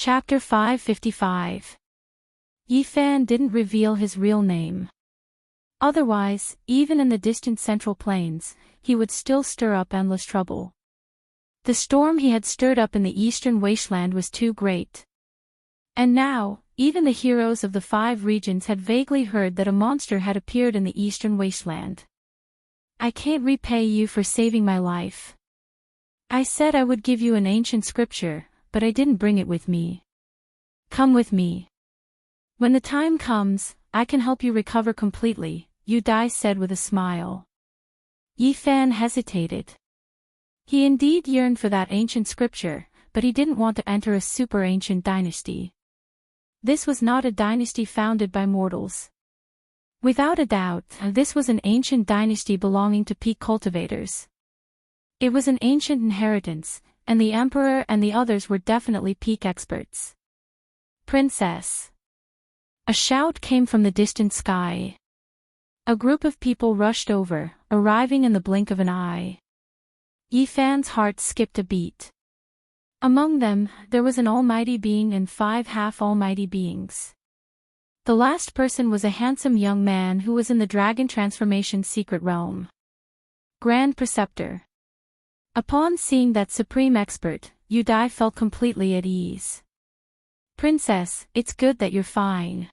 Chapter 555. Yifan didn't reveal his real name. Otherwise, even in the distant Central Plains, he would still stir up endless trouble. The storm he had stirred up in the eastern wasteland was too great. And now, even the heroes of the 5 regions had vaguely heard that a monster had appeared in the eastern wasteland. "I can't repay you for saving my life. I said I would give you an ancient scripture, but I didn't bring it with me. Come with me. When the time comes, I can help you recover completely," Yudai said with a smile. Yifan hesitated. He indeed yearned for that ancient scripture, but he didn't want to enter a super-ancient dynasty. This was not a dynasty founded by mortals. Without a doubt, this was an ancient dynasty belonging to peak cultivators. It was an ancient inheritance, and the emperor and the others were definitely peak experts. "Princess!" A shout came from the distant sky. A group of people rushed over, arriving in the blink of an eye. Yifan's heart skipped a beat. Among them, there was an almighty being and 5 half-almighty beings. The last person was a handsome young man who was in the dragon transformation secret realm. Grand Preceptor. Upon seeing that supreme expert, Yudai felt completely at ease. "Princess, it's good that you're fine."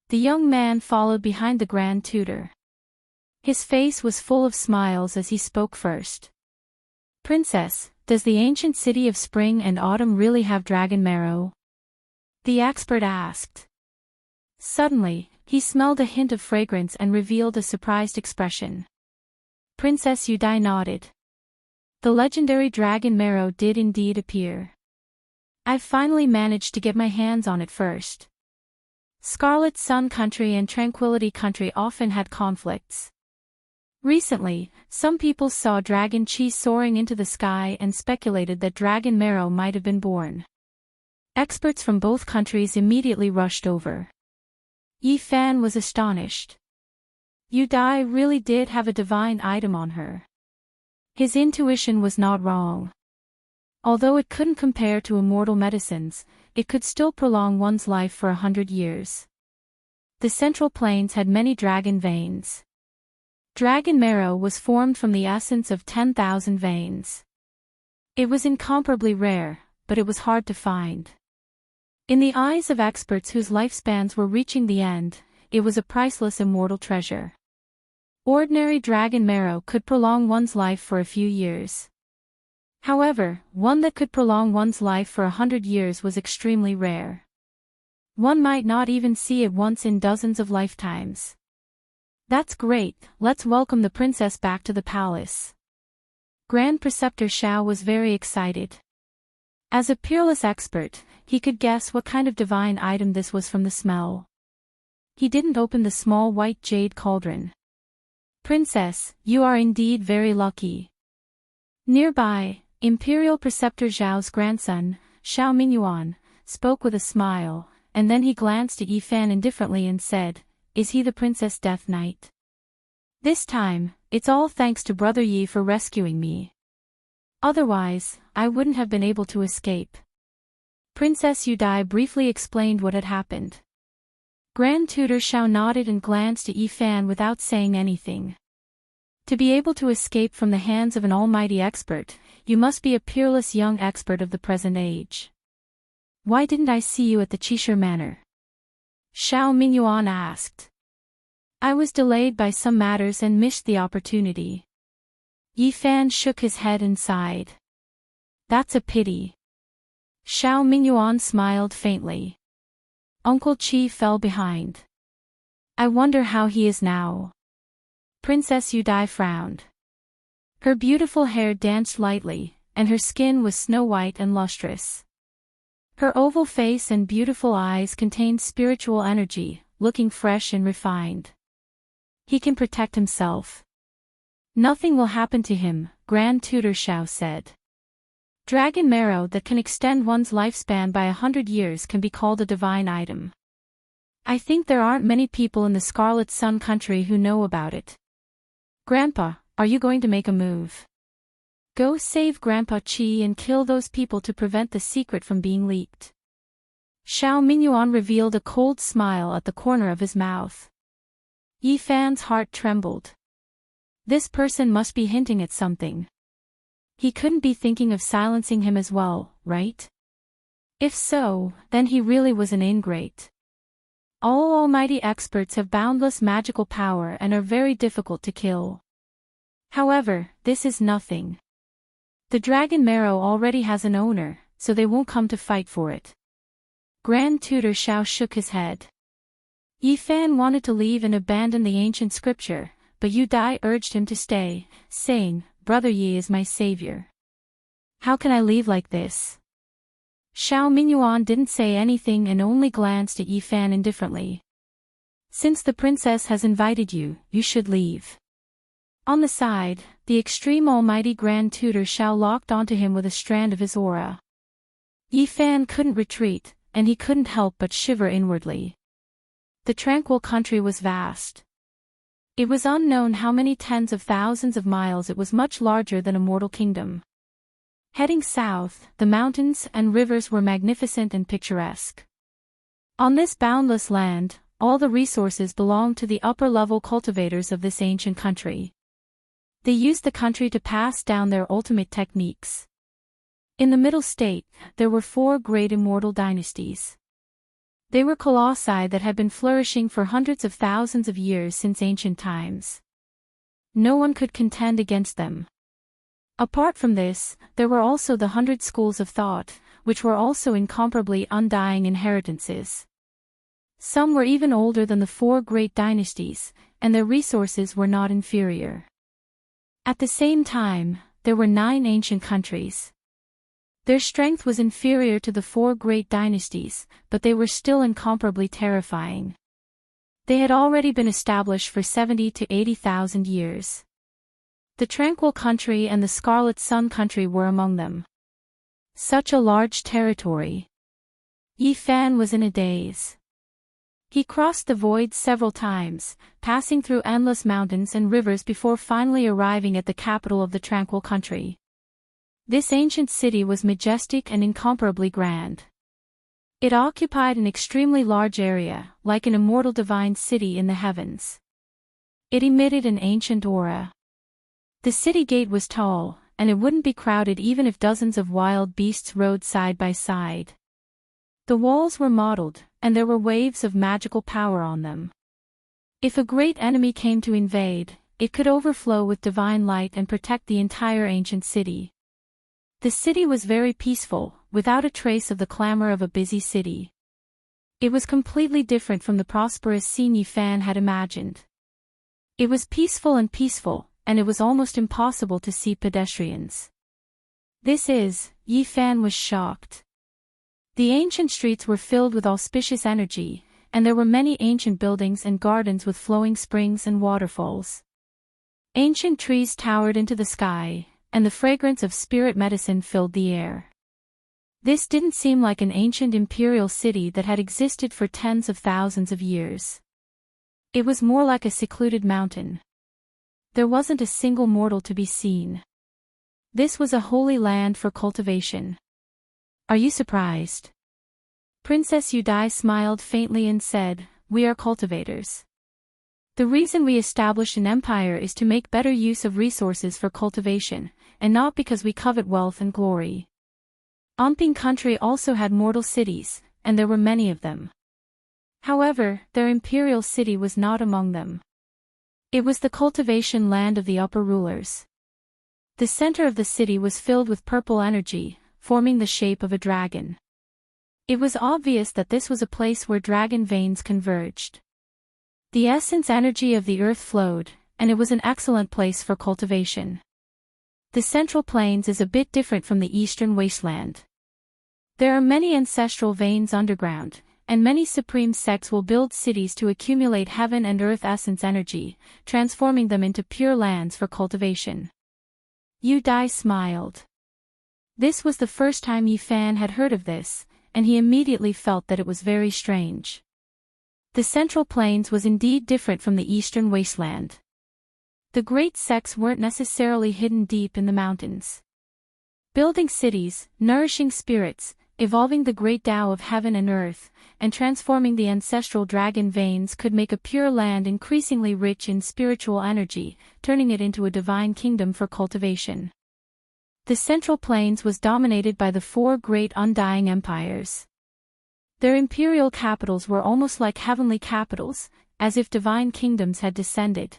The young man followed behind the Grand Tutor. His face was full of smiles as he spoke first. "Princess, does the ancient city of spring and autumn really have dragon marrow?" the expert asked. Suddenly, he smelled a hint of fragrance and revealed a surprised expression. Princess Yudai nodded. The legendary dragon marrow did indeed appear. "I've finally managed to get my hands on it first." Scarlet Sun Country and Tranquility Country often had conflicts. Recently, some people saw dragon chi soaring into the sky and speculated that dragon marrow might have been born. Experts from both countries immediately rushed over. Yifan was astonished. Yudai really did have a divine item on her. His intuition was not wrong. Although it couldn't compare to immortal medicines, it could still prolong one's life for 100 years. The Central Plains had many dragon veins. Dragon marrow was formed from the essence of 10,000 veins. It was incomparably rare, but it was hard to find. In the eyes of experts whose lifespans were reaching the end, it was a priceless immortal treasure. Ordinary dragon marrow could prolong one's life for a few years. However, one that could prolong one's life for 100 years was extremely rare. One might not even see it once in dozens of lifetimes. "That's great, let's welcome the princess back to the palace." Grand Preceptor Shao was very excited. As a peerless expert, he could guess what kind of divine item this was from the smell. He didn't open the small white jade cauldron. "Princess, you are indeed very lucky." Nearby, Imperial Preceptor Zhao's grandson, Xiao Mingyuan, spoke with a smile, and then he glanced at Yifan indifferently and said, "Is he the Princess Death Knight?" "This time, it's all thanks to Brother Yi for rescuing me. Otherwise, I wouldn't have been able to escape." Princess Yudai briefly explained what had happened. Grand Tutor Xiao nodded and glanced at Yifan without saying anything. To be able to escape from the hands of an almighty expert, you must be a peerless young expert of the present age. "Why didn't I see you at the Qishir Manor?" Xiao Mingyuan asked. "I was delayed by some matters and missed the opportunity." Yifan shook his head and sighed. "That's a pity." Xiao Mingyuan smiled faintly. "Uncle Qi fell behind. I wonder how he is now." Princess Yudai frowned. Her beautiful hair danced lightly, and her skin was snow-white and lustrous. Her oval face and beautiful eyes contained spiritual energy, looking fresh and refined. "He can protect himself. Nothing will happen to him," Grand Tutor Xiao said. "Dragon marrow that can extend one's lifespan by 100 years can be called a divine item. I think there aren't many people in the Scarlet Sun Country who know about it." "Grandpa, are you going to make a move?" "Go save Grandpa Qi and kill those people to prevent the secret from being leaked." Xiao Mingyuan revealed a cold smile at the corner of his mouth. Yi Fan's heart trembled. This person must be hinting at something. He couldn't be thinking of silencing him as well, right? If so, then he really was an ingrate. All almighty experts have boundless magical power and are very difficult to kill. However, this is nothing. The dragon marrow already has an owner, so they won't come to fight for it. Grand Tutor Xiao shook his head. Yi Fan wanted to leave and abandon the ancient scripture, but Yu Dai urged him to stay, saying, "Brother Yi is my savior. How can I leave like this?" Xiao Mingyuan didn't say anything and only glanced at Yi Fan indifferently. "Since the princess has invited you, you should leave." On the side, the extreme almighty Grand Tutor Xiao locked onto him with a strand of his aura. Yi Fan couldn't retreat, and he couldn't help but shiver inwardly. The tranquil country was vast. It was unknown how many tens of thousands of miles. It was much larger than a mortal kingdom. Heading south, the mountains and rivers were magnificent and picturesque. On this boundless land, all the resources belonged to the upper-level cultivators of this ancient country. They used the country to pass down their ultimate techniques. In the middle state, there were 4 great immortal dynasties. They were colossi that had been flourishing for hundreds of thousands of years since ancient times. No one could contend against them. Apart from this, there were also the 100 schools of thought, which were also incomparably undying inheritances. Some were even older than the 4 great dynasties, and their resources were not inferior. At the same time, there were 9 ancient countries. Their strength was inferior to the 4 great dynasties, but they were still incomparably terrifying. They had already been established for 70 to 80,000 years. The Tranquil Country and the Scarlet Sun Country were among them. Such a large territory. Yi Fan was in a daze. He crossed the void several times, passing through endless mountains and rivers before finally arriving at the capital of the Tranquil Country. This ancient city was majestic and incomparably grand. It occupied an extremely large area, like an immortal divine city in the heavens. It emitted an ancient aura. The city gate was tall, and it wouldn't be crowded even if dozens of wild beasts rode side by side. The walls were mottled, and there were waves of magical power on them. If a great enemy came to invade, it could overflow with divine light and protect the entire ancient city. The city was very peaceful, without a trace of the clamor of a busy city. It was completely different from the prosperous scene Yi Fan had imagined. It was peaceful, and it was almost impossible to see pedestrians. Yi Fan was shocked. The ancient streets were filled with auspicious energy, and there were many ancient buildings and gardens with flowing springs and waterfalls. Ancient trees towered into the sky, and the fragrance of spirit medicine filled the air. This didn't seem like an ancient imperial city that had existed for tens of thousands of years. It was more like a secluded mountain. There wasn't a single mortal to be seen. This was a holy land for cultivation. Are you surprised? Princess Yu Dai smiled faintly and said, "We are cultivators. The reason we established an empire is to make better use of resources for cultivation, and not because we covet wealth and glory." Anping country also had mortal cities, and there were many of them. However, their imperial city was not among them. It was the cultivation land of the upper rulers. The center of the city was filled with purple energy, forming the shape of a dragon. It was obvious that this was a place where dragon veins converged. The essence energy of the earth flowed, and it was an excellent place for cultivation. The Central Plains is a bit different from the Eastern Wasteland. There are many ancestral veins underground, and many supreme sects will build cities to accumulate heaven and earth essence energy, transforming them into pure lands for cultivation. Yu Dai smiled. This was the first time Yi Fan had heard of this, and he immediately felt that it was very strange. The Central Plains was indeed different from the Eastern Wasteland. The great sects weren't necessarily hidden deep in the mountains. Building cities, nourishing spirits, evolving the great Tao of heaven and earth, and transforming the ancestral dragon veins could make a pure land increasingly rich in spiritual energy, turning it into a divine kingdom for cultivation. The Central Plains was dominated by the four great undying empires. Their imperial capitals were almost like heavenly capitals, as if divine kingdoms had descended.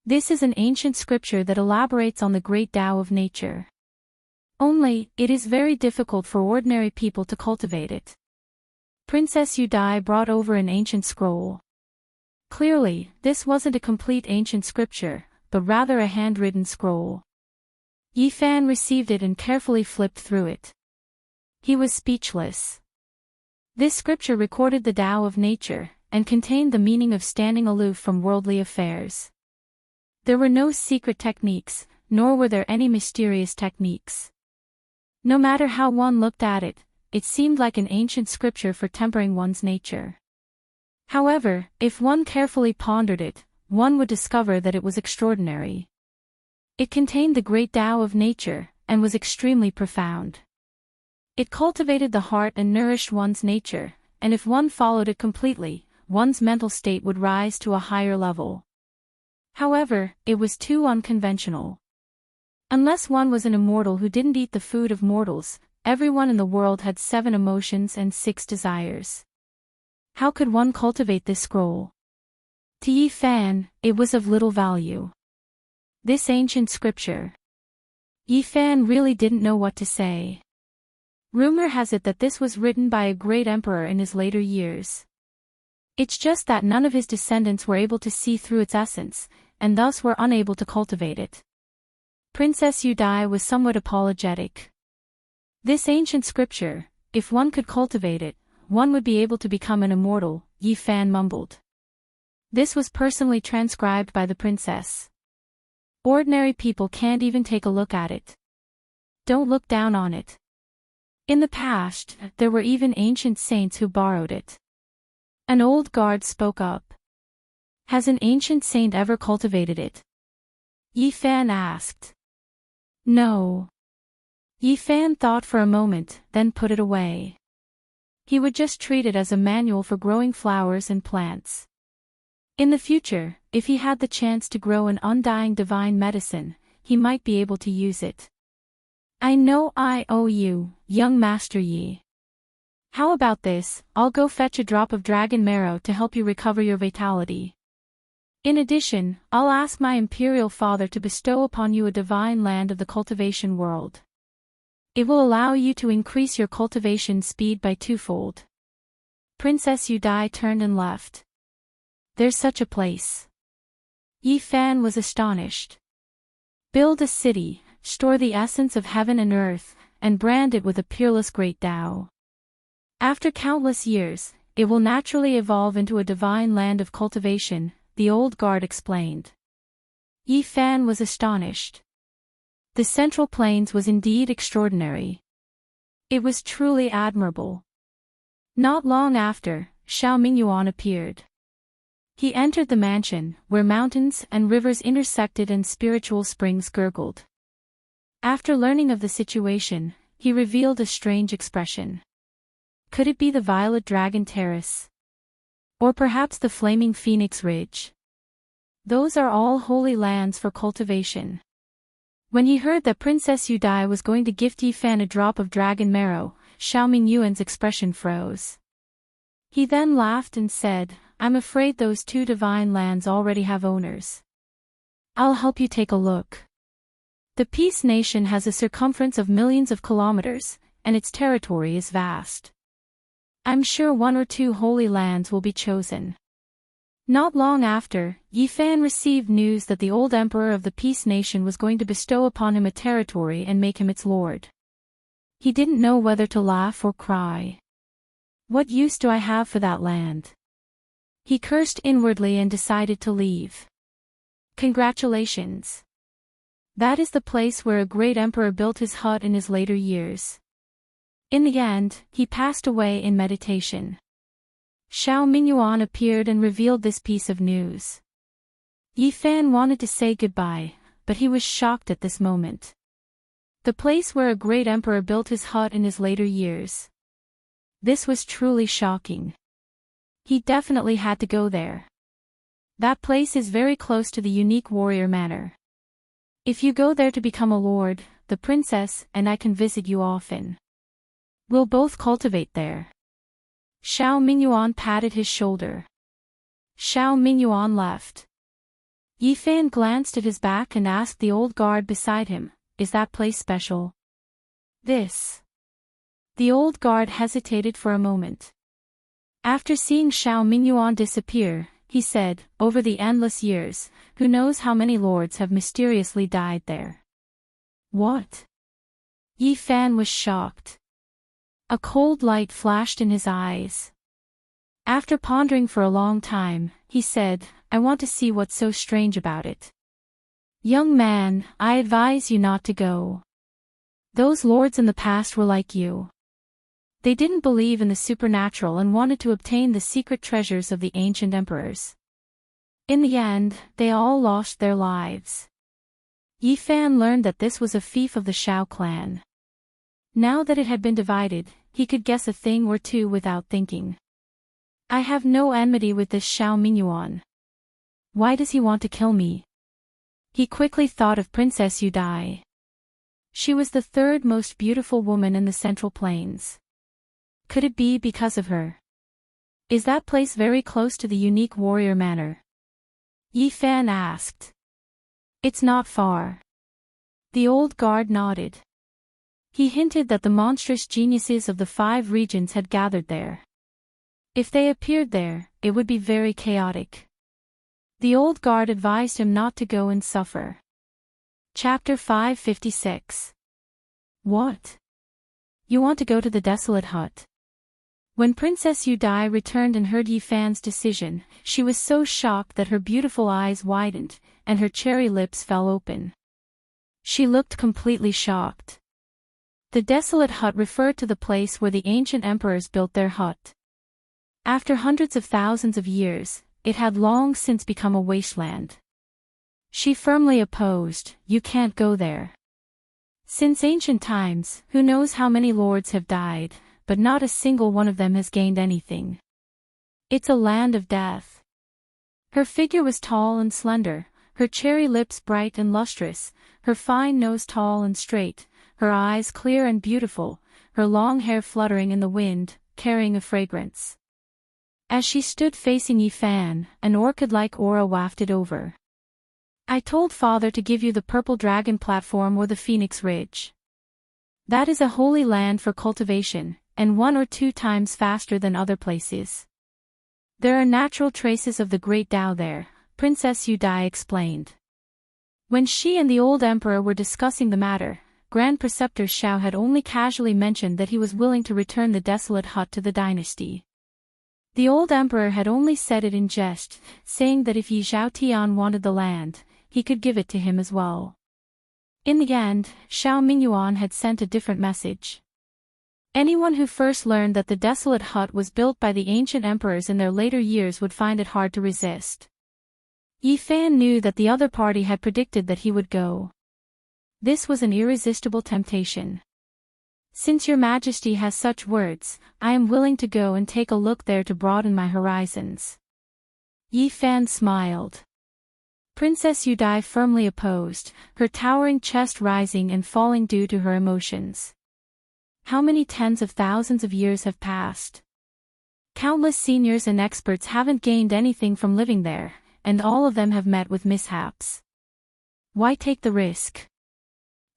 This is an ancient scripture that elaborates on the great Tao of nature. Only, it is very difficult for ordinary people to cultivate it. Princess Yudai brought over an ancient scroll. Clearly, this wasn't a complete ancient scripture, but rather a handwritten scroll. Yi Fan received it and carefully flipped through it. He was speechless. This scripture recorded the Tao of nature, and contained the meaning of standing aloof from worldly affairs. There were no secret techniques, nor were there any mysterious techniques. No matter how one looked at it, it seemed like an ancient scripture for tempering one's nature. However, if one carefully pondered it, one would discover that it was extraordinary. It contained the great Tao of nature, and was extremely profound. It cultivated the heart and nourished one's nature, and if one followed it completely, one's mental state would rise to a higher level. However, it was too unconventional. Unless one was an immortal who didn't eat the food of mortals, everyone in the world had 7 emotions and 6 desires. How could one cultivate this scroll? To Yi Fan, it was of little value. This ancient scripture. Yi Fan really didn't know what to say. Rumor has it that this was written by a great emperor in his later years. It's just that none of his descendants were able to see through its essence, and thus were unable to cultivate it. Princess Yudai was somewhat apologetic. This ancient scripture, if one could cultivate it, one would be able to become an immortal, Yi Fan mumbled. This was personally transcribed by the princess. Ordinary people can't even take a look at it. Don't look down on it. In the past, there were even ancient saints who borrowed it. An old guard spoke up. Has an ancient saint ever cultivated it? Yi Fan asked. No. Yi Fan thought for a moment, then put it away. He would just treat it as a manual for growing flowers and plants. In the future, if he had the chance to grow an undying divine medicine, he might be able to use it. I know I owe you, young Master Yi. How about this, I'll go fetch a drop of dragon marrow to help you recover your vitality. In addition, I'll ask my imperial father to bestow upon you a divine land of the cultivation world. It will allow you to increase your cultivation speed by 2-fold. Princess Yudai turned and left. There's such a place. Yi Fan was astonished. Build a city, store the essence of heaven and earth, and brand it with a peerless great Tao. After countless years, it will naturally evolve into a divine land of cultivation, the old guard explained. Yi Fan was astonished. The Central Plains was indeed extraordinary. It was truly admirable. Not long after, Xiao Mingyuan appeared. He entered the mansion, where mountains and rivers intersected and spiritual springs gurgled. After learning of the situation, he revealed a strange expression. Could it be the Violet Dragon Terrace? Or perhaps the Flaming Phoenix Ridge? Those are all holy lands for cultivation. When he heard that Princess Yudai was going to gift Yi Fan a drop of dragon marrow, Xiao Mingyuan's expression froze. He then laughed and said, I'm afraid those 2 divine lands already have owners. I'll help you take a look. The Peace Nation has a circumference of millions of kilometers, and its territory is vast. I'm sure 1 or 2 holy lands will be chosen. Not long after, Yi Fan received news that the old emperor of the Peace Nation was going to bestow upon him a territory and make him its lord. He didn't know whether to laugh or cry. What use do I have for that land? He cursed inwardly and decided to leave. Congratulations. That is the place where a great emperor built his hut in his later years. In the end, he passed away in meditation. Xiao Mingyuan appeared and revealed this piece of news. Yi Fan wanted to say goodbye, but he was shocked at this moment. The place where a great emperor built his hut in his later years. This was truly shocking. He definitely had to go there. That place is very close to the unique warrior manor. If you go there to become a lord, the princess and I can visit you often. We'll both cultivate there. Xiao Mingyuan patted his shoulder. Xiao Mingyuan left. Yifan glanced at his back and asked the old guard beside him, "Is that place special?" "This." The old guard hesitated for a moment. After seeing Xiao Mingyuan disappear, he said, "Over the endless years, who knows how many lords have mysteriously died there." "What?" Yifan was shocked. A cold light flashed in his eyes. After pondering for a long time, he said, "I want to see what's so strange about it." "Young man, I advise you not to go. Those lords in the past were like you. They didn't believe in the supernatural and wanted to obtain the secret treasures of the ancient emperors. In the end, they all lost their lives." Yifan learned that this was a fief of the Shao clan. Now that it had been divided, he could guess a thing or two without thinking. "I have no enmity with this Xiao Mingyuan. Why does he want to kill me?" He quickly thought of Princess Yudai. She was the third most beautiful woman in the Central Plains. Could it be because of her? "Is that place very close to the unique warrior manor?" Yifan asked. "It's not far." The old guard nodded. He hinted that the monstrous geniuses of the 5 regions had gathered there. If they appeared there, it would be very chaotic. The old guard advised him not to go and suffer. Chapter 556. What? You want to go to the desolate hut? When Princess Yudai returned and heard Yifan's decision, she was so shocked that her beautiful eyes widened, and her cherry lips fell open. She looked completely shocked. The desolate hut referred to the place where the ancient emperors built their hut. After hundreds of thousands of years, it had long since become a wasteland. She firmly opposed, "You can't go there. Since ancient times, who knows how many lords have died, but not a single one of them has gained anything. It's a land of death." Her figure was tall and slender, her cherry lips bright and lustrous, her fine nose tall and straight, her eyes clear and beautiful, her long hair fluttering in the wind, carrying a fragrance. As she stood facing Yifan, an orchid-like aura wafted over. "I told father to give you the Purple Dragon platform or the Phoenix Ridge. That is a holy land for cultivation, and 1 or 2 times faster than other places. There are natural traces of the Great Tao there," Princess Yudai explained. When she and the old emperor were discussing the matter, Grand Preceptor Xiao had only casually mentioned that he was willing to return the desolate hut to the dynasty. The old emperor had only said it in jest, saying that if Yi Zhaotian wanted the land, he could give it to him as well. In the end, Xiao Mingyuan had sent a different message. Anyone who first learned that the desolate hut was built by the ancient emperors in their later years would find it hard to resist. Yifan knew that the other party had predicted that he would go. This was an irresistible temptation. "Since your majesty has such words, I am willing to go and take a look there to broaden my horizons." Yifan smiled. Princess Yudai firmly opposed, her towering chest rising and falling due to her emotions. How many tens of thousands of years have passed? Countless seniors and experts haven't gained anything from living there, and all of them have met with mishaps. Why take the risk?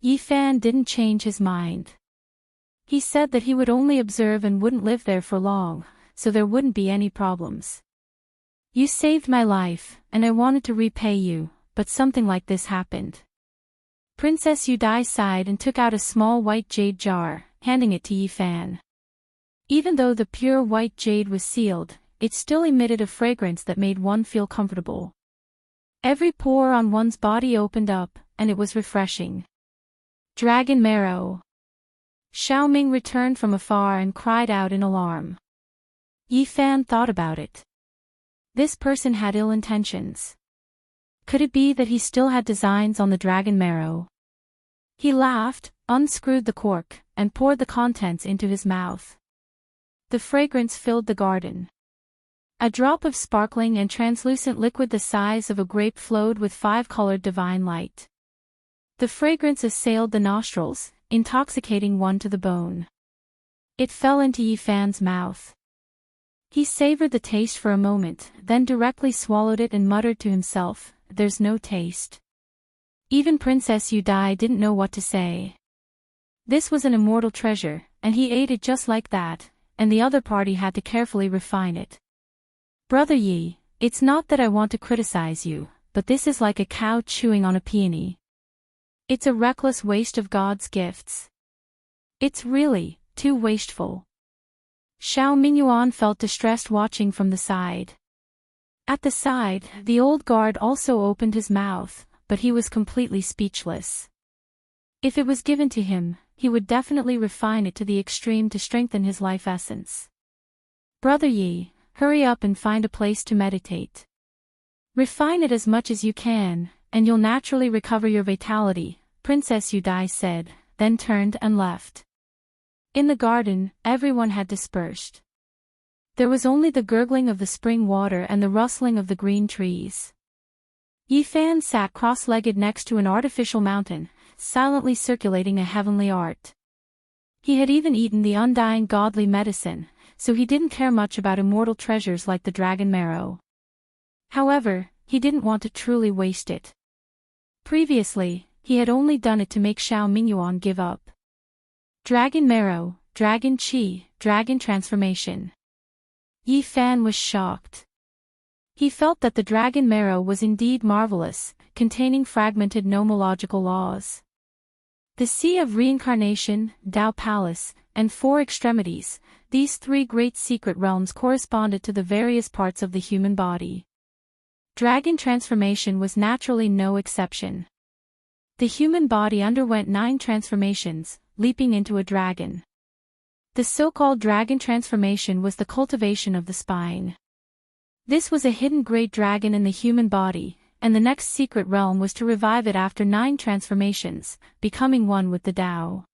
Yifan didn't change his mind. He said that he would only observe and wouldn't live there for long, so there wouldn't be any problems. "You saved my life, and I wanted to repay you, but something like this happened." Princess Yudai sighed and took out a small white jade jar, handing it to Yifan. Even though the pure white jade was sealed, it still emitted a fragrance that made one feel comfortable. Every pore on one's body opened up, and it was refreshing. Dragon marrow. Xiaoming returned from afar and cried out in alarm. Yifan thought about it. This person had ill intentions. Could it be that he still had designs on the dragon marrow? He laughed, unscrewed the cork, and poured the contents into his mouth. The fragrance filled the garden. A drop of sparkling and translucent liquid the size of a grape flowed with five-colored divine light. The fragrance assailed the nostrils, intoxicating one to the bone. It fell into Yifan's mouth. He savored the taste for a moment, then directly swallowed it and muttered to himself, "There's no taste." Even Princess Yudai didn't know what to say. This was an immortal treasure, and he ate it just like that, and the other party had to carefully refine it. "Brother Yi, it's not that I want to criticize you, but this is like a cow chewing on a peony. It's a reckless waste of God's gifts. It's really too wasteful." Xiao Mingyuan felt distressed watching from the side. At the side, the old guard also opened his mouth, but he was completely speechless. If it was given to him, he would definitely refine it to the extreme to strengthen his life essence. "Brother Yi, hurry up and find a place to meditate. Refine it as much as you can, and you'll naturally recover your vitality," Princess Yudai said, then turned and left. In the garden, everyone had dispersed. There was only the gurgling of the spring water and the rustling of the green trees. Yifan sat cross-legged next to an artificial mountain, silently circulating a heavenly art. He had even eaten the undying godly medicine, so he didn't care much about immortal treasures like the dragon marrow. However, he didn't want to truly waste it. Previously, he had only done it to make Xiao Mingyuan give up. Dragon marrow, dragon chi, dragon transformation. Yifan was shocked. He felt that the dragon marrow was indeed marvelous, containing fragmented nomological laws. The Sea of Reincarnation, Tao Palace, and Four Extremities, these three great secret realms corresponded to the various parts of the human body. Dragon transformation was naturally no exception. The human body underwent 9 transformations, leaping into a dragon. The so-called dragon transformation was the cultivation of the spine. This was a hidden great dragon in the human body, and the next secret realm was to revive it after 9 transformations, becoming one with the Tao.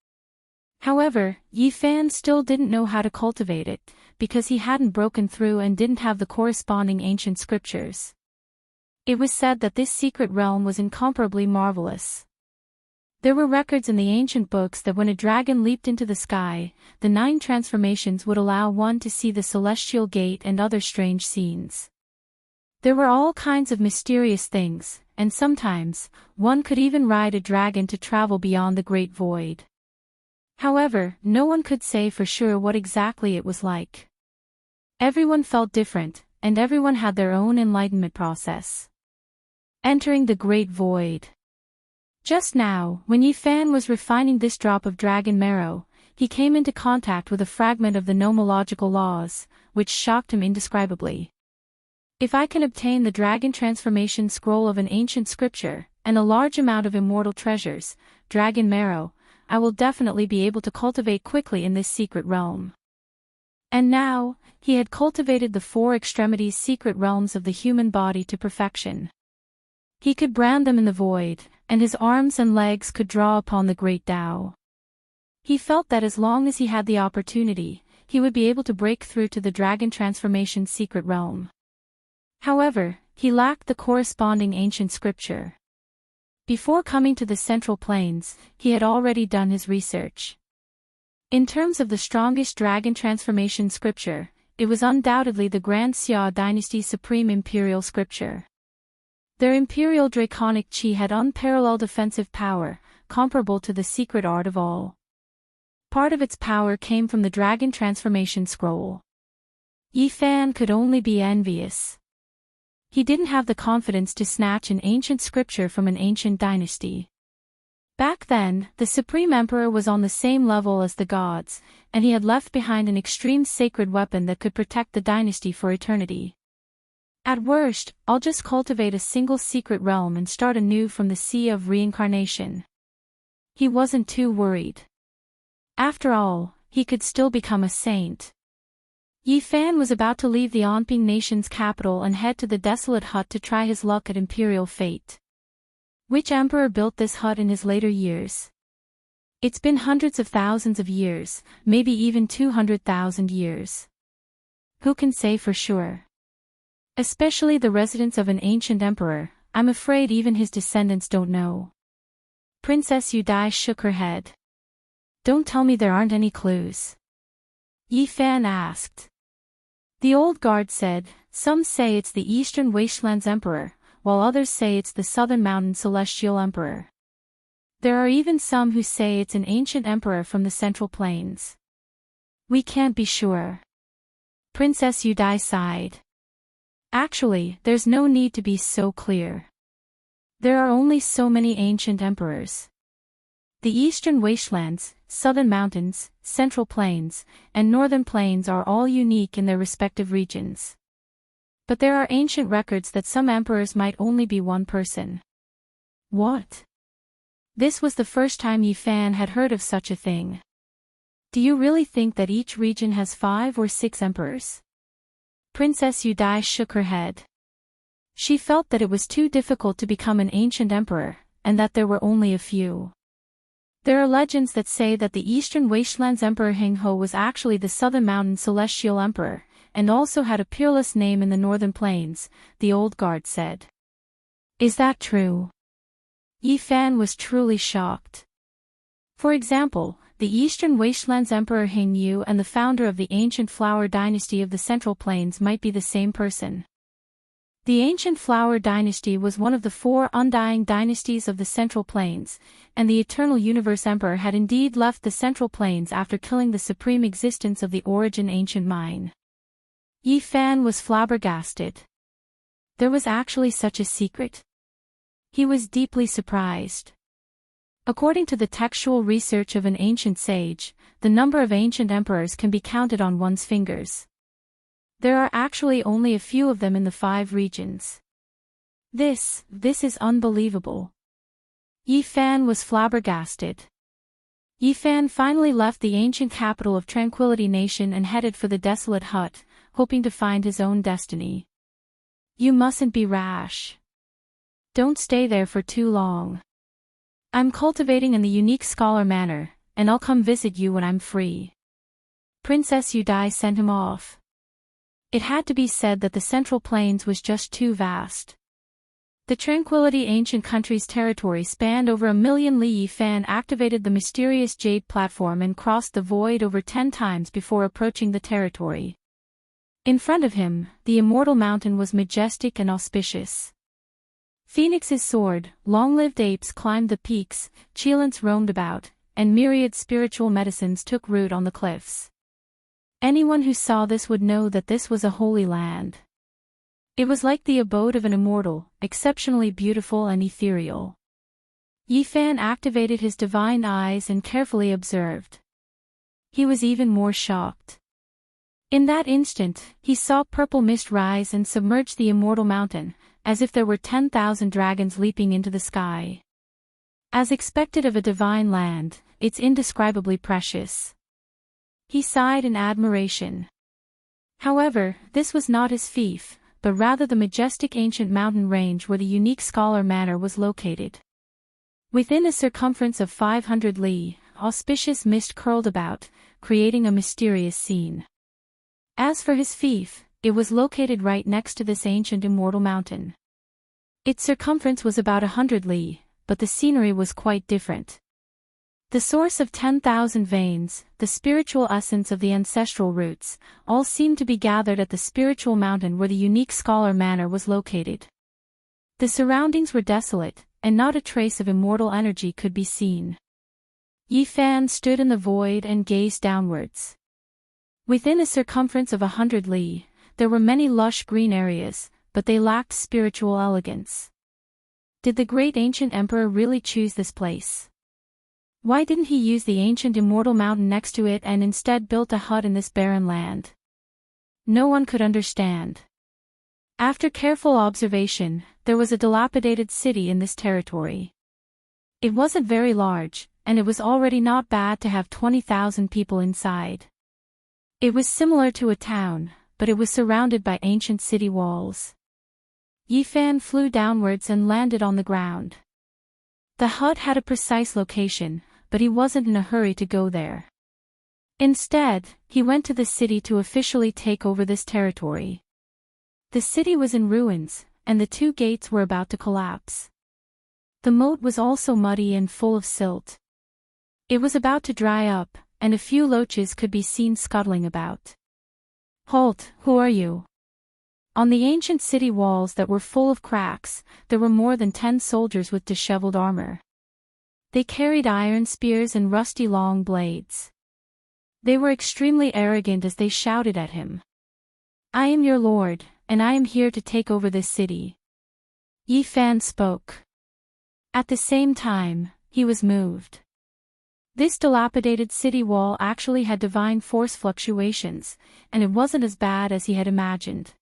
However, Yifan still didn't know how to cultivate it, because he hadn't broken through and didn't have the corresponding ancient scriptures. It was said that this secret realm was incomparably marvelous. There were records in the ancient books that when a dragon leaped into the sky, the 9 transformations would allow one to see the celestial gate and other strange scenes. There were all kinds of mysterious things, and sometimes, one could even ride a dragon to travel beyond the great void. However, no one could say for sure what exactly it was like. Everyone felt different, and everyone had their own enlightenment process. Entering the great void. Just now, when Yifan was refining this drop of dragon marrow, he came into contact with a fragment of the nomological laws, which shocked him indescribably. If I can obtain the dragon transformation scroll of an ancient scripture, and a large amount of immortal treasures, dragon marrow, I will definitely be able to cultivate quickly in this secret realm. And now, he had cultivated the 4 extremities secret realms of the human body to perfection. He could brand them in the void, and his arms and legs could draw upon the great Tao. He felt that as long as he had the opportunity, he would be able to break through to the dragon transformation secret realm. However, he lacked the corresponding ancient scripture. Before coming to the Central Plains, he had already done his research. In terms of the strongest dragon transformation scripture, it was undoubtedly the Grand Xia Dynasty's supreme imperial scripture. Their imperial draconic chi had unparalleled offensive power, comparable to the secret art of all. Part of its power came from the dragon transformation scroll. Yifan could only be envious. He didn't have the confidence to snatch an ancient scripture from an ancient dynasty. Back then, the Supreme Emperor was on the same level as the gods, and he had left behind an extreme sacred weapon that could protect the dynasty for eternity. At worst, I'll just cultivate a single secret realm and start anew from the Sea of Reincarnation. He wasn't too worried. After all, he could still become a saint. Yifan was about to leave the Onping nation's capital and head to the desolate hut to try his luck at imperial fate. Which emperor built this hut in his later years? It's been hundreds of thousands of years, maybe even 200,000 years. Who can say for sure? Especially the residents of an ancient emperor, I'm afraid even his descendants don't know. Princess Yudai shook her head. Don't tell me there aren't any clues. Yi Fan asked. The old guard said, some say it's the Eastern Wastelands Emperor, while others say it's the Southern Mountain Celestial Emperor. There are even some who say it's an ancient emperor from the Central Plains. We can't be sure. Princess Yudai sighed. Actually, there's no need to be so clear. There are only so many ancient emperors. The Eastern Wastelands, Southern Mountains, Central Plains, and Northern Plains are all unique in their respective regions. But there are ancient records that some emperors might only be one person. What? This was the first time Yi Fan had heard of such a thing. Do you really think that each region has 5 or 6 emperors? Princess Yudai shook her head. She felt that it was too difficult to become an ancient emperor, and that there were only a few. There are legends that say that the Eastern Wastelands Emperor Hingho was actually the Southern Mountain Celestial Emperor, and also had a peerless name in the Northern Plains, the old guard said. Is that true? Yi Fan was truly shocked. For example, the Eastern Wastelands Emperor Hing Yu and the founder of the ancient Flower Dynasty of the Central Plains might be the same person. The ancient Flower Dynasty was one of the 4 undying dynasties of the Central Plains, and the Eternal Universe Emperor had indeed left the Central Plains after killing the supreme existence of the Origin Ancient Mine. Yi Fan was flabbergasted. There was actually such a secret. He was deeply surprised. According to the textual research of an ancient sage, the number of ancient emperors can be counted on one's fingers. There are actually only a few of them in the 5 regions. This is unbelievable. Yi Fan was flabbergasted. Yi Fan finally left the ancient capital of Tranquility Nation and headed for the desolate hut, hoping to find his own destiny. You mustn't be rash. Don't stay there for too long. I'm cultivating in the unique scholar manner, and I'll come visit you when I'm free. Princess Yudai sent him off. It had to be said that the Central Plains was just too vast. The Tranquility Ancient Country's territory spanned over 1,000,000 li. Yi Fan activated the mysterious jade platform and crossed the void over 10 times before approaching the territory. In front of him, the immortal mountain was majestic and auspicious. Phoenix's soared, long-lived apes climbed the peaks, cheilants roamed about, and myriad spiritual medicines took root on the cliffs. Anyone who saw this would know that this was a holy land. It was like the abode of an immortal, exceptionally beautiful and ethereal. Yi Fan activated his divine eyes and carefully observed. He was even more shocked. In that instant, he saw purple mist rise and submerge the immortal mountain, as if there were 10,000 dragons leaping into the sky. As expected of a divine land, it's indescribably precious. He sighed in admiration. However, this was not his fief, but rather the majestic ancient mountain range where the unique scholar manor was located. Within a circumference of 500 li, auspicious mist curled about, creating a mysterious scene. As for his fief, it was located right next to this ancient immortal mountain. Its circumference was about 100 li, but the scenery was quite different. The source of 10,000 veins, the spiritual essence of the ancestral roots, all seemed to be gathered at the spiritual mountain where the unique scholar manor was located. The surroundings were desolate, and not a trace of immortal energy could be seen. Yi Fan stood in the void and gazed downwards. Within a circumference of 100 li, there were many lush green areas, but they lacked spiritual elegance. Did the great ancient emperor really choose this place? Why didn't he use the ancient immortal mountain next to it and instead built a hut in this barren land? No one could understand. After careful observation, there was a dilapidated city in this territory. It wasn't very large, and it was already not bad to have 20,000 people inside. It was similar to a town, but it was surrounded by ancient city walls. Yi Fan flew downwards and landed on the ground. The hut had a precise location, but he wasn't in a hurry to go there. Instead, he went to the city to officially take over this territory. The city was in ruins, and the two gates were about to collapse. The moat was also muddy and full of silt. It was about to dry up, and a few loaches could be seen scuttling about. "Halt, who are you?" On the ancient city walls that were full of cracks, there were more than 10 soldiers with disheveled armor. They carried iron spears and rusty long blades. They were extremely arrogant as they shouted at him. "I am your lord, and I am here to take over this city." Yi Fan spoke. At the same time, he was moved. This dilapidated city wall actually had divine force fluctuations, and it wasn't as bad as he had imagined.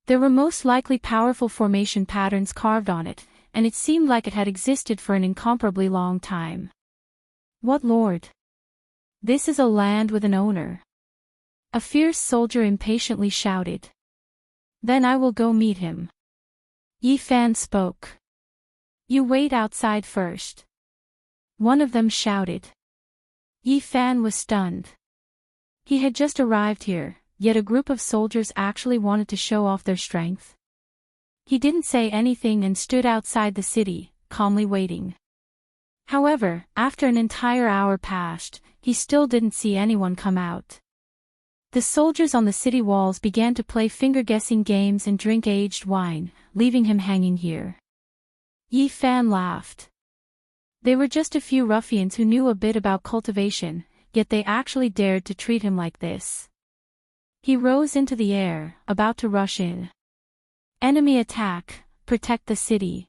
There were most likely powerful formation patterns carved on it, and it seemed like it had existed for an incomparably long time. "What lord? This is a land with an owner." A fierce soldier impatiently shouted. "Then I will go meet him." Yi Fan spoke. "You wait outside first." One of them shouted. Yi Fan was stunned. He had just arrived here, yet a group of soldiers actually wanted to show off their strength. He didn't say anything and stood outside the city, calmly waiting. However, after an entire hour passed, he still didn't see anyone come out. The soldiers on the city walls began to play finger-guessing games and drink aged wine, leaving him hanging here. Yi Fan laughed. They were just a few ruffians who knew a bit about cultivation, yet they actually dared to treat him like this. He rose into the air, about to rush in. "Enemy attack, protect the city."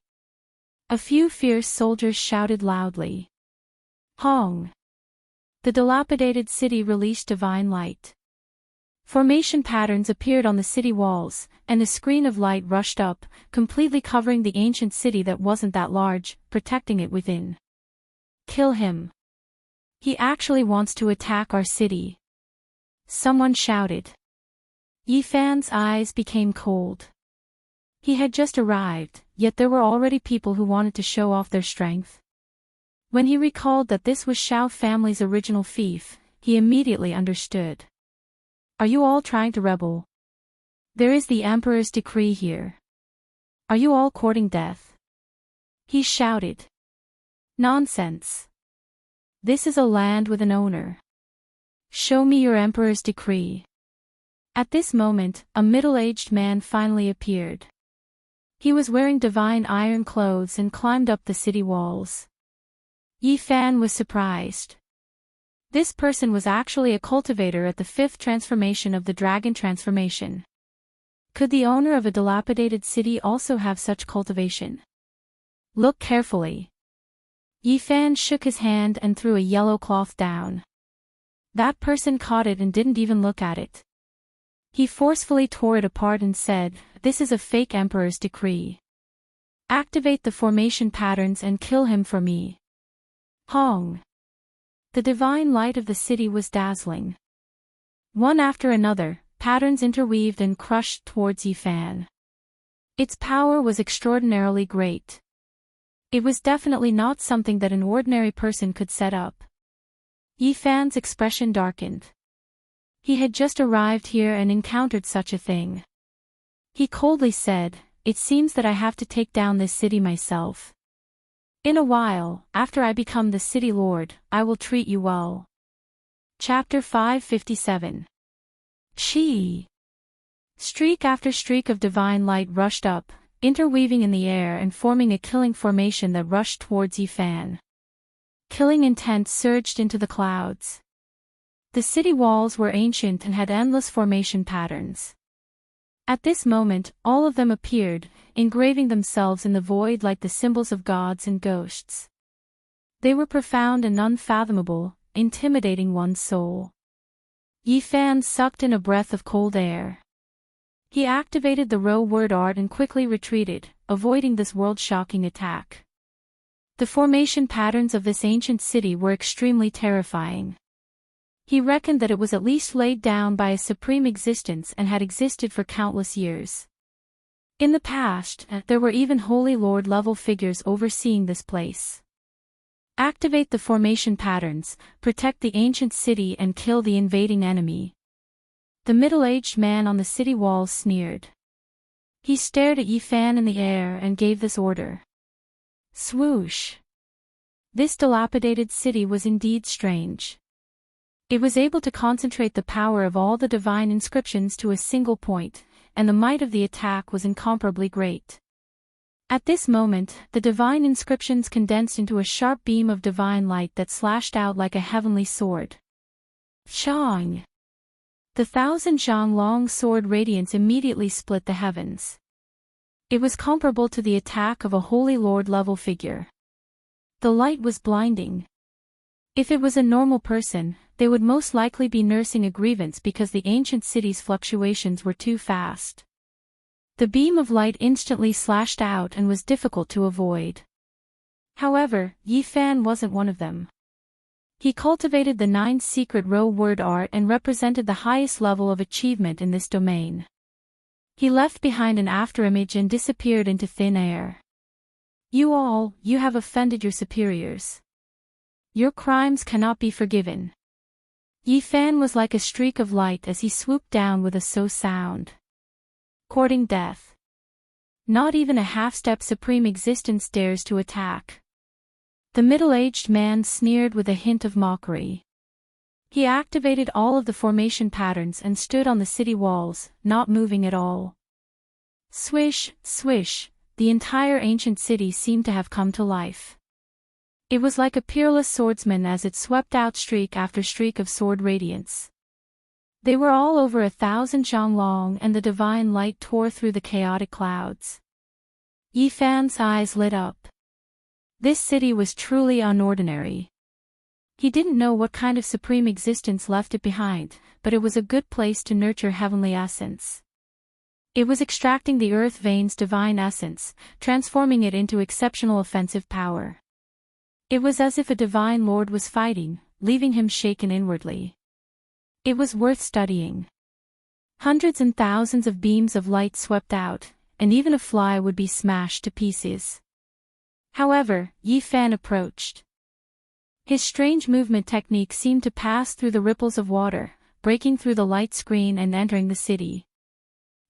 A few fierce soldiers shouted loudly. Hong! The dilapidated city released divine light. Formation patterns appeared on the city walls, and a screen of light rushed up, completely covering the ancient city that wasn't that large, protecting it within. "Kill him. He actually wants to attack our city." Someone shouted. Yi Fan's eyes became cold. He had just arrived, yet there were already people who wanted to show off their strength. When he recalled that this was Shao family's original fief, he immediately understood. "Are you all trying to rebel? There is the Emperor's decree here. Are you all courting death?" He shouted. "Nonsense. This is a land with an owner. Show me your Emperor's decree." At this moment, a middle-aged man finally appeared. He was wearing divine iron clothes and climbed up the city walls. Yi Fan was surprised. This person was actually a cultivator at the 5th transformation of the dragon transformation. Could the owner of a dilapidated city also have such cultivation? "Look carefully." Yi Fan shook his hand and threw a yellow cloth down. That person caught it and didn't even look at it. He forcefully tore it apart and said, "This is a fake Emperor's decree. Activate the formation patterns and kill him for me." Hong! The divine light of the city was dazzling. One after another, patterns interweaved and crushed towards Yi Fan. Its power was extraordinarily great. It was definitely not something that an ordinary person could set up. Yi Fan's expression darkened. He had just arrived here and encountered such a thing. He coldly said, "It seems that I have to take down this city myself. In a while, after I become the city lord, I will treat you well." Chapter 557. Chi! Streak after streak of divine light rushed up, interweaving in the air and forming a killing formation that rushed towards Yi Fan. Killing intent surged into the clouds. The city walls were ancient and had endless formation patterns. At this moment, all of them appeared, engraving themselves in the void like the symbols of gods and ghosts. They were profound and unfathomable, intimidating one's soul. Yi Fan sucked in a breath of cold air. He activated the row word art and quickly retreated, avoiding this world-shocking attack. The formation patterns of this ancient city were extremely terrifying. He reckoned that it was at least laid down by a supreme existence and had existed for countless years. In the past, there were even Holy Lord level figures overseeing this place. Activate the formation patterns, protect the ancient city and kill the invading enemy. The middle-aged man on the city walls sneered. He stared at Yi Fan in the air and gave this order. Swoosh! This dilapidated city was indeed strange. It was able to concentrate the power of all the divine inscriptions to a single point, and the might of the attack was incomparably great. At this moment, the divine inscriptions condensed into a sharp beam of divine light that slashed out like a heavenly sword. Shang! The 1,000-zhang-long sword radiance immediately split the heavens. It was comparable to the attack of a Holy Lord-level figure. The light was blinding. If it was a normal person, they would most likely be nursing a grievance because the ancient city's fluctuations were too fast. The beam of light instantly slashed out and was difficult to avoid. However, Yi Fan wasn't one of them. He cultivated the 9 secret row word art and represented the highest level of achievement in this domain. He left behind an afterimage and disappeared into thin air. You have offended your superiors. Your crimes cannot be forgiven. Yi Fan was like a streak of light as he swooped down with a so sound. Courting death. Not even a half-step supreme existence dares to attack. The middle-aged man sneered with a hint of mockery. He activated all of the formation patterns and stood on the city walls, not moving at all. Swish, swish, the entire ancient city seemed to have come to life. It was like a peerless swordsman as it swept out streak after streak of sword radiance. They were all over 1,000 zhang long and the divine light tore through the chaotic clouds. Yi Fan's eyes lit up. This city was truly unordinary. He didn't know what kind of supreme existence left it behind, but it was a good place to nurture heavenly essence. It was extracting the earth vein's divine essence, transforming it into exceptional offensive power. It was as if a divine lord was fighting, leaving him shaken inwardly. It was worth studying. Hundreds and thousands of beams of light swept out, and even a fly would be smashed to pieces. However, Yi Fan approached. His strange movement technique seemed to pass through the ripples of water, breaking through the light screen and entering the city.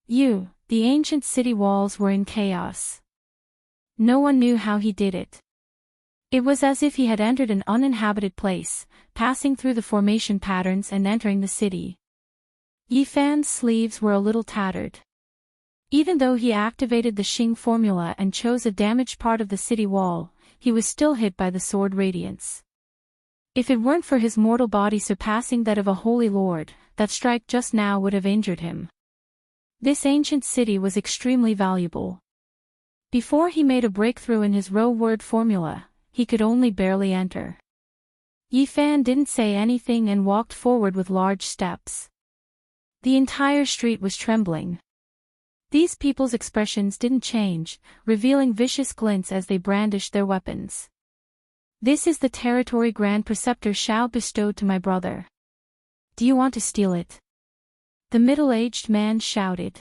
The ancient city walls were in chaos. No one knew how he did it. It was as if he had entered an uninhabited place, passing through the formation patterns and entering the city. Yi Fan's sleeves were a little tattered. Even though he activated the Xing formula and chose a damaged part of the city wall, he was still hit by the sword radiance. If it weren't for his mortal body surpassing that of a holy lord, that strike just now would have injured him. This ancient city was extremely valuable. Before he made a breakthrough in his row word formula, he could only barely enter. Yi Fan didn't say anything and walked forward with large steps. The entire street was trembling. These people's expressions didn't change, revealing vicious glints as they brandished their weapons. This is the territory Grand Preceptor Shao bestowed to my brother. Do you want to steal it? The middle-aged man shouted.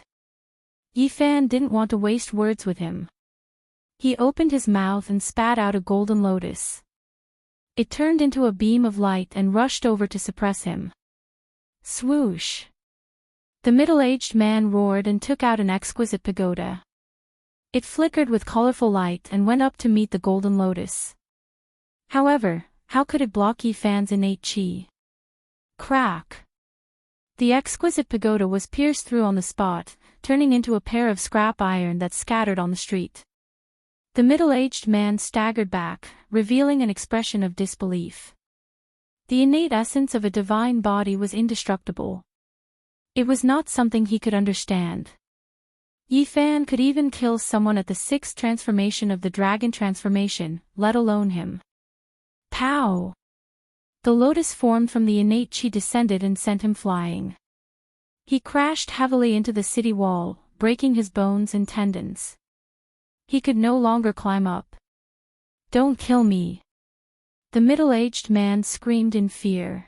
Yi Fan didn't want to waste words with him. He opened his mouth and spat out a golden lotus. It turned into a beam of light and rushed over to suppress him. Swoosh! The middle-aged man roared and took out an exquisite pagoda. It flickered with colorful light and went up to meet the golden lotus. However, how could it block Yi Fan's innate chi? Crack! The exquisite pagoda was pierced through on the spot, turning into a pair of scrap iron that scattered on the street. The middle-aged man staggered back, revealing an expression of disbelief. The innate essence of a divine body was indestructible. It was not something he could understand. Yi Fan could even kill someone at the 6th transformation of the dragon transformation, let alone him. Pow! The lotus formed from the innate chi descended and sent him flying. He crashed heavily into the city wall, breaking his bones and tendons. He could no longer climb up. Don't kill me! The middle-aged man screamed in fear.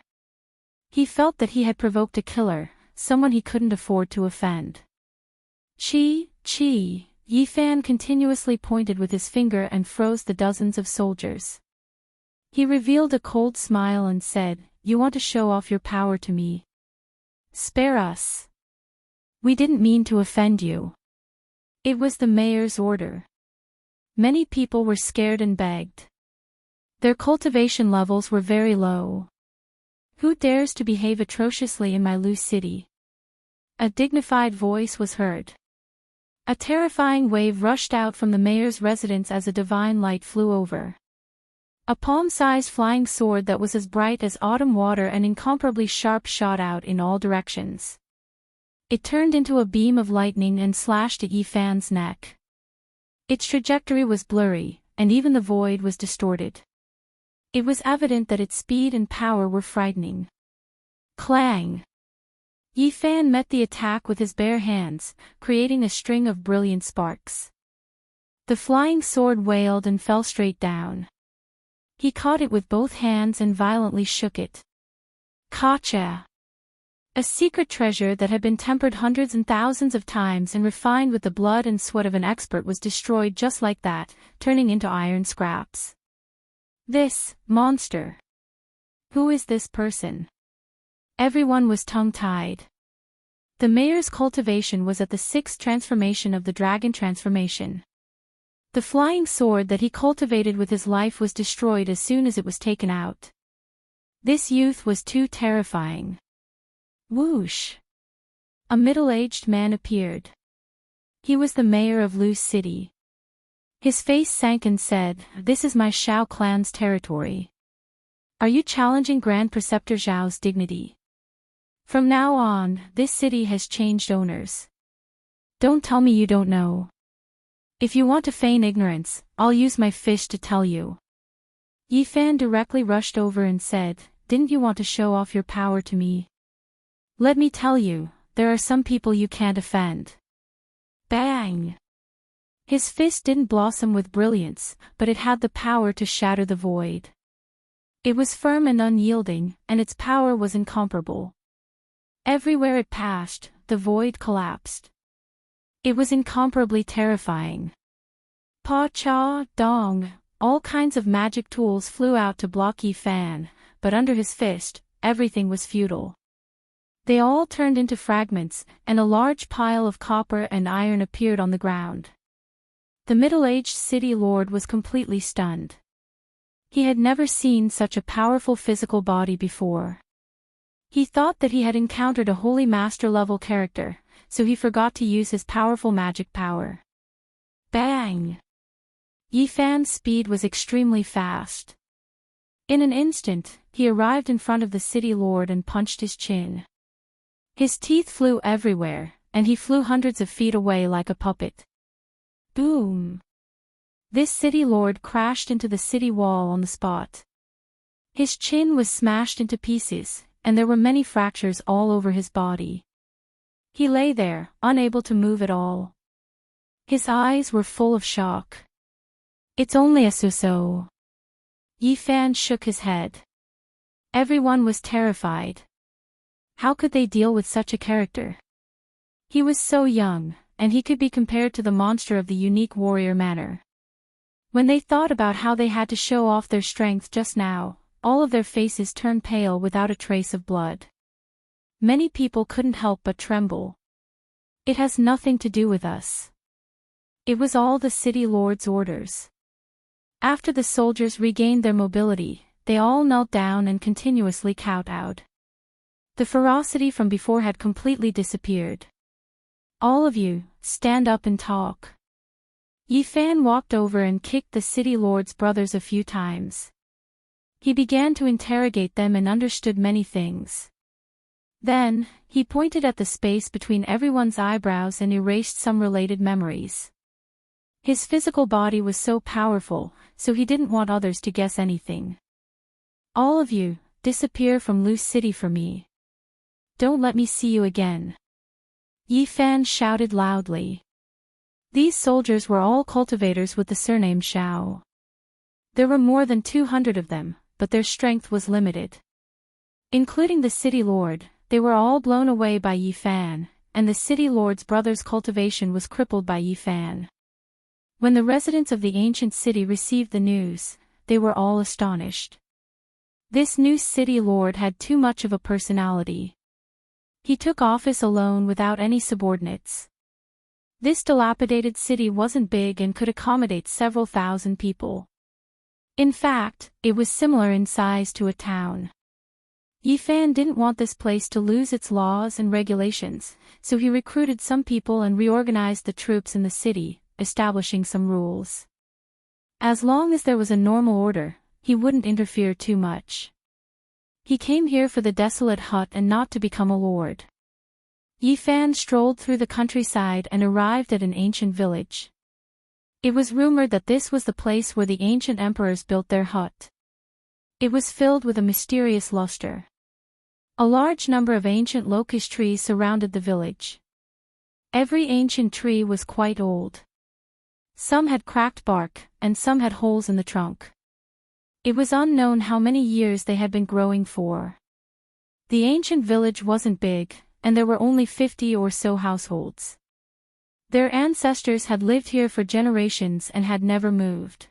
He felt that he had provoked a killer, someone he couldn't afford to offend. Chi! Yi Fan continuously pointed with his finger and froze the dozens of soldiers. He revealed a cold smile and said, "You want to show off your power to me? Spare us. We didn't mean to offend you. It was the mayor's order." Many people were scared and begged. Their cultivation levels were very low. "Who dares to behave atrociously in my loose city?" A dignified voice was heard. A terrifying wave rushed out from the mayor's residence as a divine light flew over. A palm-sized flying sword that was as bright as autumn water and incomparably sharp shot out in all directions. It turned into a beam of lightning and slashed at Yifan's neck. Its trajectory was blurry, and even the void was distorted. It was evident that its speed and power were frightening. Clang! Yifan met the attack with his bare hands, creating a string of brilliant sparks. The flying sword wailed and fell straight down. He caught it with both hands and violently shook it. Gotcha! A secret treasure that had been tempered hundreds and thousands of times and refined with the blood and sweat of an expert was destroyed just like that, turning into iron scraps. This monster. Who is this person? Everyone was tongue-tied. The mayor's cultivation was at the 6th transformation of the dragon transformation. The flying sword that he cultivated with his life was destroyed as soon as it was taken out. This youth was too terrifying. Whoosh! A middle-aged man appeared. He was the mayor of Loose City. His face sank and said, "This is my Shao clan's territory. Are you challenging Grand Preceptor Zhao's dignity? From now on, this city has changed owners. Don't tell me you don't know. If you want to feign ignorance, I'll use my fish to tell you." Yifan directly rushed over and said, "Didn't you want to show off your power to me? Let me tell you, there are some people you can't offend." Bang! His fist didn't blossom with brilliance, but it had the power to shatter the void. It was firm and unyielding, and its power was incomparable. Everywhere it passed, the void collapsed. It was incomparably terrifying. Pa-cha, dong, all kinds of magic tools flew out to block Yifan, but under his fist, everything was futile. They all turned into fragments, and a large pile of copper and iron appeared on the ground. The middle-aged city lord was completely stunned. He had never seen such a powerful physical body before. He thought that he had encountered a holy master-level character, so he forgot to use his powerful magic power. Bang! Yifan's speed was extremely fast. In an instant, he arrived in front of the city lord and punched his chin. His teeth flew everywhere, and he flew hundreds of feet away like a puppet. Boom! This city lord crashed into the city wall on the spot. His chin was smashed into pieces, and there were many fractures all over his body. He lay there, unable to move at all. His eyes were full of shock. "It's only a so-so." Yifan shook his head. Everyone was terrified. How could they deal with such a character? He was so young, and he could be compared to the monster of the unique warrior manner. When they thought about how they had to show off their strength just now, all of their faces turned pale without a trace of blood. Many people couldn't help but tremble. "It has nothing to do with us. It was all the city lord's orders." After the soldiers regained their mobility, they all knelt down and continuously kowtowed. The ferocity from before had completely disappeared. "All of you, stand up and talk." Yifan walked over and kicked the city lord's brothers a few times. He began to interrogate them and understood many things. Then, he pointed at the space between everyone's eyebrows and erased some related memories. His physical body was so powerful, so he didn't want others to guess anything. "All of you, disappear from Loose City for me. Don't let me see you again." Yifan shouted loudly. These soldiers were all cultivators with the surname Shao. There were more than 200 of them, but their strength was limited. Including the city lord, they were all blown away by Yifan, and the city lord's brother's cultivation was crippled by Yifan. When the residents of the ancient city received the news, they were all astonished. This new city lord had too much of a personality. He took office alone without any subordinates. This dilapidated city wasn't big and could accommodate several thousand people. In fact, it was similar in size to a town. Yifan didn't want this place to lose its laws and regulations, so he recruited some people and reorganized the troops in the city, establishing some rules. As long as there was a normal order, he wouldn't interfere too much. He came here for the desolate hut and not to become a lord. Yifan strolled through the countryside and arrived at an ancient village. It was rumored that this was the place where the ancient emperors built their hut. It was filled with a mysterious luster. A large number of ancient locust trees surrounded the village. Every ancient tree was quite old. Some had cracked bark, and some had holes in the trunk. It was unknown how many years they had been growing for. The ancient village wasn't big, and there were only 50 or so households. Their ancestors had lived here for generations and had never moved.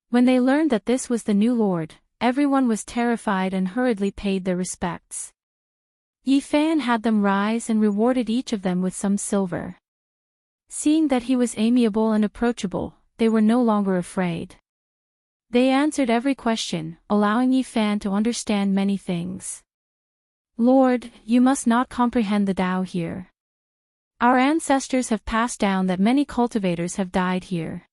When they learned that this was the new lord, everyone was terrified and hurriedly paid their respects. Yifan had them rise and rewarded each of them with some silver. Seeing that he was amiable and approachable, they were no longer afraid. They answered every question, allowing Yifan to understand many things. Lord, you must not comprehend the Tao here. Our ancestors have passed down that many cultivators have died here.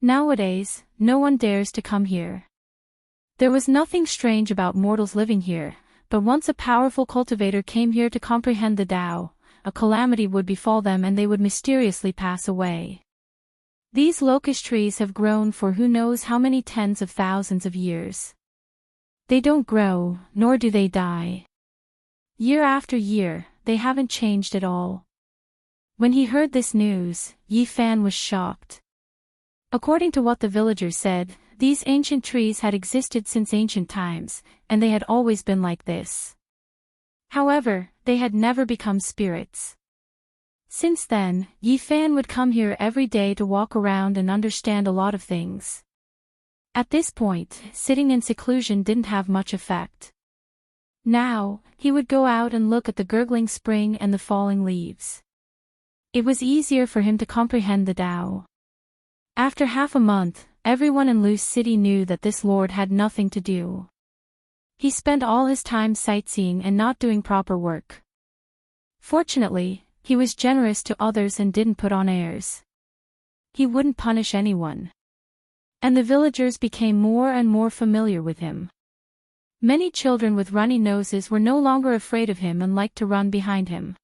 Nowadays, no one dares to come here. There was nothing strange about mortals living here, but once a powerful cultivator came here to comprehend the Tao, a calamity would befall them and they would mysteriously pass away. These locust trees have grown for who knows how many tens of thousands of years. They don't grow, nor do they die. Year after year, they haven't changed at all. When he heard this news, Yifan was shocked. According to what the villagers said, these ancient trees had existed since ancient times, and they had always been like this. However, they had never become spirits. Since then, Yifan would come here every day to walk around and understand a lot of things. At this point, sitting in seclusion didn't have much effect. Now, he would go out and look at the gurgling spring and the falling leaves. It was easier for him to comprehend the Tao. After half a month, everyone in Lu's city knew that this lord had nothing to do. He spent all his time sightseeing and not doing proper work. Fortunately, he was generous to others and didn't put on airs. He wouldn't punish anyone. And the villagers became more and more familiar with him. Many children with runny noses were no longer afraid of him and liked to run behind him.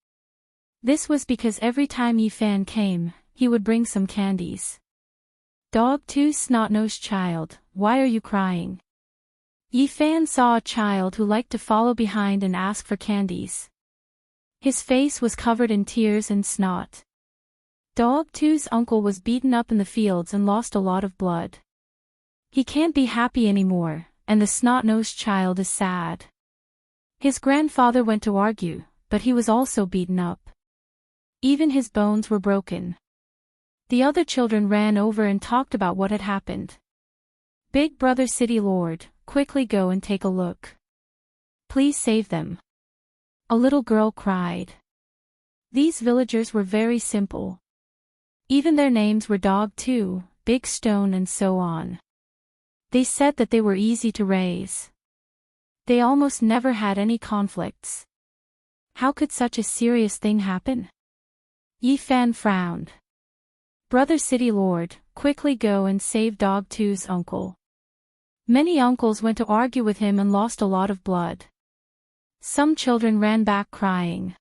This was because every time Yifan came, he would bring some candies. Dog-tooth snot-nosed child, why are you crying? Yifan saw a child who liked to follow behind and ask for candies. His face was covered in tears and snot. Dog-tooth's uncle was beaten up in the fields and lost a lot of blood. He can't be happy anymore, and the snot-nosed child is sad. His grandfather went to argue, but he was also beaten up. Even his bones were broken. The other children ran over and talked about what had happened. Big brother city lord, quickly go and take a look. Please save them. A little girl cried. These villagers were very simple. Even their names were Dog-tooth, Big Stone and so on. They said that they were easy to raise. They almost never had any conflicts. How could such a serious thing happen? Yifan frowned. Brother city lord, quickly go and save Dog-tooth's uncle. Many uncles went to argue with him and lost a lot of blood. Some children ran back crying.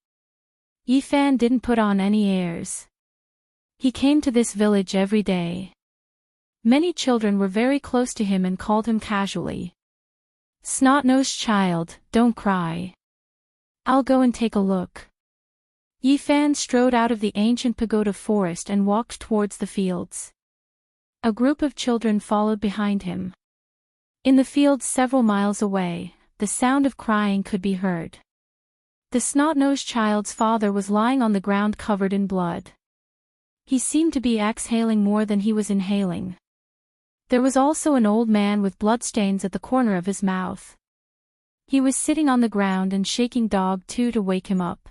Yifan didn't put on any airs. He came to this village every day. Many children were very close to him and called him casually. Snot-nosed child, don't cry. I'll go and take a look. Yifan strode out of the ancient pagoda forest and walked towards the fields. A group of children followed behind him. In the fields several miles away, the sound of crying could be heard. The snot-nosed child's father was lying on the ground covered in blood. He seemed to be exhaling more than he was inhaling. There was also an old man with bloodstains at the corner of his mouth. He was sitting on the ground and shaking Dog 2 to wake him up.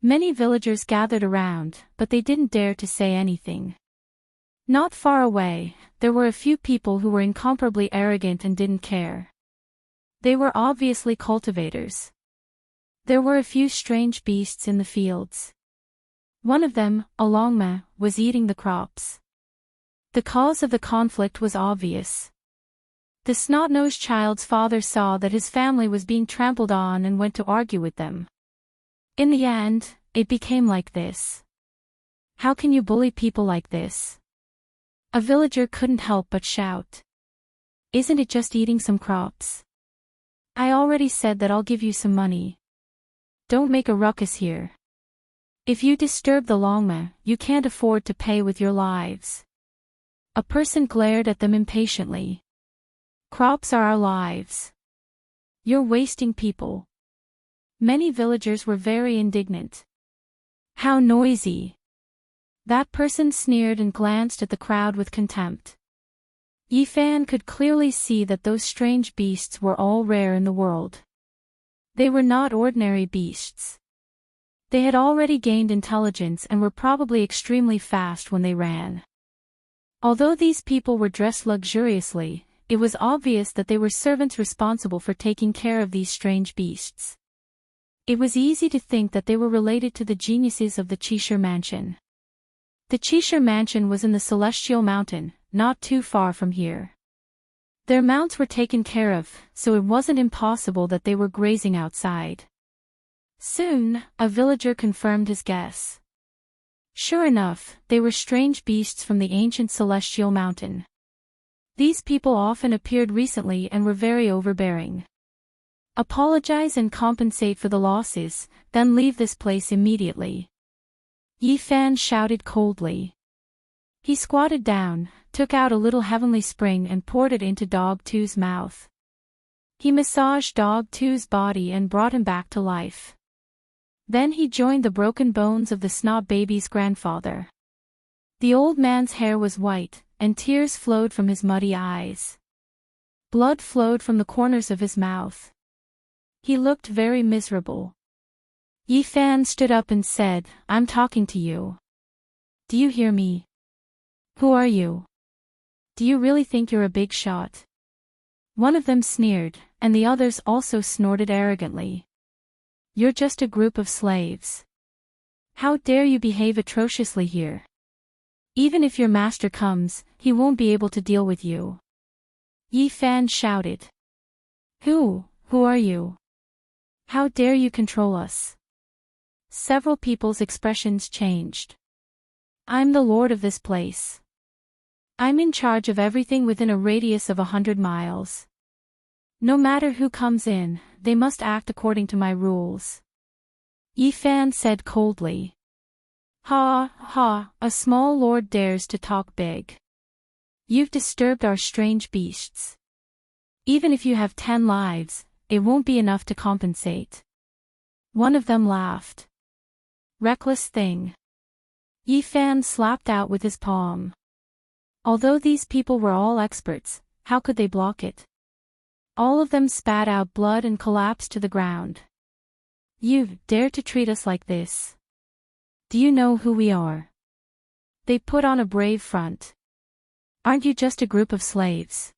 Many villagers gathered around, but they didn't dare to say anything. Not far away, there were a few people who were incomparably arrogant and didn't care. They were obviously cultivators. There were a few strange beasts in the fields. One of them, a longma, was eating the crops. The cause of the conflict was obvious. The snot-nosed child's father saw that his family was being trampled on and went to argue with them. In the end, it became like this. How can you bully people like this? A villager couldn't help but shout. Isn't it just eating some crops? I already said that I'll give you some money. Don't make a ruckus here. If you disturb the longma, you can't afford to pay with your lives. A person glared at them impatiently. Crops are our lives. You're wasting people. Many villagers were very indignant. How noisy! That person sneered and glanced at the crowd with contempt. Yifan could clearly see that those strange beasts were all rare in the world. They were not ordinary beasts. They had already gained intelligence and were probably extremely fast when they ran. Although these people were dressed luxuriously, it was obvious that they were servants responsible for taking care of these strange beasts. It was easy to think that they were related to the geniuses of the Cheshire Mansion. The Cheshire Mansion was in the Celestial Mountain, not too far from here. Their mounts were taken care of, so it wasn't impossible that they were grazing outside. Soon, a villager confirmed his guess. Sure enough, they were strange beasts from the ancient Celestial Mountain. These people often appeared recently and were very overbearing. Apologize and compensate for the losses, then leave this place immediately. Yifan shouted coldly. He squatted down, took out a little heavenly spring and poured it into Dog 2's mouth. He massaged Dog 2's body and brought him back to life. Then he joined the broken bones of the snot baby's grandfather. The old man's hair was white, and tears flowed from his muddy eyes. Blood flowed from the corners of his mouth. He looked very miserable. Yifan stood up and said, I'm talking to you. Do you hear me? Who are you? Do you really think you're a big shot? One of them sneered, and the others also snorted arrogantly. You're just a group of slaves. How dare you behave atrociously here? Even if your master comes, he won't be able to deal with you. Yifan shouted. Who are you? How dare you control us? Several people's expressions changed. I'm the lord of this place. I'm in charge of everything within a radius of 100 miles. No matter who comes in, they must act according to my rules. Yifan said coldly. Ha, ha, a small lord dares to talk big. You've disturbed our strange beasts. Even if you have 10 lives, it won't be enough to compensate. One of them laughed. Reckless thing. Yifan slapped out with his palm. Although these people were all experts, how could they block it? All of them spat out blood and collapsed to the ground. You dare to treat us like this? Do you know who we are? They put on a brave front. Aren't you just a group of slaves?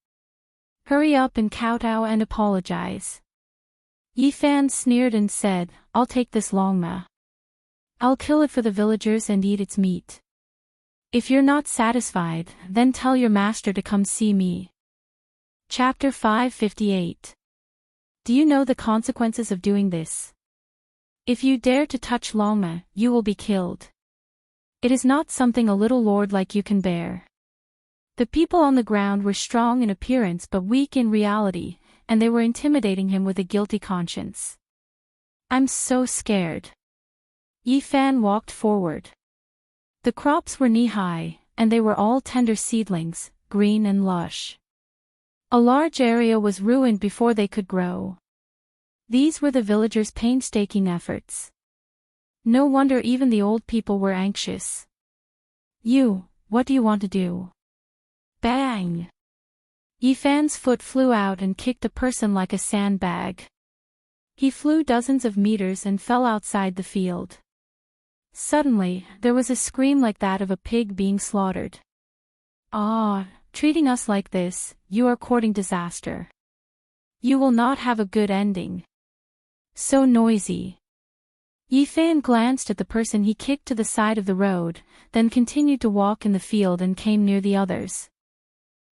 Hurry up and kowtow and apologize. Yifan sneered and said, I'll take this longma. I'll kill it for the villagers and eat its meat. If you're not satisfied, then tell your master to come see me. Chapter 558. Do you know the consequences of doing this? If you dare to touch longma, you will be killed. It is not something a little lord like you can bear. The people on the ground were strong in appearance but weak in reality, and they were intimidating him with a guilty conscience. I'm so scared. Yifan walked forward. The crops were knee-high, and they were all tender seedlings, green and lush. A large area was ruined before they could grow. These were the villagers' painstaking efforts. No wonder even the old people were anxious. What do you want to do? Bang! Yi Fan's foot flew out and kicked the person like a sandbag. He flew dozens of meters and fell outside the field. Suddenly, there was a scream like that of a pig being slaughtered. Ah, treating us like this, you are courting disaster. You will not have a good ending. So noisy. Yi Fan glanced at the person he kicked to the side of the road, then continued to walk in the field and came near the others.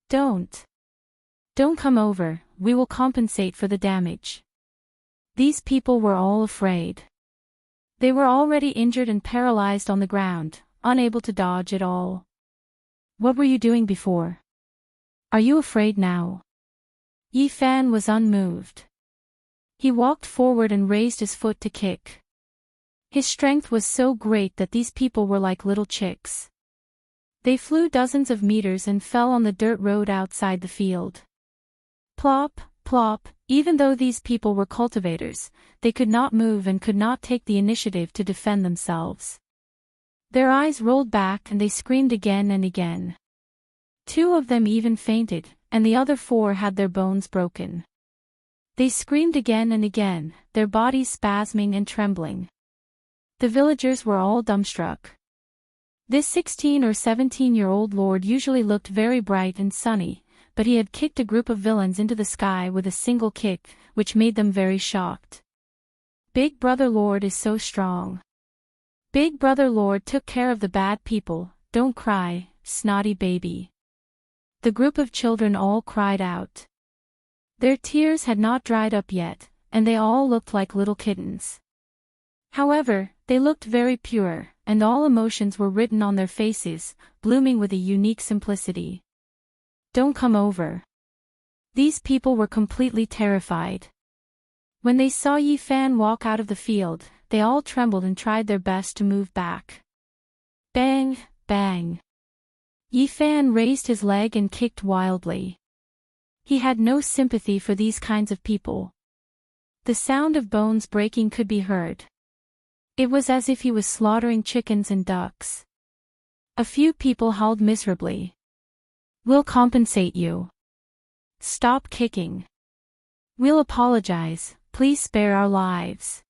Don't come over, we will compensate for the damage. These people were all afraid. They were already injured and paralyzed on the ground, unable to dodge at all. What were you doing before? Are you afraid now? Yi Fan was unmoved. He walked forward and raised his foot to kick. His strength was so great that these people were like little chicks. They flew dozens of meters and fell on the dirt road outside the field. Plop, plop, even though these people were cultivators, they could not move and could not take the initiative to defend themselves. Their eyes rolled back and they screamed again and again. 2 of them even fainted, and the other 4 had their bones broken. They screamed again and again, their bodies spasming and trembling. The villagers were all dumbstruck. This 16 or 17-year-old lord usually looked very bright and sunny, but he had kicked a group of villains into the sky with a single kick, which made them very shocked. Big Brother Lord is so strong. Big Brother Lord took care of the bad people, don't cry, snotty baby. The group of children all cried out. Their tears had not dried up yet, and they all looked like little kittens. However, they looked very pure, and all emotions were written on their faces, blooming with a unique simplicity. Don't come over. These people were completely terrified. When they saw Yi Fan walk out of the field, they all trembled and tried their best to move back. Bang, bang. Yi Fan raised his leg and kicked wildly. He had no sympathy for these kinds of people. The sound of bones breaking could be heard. It was as if he was slaughtering chickens and ducks. A few people howled miserably. We'll compensate you. Stop kicking. We'll apologize, please spare our lives.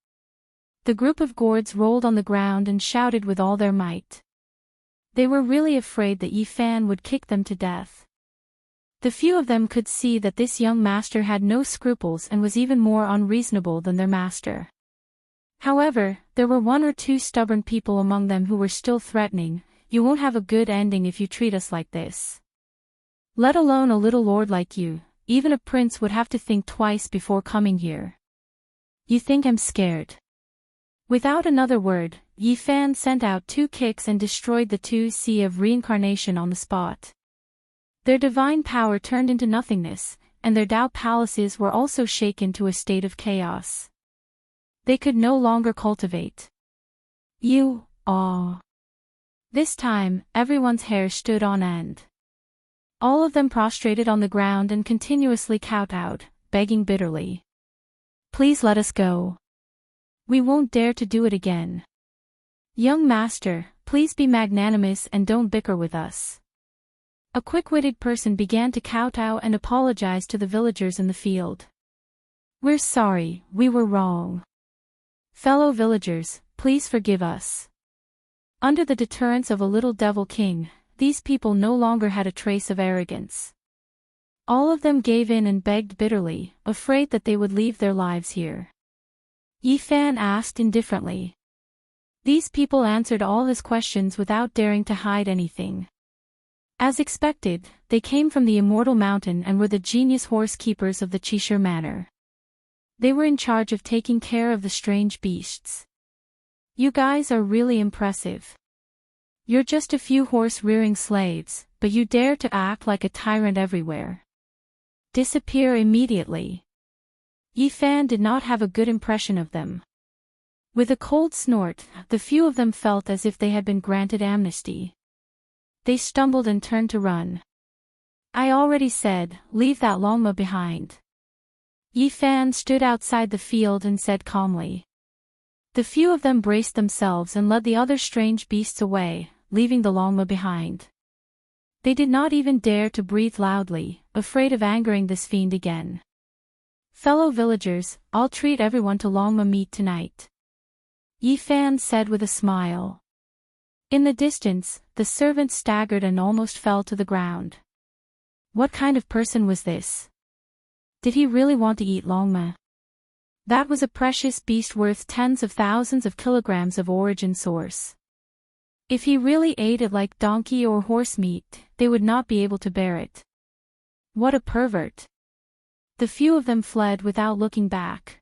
The group of gourds rolled on the ground and shouted with all their might. They were really afraid that Yi Fan would kick them to death. The few of them could see that this young master had no scruples and was even more unreasonable than their master. However, there were 1 or 2 stubborn people among them who were still threatening, you won't have a good ending if you treat us like this. Let alone a little lord like you, even a prince would have to think twice before coming here. You think I'm scared? Without another word, Yi Fan sent out 2 kicks and destroyed the 2 Sea of Reincarnation on the spot. Their divine power turned into nothingness, and their Tao palaces were also shaken to a state of chaos. They could no longer cultivate. This time, everyone's hair stood on end. All of them prostrated on the ground and continuously kowtowed, begging bitterly. Please let us go. We won't dare to do it again. Young master, please be magnanimous and don't bicker with us. A quick-witted person began to kowtow and apologize to the villagers in the field. We're sorry, we were wrong. Fellow villagers, please forgive us. Under the deterrence of a little devil king, these people no longer had a trace of arrogance. All of them gave in and begged bitterly, afraid that they would leave their lives here. Yi Fan asked indifferently. These people answered all his questions without daring to hide anything. As expected, they came from the Immortal Mountain and were the genius horse keepers of the Cheshire Manor. They were in charge of taking care of the strange beasts. You guys are really impressive. You're just a few horse-rearing slaves, but you dare to act like a tyrant everywhere. Disappear immediately. Yi Fan did not have a good impression of them. With a cold snort, the few of them felt as if they had been granted amnesty. They stumbled and turned to run. I already said, leave that llama behind. Yi Fan stood outside the field and said calmly. The few of them braced themselves and led the other strange beasts away, leaving the llama behind. They did not even dare to breathe loudly, afraid of angering this fiend again. "Fellow villagers, I'll treat everyone to Longma meat tonight," Yi Fan said with a smile. In the distance, the servant staggered and almost fell to the ground. What kind of person was this? Did he really want to eat Longma? That was a precious beast worth tens of thousands of kilograms of origin source. If he really ate it like donkey or horse meat, they would not be able to bear it. What a pervert. The few of them fled without looking back.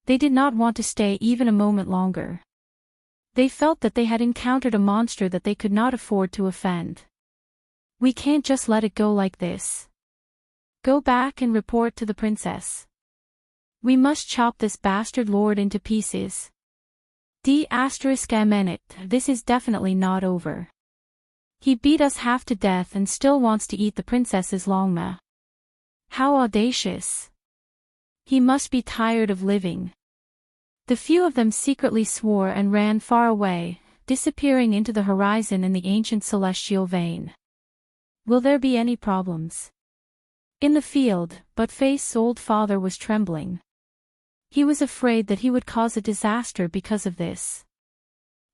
They did not want to stay even a moment longer. They felt that they had encountered a monster that they could not afford to offend. "We can't just let it go like this. Go back and report to the princess. We must chop this bastard lord into pieces. This is definitely not over. He beat us half to death and still wants to eat the princess's Longma. How audacious. He must be tired of living." The few of them secretly swore and ran far away, disappearing into the horizon in the ancient celestial vein. Will there be any problems? In the field, but Faith's old father was trembling. He was afraid that he would cause a disaster because of this.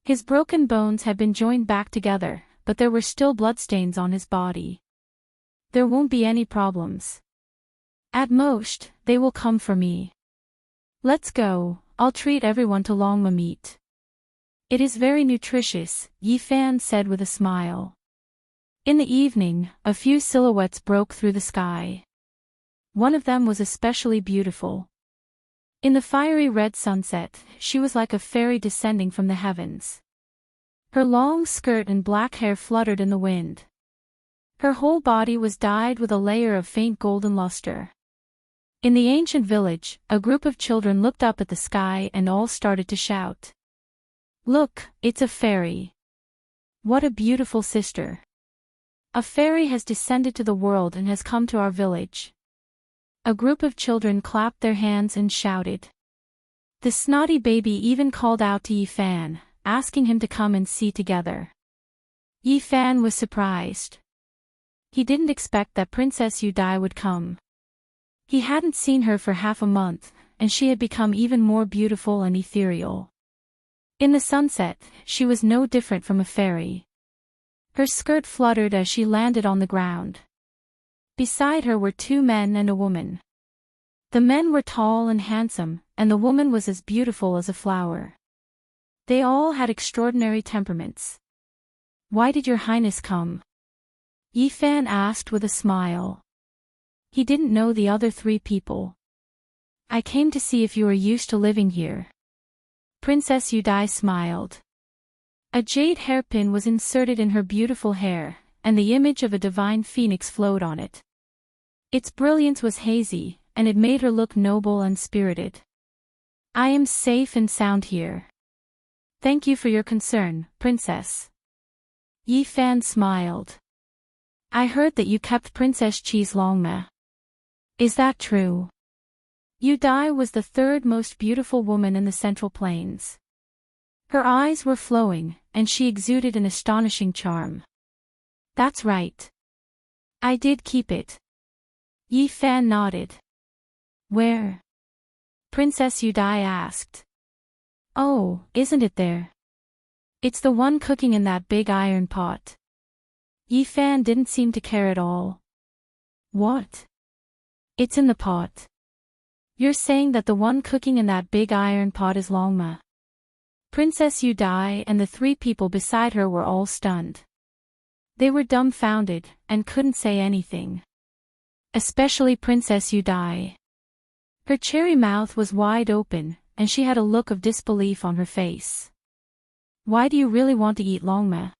His broken bones had been joined back together, but there were still bloodstains on his body. "There won't be any problems. At most, they will come for me. Let's go, I'll treat everyone to Longma meat. It is very nutritious," Yi Fan said with a smile. In the evening, a few silhouettes broke through the sky. One of them was especially beautiful. In the fiery red sunset, she was like a fairy descending from the heavens. Her long skirt and black hair fluttered in the wind. Her whole body was dyed with a layer of faint golden luster. In the ancient village, a group of children looked up at the sky and all started to shout. "Look, it's a fairy. What a beautiful sister. A fairy has descended to the world and has come to our village." A group of children clapped their hands and shouted. The snotty baby even called out to Yi Fan, asking him to come and see together. Yi Fan was surprised. He didn't expect that Princess Yu Dai would come. He hadn't seen her for half a month, and she had become even more beautiful and ethereal. In the sunset, she was no different from a fairy. Her skirt fluttered as she landed on the ground. Beside her were two men and a woman. The men were tall and handsome, and the woman was as beautiful as a flower. They all had extraordinary temperaments. "Why did your highness come?" Yi Fan asked with a smile. He didn't know the other three people. "I came to see if you are used to living here." Princess Yu Dai smiled. A jade hairpin was inserted in her beautiful hair, and the image of a divine phoenix flowed on it. Its brilliance was hazy, and it made her look noble and spirited. "I am safe and sound here. Thank you for your concern, Princess." Yi Fan smiled. "I heard that you kept Princess Chi's Longma. Is that true?" Yu Dai was the third most beautiful woman in the Central Plains. Her eyes were flowing, and she exuded an astonishing charm. "That's right. I did keep it." Yi Fan nodded. "Where?" Princess Yu Dai asked. "Oh, isn't it there? It's the one cooking in that big iron pot." Yi Fan didn't seem to care at all. "What? It's in the pot. You're saying that the one cooking in that big iron pot is Longma?" Princess Yu Dai and the three people beside her were all stunned. They were dumbfounded, and couldn't say anything. Especially Princess Yu Dai. Her cherry mouth was wide open, and she had a look of disbelief on her face. "Why do you really want to eat Longma?"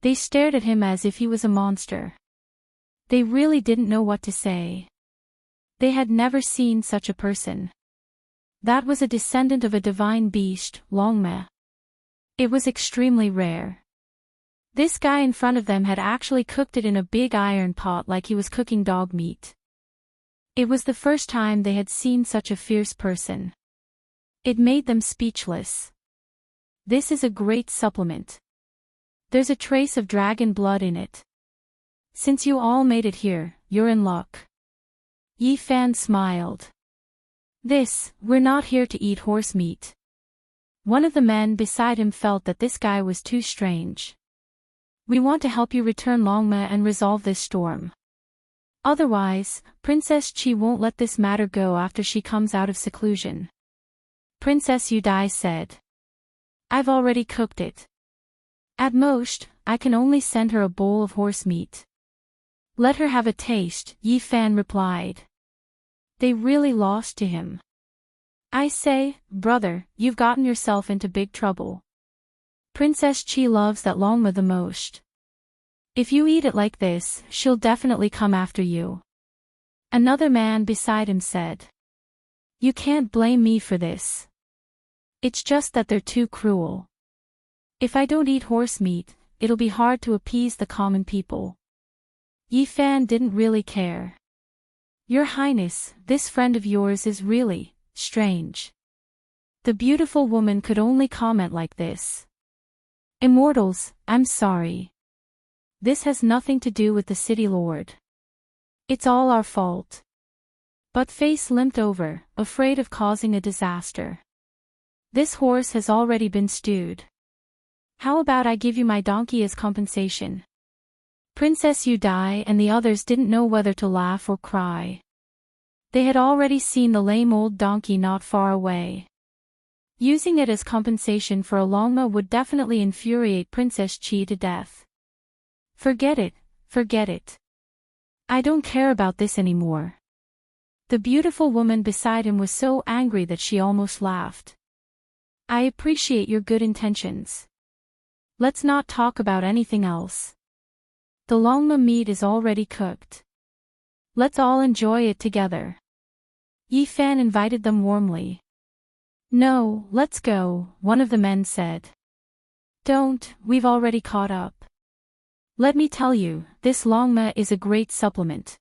They stared at him as if he was a monster. They really didn't know what to say. They had never seen such a person. That was a descendant of a divine beast, Longma. It was extremely rare. This guy in front of them had actually cooked it in a big iron pot like he was cooking dog meat. It was the first time they had seen such a fierce person. It made them speechless. "This is a great supplement. There's a trace of dragon blood in it. Since you all made it here, you're in luck. Yi Fan smiled. We're not here to eat horse meat. One of the men beside him felt that this guy was too strange. We want to help you return Longma and resolve this storm. Otherwise, Princess Chi won't let this matter go after she comes out of seclusion. Princess Yudai said. I've already cooked it. At most, I can only send her a bowl of horse meat. Let her have a taste, Yi Fan replied. They really lost to him. I say, brother, you've gotten yourself into big trouble. Princess Chi loves that Longma the most. If you eat it like this, she'll definitely come after you. Another man beside him said. You can't blame me for this. It's just that they're too cruel. If I don't eat horse meat, it'll be hard to appease the common people. Yi Fan didn't really care. Your Highness, this friend of yours is really strange. The beautiful woman could only comment like this. Immortals, I'm sorry. This has nothing to do with the city lord. It's all our fault. But Face limped over, afraid of causing a disaster. This horse has already been stewed. How about I give you my donkey as compensation? Princess Yudai and the others didn't know whether to laugh or cry. They had already seen the lame old donkey not far away. Using it as compensation for a Longma would definitely infuriate Princess Chi to death. Forget it, forget it. I don't care about this anymore. The beautiful woman beside him was so angry that she almost laughed. I appreciate your good intentions. Let's not talk about anything else. The Longma meat is already cooked. Let's all enjoy it together. Yi Fan invited them warmly. No, let's go, one of the men said. Don't, we've already caught up. Let me tell you, this Longma is a great supplement.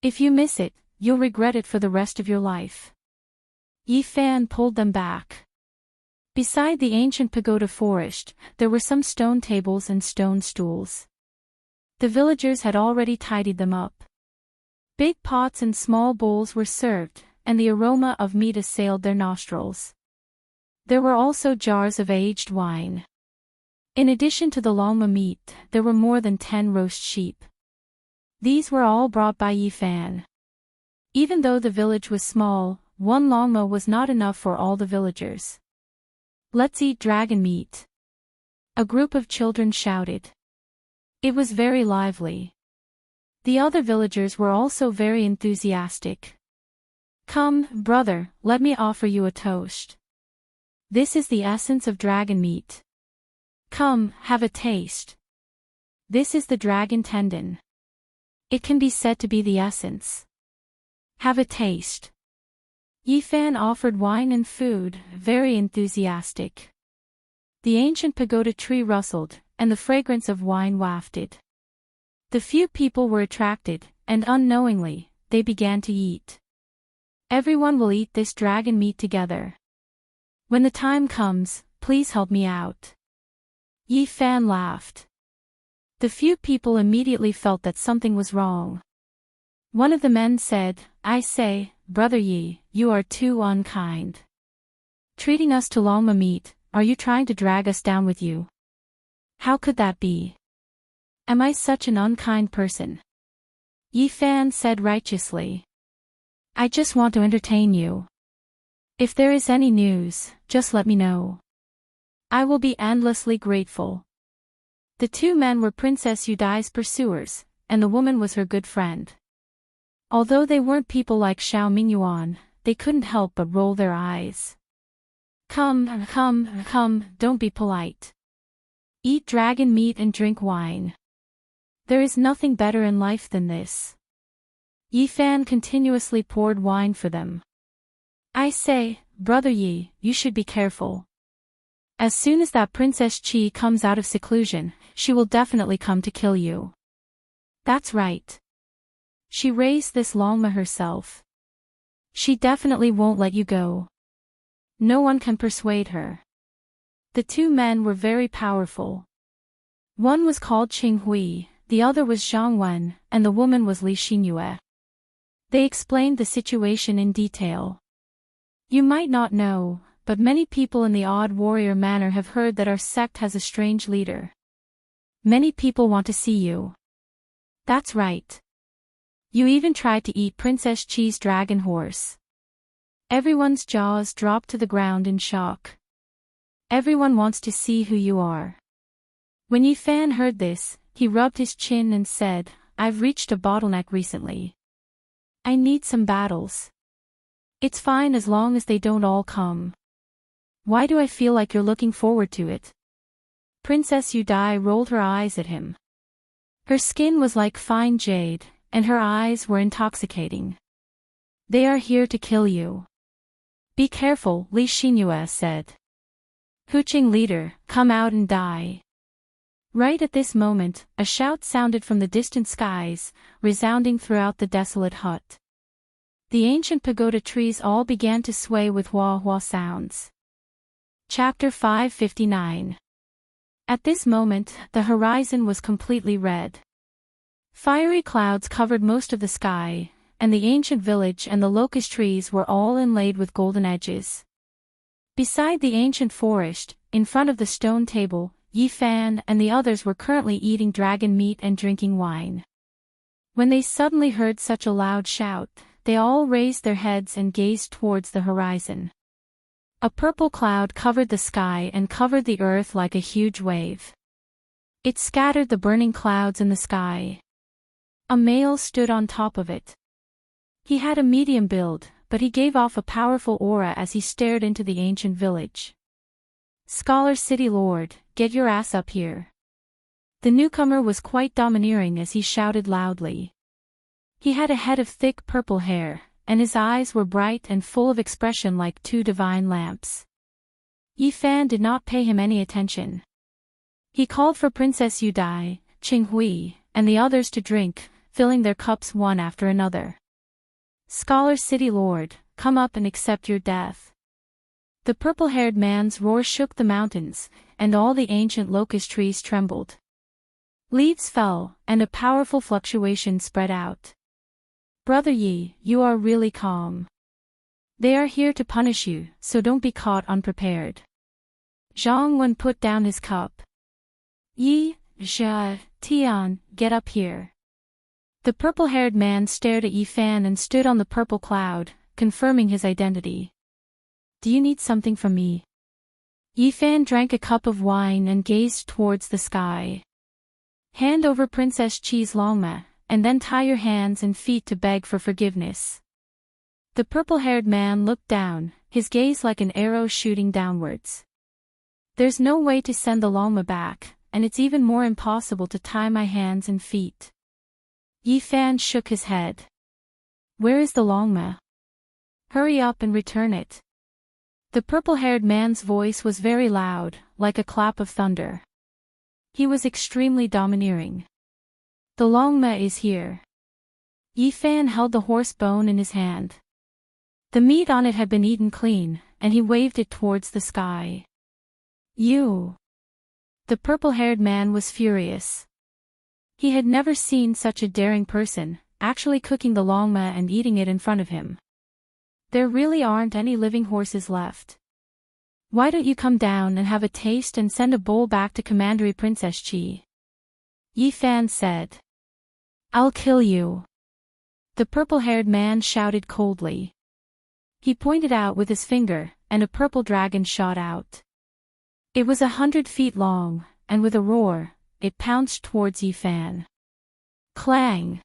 If you miss it, you'll regret it for the rest of your life. Yi Fan pulled them back. Beside the ancient pagoda forest, there were some stone tables and stone stools. The villagers had already tidied them up. Big pots and small bowls were served, and the aroma of meat assailed their nostrils. There were also jars of aged wine. In addition to the Longma meat, there were more than 10 roast sheep. These were all brought by Yi Fan. Even though the village was small, one Longma was not enough for all the villagers. Let's eat dragon meat. A group of children shouted. It was very lively. The other villagers were also very enthusiastic. Come, brother, let me offer you a toast. This is the essence of dragon meat. Come, have a taste. This is the dragon tendon. It can be said to be the essence. Have a taste. Yi Fan offered wine and food, very enthusiastic. The ancient pagoda tree rustled, and the fragrance of wine wafted. The few people were attracted, and unknowingly, they began to eat. Everyone will eat this dragon meat together. When the time comes, please help me out. Yi Fan laughed. The few people immediately felt that something was wrong. One of the men said, I say, Brother Yi, you are too unkind. Treating us to Longma meat, are you trying to drag us down with you? How could that be? Am I such an unkind person? Yi Fan said righteously. I just want to entertain you. If there is any news, just let me know. I will be endlessly grateful. The two men were Princess Yudai's pursuers, and the woman was her good friend. Although they weren't people like Xiao Mingyuan, they couldn't help but roll their eyes. Come, don't be polite. Eat dragon meat and drink wine. There is nothing better in life than this. Yi Fan continuously poured wine for them. I say, Brother Yi, you should be careful. As soon as that Princess Chi comes out of seclusion, she will definitely come to kill you. That's right. She raised this Longma herself. She definitely won't let you go. No one can persuade her. The two men were very powerful. One was called Qing Hui, the other was Zhang Wen, and the woman was Li Xinyue. They explained the situation in detail. You might not know, but many people in the Odd Warrior Manor have heard that our sect has a strange leader. Many people want to see you. That's right. You even tried to eat Princess Chi's dragon horse. Everyone's jaws dropped to the ground in shock. Everyone wants to see who you are. When Yi Fan heard this, he rubbed his chin and said, I've reached a bottleneck recently. I need some battles. It's fine as long as they don't all come. Why do I feel like you're looking forward to it? Princess Yudai rolled her eyes at him. Her skin was like fine jade, and her eyes were intoxicating. They are here to kill you. Be careful, Li Xinyue said. Huqing leader, come out and die. Right at this moment, a shout sounded from the distant skies, resounding throughout the desolate hut. The ancient pagoda trees all began to sway with wah-wah sounds. Chapter 559. At this moment, the horizon was completely red. Fiery clouds covered most of the sky, and the ancient village and the locust trees were all inlaid with golden edges. Beside the ancient forest, in front of the stone table, Yi Fan and the others were currently eating dragon meat and drinking wine. When they suddenly heard such a loud shout, they all raised their heads and gazed towards the horizon. A purple cloud covered the sky and covered the earth like a huge wave. It scattered the burning clouds in the sky. A male stood on top of it. He had a medium build, but he gave off a powerful aura as he stared into the ancient village. Scholar City Lord, get your ass up here. The newcomer was quite domineering as he shouted loudly. He had a head of thick purple hair, and his eyes were bright and full of expression like two divine lamps. Yi Fan did not pay him any attention. He called for Princess Yudai, Qing Hui, and the others to drink, filling their cups one after another. Scholar City Lord, come up and accept your death. The purple-haired man's roar shook the mountains, and all the ancient locust trees trembled. Leaves fell, and a powerful fluctuation spread out. Brother Yi, you are really calm. They are here to punish you, so don't be caught unprepared. Zhang Wen put down his cup. Yi, Jia, Tian, get up here. The purple-haired man stared at Yi Fan and stood on the purple cloud, confirming his identity. Do you need something from me? Yi Fan drank a cup of wine and gazed towards the sky. Hand over Princess Chi's longma, and then tie your hands and feet to beg for forgiveness. The purple-haired man looked down, his gaze like an arrow shooting downwards. There's no way to send the longma back, and it's even more impossible to tie my hands and feet. Yi Fan shook his head. Where is the longma? Hurry up and return it. The purple-haired man's voice was very loud, like a clap of thunder. He was extremely domineering. The longma is here. Yi Fan held the horse bone in his hand. The meat on it had been eaten clean, and he waved it towards the sky. You! The purple-haired man was furious. He had never seen such a daring person, actually cooking the longma and eating it in front of him. There really aren't any living horses left. Why don't you come down and have a taste and send a bowl back to Commandery Princess Chi? Yi Fan said. I'll kill you. The purple-haired man shouted coldly. He pointed out with his finger, and a purple dragon shot out. It was 100 feet long, and with a roar, it pounced towards Yi Fan. Clang!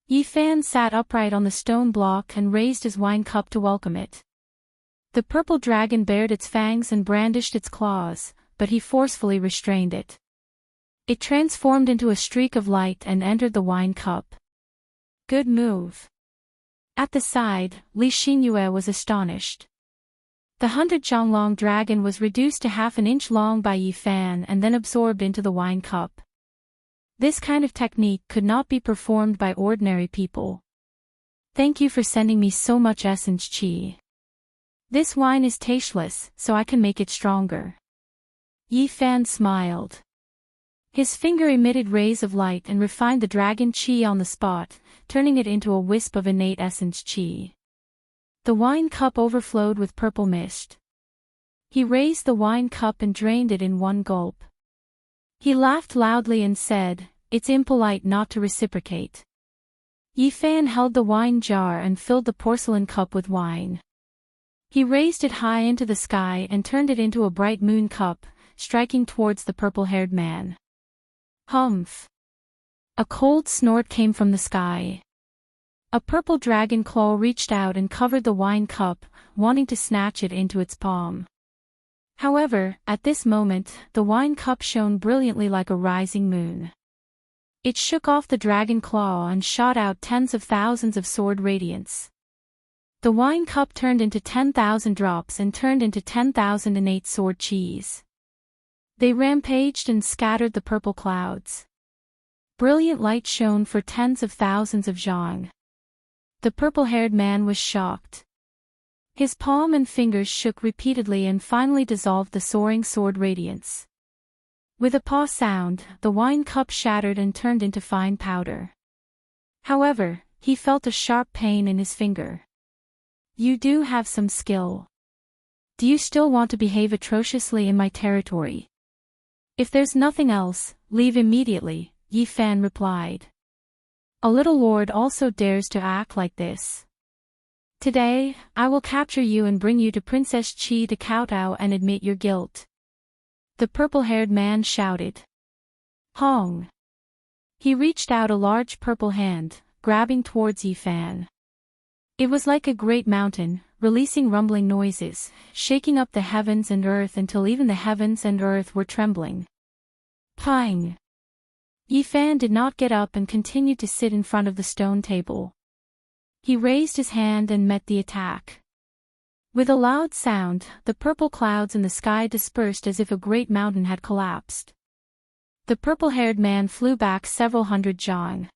Yi Fan sat upright on the stone block and raised his wine cup to welcome it. The purple dragon bared its fangs and brandished its claws, but he forcefully restrained it. It transformed into a streak of light and entered the wine cup. Good move. At the side, Li Xinyue was astonished. The 100-Zhonglong dragon was reduced to half an inch long by Yi Fan and then absorbed into the wine cup. This kind of technique could not be performed by ordinary people. Thank you for sending me so much essence Qi. This wine is tasteless, so I can make it stronger. Yi Fan smiled. His finger emitted rays of light and refined the dragon chi on the spot, turning it into a wisp of innate essence chi. The wine cup overflowed with purple mist. He raised the wine cup and drained it in one gulp. He laughed loudly and said, "It's impolite not to reciprocate." Yifan held the wine jar and filled the porcelain cup with wine. He raised it high into the sky and turned it into a bright moon cup, striking towards the purple-haired man. Humph! A cold snort came from the sky. A purple dragon claw reached out and covered the wine cup, wanting to snatch it into its palm. However, at this moment, the wine cup shone brilliantly like a rising moon. It shook off the dragon claw and shot out tens of thousands of sword radiance. The wine cup turned into 10,000 drops and turned into 10,000 innate sword chis. They rampaged and scattered the purple clouds. Brilliant light shone for tens of thousands of zhang. The purple-haired man was shocked. His palm and fingers shook repeatedly and finally dissolved the soaring sword radiance. With a paw sound, the wine cup shattered and turned into fine powder. However, he felt a sharp pain in his finger. "You do have some skill. Do you still want to behave atrociously in my territory? If there's nothing else, leave immediately," Yifan replied. "A little lord also dares to act like this. Today, I will capture you and bring you to Princess Qi to kowtow and admit your guilt." The purple-haired man shouted. Hong! He reached out a large purple hand, grabbing towards Yifan. It was like a great mountain, releasing rumbling noises, shaking up the heavens and earth until even the heavens and earth were trembling. Pang! Yifan did not get up and continued to sit in front of the stone table. He raised his hand and met the attack. With a loud sound, the purple clouds in the sky dispersed as if a great mountain had collapsed. The purple-haired man flew back several hundred zhang.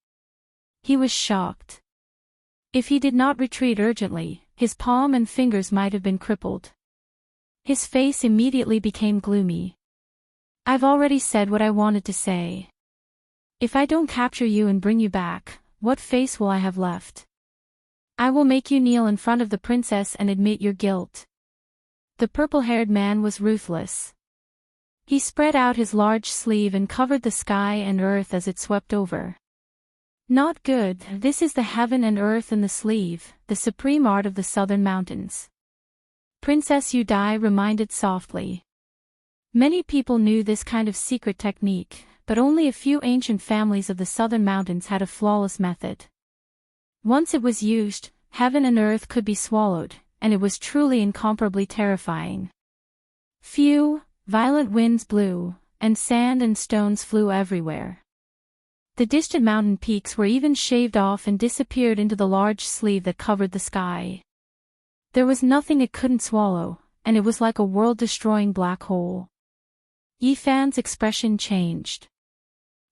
He was shocked. If he did not retreat urgently, his palm and fingers might have been crippled. His face immediately became gloomy. "I've already said what I wanted to say. If I don't capture you and bring you back, what face will I have left? I will make you kneel in front of the princess and admit your guilt." The purple-haired man was ruthless. He spread out his large sleeve and covered the sky and earth as it swept over. "Not good, this is the heaven and earth in the sleeve, the supreme art of the southern mountains." Princess Yudai reminded softly. Many people knew this kind of secret technique, but only a few ancient families of the southern mountains had a flawless method. Once it was used, heaven and earth could be swallowed, and it was truly incomparably terrifying. Violent winds blew, and sand and stones flew everywhere. The distant mountain peaks were even shaved off and disappeared into the large sleeve that covered the sky. There was nothing it couldn't swallow, and it was like a world-destroying black hole. Yifan's expression changed.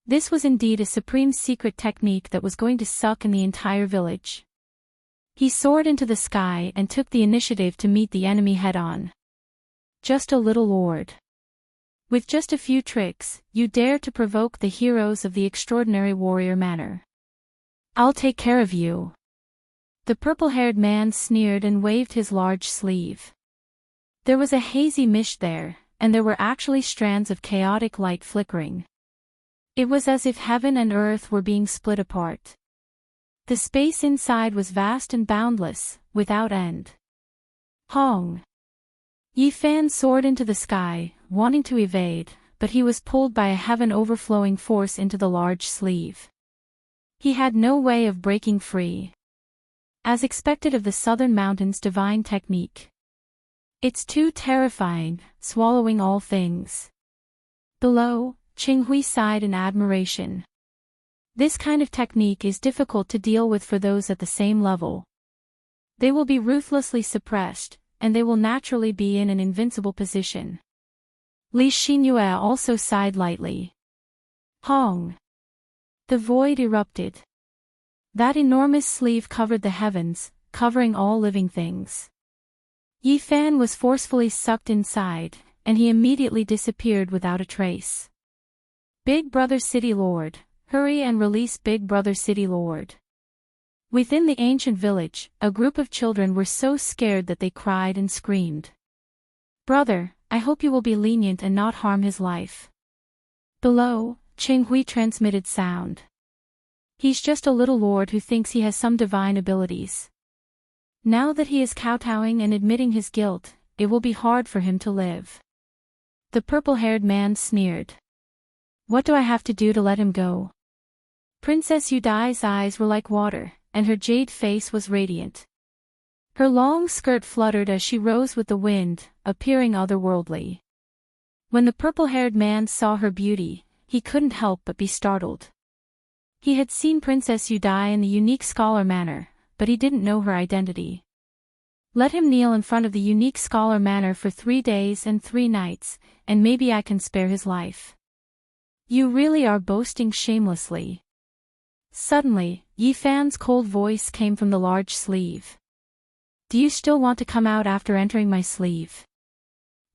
This was indeed a supreme secret technique that was going to suck in the entire village. He soared into the sky and took the initiative to meet the enemy head-on. "Just a little lord. With just a few tricks, you dare to provoke the heroes of the extraordinary warrior manner. I'll take care of you." The purple-haired man sneered and waved his large sleeve. There was a hazy mist there, and there were actually strands of chaotic light flickering. It was as if heaven and earth were being split apart. The space inside was vast and boundless, without end. Hong! Yifan soared into the sky, wanting to evade, but he was pulled by a heaven-overflowing force into the large sleeve. He had no way of breaking free. As expected of the southern mountains' divine technique. "It's too terrifying, swallowing all things." Below, Qinghui sighed in admiration. This kind of technique is difficult to deal with for those at the same level. They will be ruthlessly suppressed, and they will naturally be in an invincible position. Li Xinyue also sighed lightly. Hong! The void erupted. That enormous sleeve covered the heavens, covering all living things. Yifan was forcefully sucked inside, and he immediately disappeared without a trace. Big Brother City Lord, hurry and release Big Brother City Lord. Within the ancient village, a group of children were so scared that they cried and screamed. Brother, I hope you will be lenient and not harm his life. Below, Cheng Hui transmitted sound. He's just a little lord who thinks he has some divine abilities. Now that he is kowtowing and admitting his guilt, it will be hard for him to live. The purple-haired man sneered. What do I have to do to let him go? Princess Yudai's eyes were like water, and her jade face was radiant. Her long skirt fluttered as she rose with the wind, appearing otherworldly. When the purple-haired man saw her beauty, he couldn't help but be startled. He had seen Princess Yudai in the unique scholar manor, but he didn't know her identity. Let him kneel in front of the unique scholar manor for 3 days and 3 nights, and maybe I can spare his life. You really are boasting shamelessly. Suddenly, Yi Fan's cold voice came from the large sleeve. Do you still want to come out after entering my sleeve?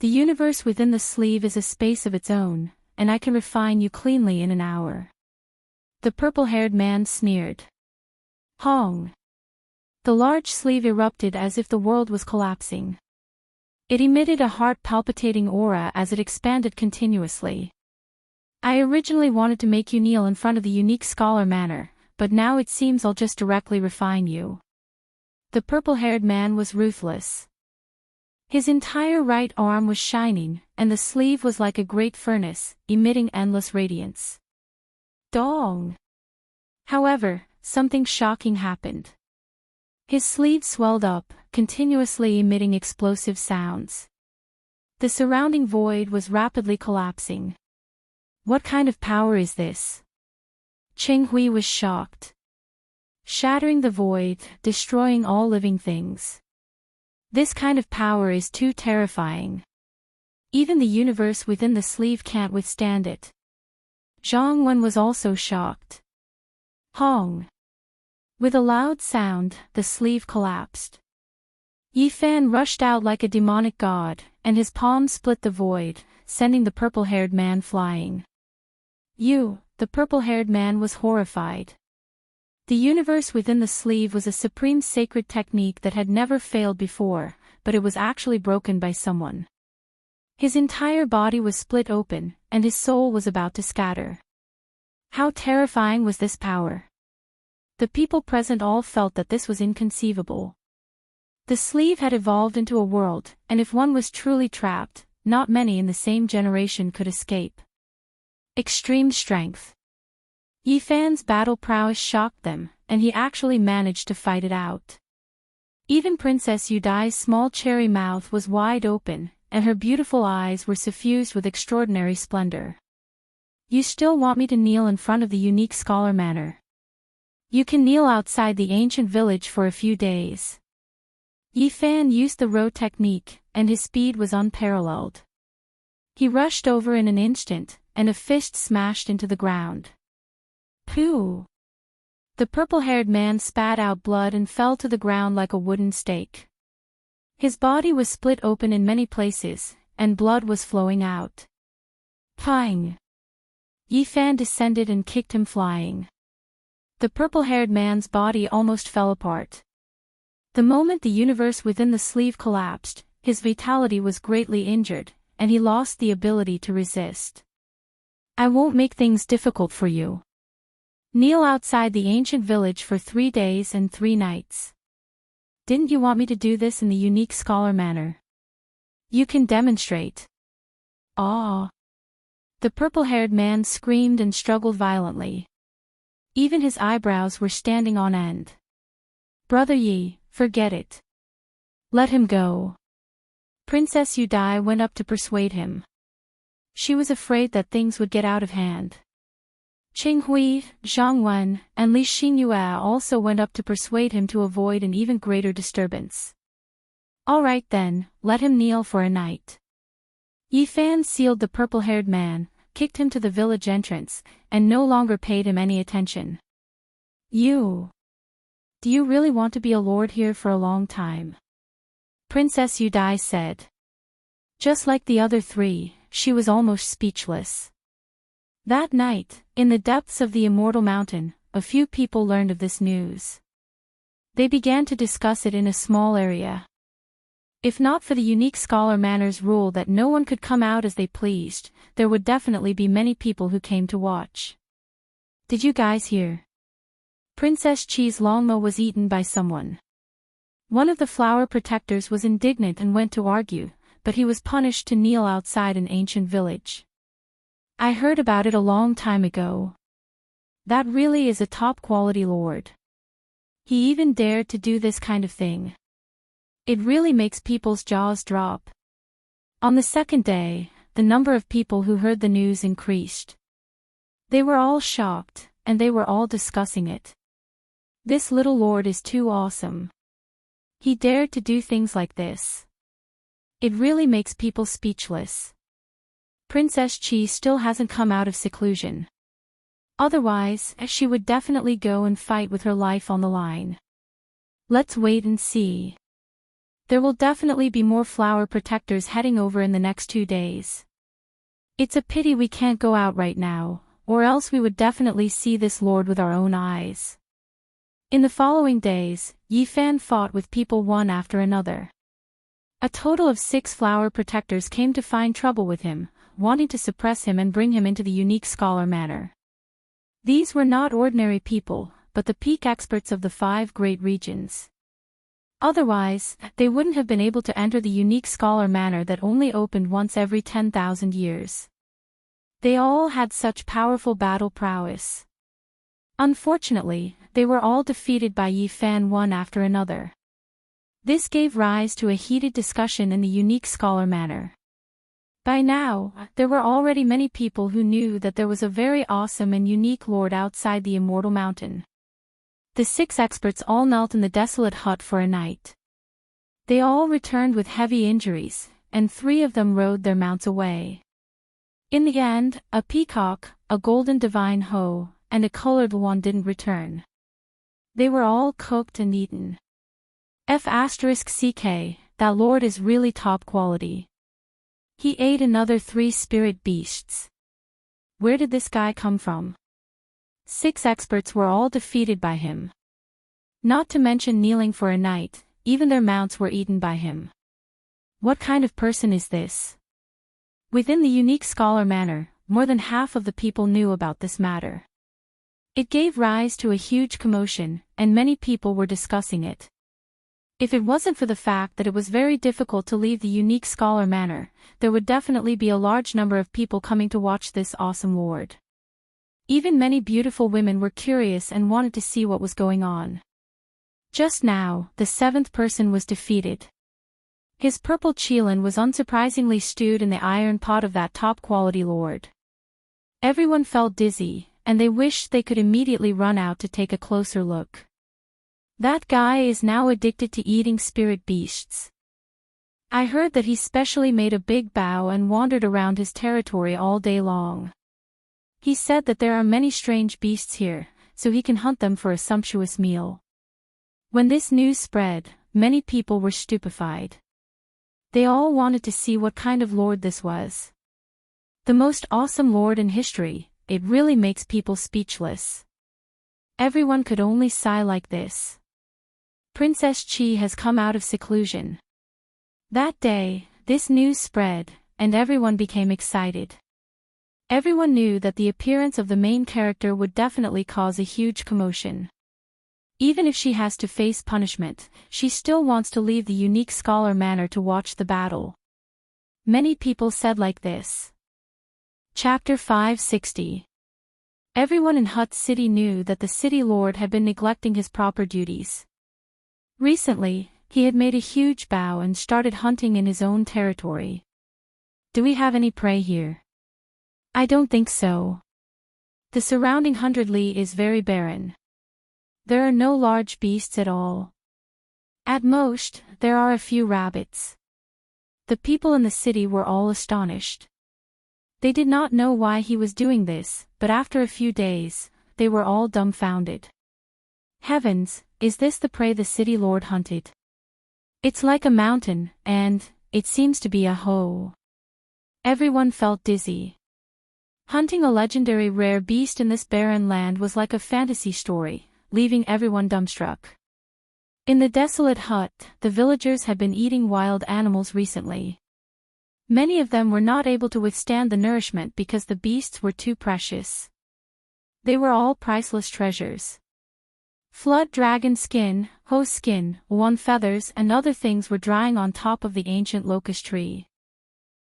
The universe within the sleeve is a space of its own, and I can refine you cleanly in an hour. The purple-haired man sneered. Hong! The large sleeve erupted as if the world was collapsing. It emitted a heart-palpitating aura as it expanded continuously. I originally wanted to make you kneel in front of the unique scholar manor, but now it seems I'll just directly refine you. The purple-haired man was ruthless. His entire right arm was shining, and the sleeve was like a great furnace, emitting endless radiance. Dong! However, something shocking happened. His sleeve swelled up, continuously emitting explosive sounds. The surrounding void was rapidly collapsing. What kind of power is this? Cheng Hui was shocked. Shattering the void, destroying all living things. This kind of power is too terrifying. Even the universe within the sleeve can't withstand it. Zhang Wen was also shocked. Hong! With a loud sound, the sleeve collapsed. Yi Fan rushed out like a demonic god, and his palm split the void, sending the purple-haired man flying. The purple-haired man was horrified. The universe within the sleeve was a supreme sacred technique that had never failed before, but it was actually broken by someone. His entire body was split open, and his soul was about to scatter. How terrifying was this power? The people present all felt that this was inconceivable. The sleeve had evolved into a world, and if one was truly trapped, not many in the same generation could escape. Extreme strength. Yi Fan's battle prowess shocked them, and he actually managed to fight it out. Even Princess Yudai's small cherry mouth was wide open, and her beautiful eyes were suffused with extraordinary splendor. You still want me to kneel in front of the unique scholar manor? You can kneel outside the ancient village for a few days. Yi Fan used the row technique, and his speed was unparalleled. He rushed over in an instant, and a fist smashed into the ground. Pooh! The purple-haired man spat out blood and fell to the ground like a wooden stake. His body was split open in many places, and blood was flowing out. Pang! Yi Fan descended and kicked him flying. The purple-haired man's body almost fell apart. The moment the universe within the sleeve collapsed, his vitality was greatly injured, and he lost the ability to resist. I won't make things difficult for you. Kneel outside the ancient village for 3 days and 3 nights. Didn't you want me to do this in the unique scholar manner? You can demonstrate. Ah! The purple-haired man screamed and struggled violently. Even his eyebrows were standing on end. Brother Yi, forget it. Let him go. Princess Yudai went up to persuade him. She was afraid that things would get out of hand. Cheng Hui, Zhang Wen, and Li Xingyue also went up to persuade him to avoid an even greater disturbance. All right then, let him kneel for a night. Yi Fan sealed the purple-haired man, kicked him to the village entrance, and no longer paid him any attention. Do you really want to be a lord here for a long time? Princess Yudai said. Just like the other 3, she was almost speechless. That night, in the depths of the immortal mountain, a few people learned of this news. They began to discuss it in a small area. If not for the unique Scholar Manor's rule that no one could come out as they pleased, there would definitely be many people who came to watch. Did you guys hear? Princess Chi's longmo was eaten by someone. One of the flower protectors was indignant and went to argue, but he was punished to kneel outside an ancient village. I heard about it a long time ago. That really is a top-quality lord. He even dared to do this kind of thing. It really makes people's jaws drop. On the second day, the number of people who heard the news increased. They were all shocked, and they were all discussing it. This little lord is too awesome. He dared to do things like this. It really makes people speechless. Princess Chi still hasn't come out of seclusion. Otherwise, she would definitely go and fight with her life on the line. Let's wait and see. There will definitely be more flower protectors heading over in the next 2 days. It's a pity we can't go out right now, or else we would definitely see this lord with our own eyes. In the following days, Yifan fought with people one after another. A total of 6 flower protectors came to find trouble with him, wanting to suppress him and bring him into the unique Scholar Manor. These were not ordinary people, but the peak experts of the 5 great regions. Otherwise, they wouldn't have been able to enter the unique Scholar Manor that only opened once every 10,000 years. They all had such powerful battle prowess. Unfortunately, they were all defeated by Yifan one after another. This gave rise to a heated discussion in the unique Scholar Manor. By now, there were already many people who knew that there was a very awesome and unique lord outside the Immortal Mountain. The 6 experts all knelt in the desolate hut for a night. They all returned with heavy injuries, and 3 of them rode their mounts away. In the end, a peacock, a golden divine hoe, and a colored one didn't return. They were all cooked and eaten. F***ck, that lord is really top quality. He ate another 3 spirit beasts. Where did this guy come from? 6 experts were all defeated by him. Not to mention kneeling for a night, even their mounts were eaten by him. What kind of person is this? Within the unique Scholar Manor, more than half of the people knew about this matter. It gave rise to a huge commotion, and many people were discussing it. If it wasn't for the fact that it was very difficult to leave the unique Scholar Manor, there would definitely be a large number of people coming to watch this awesome lord. Even many beautiful women were curious and wanted to see what was going on. Just now, the 7th person was defeated. His purple qilin was unsurprisingly stewed in the iron pot of that top-quality lord. Everyone felt dizzy, and they wished they could immediately run out to take a closer look. That guy is now addicted to eating spirit beasts. I heard that he specially made a big bow and wandered around his territory all day long. He said that there are many strange beasts here, so he can hunt them for a sumptuous meal. When this news spread, many people were stupefied. They all wanted to see what kind of lord this was. The most awesome lord in history, it really makes people speechless. Everyone could only sigh like this. Princess Chi has come out of seclusion. That day, this news spread, and everyone became excited. Everyone knew that the appearance of the main character would definitely cause a huge commotion. Even if she has to face punishment, she still wants to leave the unique Scholar Manor to watch the battle. Many people said like this. Chapter 560. Everyone in Hut City knew that the city lord had been neglecting his proper duties. Recently, he had made a huge bow and started hunting in his own territory. Do we have any prey here? I don't think so. The surrounding 100 li is very barren. There are no large beasts at all. At most, there are a few rabbits. The people in the city were all astonished. They did not know why he was doing this, but after a few days, they were all dumbfounded. Heavens, is this the prey the city lord hunted? It's like a mountain, and it seems to be a hoe. Everyone felt dizzy. Hunting a legendary rare beast in this barren land was like a fantasy story, leaving everyone dumbstruck. In the desolate hut, the villagers had been eating wild animals recently. Many of them were not able to withstand the nourishment because the beasts were too precious. They were all priceless treasures. Flood dragon skin, hose skin, one feathers and other things were drying on top of the ancient locust tree.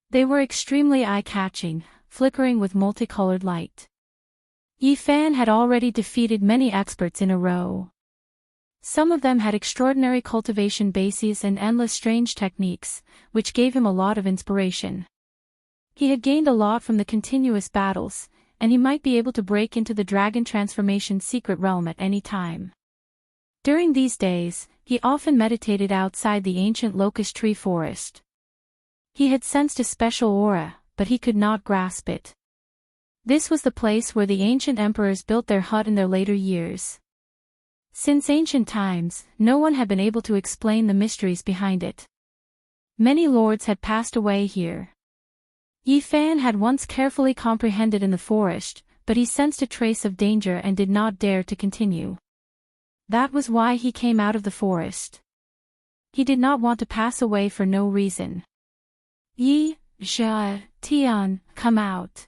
They were extremely eye-catching, flickering with multicolored light. Yi Fan had already defeated many experts in a row. Some of them had extraordinary cultivation bases and endless strange techniques, which gave him a lot of inspiration. He had gained a lot from the continuous battles, and he might be able to break into the dragon transformation secret realm at any time. During these days, he often meditated outside the ancient locust tree forest. He had sensed a special aura, but he could not grasp it. This was the place where the ancient emperors built their hut in their later years. Since ancient times, no one had been able to explain the mysteries behind it. Many lords had passed away here. Yi Fan had once carefully comprehended in the forest, but he sensed a trace of danger and did not dare to continue. That was why he came out of the forest. He did not want to pass away for no reason. Yi, Jia, Tian, come out.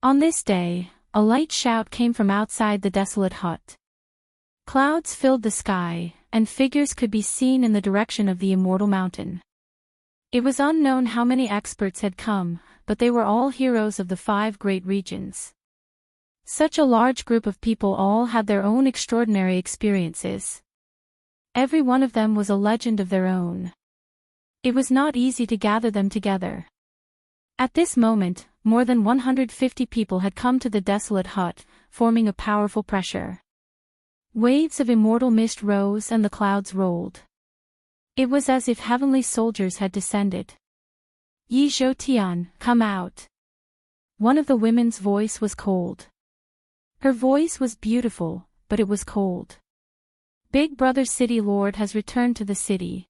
On this day, a light shout came from outside the desolate hut. Clouds filled the sky, and figures could be seen in the direction of the immortal mountain. It was unknown how many experts had come, but they were all heroes of the 5 great regions. Such a large group of people all had their own extraordinary experiences. Every one of them was a legend of their own. It was not easy to gather them together. At this moment, more than 150 people had come to the desolate hut, forming a powerful pressure. Waves of immortal mist rose and the clouds rolled. It was as if heavenly soldiers had descended. Yi Zhou, come out. One of the women's voice was cold. Her voice was beautiful, but it was cold. Big Brother City Lord has returned to the city.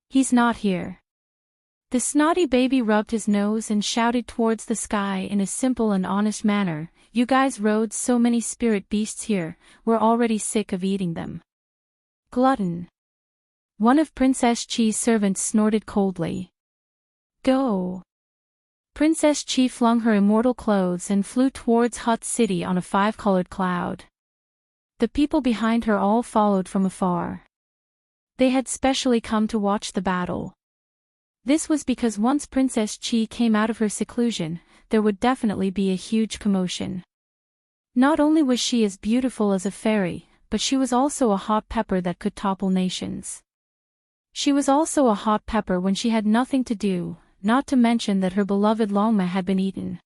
He's not here. The snotty baby rubbed his nose and shouted towards the sky in a simple and honest manner, you guys rode so many spirit beasts here, we're already sick of eating them. Glutton. One of Princess Chi's servants snorted coldly. Go. Princess Chi flung her immortal clothes and flew towards Hut City on a 5-colored cloud. The people behind her all followed from afar. They had specially come to watch the battle. This was because once Princess Chi came out of her seclusion, there would definitely be a huge commotion. Not only was she as beautiful as a fairy, but she was also a hot pepper that could topple nations. She was also a hot pepper when she had nothing to do, not to mention that her beloved Longma had been eaten.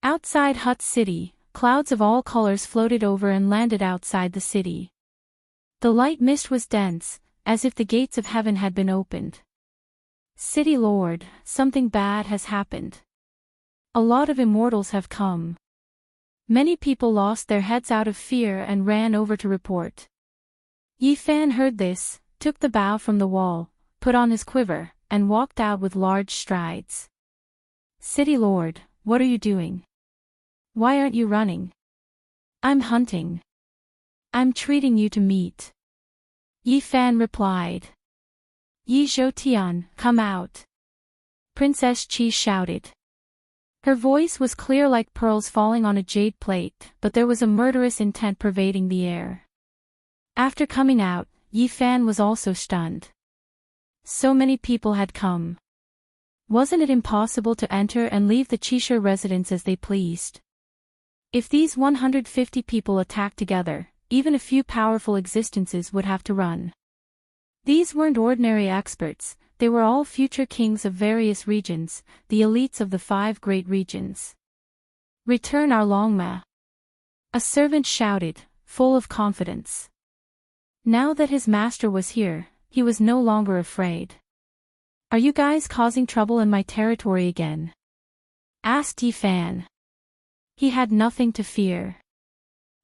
Outside Hut City, clouds of all colors floated over and landed outside the city. The light mist was dense, as if the gates of heaven had been opened. City Lord, something bad has happened. A lot of immortals have come. Many people lost their heads out of fear and ran over to report. Yi Fan heard this, took the bow from the wall, put on his quiver, and walked out with large strides. City Lord, what are you doing? Why aren't you running? I'm hunting. I'm treating you to meat. Yi Fan replied. Yi Zhou, come out. Princess Chi shouted. Her voice was clear like pearls falling on a jade plate, but there was a murderous intent pervading the air. After coming out, Yi Fan was also stunned. So many people had come. Wasn't it impossible to enter and leave the Qisha residence as they pleased? If these 150 people attacked together, even a few powerful existences would have to run. These weren't ordinary experts, they were all future kings of various regions, the elites of the 5 great regions. Return our Longma. A servant shouted, full of confidence. Now that his master was here, he was no longer afraid. Are you guys causing trouble in my territory again? Asked Yi Fan. He had nothing to fear.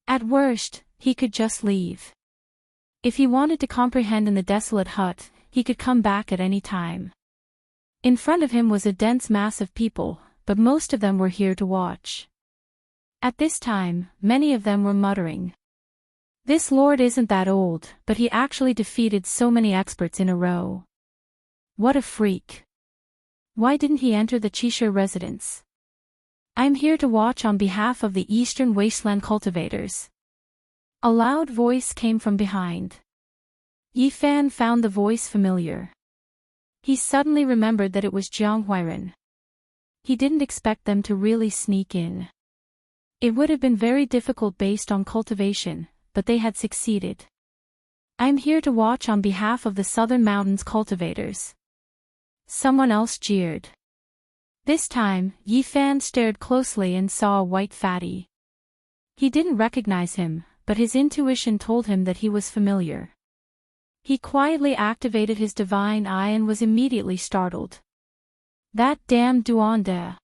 At worst, he could just leave. If he wanted to comprehend in the desolate hut, he could come back at any time. In front of him was a dense mass of people, but most of them were here to watch. At this time, many of them were muttering. This lord isn't that old, but he actually defeated so many experts in a row. What a freak. Why didn't he enter the Cheshire residence? I'm here to watch on behalf of the Eastern Wasteland cultivators. A loud voice came from behind. Yifan found the voice familiar. He suddenly remembered that it was Jiang Huiren. He didn't expect them to really sneak in. It would have been very difficult based on cultivation, but they had succeeded. I'm here to watch on behalf of the Southern Mountains cultivators. Someone else jeered. This time, Yifan stared closely and saw a white fatty. He didn't recognize him, but his intuition told him that he was familiar. He quietly activated his divine eye and was immediately startled. That damn Duande!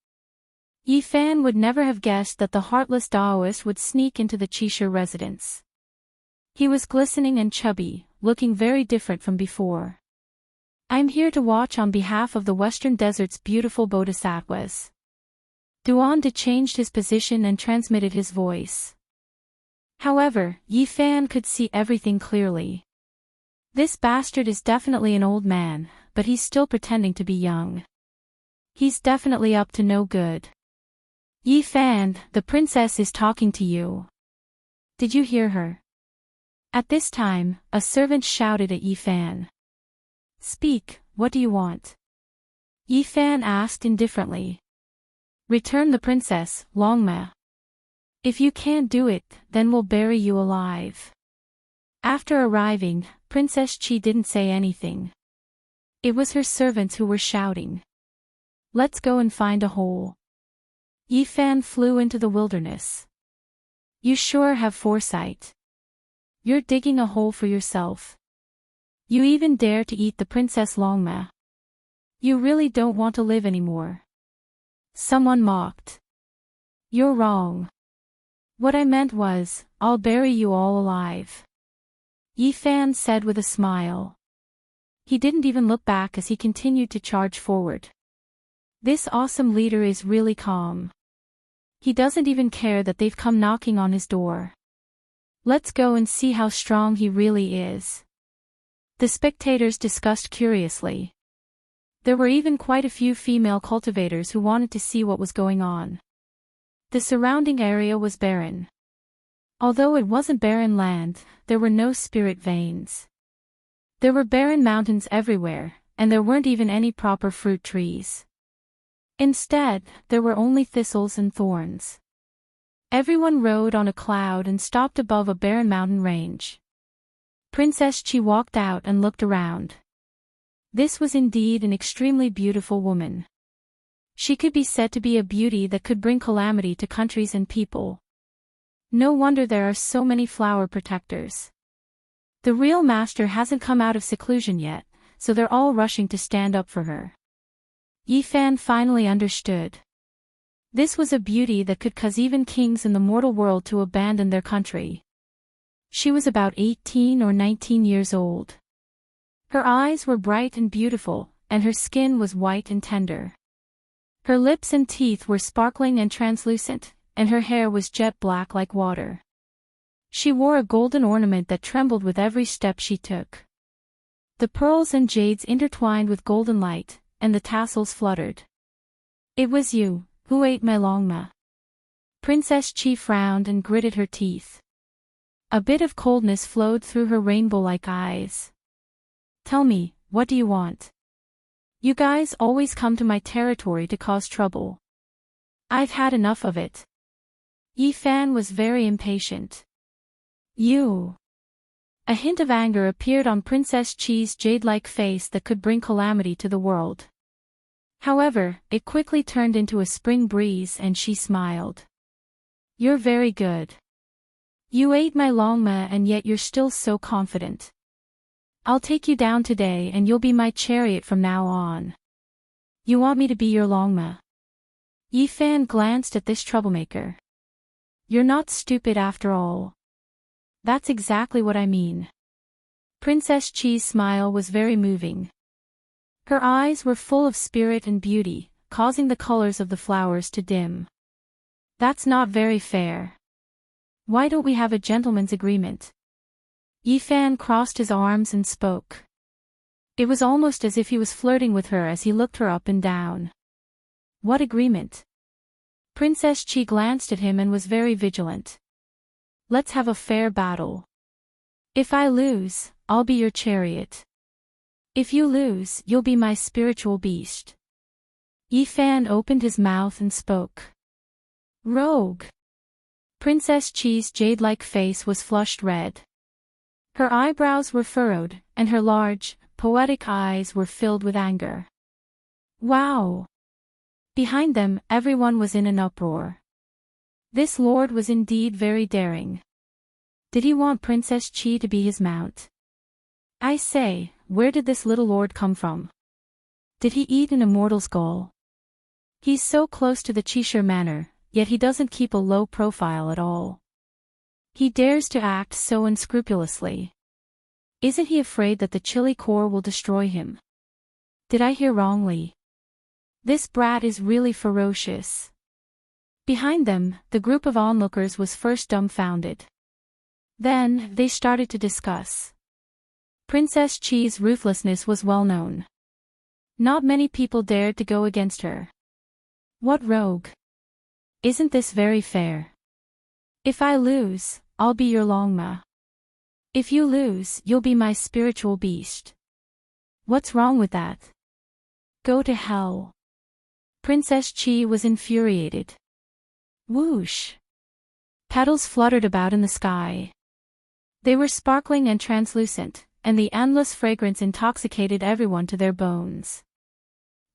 Yifan would never have guessed that the heartless Daoist would sneak into the Cheshire residence. He was glistening and chubby, looking very different from before. I'm here to watch on behalf of the Western Desert's beautiful bodhisattvas. Duande changed his position and transmitted his voice. However, Yifan could see everything clearly. This bastard is definitely an old man, but he's still pretending to be young. He's definitely up to no good. Yifan, the princess is talking to you. Did you hear her? At this time, a servant shouted at Yifan. Speak, what do you want? Yifan asked indifferently. Return the princess, Longma. If you can't do it, then we'll bury you alive. After arriving, Princess Chi didn't say anything. It was her servants who were shouting. Let's go and find a hole. Yifan flew into the wilderness. You sure have foresight. You're digging a hole for yourself. You even dare to eat the Princess Longma. You really don't want to live anymore. Someone mocked. You're wrong. What I meant was, I'll bury you all alive. Yifan said with a smile. He didn't even look back as he continued to charge forward. This awesome leader is really calm. He doesn't even care that they've come knocking on his door. Let's go and see how strong he really is. The spectators discussed curiously. There were even quite a few female cultivators who wanted to see what was going on. The surrounding area was barren. Although it wasn't barren land, there were no spirit veins. There were barren mountains everywhere, and there weren't even any proper fruit trees. Instead, there were only thistles and thorns. Everyone rode on a cloud and stopped above a barren mountain range. Princess Chi walked out and looked around. This was indeed an extremely beautiful woman. She could be said to be a beauty that could bring calamity to countries and people. No wonder there are so many flower protectors. The real master hasn't come out of seclusion yet, so they're all rushing to stand up for her. Yifan finally understood. This was a beauty that could cause even kings in the mortal world to abandon their country. She was about 18 or 19 years old. Her eyes were bright and beautiful, and her skin was white and tender. Her lips and teeth were sparkling and translucent, and her hair was jet black like water. She wore a golden ornament that trembled with every step she took. The pearls and jades intertwined with golden light, and the tassels fluttered. It was you, who ate my Longma. Princess Chi frowned and gritted her teeth. A bit of coldness flowed through her rainbow-like eyes. Tell me, what do you want? You guys always come to my territory to cause trouble. I've had enough of it. Yifan was very impatient. You. A hint of anger appeared on Princess Chi's jade-like face that could bring calamity to the world. However, it quickly turned into a spring breeze and she smiled. You're very good. You ate my Longma and yet you're still so confident. I'll take you down today and you'll be my chariot from now on. You want me to be your Longma? Yifan glanced at this troublemaker. You're not stupid after all. That's exactly what I mean. Princess Chi's smile was very moving. Her eyes were full of spirit and beauty, causing the colors of the flowers to dim. That's not very fair. Why don't we have a gentleman's agreement? Yifan crossed his arms and spoke. It was almost as if he was flirting with her as he looked her up and down. What agreement? Princess Chi glanced at him and was very vigilant. Let's have a fair battle. If I lose, I'll be your chariot. If you lose, you'll be my spiritual beast. Yifan opened his mouth and spoke. Rogue. Princess Chi's jade-like face was flushed red. Her eyebrows were furrowed, and her large, poetic eyes were filled with anger. Wow! Behind them, everyone was in an uproar. This lord was indeed very daring. Did he want Princess Chi to be his mount? I say, where did this little lord come from? Did he eat an immortal skull? He's so close to the Cheshire Manor, yet he doesn't keep a low profile at all. He dares to act so unscrupulously. Isn't he afraid that the chilly core will destroy him? Did I hear wrongly? This brat is really ferocious. Behind them, the group of onlookers was first dumbfounded. Then, they started to discuss. Princess Chi's ruthlessness was well known. Not many people dared to go against her. What rogue? Isn't this very fair? If I lose, I'll be your Longma. If you lose, you'll be my spiritual beast. What's wrong with that? Go to hell. Princess Chi was infuriated. Whoosh! Petals fluttered about in the sky. They were sparkling and translucent, and the endless fragrance intoxicated everyone to their bones.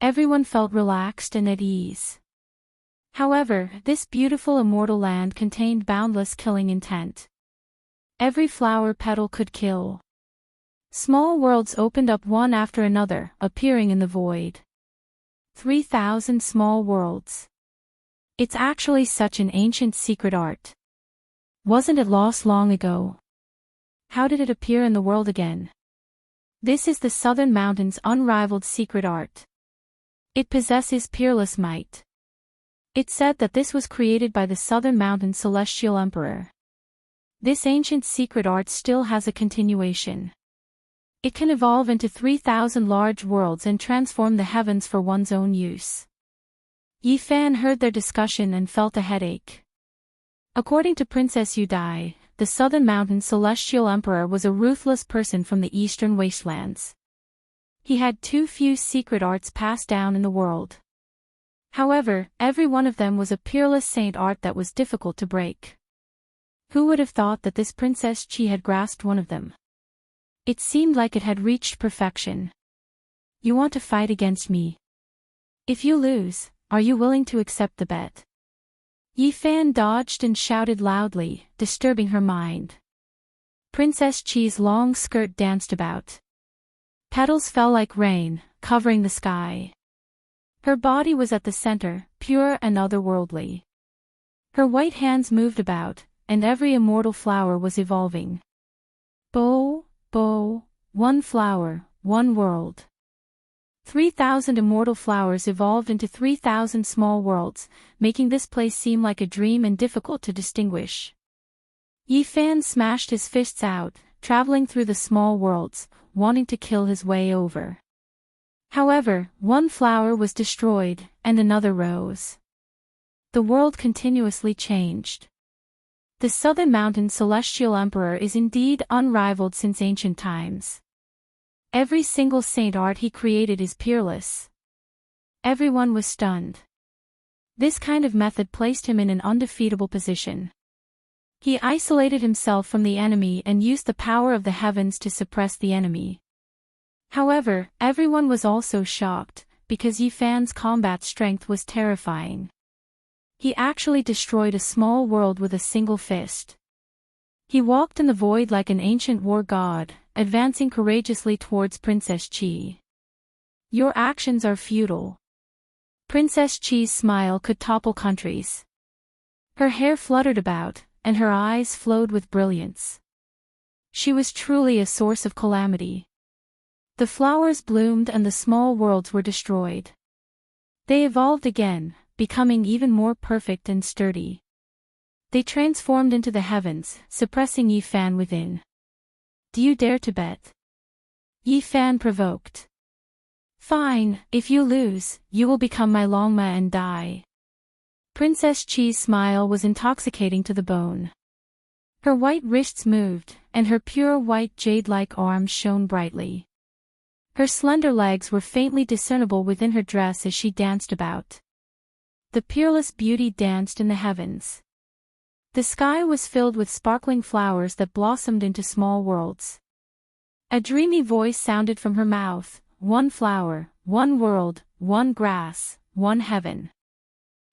Everyone felt relaxed and at ease. However, this beautiful immortal land contained boundless killing intent. Every flower petal could kill. Small worlds opened up one after another, appearing in the void. 3,000 small worlds. It's actually such an ancient secret art. Wasn't it lost long ago? How did it appear in the world again? This is the Southern Mountains' unrivaled secret art. It possesses peerless might. It's said that this was created by the Southern Mountain Celestial Emperor. This ancient secret art still has a continuation. It can evolve into 3,000 large worlds and transform the heavens for one's own use. Yifan heard their discussion and felt a headache. According to Princess Yudai, the Southern Mountain Celestial Emperor was a ruthless person from the eastern wastelands. He had too few secret arts passed down in the world. However, every one of them was a peerless saint art that was difficult to break. Who would have thought that this Princess Chi had grasped one of them? It seemed like it had reached perfection. You want to fight against me? If you lose, are you willing to accept the bet? Yifan dodged and shouted loudly, disturbing her mind. Princess Chi's long skirt danced about. Petals fell like rain, covering the sky. Her body was at the center, pure and otherworldly. Her white hands moved about, and every immortal flower was evolving. Bow, bow, one flower, one world. 3,000 immortal flowers evolved into 3,000 small worlds, making this place seem like a dream and difficult to distinguish. Yifan smashed his fists out, traveling through the small worlds, wanting to kill his way over. However, one flower was destroyed, and another rose. The world continuously changed. The Southern Mountain Celestial Emperor is indeed unrivaled since ancient times. Every single saint art he created is peerless. Everyone was stunned. This kind of method placed him in an undefeatable position. He isolated himself from the enemy and used the power of the heavens to suppress the enemy. However, everyone was also shocked, because Yifan's combat strength was terrifying. He actually destroyed a small world with a single fist. He walked in the void like an ancient war god, advancing courageously towards Princess Chi. Your actions are futile. Princess Chi's smile could topple countries. Her hair fluttered about, and her eyes flowed with brilliance. She was truly a source of calamity. The flowers bloomed and the small worlds were destroyed. They evolved again, becoming even more perfect and sturdy. They transformed into the heavens, suppressing Yi Fan within. Do you dare to bet? Yi Fan provoked. Fine, if you lose, you will become my Longma and die. Princess Chi's smile was intoxicating to the bone. Her white wrists moved, and her pure white jade-like arms shone brightly. Her slender legs were faintly discernible within her dress as she danced about. The peerless beauty danced in the heavens. The sky was filled with sparkling flowers that blossomed into small worlds. A dreamy voice sounded from her mouth, one flower, one world, one grass, one heaven.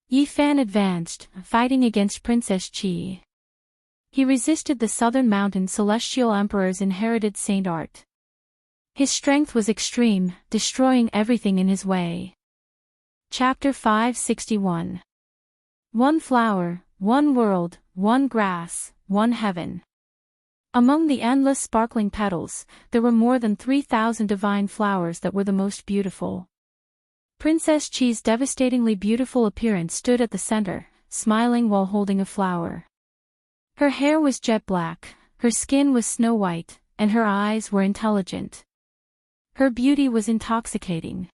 Yi Fan advanced, fighting against Princess Chi. He resisted the Southern Mountain Celestial Emperor's inherited saint art. His strength was extreme, destroying everything in his way. Chapter 561. One flower, one world, one grass, one heaven. Among the endless sparkling petals, there were more than 3,000 divine flowers that were the most beautiful. Princess Chi's devastatingly beautiful appearance stood at the center, smiling while holding a flower. Her hair was jet black, her skin was snow white, and her eyes were intelligent. Her beauty was intoxicating.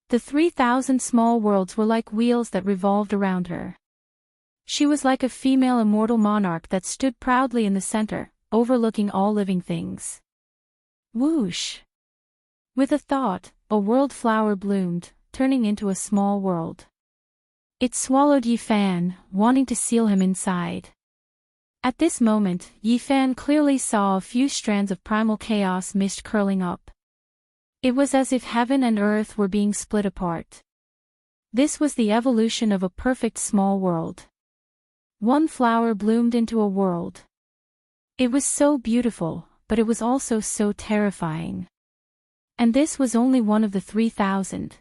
The 3,000 small worlds were like wheels that revolved around her. She was like a female immortal monarch that stood proudly in the center, overlooking all living things. Whoosh! With a thought, a world flower bloomed, turning into a small world. It swallowed Yi Fan, wanting to seal him inside. At this moment, Yi Fan clearly saw a few strands of primal chaos mist curling up. It was as if heaven and earth were being split apart. This was the evolution of a perfect small world. One flower bloomed into a world. It was so beautiful, but it was also so terrifying. And this was only one of the 3,000.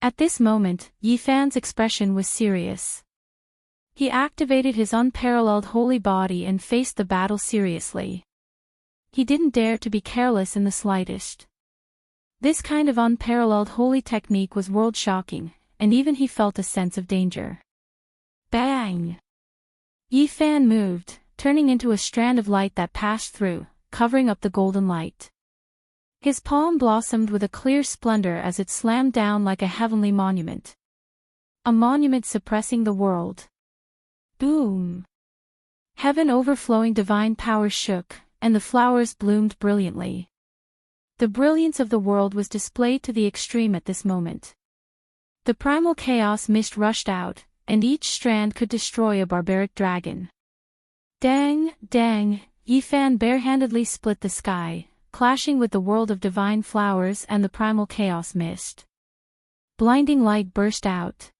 At this moment, Yi Fan's expression was serious. He activated his unparalleled holy body and faced the battle seriously. He didn't dare to be careless in the slightest. This kind of unparalleled holy technique was world-shocking, and even he felt a sense of danger. Bang! Yi Fan moved, turning into a strand of light that passed through, covering up the golden light. His palm blossomed with a clear splendor as it slammed down like a heavenly monument. A monument suppressing the world. Boom! Heaven overflowing divine power shook, and the flowers bloomed brilliantly. The brilliance of the world was displayed to the extreme at this moment. The primal chaos mist rushed out, and each strand could destroy a barbaric dragon. Dang, dang, Yi Fan barehandedly split the sky, clashing with the world of divine flowers and the primal chaos mist. Blinding light burst out.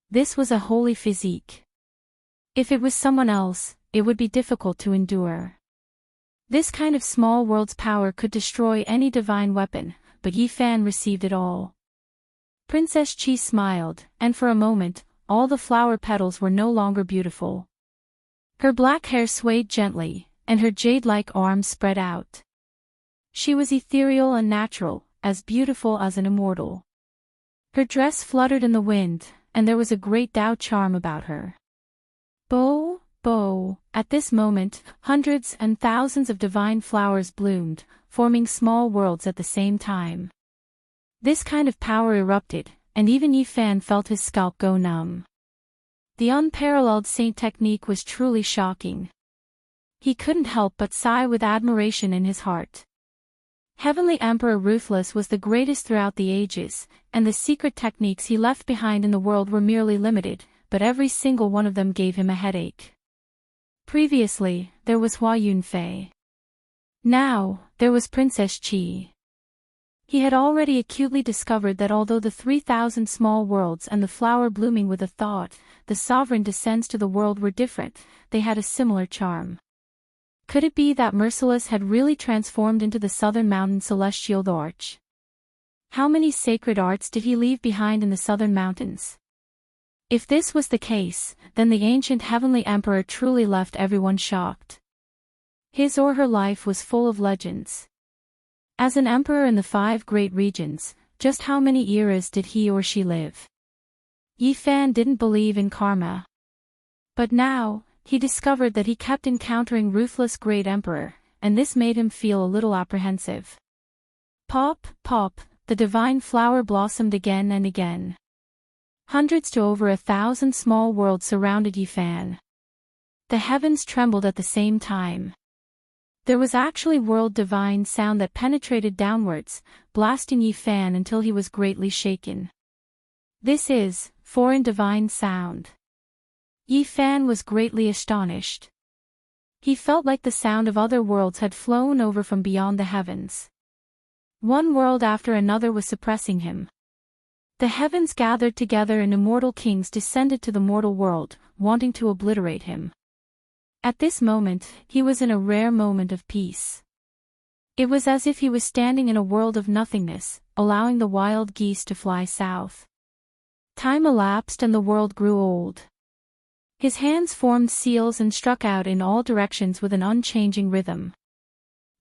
This was a holy physique. If it was someone else, it would be difficult to endure. This kind of small world's power could destroy any divine weapon, but Yi Fan received it all. Princess Chi smiled, and for a moment, all the flower petals were no longer beautiful. Her black hair swayed gently, and her jade-like arms spread out. She was ethereal and natural, as beautiful as an immortal. Her dress fluttered in the wind, and there was a great Tao charm about her. At this moment, hundreds and thousands of divine flowers bloomed, forming small worlds at the same time. This kind of power erupted, and even Yi Fan felt his scalp go numb. The unparalleled saint technique was truly shocking. He couldn't help but sigh with admiration in his heart. Heavenly Emperor Ruthless was the greatest throughout the ages, and the secret techniques he left behind in the world were merely limited, but every single one of them gave him a headache. Previously, there was Hua Yunfei. Now, there was Princess Chi. He had already acutely discovered that although the 3,000 small worlds and the flower blooming with a thought, the sovereign descends to the world were different, they had a similar charm. Could it be that Merciless had really transformed into the Southern Mountain Celestial Arch? How many sacred arts did he leave behind in the Southern Mountains? If this was the case, then the ancient Heavenly Emperor truly left everyone shocked. His or her life was full of legends. As an emperor in the 5 great regions, just how many eras did he or she live? Yifan didn't believe in karma. But now, he discovered that he kept encountering ruthless great emperor, and this made him feel a little apprehensive. Pop, pop, the divine flower blossomed again and again. Hundreds to over 1,000 small worlds surrounded Yifan. The heavens trembled at the same time. There was actually world divine sound that penetrated downwards, blasting Yifan until he was greatly shaken. This is foreign divine sound. Yifan was greatly astonished. He felt like the sound of other worlds had flown over from beyond the heavens. One world after another was suppressing him. The heavens gathered together and immortal kings descended to the mortal world, wanting to obliterate him. At this moment, he was in a rare moment of peace. It was as if he was standing in a world of nothingness, allowing the wild geese to fly south. Time elapsed and the world grew old. His hands formed seals and struck out in all directions with an unchanging rhythm.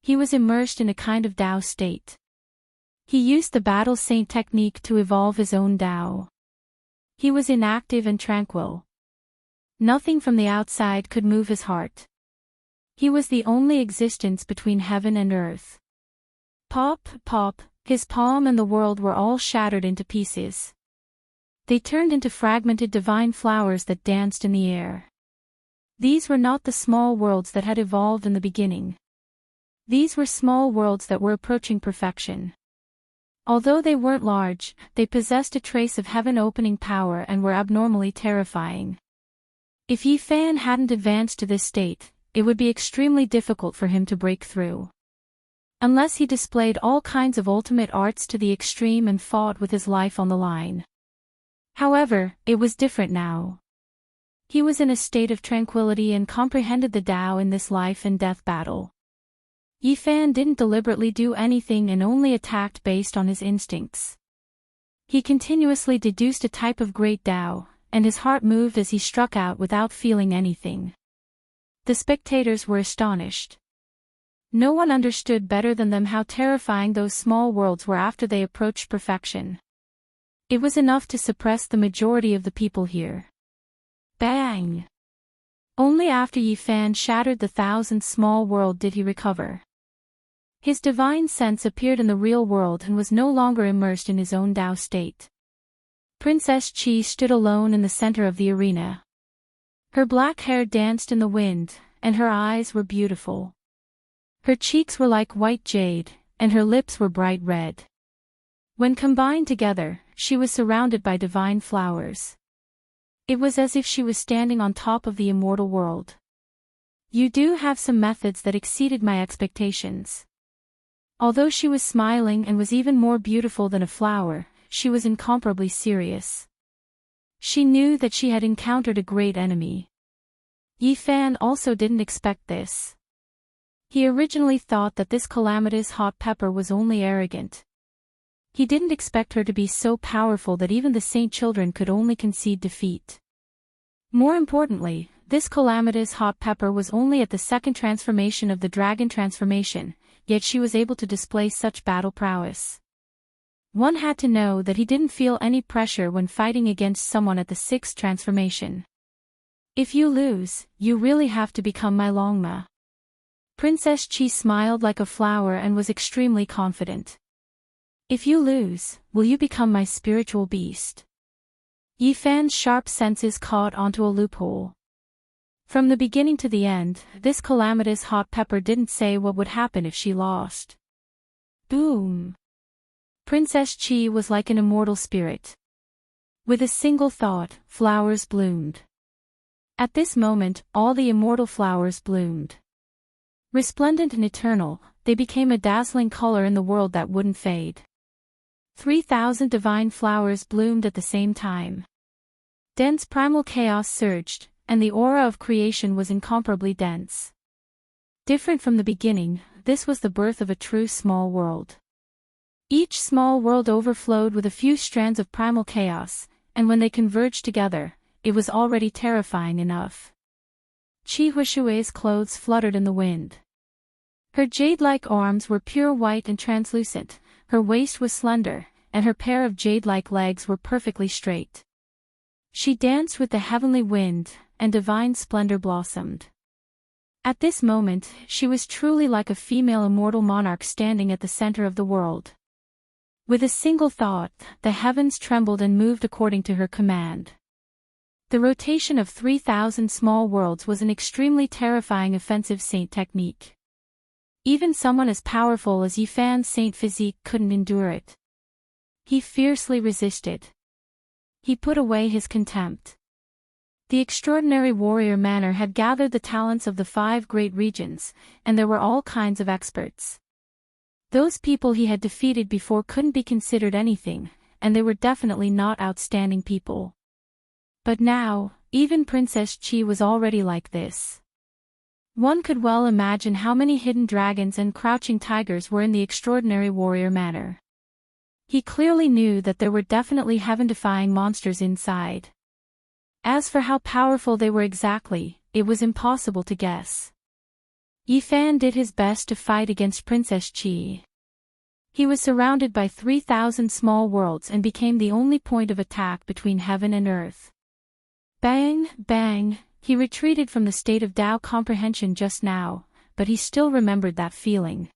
He was immersed in a kind of Tao state. He used the battle saint technique to evolve his own Tao. He was inactive and tranquil. Nothing from the outside could move his heart. He was the only existence between heaven and earth. Pop, pop, his palm and the world were all shattered into pieces. They turned into fragmented divine flowers that danced in the air. These were not the small worlds that had evolved in the beginning. These were small worlds that were approaching perfection. Although they weren't large, they possessed a trace of heaven-opening power and were abnormally terrifying. If Yifan hadn't advanced to this state, it would be extremely difficult for him to break through. Unless he displayed all kinds of ultimate arts to the extreme and fought with his life on the line. However, it was different now. He was in a state of tranquility and comprehended the Tao in this life and death battle. Yifan didn't deliberately do anything and only attacked based on his instincts. He continuously deduced a type of great Tao, and his heart moved as he struck out without feeling anything. The spectators were astonished. No one understood better than them how terrifying those small worlds were after they approached perfection. It was enough to suppress the majority of the people here. Bang! Only after Yifan shattered the 1,000th small world did he recover. His divine sense appeared in the real world and was no longer immersed in his own Tao state. Princess Qi stood alone in the center of the arena. Her black hair danced in the wind, and her eyes were beautiful. Her cheeks were like white jade, and her lips were bright red. When combined together, she was surrounded by divine flowers. It was as if she was standing on top of the immortal world. You do have some methods that exceeded my expectations. Although she was smiling and was even more beautiful than a flower, she was incomparably serious. She knew that she had encountered a great enemy. Yifan also didn't expect this. He originally thought that this calamitous hot pepper was only arrogant. He didn't expect her to be so powerful that even the saint children could only concede defeat. More importantly, this calamitous hot pepper was only at the second transformation of the dragon transformation, yet she was able to display such battle prowess. One had to know that he didn't feel any pressure when fighting against someone at the sixth transformation. If you lose, you really have to become my Longma. Princess Qi smiled like a flower and was extremely confident. If you lose, will you become my spiritual beast? Yifan's sharp senses caught onto a loophole. From the beginning to the end, this calamitous hot pepper didn't say what would happen if she lost. Boom! Princess Qi was like an immortal spirit. With a single thought, flowers bloomed. At this moment, all the immortal flowers bloomed. Resplendent and eternal, they became a dazzling color in the world that wouldn't fade. 3,000 divine flowers bloomed at the same time. Dense primal chaos surged, and the aura of creation was incomparably dense. Different from the beginning, this was the birth of a true small world. Each small world overflowed with a few strands of primal chaos, and when they converged together, it was already terrifying enough. Qi Huishui's clothes fluttered in the wind. Her jade-like arms were pure white and translucent, her waist was slender, and her pair of jade-like legs were perfectly straight. She danced with the heavenly wind, and divine splendor blossomed. At this moment, she was truly like a female immortal monarch standing at the center of the world. With a single thought, the heavens trembled and moved according to her command. The rotation of 3,000 small worlds was an extremely terrifying offensive saint technique. Even someone as powerful as Yifan's saint physique couldn't endure it. He fiercely resisted. He put away his contempt. The extraordinary warrior manor had gathered the talents of the 5 great regions, and there were all kinds of experts. Those people he had defeated before couldn't be considered anything, and they were definitely not outstanding people. But now, even Princess Chi was already like this. One could well imagine how many hidden dragons and crouching tigers were in the extraordinary warrior manor. He clearly knew that there were definitely heaven-defying monsters inside. As for how powerful they were exactly, it was impossible to guess. Yifan did his best to fight against Princess Chi. He was surrounded by 3,000 small worlds and became the only point of attack between heaven and earth. Bang, bang, he retreated from the state of Tao comprehension just now, but he still remembered that feeling.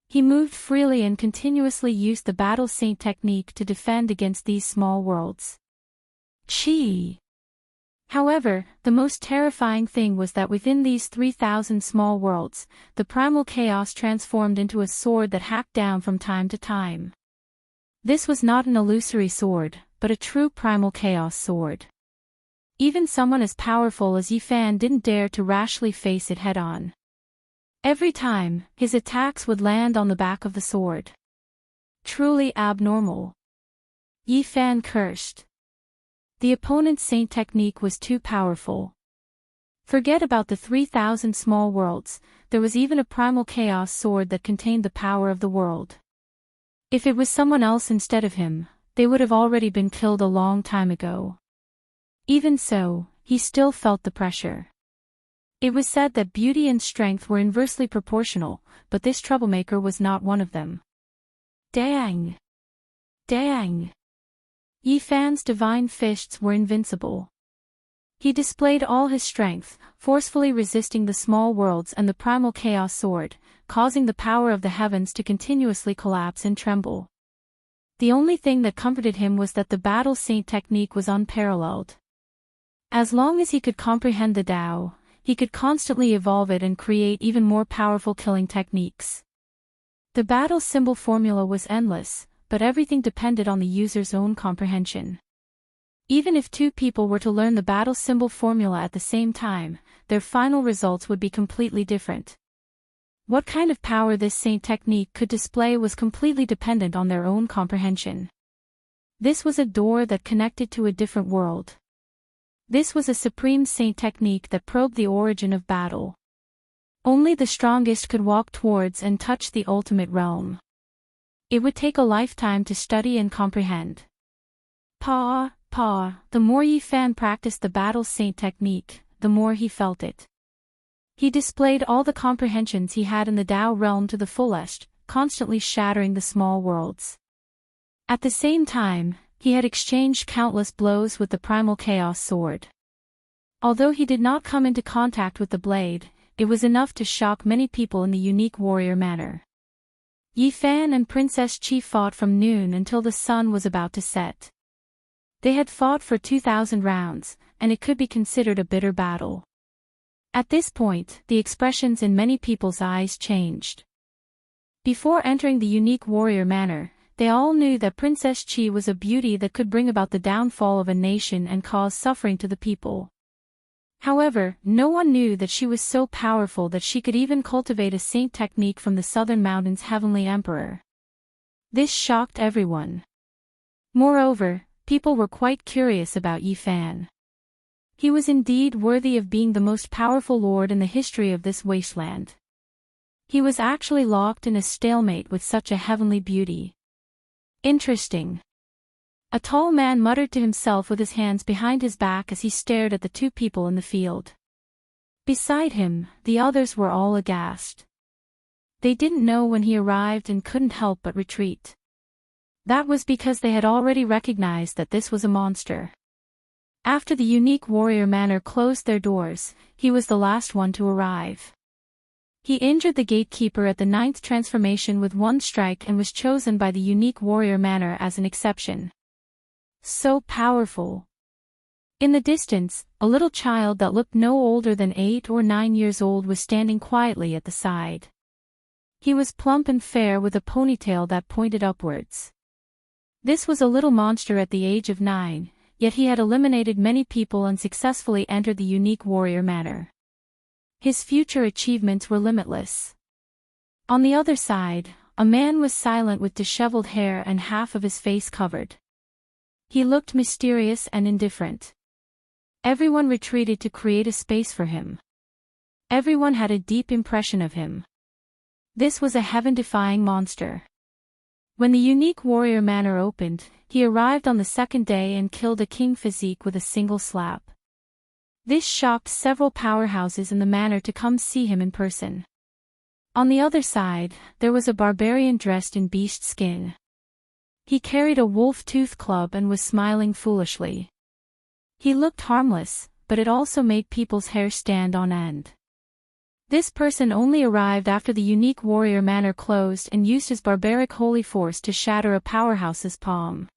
He moved freely and continuously used the battle saint technique to defend against these small worlds. Chi! However, the most terrifying thing was that within these 3,000 small worlds, the primal chaos transformed into a sword that hacked down from time to time. This was not an illusory sword, but a true primal chaos sword. Even someone as powerful as Yifan didn't dare to rashly face it head-on. Every time, his attacks would land on the back of the sword. Truly abnormal. Yifan cursed. The opponent's saint technique was too powerful. Forget about the 3,000 small worlds, there was even a primal chaos sword that contained the power of the world. If it was someone else instead of him, they would have already been killed a long time ago. Even so, he still felt the pressure. It was said that beauty and strength were inversely proportional, but this troublemaker was not one of them. Dang! Dang! Yifan's divine fists were invincible. He displayed all his strength, forcefully resisting the small worlds and the primal chaos sword, causing the power of the heavens to continuously collapse and tremble. The only thing that comforted him was that the battle saint technique was unparalleled. As long as he could comprehend the Tao, he could constantly evolve it and create even more powerful killing techniques. The battle symbol formula was endless, but everything depended on the user's own comprehension. Even if 2 people were to learn the battle symbol formula at the same time, their final results would be completely different. What kind of power this saint technique could display was completely dependent on their own comprehension. This was a door that connected to a different world. This was a supreme saint technique that probed the origin of battle. Only the strongest could walk towards and touch the ultimate realm. It would take a lifetime to study and comprehend. The more Yifan practiced the battle saint technique, the more he felt it. He displayed all the comprehensions he had in the Tao realm to the fullest, constantly shattering the small worlds. At the same time, he had exchanged countless blows with the primal chaos sword. Although he did not come into contact with the blade, it was enough to shock many people in the unique warrior manor. Yifan and Princess Chi fought from noon until the sun was about to set. They had fought for 2,000 rounds, and it could be considered a bitter battle. At this point, the expressions in many people's eyes changed. Before entering the unique warrior manor, they all knew that Princess Chi was a beauty that could bring about the downfall of a nation and cause suffering to the people. However, no one knew that she was so powerful that she could even cultivate a saint technique from the Southern Mountains' heavenly emperor. This shocked everyone. Moreover, people were quite curious about Yifan. He was indeed worthy of being the most powerful lord in the history of this wasteland. He was actually locked in a stalemate with such a heavenly beauty. Interesting. A tall man muttered to himself with his hands behind his back as he stared at the 2 people in the field. Beside him, the others were all aghast. They didn't know when he arrived and couldn't help but retreat. That was because they had already recognized that this was a monster. After the unique warrior manor closed their doors, he was the last one to arrive. He injured the gatekeeper at the 9th transformation with one strike and was chosen by the unique warrior manor as an exception. So powerful. In the distance, a little child that looked no older than 8 or 9 years old was standing quietly at the side. He was plump and fair with a ponytail that pointed upwards. This was a little monster at the age of 9, yet he had eliminated many people and successfully entered the unique warrior manor. His future achievements were limitless. On the other side, a man was silent with disheveled hair and half of his face covered. He looked mysterious and indifferent. Everyone retreated to create a space for him. Everyone had a deep impression of him. This was a heaven-defying monster. When the unique warrior manor opened, he arrived on the second day and killed a king physique with a single slap. This shocked several powerhouses in the manor to come see him in person. On the other side, there was a barbarian dressed in beast skin. He carried a wolf-tooth club and was smiling foolishly. He looked harmless, but it also made people's hair stand on end. This person only arrived after the unique warrior manor closed and used his barbaric holy force to shatter a powerhouse's palm.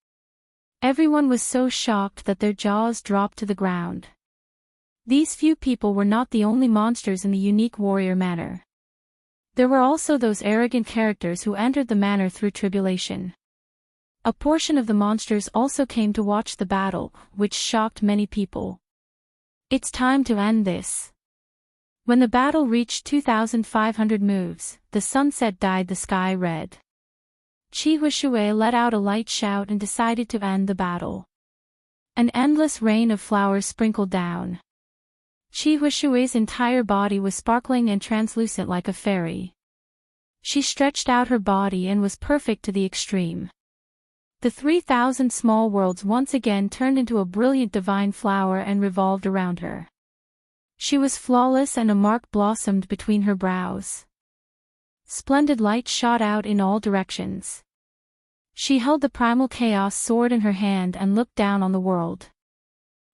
Everyone was so shocked that their jaws dropped to the ground. These few people were not the only monsters in the unique warrior manor. There were also those arrogant characters who entered the manor through tribulation. A portion of the monsters also came to watch the battle, which shocked many people. It's time to end this. When the battle reached 2,500 moves, the sunset dyed the sky red. Chi Huishui let out a light shout and decided to end the battle. An endless rain of flowers sprinkled down. Chi Huishui's entire body was sparkling and translucent like a fairy. She stretched out her body and was perfect to the extreme. The 3,000 small worlds once again turned into a brilliant divine flower and revolved around her. She was flawless and a mark blossomed between her brows. Splendid light shot out in all directions. She held the primal chaos sword in her hand and looked down on the world.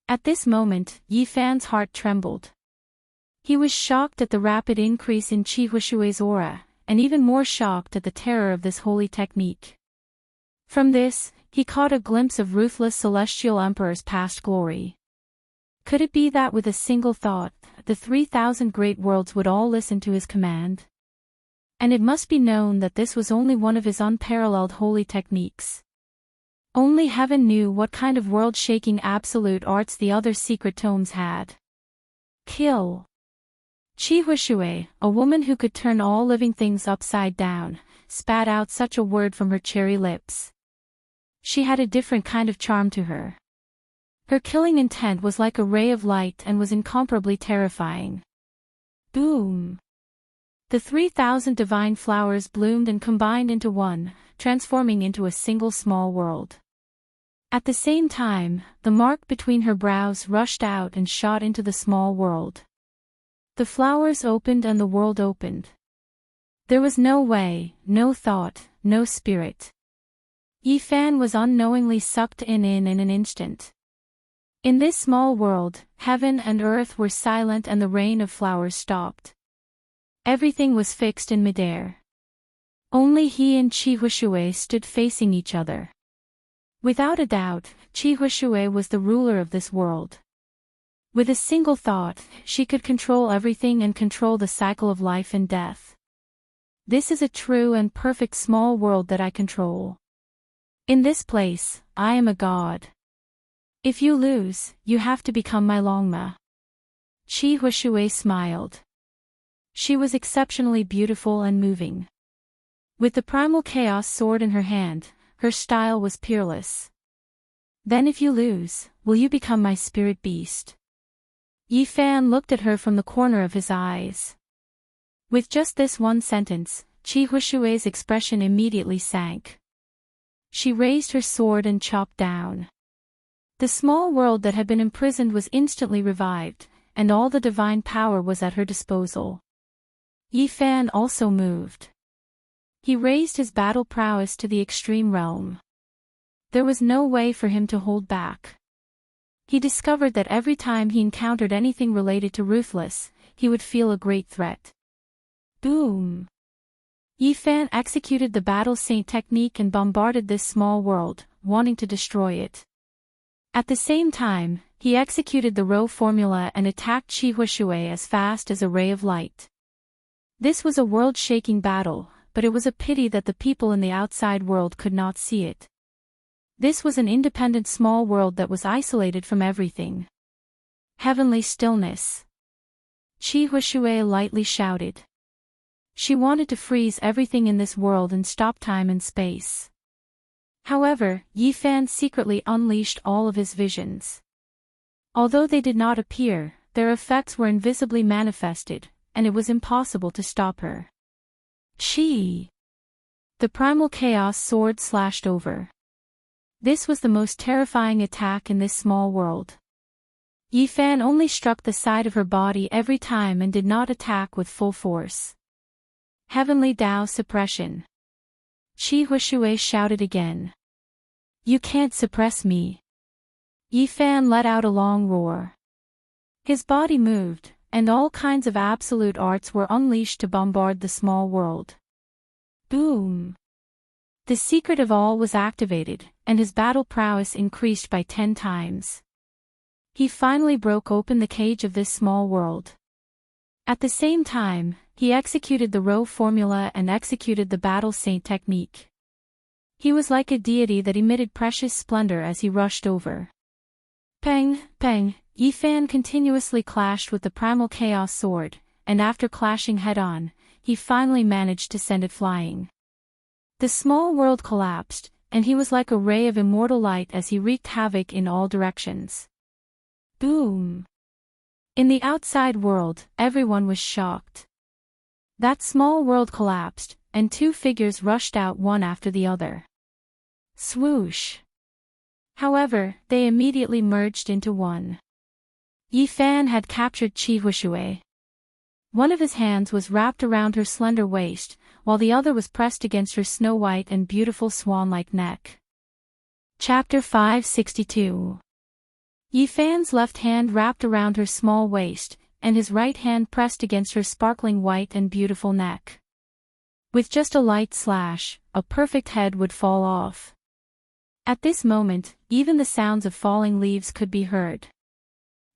At this moment, Yi Fan's heart trembled. He was shocked at the rapid increase in Chi Huishui's aura, and even more shocked at the terror of this holy technique. From this, he caught a glimpse of ruthless celestial emperor's past glory. Could it be that with a single thought, the 3,000 great worlds would all listen to his command? And it must be known that this was only one of his unparalleled holy techniques. Only heaven knew what kind of world-shaking absolute arts the other secret tomes had. Kill. Chi Huishui, a woman who could turn all living things upside down, spat out such a word from her cherry lips. She had a different kind of charm to her. Her killing intent was like a ray of light and was incomparably terrifying. Boom! The 3,000 divine flowers bloomed and combined into one, transforming into a single small world. At the same time, the mark between her brows rushed out and shot into the small world. The flowers opened and the world opened. There was no way, no thought, no spirit. Yi Fan was unknowingly sucked in an instant. In this small world, heaven and earth were silent and the rain of flowers stopped. Everything was fixed in midair. Only he and Chi Huishui stood facing each other. Without a doubt, Chi Huishui was the ruler of this world. With a single thought, she could control everything and control the cycle of life and death. This is a true and perfect small world that I control. In this place, I am a god. If you lose, you have to become my Longma. Chi Huishui smiled. She was exceptionally beautiful and moving. With the primal chaos sword in her hand, her style was peerless. Then if you lose, will you become my spirit beast? Yi Fan looked at her from the corner of his eyes. With just this one sentence, Chi Huishui's expression immediately sank. She raised her sword and chopped down. The small world that had been imprisoned was instantly revived, and all the divine power was at her disposal. Yi Fan also moved. He raised his battle prowess to the extreme realm. There was no way for him to hold back. He discovered that every time he encountered anything related to Ruthless, he would feel a great threat. Boom! Yifan executed the Battle Saint technique and bombarded this small world, wanting to destroy it. At the same time, he executed the Rho formula and attacked Chihuahua as fast as a ray of light. This was a world-shaking battle, but it was a pity that the people in the outside world could not see it. This was an independent small world that was isolated from everything. Heavenly stillness. Chihuahua lightly shouted. She wanted to freeze everything in this world and stop time and space. However, Yifan secretly unleashed all of his visions. Although they did not appear, their effects were invisibly manifested, and it was impossible to stop her. She. The primal chaos sword slashed over. This was the most terrifying attack in this small world. Yifan only struck the side of her body every time and did not attack with full force. Heavenly Tao suppression. Chihuahua shouted again. You can't suppress me. Yifan let out a long roar. His body moved, and all kinds of absolute arts were unleashed to bombard the small world. Boom! The secret of all was activated, and his battle prowess increased by 10 times. He finally broke open the cage of this small world. At the same time, he executed the Rho formula and executed the Battle Saint technique. He was like a deity that emitted precious splendor as he rushed over. Peng, peng, Yifan continuously clashed with the primal chaos sword, and after clashing head-on, he finally managed to send it flying. The small world collapsed, and he was like a ray of immortal light as he wreaked havoc in all directions. Boom! In the outside world, everyone was shocked. That small world collapsed, and 2 figures rushed out one after the other. Swoosh! However, they immediately merged into one. Yifan had captured Chihuahua. One of his hands was wrapped around her slender waist, while the other was pressed against her snow-white and beautiful swan-like neck. Chapter 562. Yifan's left hand wrapped around her small waist, and his right hand pressed against her sparkling white and beautiful neck. With just a light slash, a perfect head would fall off. At this moment, even the sounds of falling leaves could be heard.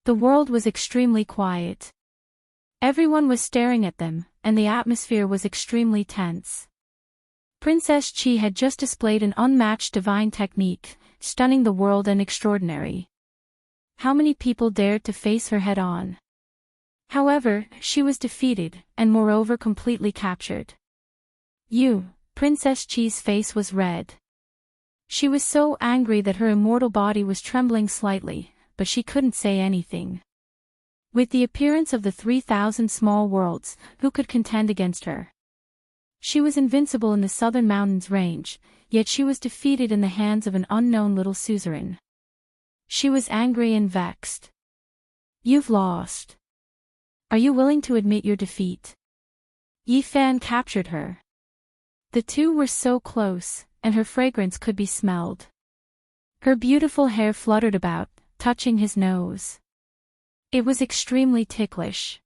The world was extremely quiet. Everyone was staring at them, and the atmosphere was extremely tense. Princess Chi had just displayed an unmatched divine technique, stunning the world and extraordinary. How many people dared to face her head-on? However, she was defeated, and moreover completely captured. Princess Chi's face was red. She was so angry that her immortal body was trembling slightly, but she couldn't say anything. With the appearance of the 3,000 small worlds, who could contend against her? She was invincible in the southern mountains range, yet she was defeated in the hands of an unknown little suzerain. She was angry and vexed. You've lost. Are you willing to admit your defeat? Yifan captured her. The two were so close, and her fragrance could be smelled. Her beautiful hair fluttered about, touching his nose. It was extremely ticklish.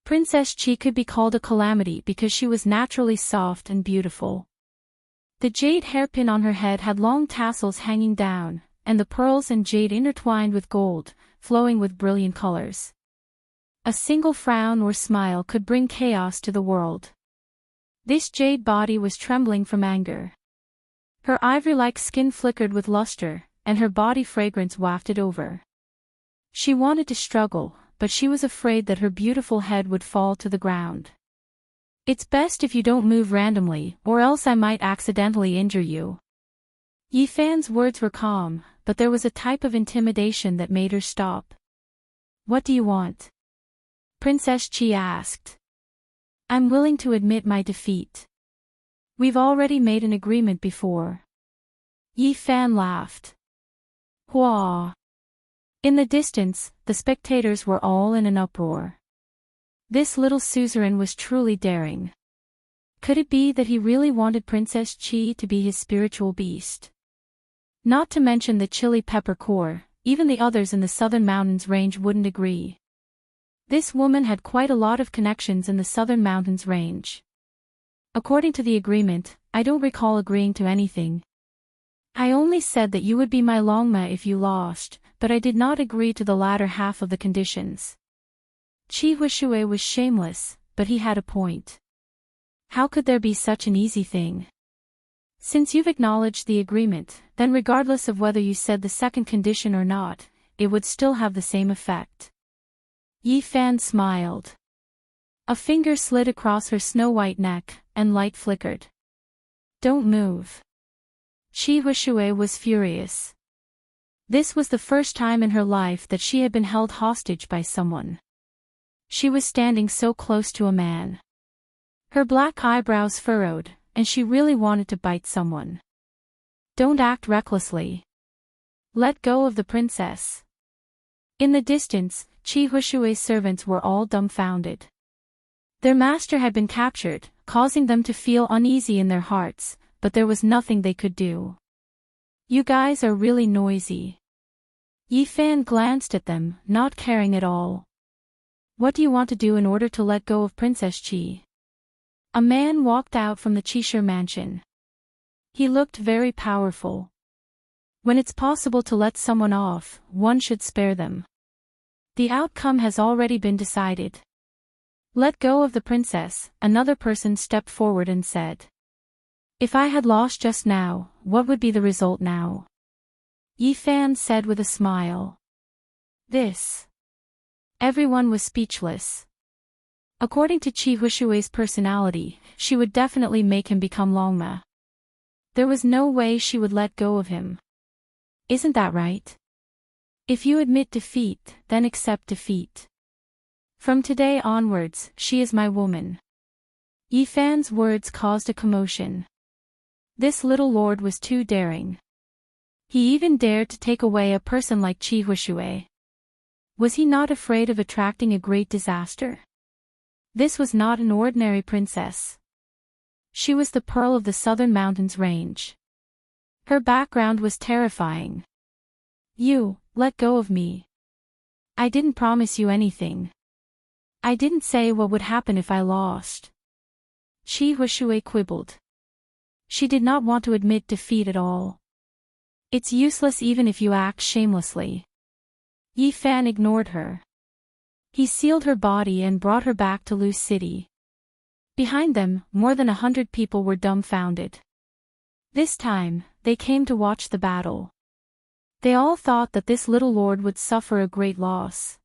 Princess Chi could be called a calamity because she was naturally soft and beautiful. The jade hairpin on her head had long tassels hanging down, and the pearls and jade intertwined with gold, flowing with brilliant colors. A single frown or smile could bring chaos to the world. This jade body was trembling from anger. Her ivory-like skin flickered with luster, and her body fragrance wafted over. She wanted to struggle, but she was afraid that her beautiful head would fall to the ground. It's best if you don't move randomly, or else I might accidentally injure you. Yifan's words were calm, but there was a type of intimidation that made her stop. What do you want? Princess Chi asked. I'm willing to admit my defeat. We've already made an agreement before. Yifan laughed. Hua! In the distance, the spectators were all in an uproar. This little suzerain was truly daring. Could it be that he really wanted Princess Chi to be his spiritual beast? Not to mention the chili pepper core, even the others in the Southern Mountains range wouldn't agree. This woman had quite a lot of connections in the Southern Mountains range. According to the agreement, I don't recall agreeing to anything. I only said that you would be my longma if you lost, but I did not agree to the latter half of the conditions. Chi Huishui was shameless, but he had a point. How could there be such an easy thing? Since you've acknowledged the agreement, then regardless of whether you said the second condition or not, it would still have the same effect. Yi Fan smiled. A finger slid across her snow-white neck, and light flickered. Don't move. Chi Huishui was furious. This was the first time in her life that she had been held hostage by someone. She was standing so close to a man. Her black eyebrows furrowed, and she really wanted to bite someone. Don't act recklessly. Let go of the princess. In the distance, Chi Huishui's servants were all dumbfounded. Their master had been captured, causing them to feel uneasy in their hearts, but there was nothing they could do. You guys are really noisy. Yi Fan glanced at them, not caring at all. What do you want to do in order to let go of Princess Chi? A man walked out from the Chishire mansion. He looked very powerful. When it's possible to let someone off, one should spare them. The outcome has already been decided. Let go of the princess, another person stepped forward and said. If I had lost just now, what would be the result now? Yi Fan said with a smile. This. Everyone was speechless. According to Chi Huishui's personality, she would definitely make him become longma. There was no way she would let go of him. Isn't that right? If you admit defeat, then accept defeat. From today onwards, she is my woman. Yi Fan's words caused a commotion. This little lord was too daring. He even dared to take away a person like Chi Huishui. Was he not afraid of attracting a great disaster? This was not an ordinary princess. She was the pearl of the Southern Mountains range. Her background was terrifying. You, let go of me. I didn't promise you anything. I didn't say what would happen if I lost. Chi Huishui quibbled. She did not want to admit defeat at all. It's useless even if you act shamelessly. Yi Fan ignored her. He sealed her body and brought her back to Lu City. Behind them, more than 100 people were dumbfounded. This time, they came to watch the battle. They all thought that this little lord would suffer a great loss.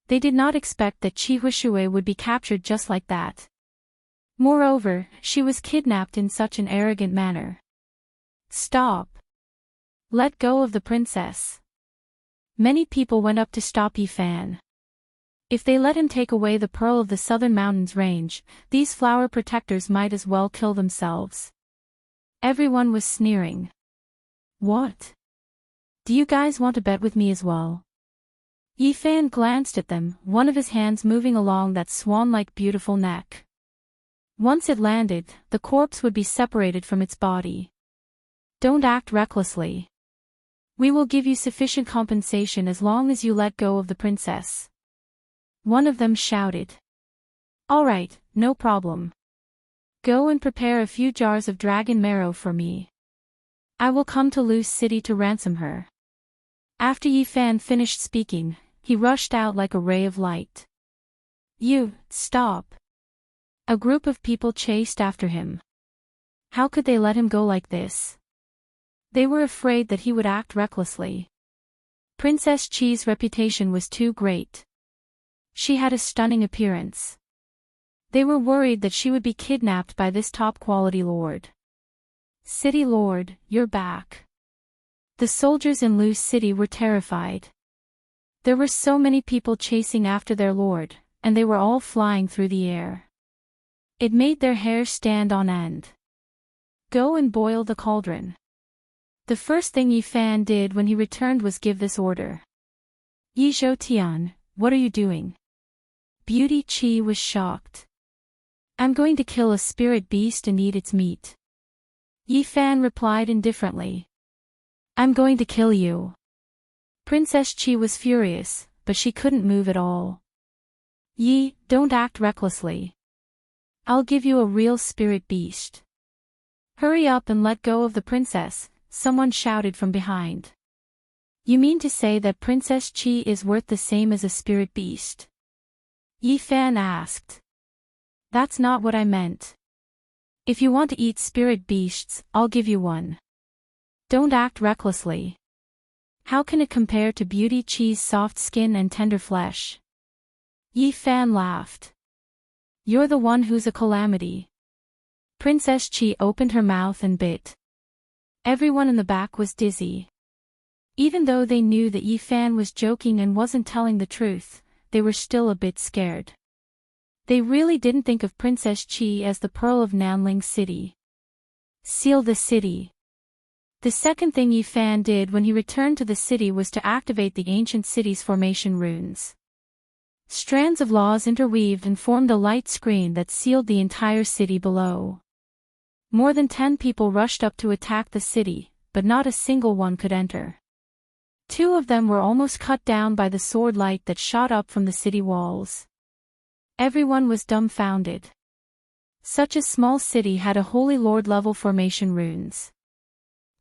They did not expect that Chi Huishui would be captured just like that. Moreover, she was kidnapped in such an arrogant manner. Stop. Let go of the princess. Many people went up to stop Yi Fan. If they let him take away the pearl of the Southern Mountains range, these flower protectors might as well kill themselves. Everyone was sneering. What? Do you guys want to bet with me as well? Yi Fan glanced at them, one of his hands moving along that swan-like beautiful neck. Once it landed, the corpse would be separated from its body. Don't act recklessly. We will give you sufficient compensation as long as you let go of the princess. One of them shouted. All right, no problem. Go and prepare a few jars of dragon marrow for me. I will come to Lu City to ransom her. After Yi Fan finished speaking, he rushed out like a ray of light. You, stop. A group of people chased after him. How could they let him go like this? They were afraid that he would act recklessly. Princess Chi's reputation was too great. She had a stunning appearance. They were worried that she would be kidnapped by this top-quality lord. City Lord, you're back. The soldiers in Lu City were terrified. There were so many people chasing after their lord, and they were all flying through the air. It made their hair stand on end. Go and boil the cauldron. The first thing Yi Fan did when he returned was give this order. Yi Zhou Tian, what are you doing? Beauty Chi was shocked. I'm going to kill a spirit beast and eat its meat. Yi Fan replied indifferently. I'm going to kill you. Princess Chi was furious, but she couldn't move at all. Yi, don't act recklessly. I'll give you a real spirit beast. Hurry up and let go of the princess, someone shouted from behind. You mean to say that Princess Chi is worth the same as a spirit beast? Yi Fan asked. That's not what I meant. If you want to eat spirit beasts, I'll give you one. Don't act recklessly. How can it compare to Beauty Chi's soft skin and tender flesh? Yi Fan laughed. You're the one who's a calamity. Princess Chi opened her mouth and bit. Everyone in the back was dizzy. Even though they knew that Yi Fan was joking and wasn't telling the truth, they were still a bit scared. They really didn't think of Princess Chi as the pearl of Nanling City. Seal the city. The second thing Yi Fan did when he returned to the city was to activate the ancient city's formation runes. Strands of laws interweaved and formed a light screen that sealed the entire city below. More than 10 people rushed up to attack the city, but not a single one could enter. 2 of them were almost cut down by the sword light that shot up from the city walls. Everyone was dumbfounded. Such a small city had a Holy Lord level formation runes.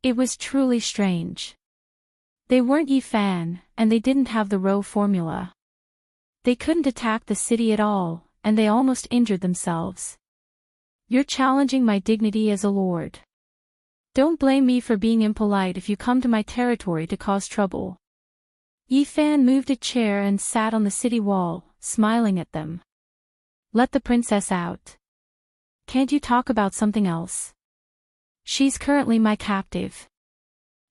It was truly strange. They weren't Yi Fan, and they didn't have the row formula. They couldn't attack the city at all, and they almost injured themselves. You're challenging my dignity as a lord. Don't blame me for being impolite if you come to my territory to cause trouble. Yi Fan moved a chair and sat on the city wall, smiling at them. Let the princess out. Can't you talk about something else? She's currently my captive.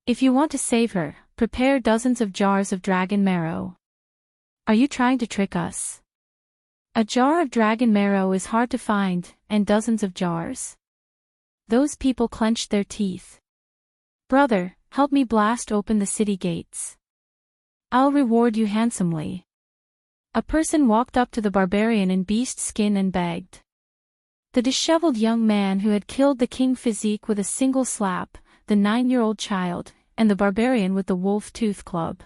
If you want to save her, prepare dozens of jars of dragon marrow. Are you trying to trick us? A jar of dragon marrow is hard to find, and dozens of jars. Those people clenched their teeth. Brother, help me blast open the city gates. I'll reward you handsomely. A person walked up to the barbarian in beast skin and begged. The disheveled young man who had killed the king physique with a single slap, the 9-year-old child, and the barbarian with the wolf tooth club.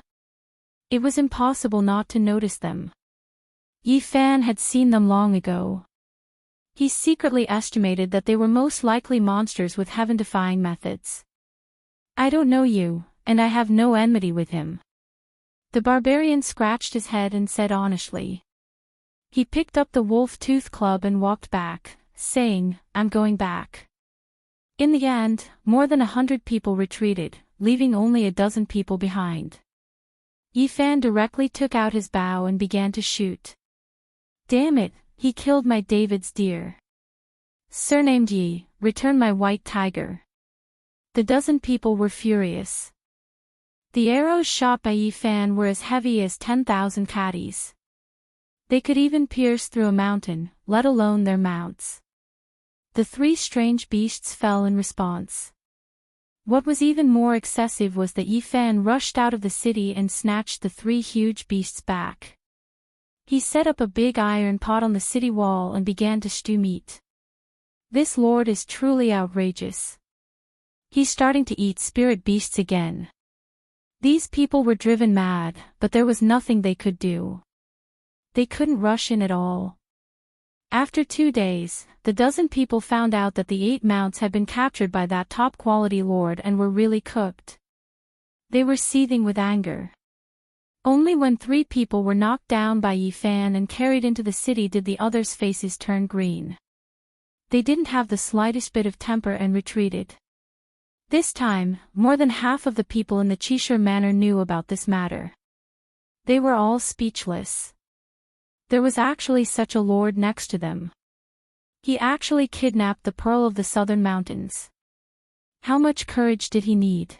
It was impossible not to notice them. Yi Fan had seen them long ago. He secretly estimated that they were most likely monsters with heaven-defying methods. I don't know you, and I have no enmity with him. The barbarian scratched his head and said honestly. He picked up the wolf tooth club and walked back, saying, I'm going back. In the end, more than 100 people retreated, leaving only a dozen people behind. Yi Fan directly took out his bow and began to shoot. Damn it, he killed my David's deer. Surnamed Yi, return my white tiger. The dozen people were furious. The arrows shot by Yi Fan were as heavy as 10,000 caddies. They could even pierce through a mountain, let alone their mounts. The 3 strange beasts fell in response. What was even more excessive was that Yi Fan rushed out of the city and snatched the 3 huge beasts back. He set up a big iron pot on the city wall and began to stew meat. This lord is truly outrageous. He's starting to eat spirit beasts again. These people were driven mad, but there was nothing they could do. They couldn't rush in at all. After 2 days, the dozen people found out that the 8 mounts had been captured by that top-quality lord and were really cooked. They were seething with anger. Only when 3 people were knocked down by Yi Fan and carried into the city did the others' faces turn green. They didn't have the slightest bit of temper and retreated. This time, more than half of the people in the Cheshire Manor knew about this matter. They were all speechless. There was actually such a lord next to them. He actually kidnapped the Pearl of the Southern Mountains. How much courage did he need?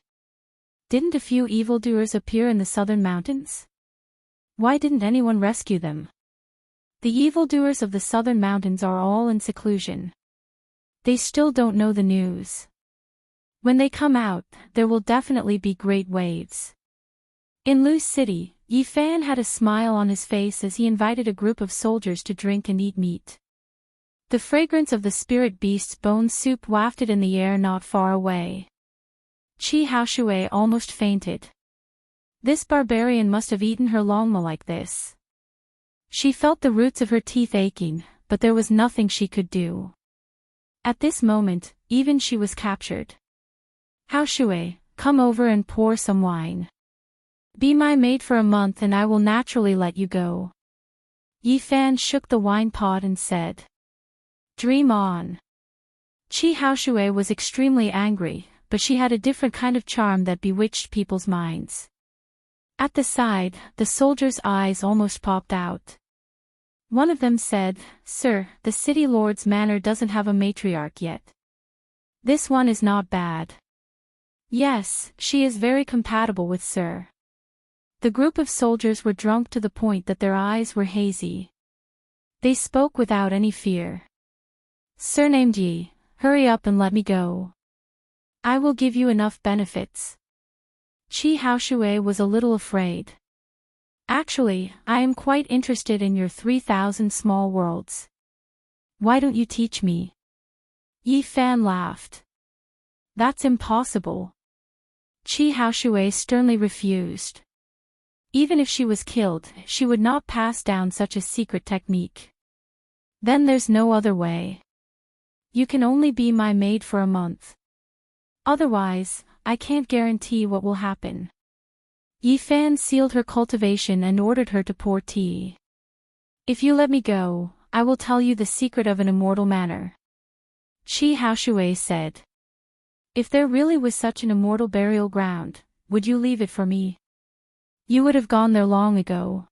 Didn't a few evildoers appear in the Southern Mountains? Why didn't anyone rescue them? The evildoers of the Southern Mountains are all in seclusion. They still don't know the news. When they come out, there will definitely be great waves. In Lu's city, Yi Fan had a smile on his face as he invited a group of soldiers to drink and eat meat. The fragrance of the spirit beast's bone soup wafted in the air not far away. Qi Haoshui almost fainted. This barbarian must have eaten her longma like this. She felt the roots of her teeth aching, but there was nothing she could do. At this moment, even she was captured. Haoshui, come over and pour some wine. Be my maid for a month and I will naturally let you go. Yi Fan shook the wine pot and said. Dream on. Qi Haoshui was extremely angry, but she had a different kind of charm that bewitched people's minds. At the side, the soldiers' eyes almost popped out. One of them said, Sir, the city lord's manor doesn't have a matriarch yet. This one is not bad. Yes, she is very compatible with Sir. The group of soldiers were drunk to the point that their eyes were hazy. They spoke without any fear. Surnamed Yi, hurry up and let me go. I will give you enough benefits. Qi Haoshui was a little afraid. Actually, I am quite interested in your 3,000 small worlds. Why don't you teach me? Yi Fan laughed. That's impossible. Qi Haoshui sternly refused. Even if she was killed, she would not pass down such a secret technique. Then there's no other way. You can only be my maid for a month. Otherwise, I can't guarantee what will happen. Yi Fan sealed her cultivation and ordered her to pour tea. If you let me go, I will tell you the secret of an immortal manor. Qi Haoshui said. If there really was such an immortal burial ground, would you leave it for me? You would have gone there long ago.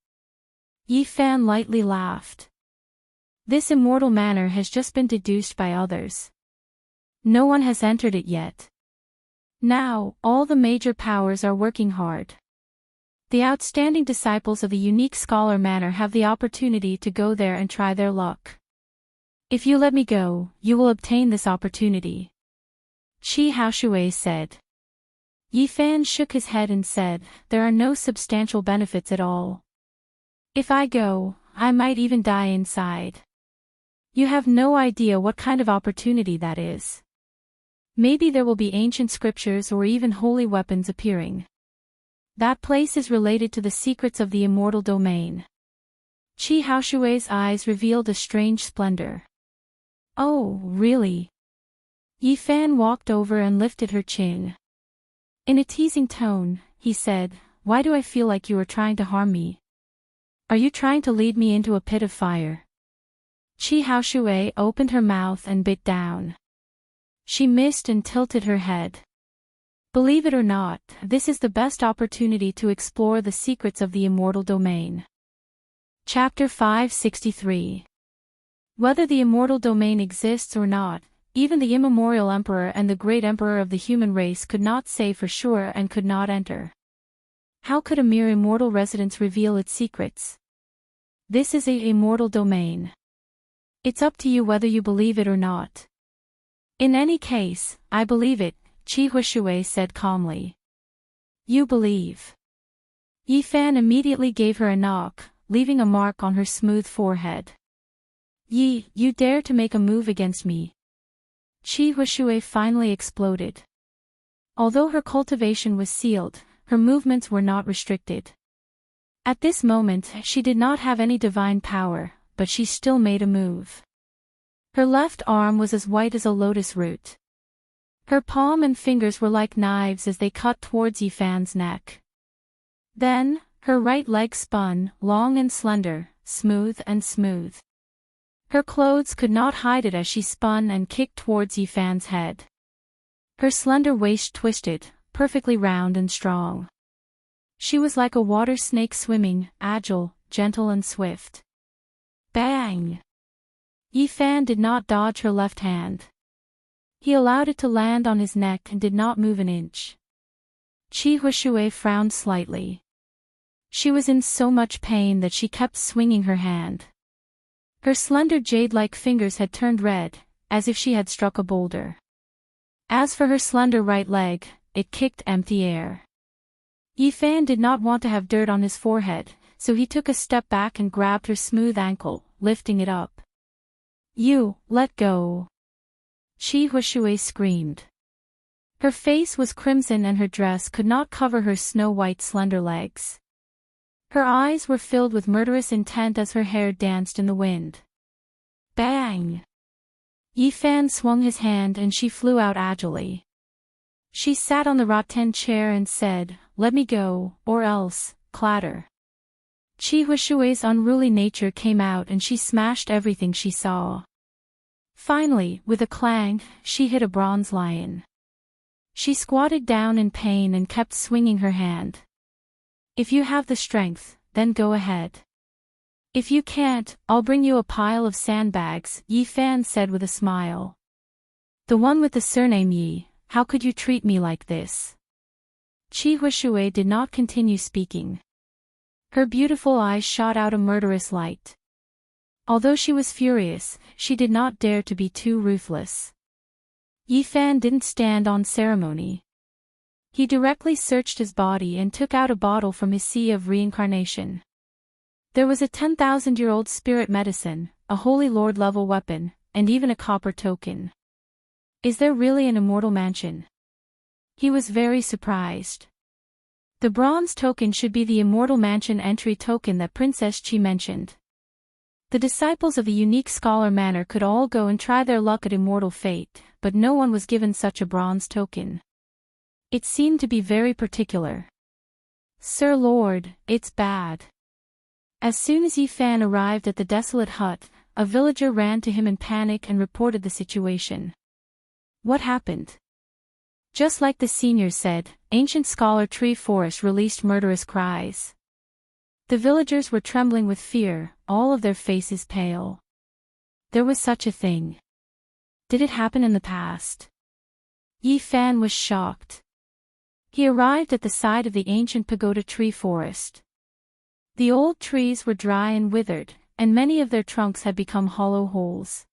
Yi Fan lightly laughed. This immortal manor has just been deduced by others. No one has entered it yet. Now, all the major powers are working hard. The outstanding disciples of the unique scholar manor have the opportunity to go there and try their luck. If you let me go, you will obtain this opportunity. Qi Haoshui said. Yi Fan shook his head and said, there are no substantial benefits at all. If I go, I might even die inside. You have no idea what kind of opportunity that is. Maybe there will be ancient scriptures or even holy weapons appearing. That place is related to the secrets of the immortal domain. Qi Haoshui's eyes revealed a strange splendor. Oh, really? Yi Fan walked over and lifted her chin. In a teasing tone, he said, why do I feel like you are trying to harm me? Are you trying to lead me into a pit of fire? Qi Haoshui opened her mouth and bit down. She missed and tilted her head. Believe it or not, this is the best opportunity to explore the secrets of the immortal domain. Chapter 563. Whether the immortal domain exists or not, even the immemorial emperor and the great emperor of the human race could not say for sure and could not enter. How could a mere immortal residence reveal its secrets? This is a immortal domain. It's up to you whether you believe it or not. In any case, I believe it, Qi Haoshui said calmly. You believe. Yi Fan immediately gave her a knock, leaving a mark on her smooth forehead. Yi, you dare to make a move against me. Qi Haoshui finally exploded. Although her cultivation was sealed, her movements were not restricted. At this moment she did not have any divine power, but she still made a move. Her left arm was as white as a lotus root. Her palm and fingers were like knives as they cut towards Yi Fan's neck. Then, her right leg spun, long and slender, smooth and smooth. Her clothes could not hide it as she spun and kicked towards Yi Fan's head. Her slender waist twisted, perfectly round and strong. She was like a water snake swimming, agile, gentle and swift. Bang! Yi Fan did not dodge her left hand. He allowed it to land on his neck and did not move an inch. Qi Haoshui frowned slightly. She was in so much pain that she kept swinging her hand. Her slender jade-like fingers had turned red, as if she had struck a boulder. As for her slender right leg, it kicked empty air. Yi Fan did not want to have dirt on his forehead, so he took a step back and grabbed her smooth ankle, lifting it up. You, let go. Qi Haoshui screamed. Her face was crimson and her dress could not cover her snow-white slender legs. Her eyes were filled with murderous intent as her hair danced in the wind. Bang! Yi Fan swung his hand and she flew out agilely. She sat on the rattan chair and said, "Let me go, or else," clatter. Chi Huishui's unruly nature came out and she smashed everything she saw. Finally, with a clang, she hit a bronze lion. She squatted down in pain and kept swinging her hand. "If you have the strength, then go ahead. If you can't, I'll bring you a pile of sandbags," Yi Fan said with a smile. "The one with the surname Yi, how could you treat me like this?" Chi Huishui did not continue speaking. Her beautiful eyes shot out a murderous light. Although she was furious, she did not dare to be too ruthless. Yi Fan didn't stand on ceremony. He directly searched his body and took out a bottle from his sea of reincarnation. There was a 10,000-year-old spirit medicine, a Holy Lord level weapon, and even a copper token. Is there really an immortal mansion? He was very surprised. The bronze token should be the immortal mansion entry token that Princess Chi mentioned. The disciples of the unique scholar manor could all go and try their luck at immortal fate, but no one was given such a bronze token. It seemed to be very particular. "Sir Lord, it's bad." As soon as Yi Fan arrived at the desolate hut, a villager ran to him in panic and reported the situation. What happened? Just like the senior said, ancient scholar Tree Forest released murderous cries. The villagers were trembling with fear, all of their faces pale. There was such a thing. Did it happen in the past? Yi Fan was shocked. He arrived at the side of the ancient pagoda tree forest. The old trees were dry and withered, and many of their trunks had become hollow holes.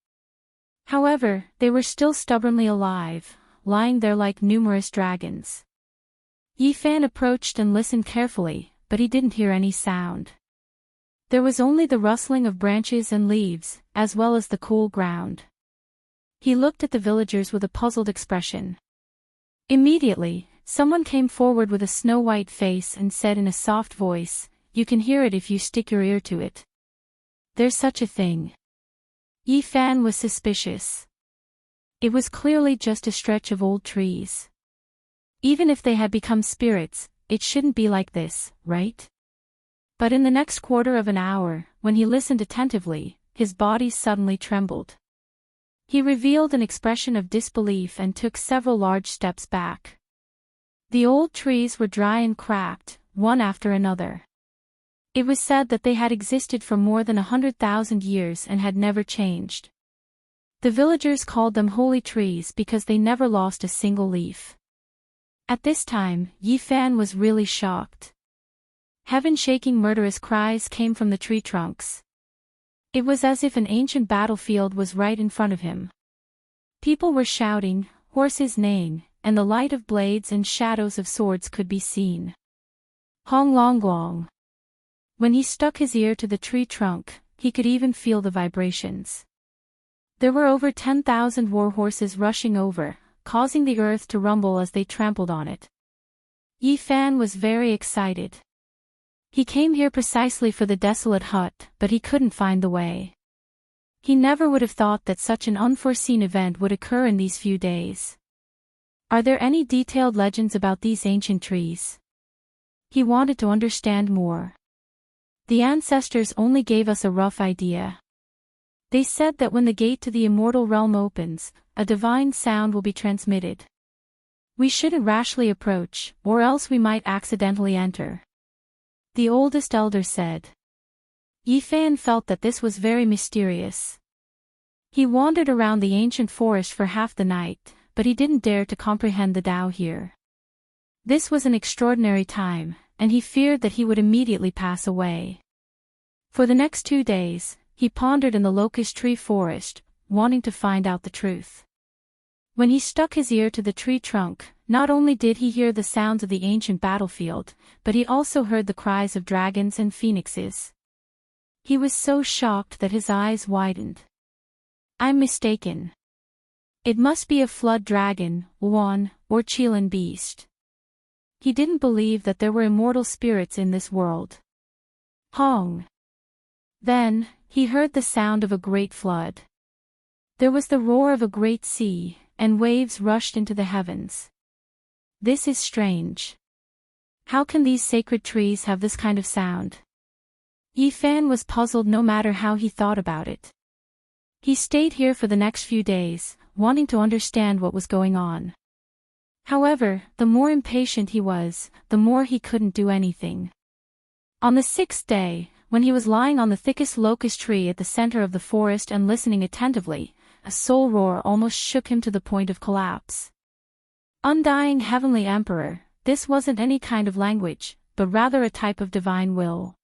However, they were still stubbornly alive, lying there like numerous dragons. Yi Fan approached and listened carefully, but he didn't hear any sound. There was only the rustling of branches and leaves, as well as the cool ground. He looked at the villagers with a puzzled expression. Immediately, someone came forward with a snow-white face and said in a soft voice, "You can hear it if you stick your ear to it." There's such a thing. Yi Fan was suspicious. It was clearly just a stretch of old trees. Even if they had become spirits, it shouldn't be like this, right? But in the next quarter of an hour, when he listened attentively, his body suddenly trembled. He revealed an expression of disbelief and took several large steps back. The old trees were dry and cracked, one after another. It was said that they had existed for more than 100,000 years and had never changed. The villagers called them holy trees because they never lost a single leaf. At this time, Yi Fan was really shocked. Heaven-shaking murderous cries came from the tree trunks. It was as if an ancient battlefield was right in front of him. People were shouting, horses neighing, and the light of blades and shadows of swords could be seen. Hong Long Long. When he stuck his ear to the tree trunk, he could even feel the vibrations. There were over 10,000 war horses rushing over, causing the earth to rumble as they trampled on it. Yi Fan was very excited. He came here precisely for the desolate hut, but he couldn't find the way. He never would have thought that such an unforeseen event would occur in these few days. Are there any detailed legends about these ancient trees? He wanted to understand more. The ancestors only gave us a rough idea. They said that when the gate to the immortal realm opens, a divine sound will be transmitted. We shouldn't rashly approach, or else we might accidentally enter. The oldest elder said. Yi Fan felt that this was very mysterious. He wandered around the ancient forest for half the night, but he didn't dare to comprehend the Tao here. This was an extraordinary time, and he feared that he would immediately pass away. For the next 2 days, he pondered in the locust tree forest, wanting to find out the truth. When he stuck his ear to the tree trunk, not only did he hear the sounds of the ancient battlefield, but he also heard the cries of dragons and phoenixes. He was so shocked that his eyes widened. I'm mistaken. It must be a flood dragon, Luan, or Chilan beast. He didn't believe that there were immortal spirits in this world. Hong. Then, he heard the sound of a great flood. There was the roar of a great sea, and waves rushed into the heavens. This is strange. How can these sacred trees have this kind of sound? Yi Fan was puzzled no matter how he thought about it. He stayed here for the next few days, wanting to understand what was going on. However, the more impatient he was, the more he couldn't do anything. On the 6th day, when he was lying on the thickest locust tree at the center of the forest and listening attentively, a soul roar almost shook him to the point of collapse. Undying Heavenly Emperor, this wasn't any kind of language, but rather a type of divine will.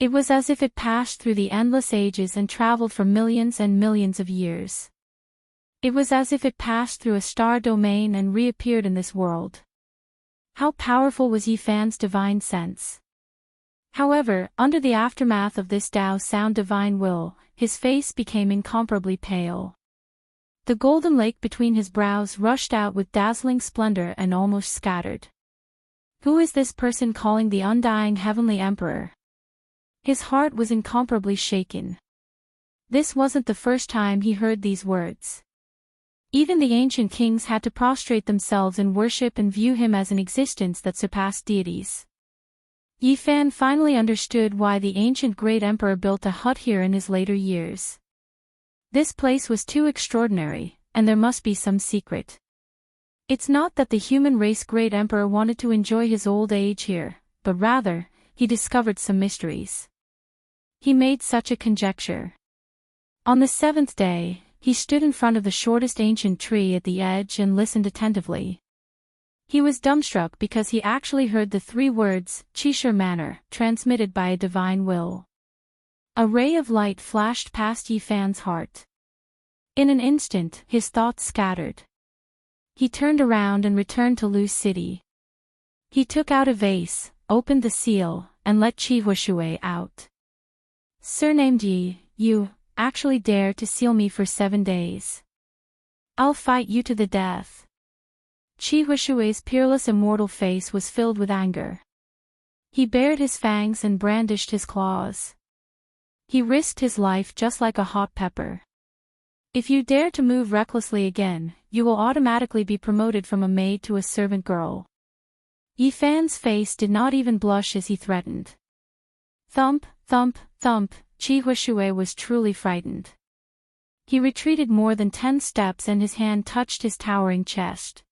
It was as if it passed through the endless ages and traveled for millions and millions of years. It was as if it passed through a star domain and reappeared in this world. How powerful was Yi Fan's divine sense? However, under the aftermath of this Tao sound divine will, his face became incomparably pale. The golden lake between his brows rushed out with dazzling splendor and almost scattered. Who is this person calling the undying Heavenly Emperor? His heart was incomparably shaken. This wasn't the first time he heard these words. Even the ancient kings had to prostrate themselves in worship and view him as an existence that surpassed deities. Yi Fan finally understood why the ancient great emperor built a hut here in his later years. This place was too extraordinary, and there must be some secret. It's not that the human race great emperor wanted to enjoy his old age here, but rather, he discovered some mysteries. He made such a conjecture. On the 7th day, he stood in front of the shortest ancient tree at the edge and listened attentively. He was dumbstruck because he actually heard the 3 words, Chishur Manor, transmitted by a divine will. A ray of light flashed past Yi Fan's heart. In an instant, his thoughts scattered. He turned around and returned to Lu City. He took out a vase, opened the seal, and let Chi Huashui out. Surnamed Yi, you actually dare to seal me for 7 days. I'll fight you to the death. Chi Huashui's peerless immortal face was filled with anger. He bared his fangs and brandished his claws. He risked his life just like a hot pepper. If you dare to move recklessly again, you will automatically be promoted from a maid to a servant girl. Yi Fan's face did not even blush as he threatened. Thump, thump, thump, Chi Huashui was truly frightened. He retreated more than 10 steps and his hand touched his towering chest.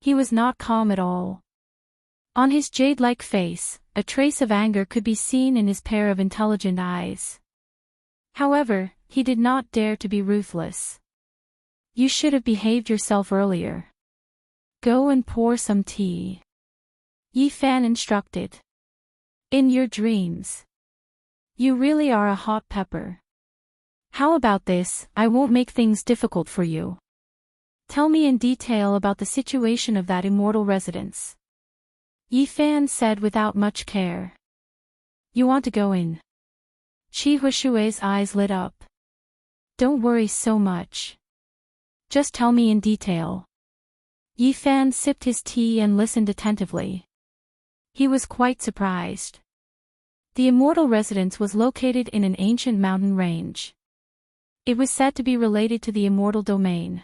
He was not calm at all. On his jade-like face, a trace of anger could be seen in his pair of intelligent eyes. However, he did not dare to be ruthless. You should have behaved yourself earlier. Go and pour some tea. Yi Fan instructed. In your dreams. You really are a hot pepper. How about this, I won't make things difficult for you. Tell me in detail about the situation of that immortal residence. Yi Fan said without much care. You want to go in? Chi Huashui's eyes lit up. Don't worry so much. Just tell me in detail. Yi Fan sipped his tea and listened attentively. He was quite surprised. The immortal residence was located in an ancient mountain range. It was said to be related to the immortal domain.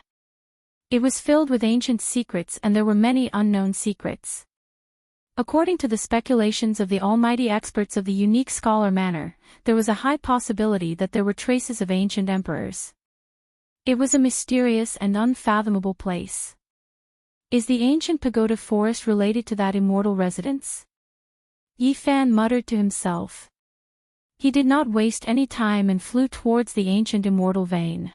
It was filled with ancient secrets and there were many unknown secrets. According to the speculations of the almighty experts of the unique scholar manor, there was a high possibility that there were traces of ancient emperors. It was a mysterious and unfathomable place. Is the ancient pagoda forest related to that immortal residence? Yi Fan muttered to himself. He did not waste any time and flew towards the ancient immortal vein.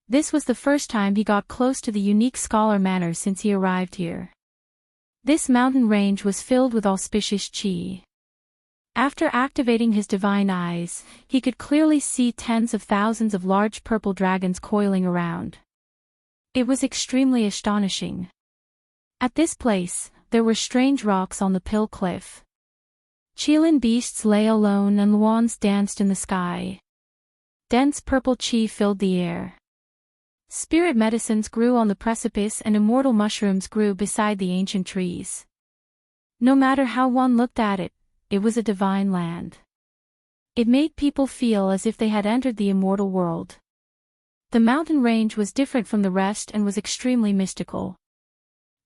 This was the first time he got close to the unique scholar manor since he arrived here. This mountain range was filled with auspicious chi. After activating his divine eyes, he could clearly see tens of thousands of large purple dragons coiling around. It was extremely astonishing. At this place, there were strange rocks on the Pill Cliff. Chilan beasts lay alone and Luans danced in the sky. Dense purple chi filled the air. Spirit medicines grew on the precipice and immortal mushrooms grew beside the ancient trees. No matter how one looked at it, it was a divine land. It made people feel as if they had entered the immortal world. The mountain range was different from the rest and was extremely mystical.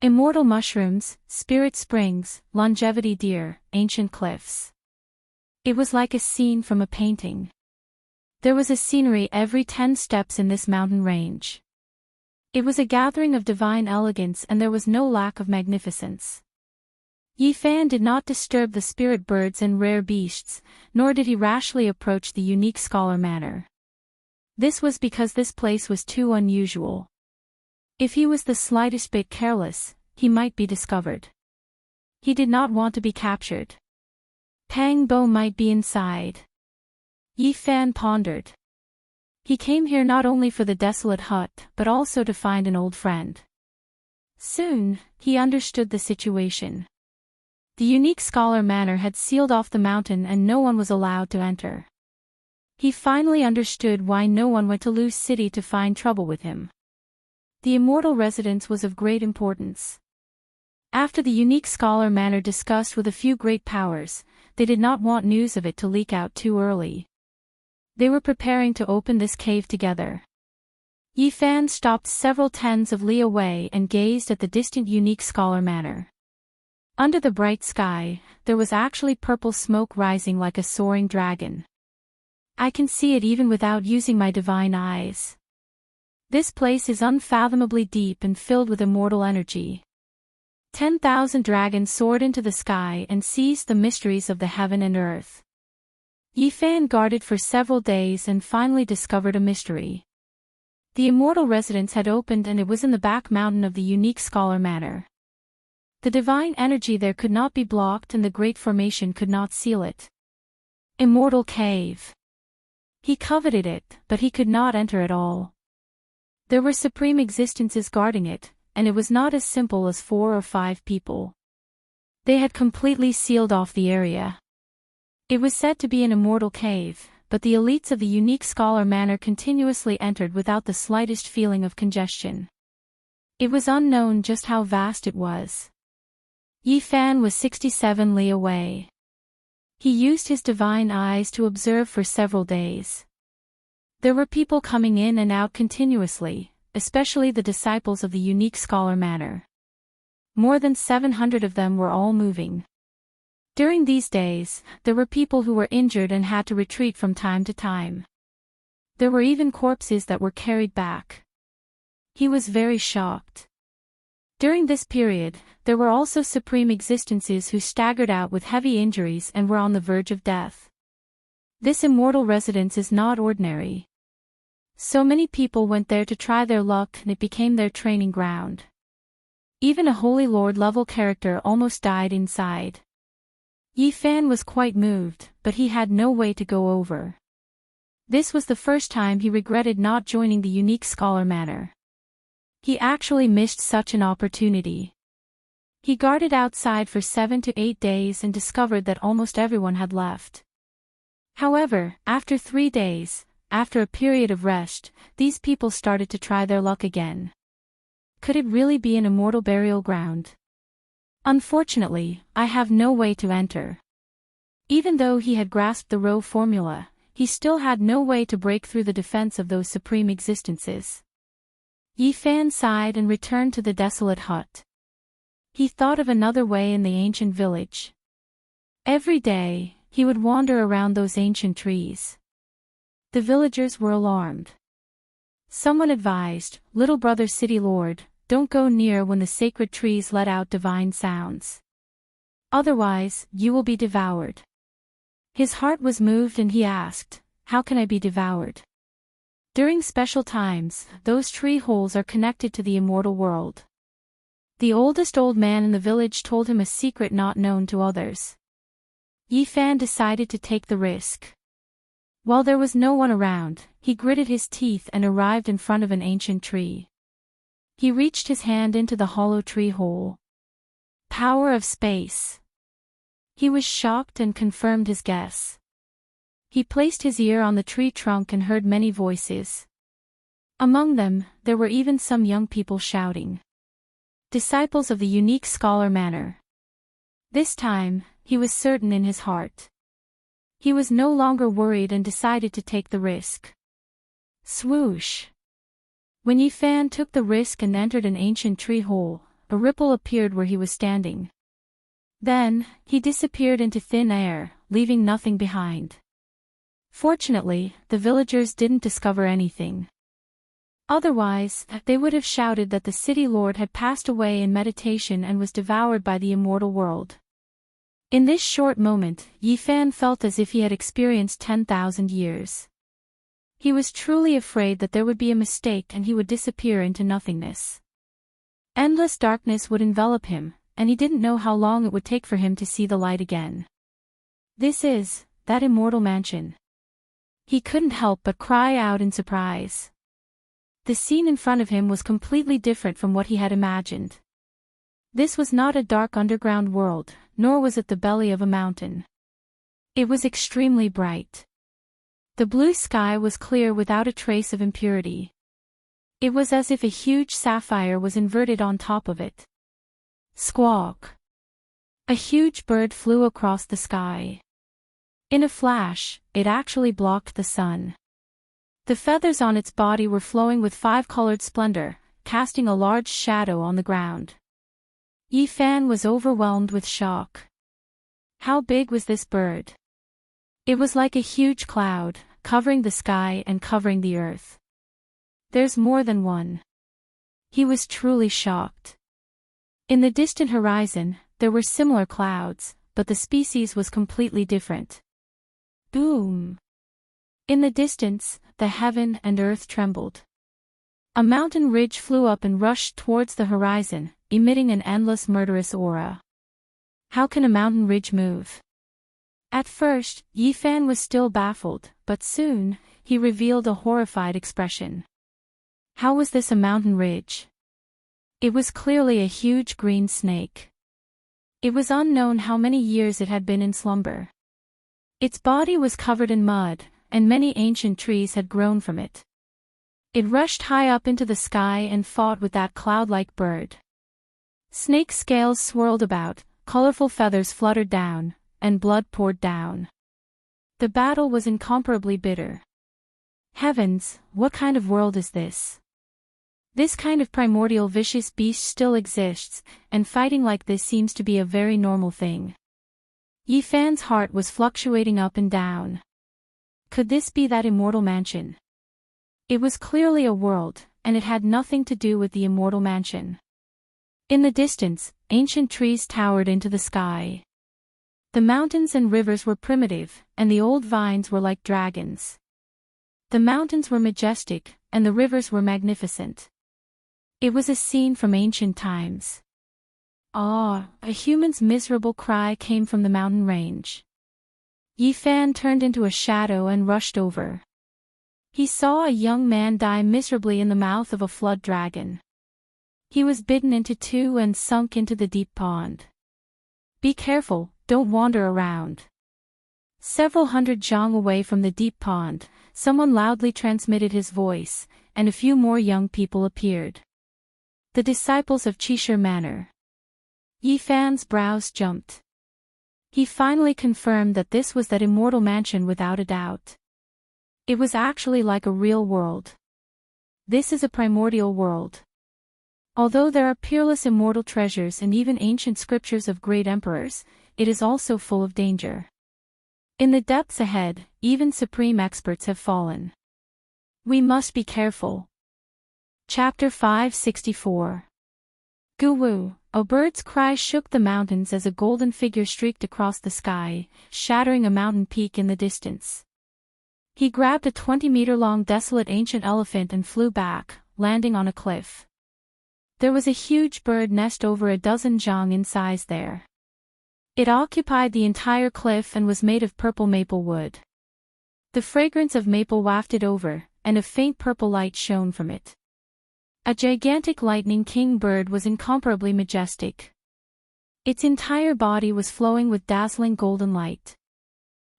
Immortal mushrooms, spirit springs, longevity deer, ancient cliffs. It was like a scene from a painting. There was a scenery every 10 steps in this mountain range. It was a gathering of divine elegance and there was no lack of magnificence. Yi Fan did not disturb the spirit birds and rare beasts, nor did he rashly approach the unique scholar manor. This was because this place was too unusual. If he was the slightest bit careless, he might be discovered. He did not want to be captured. Pang Bo might be inside. Yi Fan pondered. He came here not only for the desolate hut but also to find an old friend. Soon, he understood the situation. The unique scholar manor had sealed off the mountain and no one was allowed to enter. He finally understood why no one went to Lu's city to find trouble with him. The immortal residence was of great importance. After the unique scholar manor discussed with a few great powers, they did not want news of it to leak out too early. They were preparing to open this cave together. Yi Fan stopped several tens of li away and gazed at the distant unique scholar manor. Under the bright sky, there was actually purple smoke rising like a soaring dragon. I can see it even without using my divine eyes. This place is unfathomably deep and filled with immortal energy. 10,000 dragons soared into the sky and seized the mysteries of the heaven and earth. Yi Fan guarded for several days and finally discovered a mystery. The immortal residence had opened and it was in the back mountain of the unique scholar manor. The divine energy there could not be blocked and the great formation could not seal it. Immortal cave. He coveted it, but he could not enter at all. There were supreme existences guarding it, and it was not as simple as 4 or 5 people. They had completely sealed off the area. It was said to be an immortal cave, but the elites of the unique scholar manor continuously entered without the slightest feeling of congestion. It was unknown just how vast it was. Yi Fan was 67 li away. He used his divine eyes to observe for several days. There were people coming in and out continuously, especially the disciples of the unique scholar manor. More than 700 of them were all moving. During these days, there were people who were injured and had to retreat from time to time. There were even corpses that were carried back. He was very shocked. During this period, there were also supreme existences who staggered out with heavy injuries and were on the verge of death. This immortal residence is not ordinary. So many people went there to try their luck and it became their training ground. Even a Holy Lord level character almost died inside. Yi Fan was quite moved, but he had no way to go over. This was the first time he regretted not joining the unique scholar manor. He actually missed such an opportunity. He guarded outside for 7 to 8 days and discovered that almost everyone had left. However, after 3 days, after a period of rest, these people started to try their luck again. Could it really be an immortal burial ground? Unfortunately, I have no way to enter. Even though he had grasped the Rho formula, he still had no way to break through the defense of those supreme existences. Yi Fan sighed and returned to the desolate hut. He thought of another way in the ancient village. Every day, he would wander around those ancient trees. The villagers were alarmed. Someone advised, "Little brother city lord, don't go near when the sacred trees let out divine sounds. Otherwise, you will be devoured." His heart was moved and he asked, "How can I be devoured?" During special times, those tree holes are connected to the immortal world. The oldest old man in the village told him a secret not known to others. Yi Fan decided to take the risk. While there was no one around, he gritted his teeth and arrived in front of an ancient tree. He reached his hand into the hollow tree hole. Power of space. He was shocked and confirmed his guess. He placed his ear on the tree trunk and heard many voices. Among them, there were even some young people shouting. Disciples of the unique scholar manner. This time, he was certain in his heart. He was no longer worried and decided to take the risk. Swoosh! When Yifan took the risk and entered an ancient tree hole, a ripple appeared where he was standing. Then, he disappeared into thin air, leaving nothing behind. Fortunately, the villagers didn't discover anything. Otherwise, they would have shouted that the city lord had passed away in meditation and was devoured by the immortal world. In this short moment, Yifan felt as if he had experienced 10,000 years. He was truly afraid that there would be a mistake and he would disappear into nothingness. Endless darkness would envelop him, and he didn't know how long it would take for him to see the light again. This is that immortal mansion. He couldn't help but cry out in surprise. The scene in front of him was completely different from what he had imagined. This was not a dark underground world, nor was it the belly of a mountain. It was extremely bright. The blue sky was clear without a trace of impurity. It was as if a huge sapphire was inverted on top of it. Squawk! A huge bird flew across the sky. In a flash, it actually blocked the sun. The feathers on its body were flowing with five-colored splendor, casting a large shadow on the ground. Yifan was overwhelmed with shock. How big was this bird? It was like a huge cloud, covering the sky and covering the earth. There's more than one. He was truly shocked. In the distant horizon, there were similar clouds, but the species was completely different. Boom! In the distance, the heaven and earth trembled. A mountain ridge flew up and rushed towards the horizon, emitting an endless murderous aura. How can a mountain ridge move? At first, Yifan was still baffled, but soon, he revealed a horrified expression. How was this a mountain ridge? It was clearly a huge green snake. It was unknown how many years it had been in slumber. Its body was covered in mud, and many ancient trees had grown from it. It rushed high up into the sky and fought with that cloud-like bird. Snake scales swirled about, colorful feathers fluttered down, and blood poured down. The battle was incomparably bitter. Heavens, what kind of world is this? This kind of primordial vicious beast still exists, and fighting like this seems to be a very normal thing. Yifan's heart was fluctuating up and down. Could this be that immortal mansion? It was clearly a world, and it had nothing to do with the immortal mansion. In the distance, ancient trees towered into the sky. The mountains and rivers were primitive, and the old vines were like dragons. The mountains were majestic, and the rivers were magnificent. It was a scene from ancient times. Ah! A human's miserable cry came from the mountain range. Yifan turned into a shadow and rushed over. He saw a young man die miserably in the mouth of a flood dragon. He was bitten into two and sunk into the deep pond. Be careful, don't wander around. Several hundred zhang away from the deep pond, someone loudly transmitted his voice, and a few more young people appeared. The disciples of Qishir Manor. Yifan's brows jumped. He finally confirmed that this was that immortal mansion without a doubt. It was actually like a real world. This is a primordial world. Although there are peerless immortal treasures and even ancient scriptures of great emperors, it is also full of danger. In the depths ahead, even supreme experts have fallen. We must be careful. Chapter 564. Gu-woo, a bird's cry shook the mountains as a golden figure streaked across the sky, shattering a mountain peak in the distance. He grabbed a 20-meter-long desolate ancient elephant and flew back, landing on a cliff. There was a huge bird nest over a dozen zhang in size there. It occupied the entire cliff and was made of purple maple wood. The fragrance of maple wafted over, and a faint purple light shone from it. A gigantic lightning king bird was incomparably majestic. Its entire body was flowing with dazzling golden light.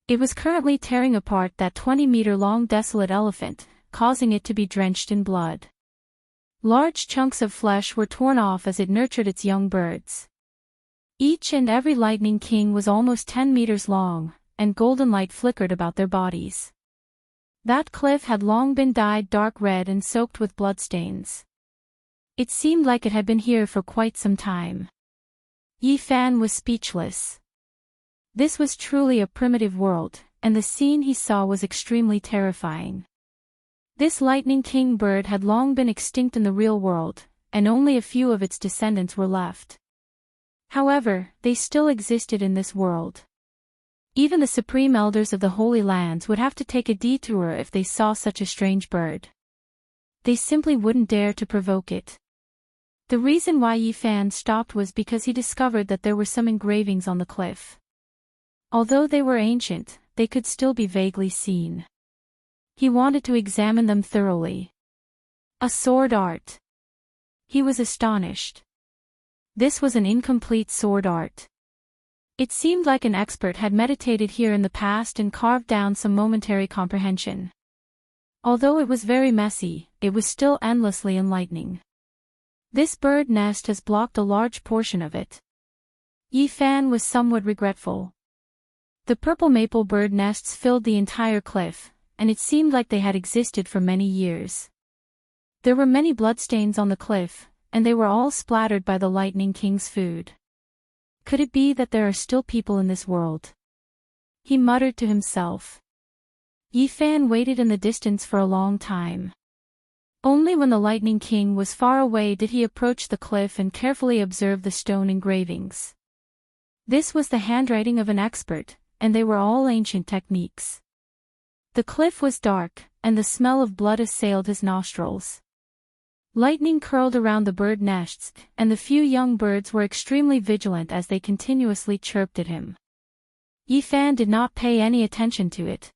It was currently tearing apart that 20-meter-long desolate elephant, causing it to be drenched in blood. Large chunks of flesh were torn off as it nurtured its young birds. Each and every lightning king was almost 10 meters long, and golden light flickered about their bodies. That cliff had long been dyed dark red and soaked with bloodstains. It seemed like it had been here for quite some time. Yi Fan was speechless. This was truly a primitive world, and the scene he saw was extremely terrifying. This lightning king bird had long been extinct in the real world, and only a few of its descendants were left. However, they still existed in this world. Even the supreme elders of the Holy Lands would have to take a detour if they saw such a strange bird. They simply wouldn't dare to provoke it. The reason why Yi Fan stopped was because he discovered that there were some engravings on the cliff. Although they were ancient, they could still be vaguely seen. He wanted to examine them thoroughly. A sword art. He was astonished. This was an incomplete sword art. It seemed like an expert had meditated here in the past and carved down some momentary comprehension. Although it was very messy, it was still endlessly enlightening. This bird nest has blocked a large portion of it. Yi Fan was somewhat regretful. The purple maple bird nests filled the entire cliff, and it seemed like they had existed for many years. There were many bloodstains on the cliff, and they were all splattered by the Lightning King's food. Could it be that there are still people in this world? He muttered to himself. Yi Fan waited in the distance for a long time. Only when the Lightning King was far away did he approach the cliff and carefully observe the stone engravings. This was the handwriting of an expert, and they were all ancient techniques. The cliff was dark, and the smell of blood assailed his nostrils. Lightning curled around the bird nests, and the few young birds were extremely vigilant as they continuously chirped at him. Yi Fan did not pay any attention to it.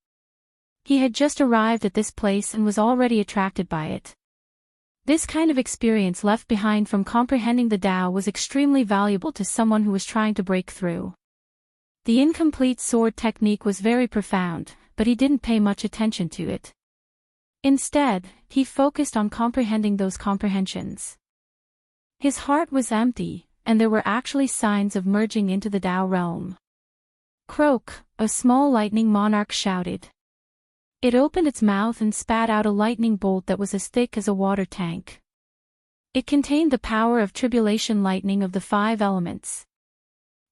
He had just arrived at this place and was already attracted by it. This kind of experience left behind from comprehending the Tao was extremely valuable to someone who was trying to break through. The incomplete sword technique was very profound, but he didn't pay much attention to it. Instead, he focused on comprehending those comprehensions. His heart was empty, and there were actually signs of merging into the Tao realm. Croak, a small lightning monarch shouted. It opened its mouth and spat out a lightning bolt that was as thick as a water tank. It contained the power of tribulation lightning of the 5 elements.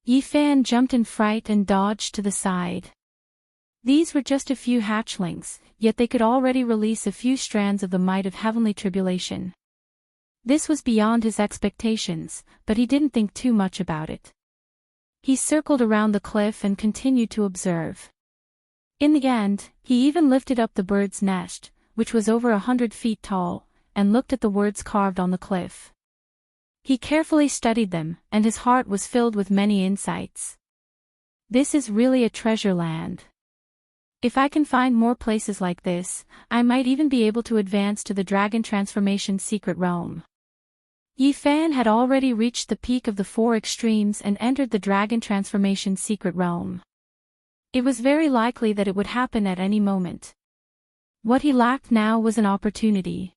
Yi Fan jumped in fright and dodged to the side. These were just a few hatchlings, yet they could already release a few strands of the might of heavenly tribulation. This was beyond his expectations, but he didn't think too much about it. He circled around the cliff and continued to observe. In the end, he even lifted up the bird's nest, which was over 100 feet tall, and looked at the words carved on the cliff. He carefully studied them, and his heart was filled with many insights. This is really a treasure land. If I can find more places like this, I might even be able to advance to the Dragon Transformation secret realm. Yi Fan had already reached the peak of the 4 extremes and entered the Dragon Transformation secret realm. It was very likely that it would happen at any moment. What he lacked now was an opportunity.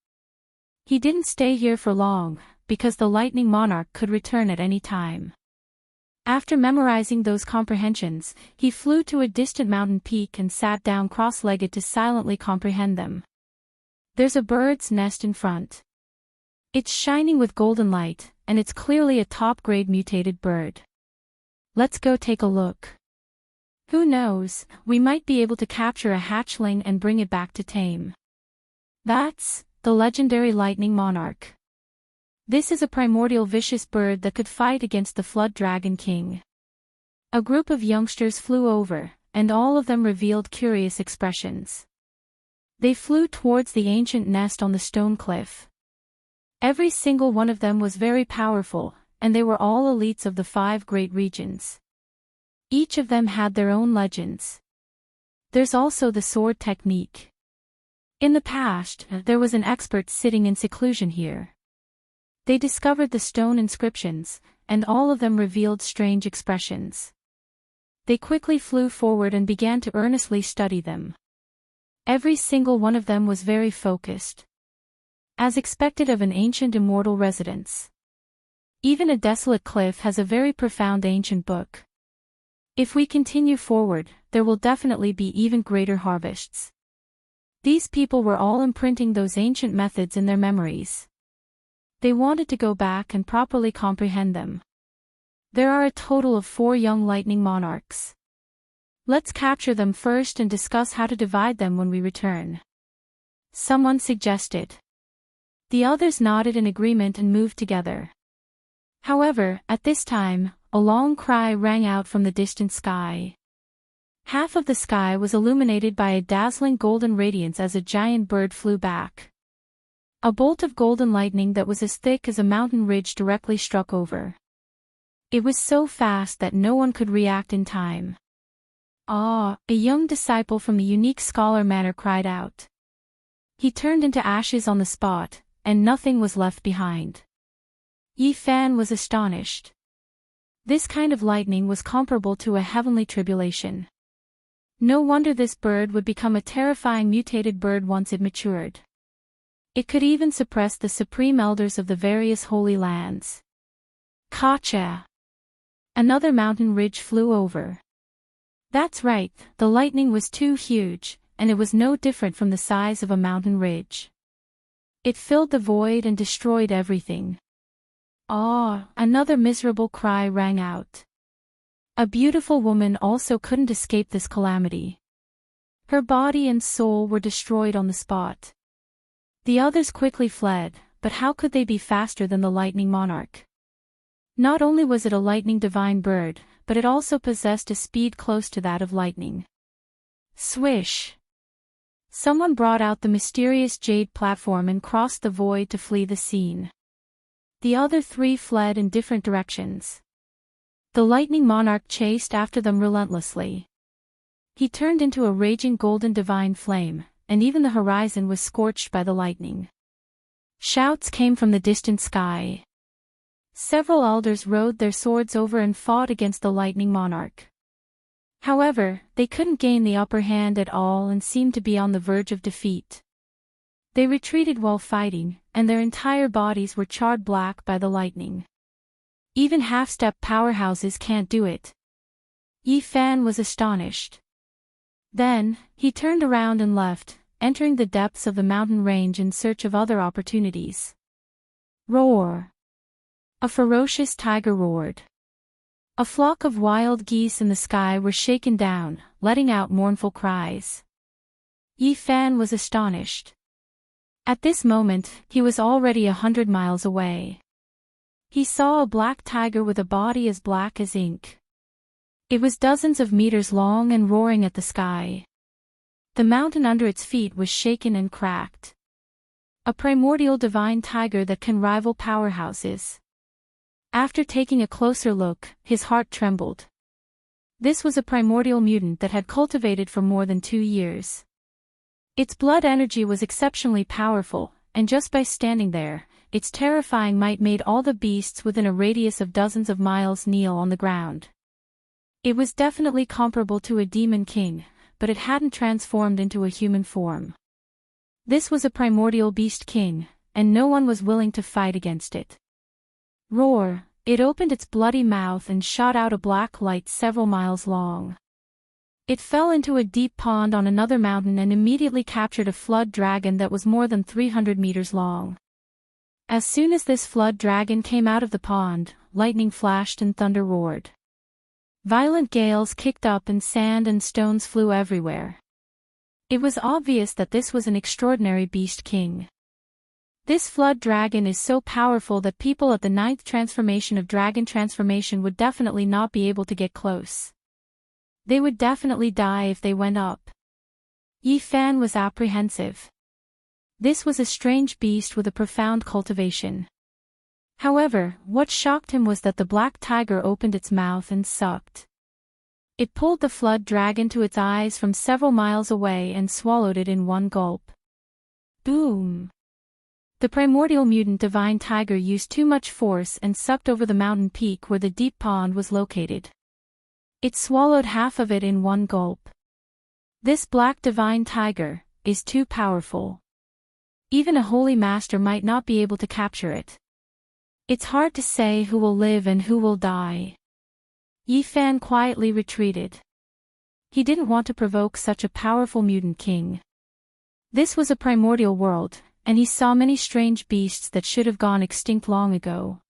He didn't stay here for long, because the Lightning Monarch could return at any time. After memorizing those comprehensions, he flew to a distant mountain peak and sat down cross-legged to silently comprehend them. There's a bird's nest in front. It's shining with golden light, and it's clearly a top-grade mutated bird. Let's go take a look. Who knows, we might be able to capture a hatchling and bring it back to tame. That's the legendary Lightning Monarch. This is a primordial vicious bird that could fight against the Flood Dragon King. A group of youngsters flew over, and all of them revealed curious expressions. They flew towards the ancient nest on the stone cliff. Every single one of them was very powerful, and they were all elites of the 5 great regions. Each of them had their own legends. There's also the sword technique. In the past, there was an expert sitting in seclusion here. They discovered the stone inscriptions, and all of them revealed strange expressions. They quickly flew forward and began to earnestly study them. Every single one of them was very focused, as expected of an ancient immortal residence. Even a desolate cliff has a very profound ancient book. If we continue forward, there will definitely be even greater harvests. These people were all imprinting those ancient methods in their memories. They wanted to go back and properly comprehend them. There are a total of 4 young lightning monarchs. Let's capture them first and discuss how to divide them when we return, someone suggested. The others nodded in agreement and moved together. However, at this time, a long cry rang out from the distant sky. Half of the sky was illuminated by a dazzling golden radiance as a giant bird flew back. A bolt of golden lightning that was as thick as a mountain ridge directly struck over. It was so fast that no one could react in time. Ah! A young disciple from the unique scholar manor cried out. He turned into ashes on the spot, and nothing was left behind. Yi Fan was astonished. This kind of lightning was comparable to a heavenly tribulation. No wonder this bird would become a terrifying mutated bird once it matured. It could even suppress the supreme elders of the various holy lands. Kacha! Another mountain ridge flew over. That's right, the lightning was too huge, and it was no different from the size of a mountain ridge. It filled the void and destroyed everything. Ah! Another miserable cry rang out. A beautiful woman also couldn't escape this calamity. Her body and soul were destroyed on the spot. The others quickly fled, but how could they be faster than the lightning monarch? Not only was it a lightning divine bird, but it also possessed a speed close to that of lightning. Swish! Someone brought out the mysterious jade platform and crossed the void to flee the scene. The other 3 fled in different directions. The lightning monarch chased after them relentlessly. He turned into a raging golden divine flame, and even the horizon was scorched by the lightning. Shouts came from the distant sky. Several elders rode their swords over and fought against the lightning monarch. However, they couldn't gain the upper hand at all and seemed to be on the verge of defeat. They retreated while fighting, and their entire bodies were charred black by the lightning. Even half-step powerhouses can't do it. Yi Fan was astonished. Then, he turned around and left, entering the depths of the mountain range in search of other opportunities. Roar! A ferocious tiger roared. A flock of wild geese in the sky were shaken down, letting out mournful cries. Yi Fan was astonished. At this moment, he was already 100 miles away. He saw a black tiger with a body as black as ink. It was dozens of meters long and roaring at the sky. The mountain under its feet was shaken and cracked. A primordial divine tiger that can rival powerhouses. After taking a closer look, his heart trembled. This was a primordial mutant that had cultivated for more than 2 years. Its blood energy was exceptionally powerful, and just by standing there, its terrifying might made all the beasts within a radius of dozens of miles kneel on the ground. It was definitely comparable to a demon king, but it hadn't transformed into a human form. This was a primordial beast king, and no one was willing to fight against it. Roar! It opened its bloody mouth and shot out a black light several miles long. It fell into a deep pond on another mountain and immediately captured a flood dragon that was more than 300 meters long. As soon as this flood dragon came out of the pond, lightning flashed and thunder roared. Violent gales kicked up and sand and stones flew everywhere. It was obvious that this was an extraordinary beast king. This flood dragon is so powerful that people at the 9th transformation of dragon transformation would definitely not be able to get close. They would definitely die if they went up. Yi Fan was apprehensive. This was a strange beast with a profound cultivation. However, what shocked him was that the black tiger opened its mouth and sucked. It pulled the flood dragon to its eyes from several miles away and swallowed it in one gulp. Boom! The primordial mutant divine tiger used too much force and sucked over the mountain peak where the deep pond was located. It swallowed half of it in one gulp. This black divine tiger, is too powerful. Even a holy master might not be able to capture it. It's hard to say who will live and who will die. Yi Fan quietly retreated. He didn't want to provoke such a powerful mutant king. This was a primordial world, and he saw many strange beasts that should have gone extinct long ago.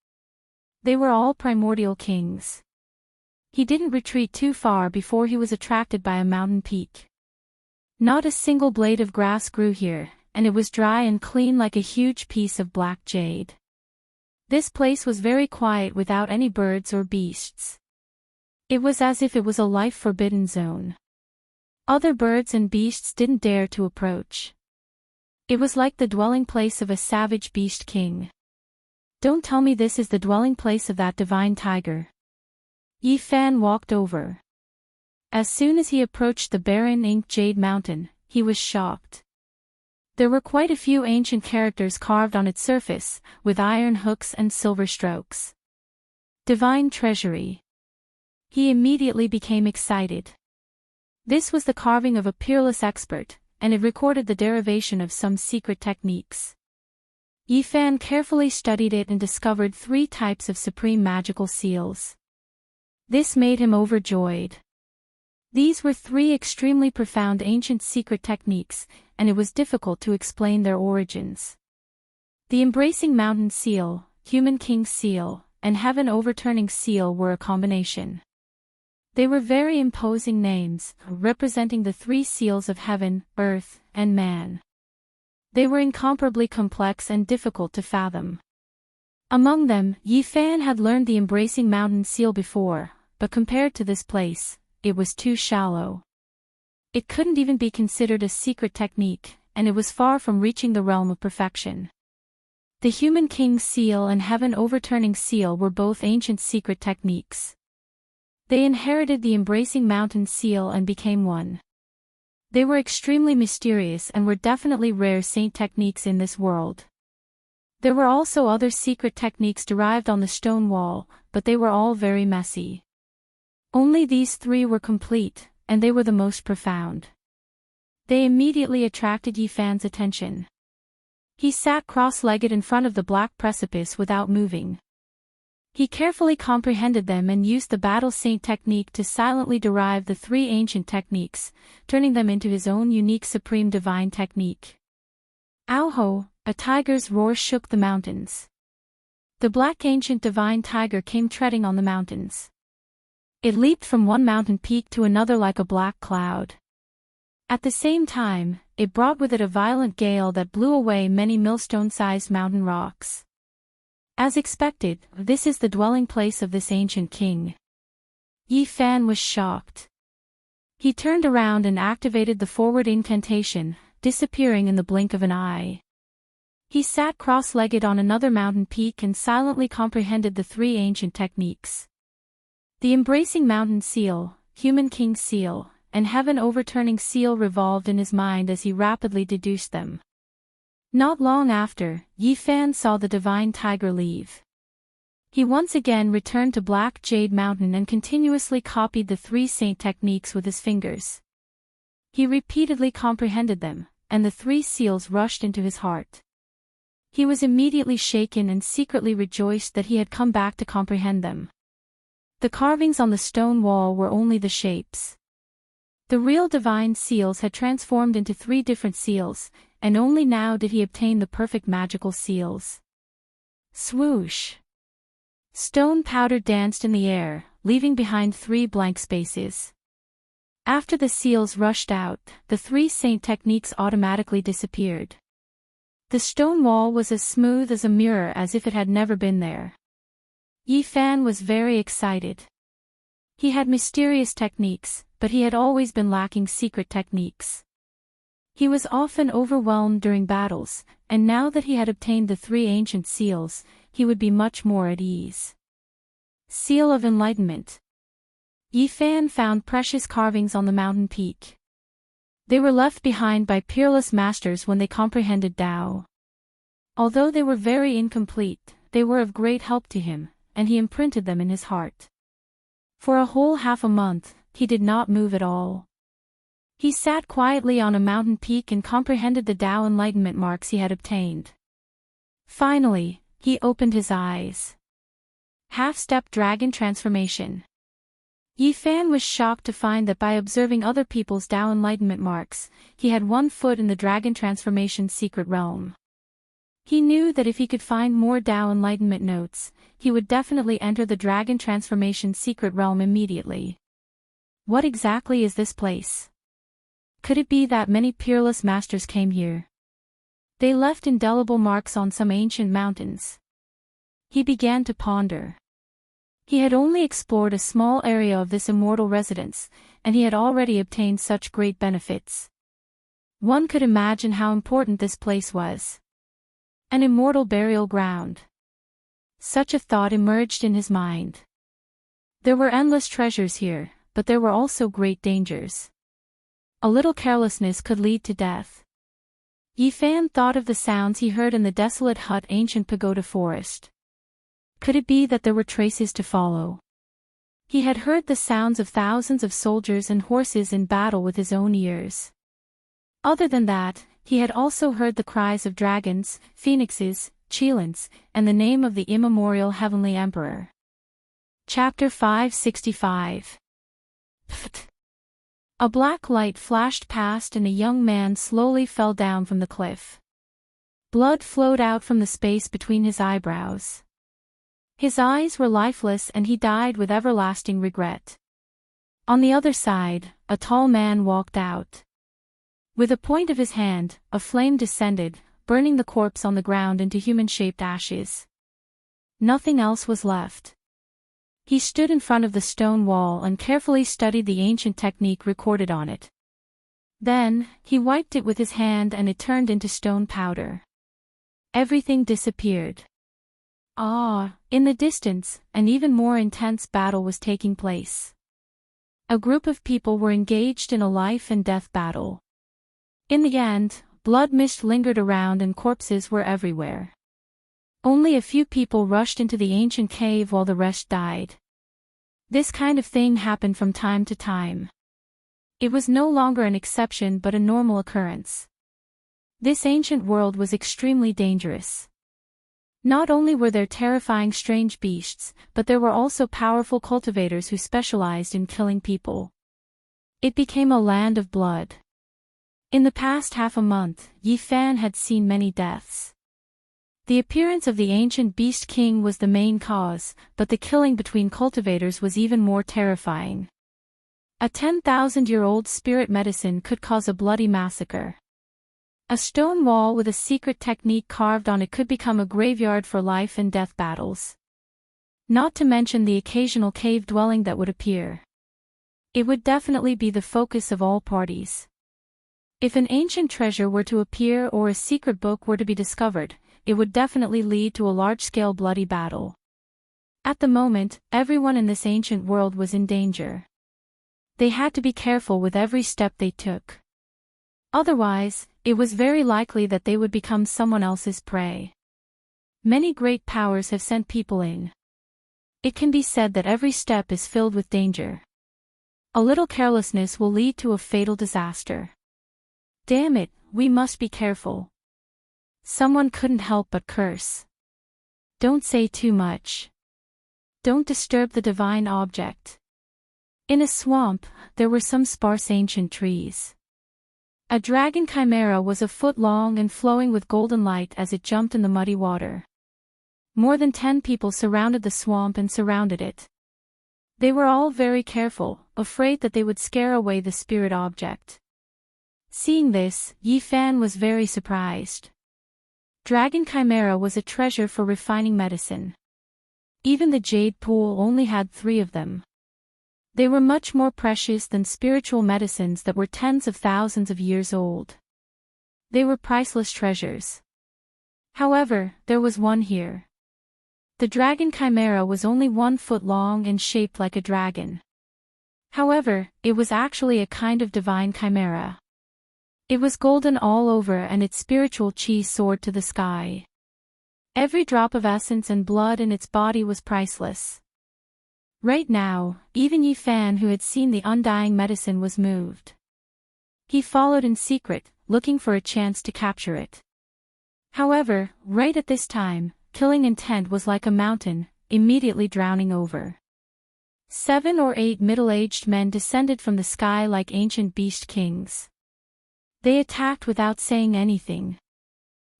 They were all primordial kings. He didn't retreat too far before he was attracted by a mountain peak. Not a single blade of grass grew here, and it was dry and clean like a huge piece of black jade. This place was very quiet without any birds or beasts. It was as if it was a life-forbidden zone. Other birds and beasts didn't dare to approach. It was like the dwelling place of a savage beast king. Don't tell me this is the dwelling place of that divine tiger. Yi Fan walked over. As soon as he approached the barren ink jade mountain, he was shocked. There were quite a few ancient characters carved on its surface, with iron hooks and silver strokes. Divine treasury. He immediately became excited. This was the carving of a peerless expert, and it recorded the derivation of some secret techniques. Yi Fan carefully studied it and discovered 3 types of supreme magical seals. This made him overjoyed. These were 3 extremely profound ancient secret techniques, and it was difficult to explain their origins. The Embracing Mountain Seal, Human King Seal, and Heaven Overturning Seal were a combination. They were very imposing names, representing the 3 seals of heaven, earth, and man. They were incomparably complex and difficult to fathom. Among them, Yi Fan had learned the Embracing Mountain Seal before, but compared to this place, it was too shallow. It couldn't even be considered a secret technique, and it was far from reaching the realm of perfection. The Human King Seal and Heaven Overturning Seal were both ancient secret techniques. They inherited the Embracing Mountain Seal and became one. They were extremely mysterious and were definitely rare saint techniques in this world. There were also other secret techniques derived on the stone wall, but they were all very messy. Only these 3 were complete, and they were the most profound. They immediately attracted Yi Fan's attention. He sat cross-legged in front of the black precipice without moving. He carefully comprehended them and used the Battle Saint technique to silently derive the 3 ancient techniques, turning them into his own unique supreme divine technique. Ow-ho, a tiger's roar shook the mountains. The black ancient divine tiger came treading on the mountains. It leaped from one mountain peak to another like a black cloud. At the same time, it brought with it a violent gale that blew away many millstone-sized mountain rocks. As expected, this is the dwelling place of this ancient king. Yi Fan was shocked. He turned around and activated the forward incantation, disappearing in the blink of an eye. He sat cross-legged on another mountain peak and silently comprehended the 3 ancient techniques. The Embracing Mountain Seal, Human King Seal, and Heaven Overturning Seal revolved in his mind as he rapidly deduced them. Not long after, Yi Fan saw the divine tiger leave. He once again returned to Black Jade Mountain and continuously copied the 3 saint techniques with his fingers. He repeatedly comprehended them, and the 3 seals rushed into his heart. He was immediately shaken and secretly rejoiced that he had come back to comprehend them. The carvings on the stone wall were only the shapes. The real divine seals had transformed into 3 different seals, and only now did he obtain the perfect magical seals. Swoosh! Stone powder danced in the air, leaving behind 3 blank spaces. After the seals rushed out, the 3 saint techniques automatically disappeared. The stone wall was as smooth as a mirror, as if it had never been there. Yi Fan was very excited. He had mysterious techniques, but he had always been lacking secret techniques. He was often overwhelmed during battles, and now that he had obtained the 3 ancient seals, he would be much more at ease. Seal of Enlightenment. Yi Fan found precious carvings on the mountain peak. They were left behind by peerless masters when they comprehended Tao. Although they were very incomplete, they were of great help to him, and he imprinted them in his heart. For a whole half a month, he did not move at all. He sat quietly on a mountain peak and comprehended the Tao enlightenment marks he had obtained. Finally, he opened his eyes. Half-step dragon transformation. Yi Fan was shocked to find that by observing other people's Tao enlightenment marks, he had one foot in the dragon transformation's secret realm. He knew that if he could find more Tao enlightenment notes, he would definitely enter the dragon transformation's secret realm immediately. What exactly is this place? Could it be that many peerless masters came here? They left indelible marks on some ancient mountains. He began to ponder. He had only explored a small area of this immortal residence, and he had already obtained such great benefits. One could imagine how important this place was. An immortal burial ground. Such a thought emerged in his mind. There were endless treasures here, but there were also great dangers. A little carelessness could lead to death. Yi Fan thought of the sounds he heard in the desolate hut ancient pagoda forest. Could it be that there were traces to follow? He had heard the sounds of thousands of soldiers and horses in battle with his own ears. Other than that, he had also heard the cries of dragons, phoenixes, Qilins, and the name of the immemorial Heavenly Emperor. Chapter 565. Pfft. A black light flashed past and a young man slowly fell down from the cliff. Blood flowed out from the space between his eyebrows. His eyes were lifeless and he died with everlasting regret. On the other side, a tall man walked out. With a point of his hand, a flame descended, burning the corpse on the ground into human-shaped ashes. Nothing else was left. He stood in front of the stone wall and carefully studied the ancient technique recorded on it. Then, he wiped it with his hand and it turned into stone powder. Everything disappeared. In the distance, an even more intense battle was taking place. A group of people were engaged in a life and death battle. In the end, blood mist lingered around and corpses were everywhere. Only a few people rushed into the ancient cave while the rest died. This kind of thing happened from time to time. It was no longer an exception but a normal occurrence. This ancient world was extremely dangerous. Not only were there terrifying strange beasts, but there were also powerful cultivators who specialized in killing people. It became a land of blood. In the past half a month, Yi Fan had seen many deaths. The appearance of the ancient beast king was the main cause, but the killing between cultivators was even more terrifying. A 10,000-year-old spirit medicine could cause a bloody massacre. A stone wall with a secret technique carved on it could become a graveyard for life and death battles. Not to mention the occasional cave dwelling that would appear. It would definitely be the focus of all parties. If an ancient treasure were to appear or a secret book were to be discovered, it would definitely lead to a large-scale bloody battle. At the moment, everyone in this ancient world was in danger. They had to be careful with every step they took. Otherwise, it was very likely that they would become someone else's prey. Many great powers have sent people in. It can be said that every step is filled with danger. A little carelessness will lead to a fatal disaster. Damn it, we must be careful. Someone couldn't help but curse. Don't say too much. Don't disturb the divine object. In a swamp, there were some sparse ancient trees. A dragon chimera was a foot long and flowing with golden light as it jumped in the muddy water. More than 10 people surrounded the swamp and surrounded it. They were all very careful, afraid that they would scare away the spirit object. Seeing this, Yi Fan was very surprised. Dragon chimera was a treasure for refining medicine. Even the jade pool only had 3 of them. They were much more precious than spiritual medicines that were tens of thousands of years old. They were priceless treasures. However, there was one here. The dragon chimera was only 1 foot long and shaped like a dragon. However, it was actually a kind of divine chimera. It was golden all over and its spiritual chi soared to the sky. Every drop of essence and blood in its body was priceless. Right now, even Yi Fan who had seen the undying medicine was moved. He followed in secret, looking for a chance to capture it. However, right at this time, killing intent was like a mountain, immediately drowning over. 7 or 8 middle-aged men descended from the sky like ancient beast kings. They attacked without saying anything.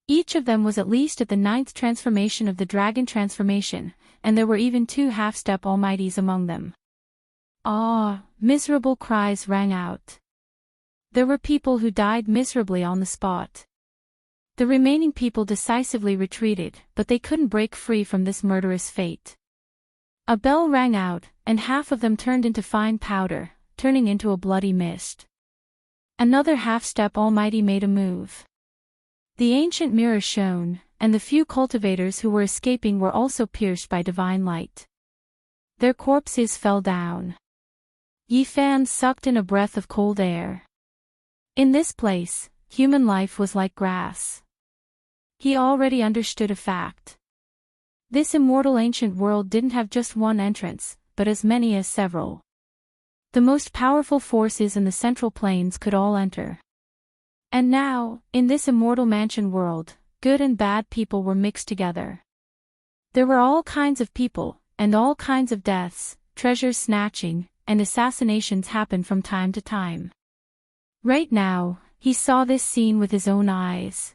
Each of them was at least at the 9th transformation of the dragon transformation, and there were even 2 half-step almighties among them. Ah! Miserable cries rang out. There were people who died miserably on the spot. The remaining people decisively retreated, but they couldn't break free from this murderous fate. A bell rang out, and half of them turned into fine powder, turning into a bloody mist. Another half-step almighty made a move. The ancient mirror shone, and the few cultivators who were escaping were also pierced by divine light. Their corpses fell down. Yifan sucked in a breath of cold air. In this place, human life was like grass. He already understood a fact. This immortal ancient world didn't have just one entrance, but as many as several. The most powerful forces in the central plains could all enter. And now, in this immortal mansion world, good and bad people were mixed together. There were all kinds of people, and all kinds of deaths, treasure snatching, and assassinations happened from time to time. Right now, he saw this scene with his own eyes.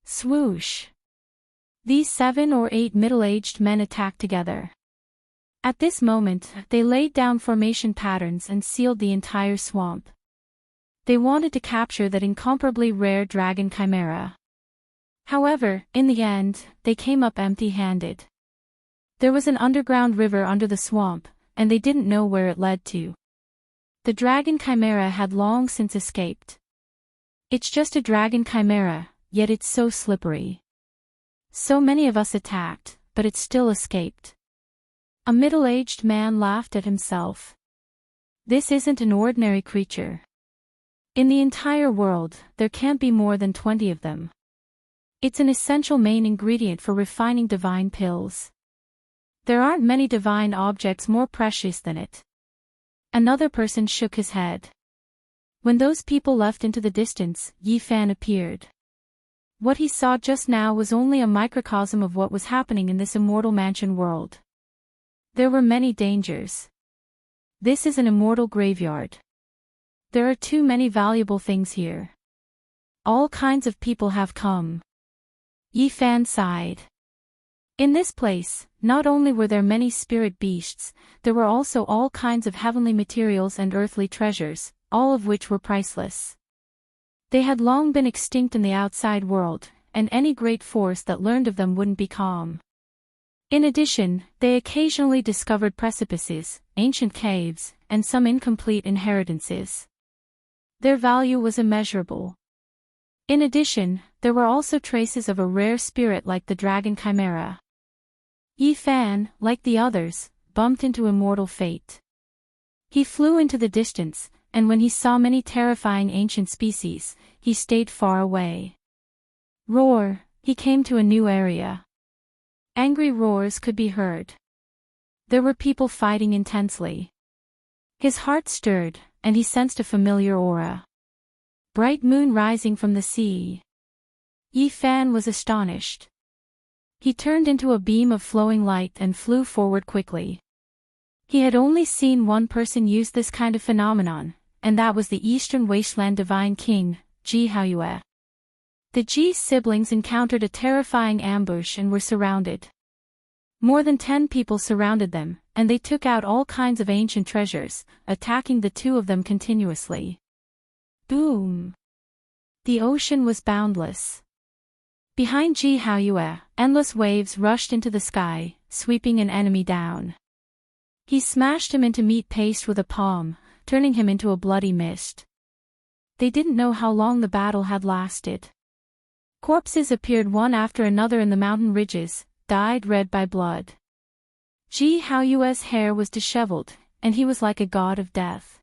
Swoosh! These 7 or 8 middle-aged men attacked together. At this moment, they laid down formation patterns and sealed the entire swamp. They wanted to capture that incomparably rare dragon chimera. However, in the end, they came up empty-handed. There was an underground river under the swamp, and they didn't know where it led to. The dragon chimera had long since escaped. It's just a dragon chimera, yet it's so slippery. So many of us attacked, but it still escaped. A middle-aged man laughed at himself. This isn't an ordinary creature. In the entire world, there can't be more than 20 of them. It's an essential main ingredient for refining divine pills. There aren't many divine objects more precious than it. Another person shook his head. When those people left into the distance, Yifan appeared. What he saw just now was only a microcosm of what was happening in this immortal mansion world. There were many dangers. This is an immortal graveyard. There are too many valuable things here. All kinds of people have come. Yifan sighed. In this place, not only were there many spirit beasts, there were also all kinds of heavenly materials and earthly treasures, all of which were priceless. They had long been extinct in the outside world, and any great force that learned of them wouldn't be calm. In addition, they occasionally discovered precipices, ancient caves, and some incomplete inheritances. Their value was immeasurable. In addition, there were also traces of a rare spirit like the dragon chimera. Yifan, like the others, bumped into immortal fate. He flew into the distance, and when he saw many terrifying ancient species, he stayed far away. Roar! He came to a new area. Angry roars could be heard. There were people fighting intensely. His heart stirred, and he sensed a familiar aura. Bright moon rising from the sea. Yifan was astonished. He turned into a beam of flowing light and flew forward quickly. He had only seen one person use this kind of phenomenon, and that was the Eastern Wasteland Divine King, Ji Haoyue. The Ji siblings encountered a terrifying ambush and were surrounded. More than 10 people surrounded them, and they took out all kinds of ancient treasures, attacking the 2 of them continuously. Boom! The ocean was boundless. Behind Ji Haoyue, endless waves rushed into the sky, sweeping an enemy down. He smashed him into meat paste with a palm, turning him into a bloody mist. They didn't know how long the battle had lasted. Corpses appeared one after another in the mountain ridges, dyed red by blood. Ji Haoyue's hair was disheveled, and he was like a god of death.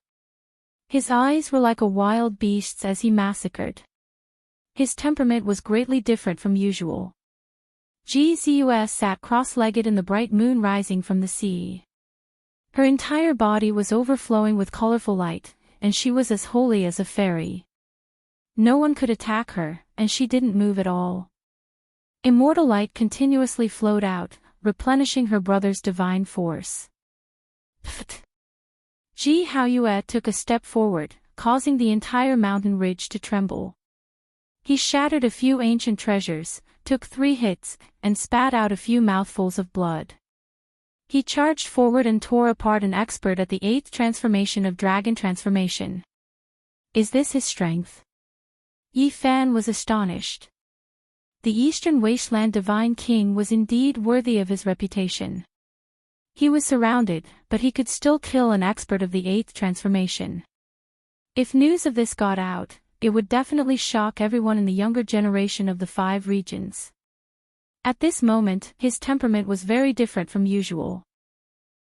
His eyes were like a wild beast's as he massacred. His temperament was greatly different from usual. Ji Haoyue sat cross-legged in the bright moon rising from the sea. Her entire body was overflowing with colorful light, and she was as holy as a fairy. No one could attack her, and she didn't move at all. Immortal light continuously flowed out, replenishing her brother's divine force. Pfft. Ji Haoyue took a step forward, causing the entire mountain ridge to tremble. He shattered a few ancient treasures, took 3 hits, and spat out a few mouthfuls of blood. He charged forward and tore apart an expert at the 8th transformation of Dragon Transformation. Is this his strength? Yi Fan was astonished. The Eastern Wasteland Divine King was indeed worthy of his reputation. He was surrounded, but he could still kill an expert of the 8th transformation. If news of this got out, it would definitely shock everyone in the younger generation of the 5 regions. At this moment, his temperament was very different from usual.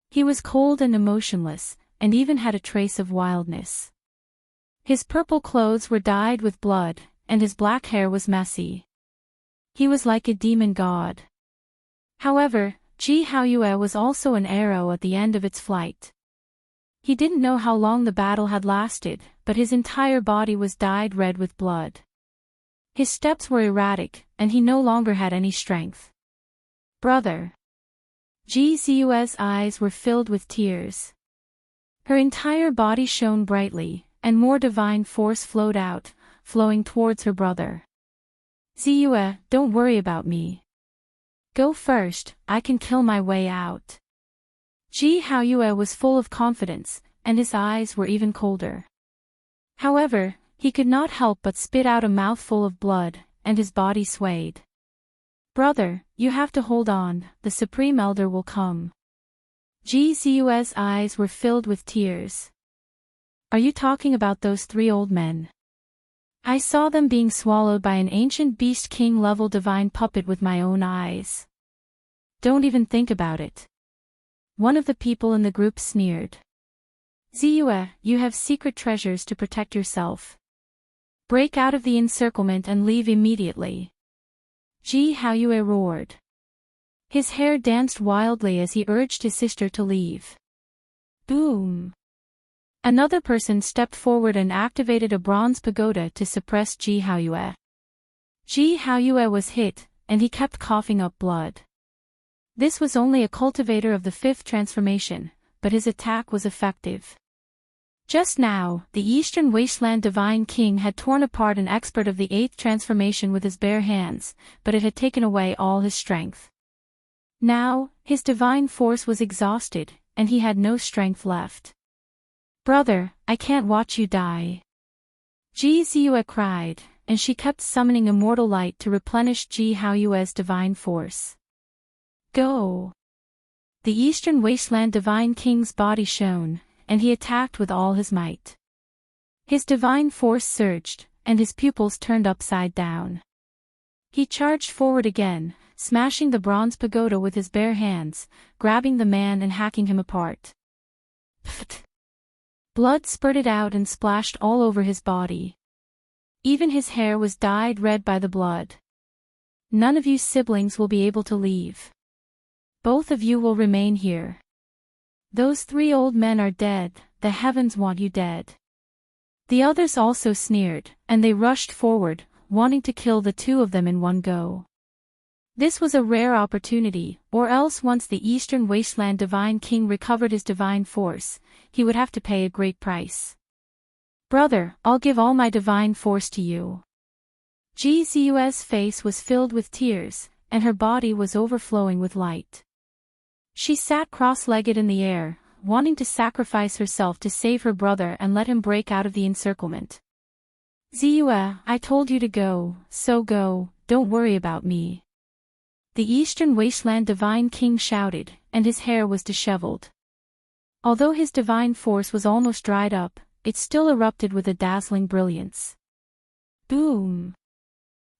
He was cold and emotionless, and even had a trace of wildness. His purple clothes were dyed with blood, and his black hair was messy. He was like a demon god. However, Ji Haoyue was also an arrow at the end of its flight. He didn't know how long the battle had lasted, but his entire body was dyed red with blood. His steps were erratic, and he no longer had any strength. Brother. Ji Ziyue's eyes were filled with tears. Her entire body shone brightly, and more divine force flowed out, flowing towards her brother. Ziyue, don't worry about me. Go first, I can kill my way out. Ji Haoyue was full of confidence, and his eyes were even colder. However, he could not help but spit out a mouthful of blood, and his body swayed. Brother, you have to hold on, the Supreme Elder will come. Ji Ziyue's eyes were filled with tears. Are you talking about those 3 old men? I saw them being swallowed by an ancient beast king-level divine puppet with my own eyes. Don't even think about it. One of the people in the group sneered. Ziyue, you have secret treasures to protect yourself. Break out of the encirclement and leave immediately. Ji Haoyue roared. His hair danced wildly as he urged his sister to leave. Boom! Another person stepped forward and activated a bronze pagoda to suppress Ji Haoyue. Ji Haoyue was hit, and he kept coughing up blood. This was only a cultivator of the 5th transformation, but his attack was effective. Just now, the Eastern Wasteland Divine King had torn apart an expert of the 8th transformation with his bare hands, but it had taken away all his strength. Now, his divine force was exhausted, and he had no strength left. Brother, I can't watch you die. Ji Ziyue cried, and she kept summoning immortal light to replenish Ji Haoyue's divine force. Go! The Eastern Wasteland Divine King's body shone, and he attacked with all his might. His divine force surged, and his pupils turned upside down. He charged forward again, smashing the bronze pagoda with his bare hands, grabbing the man and hacking him apart. Pfft! Blood spurted out and splashed all over his body. Even his hair was dyed red by the blood. None of you siblings will be able to leave. Both of you will remain here. Those 3 old men are dead, the heavens want you dead. The others also sneered, and they rushed forward, wanting to kill the 2 of them in one go. This was a rare opportunity, or else once the Eastern Wasteland Divine King recovered his divine force, he would have to pay a great price. Brother, I'll give all my divine force to you. Ji Ziyue's face was filled with tears, and her body was overflowing with light. She sat cross-legged in the air, wanting to sacrifice herself to save her brother and let him break out of the encirclement. Ziyue, I told you to go, so go, don't worry about me. The Eastern Wasteland Divine King shouted, and his hair was disheveled. Although his divine force was almost dried up, it still erupted with a dazzling brilliance. Boom!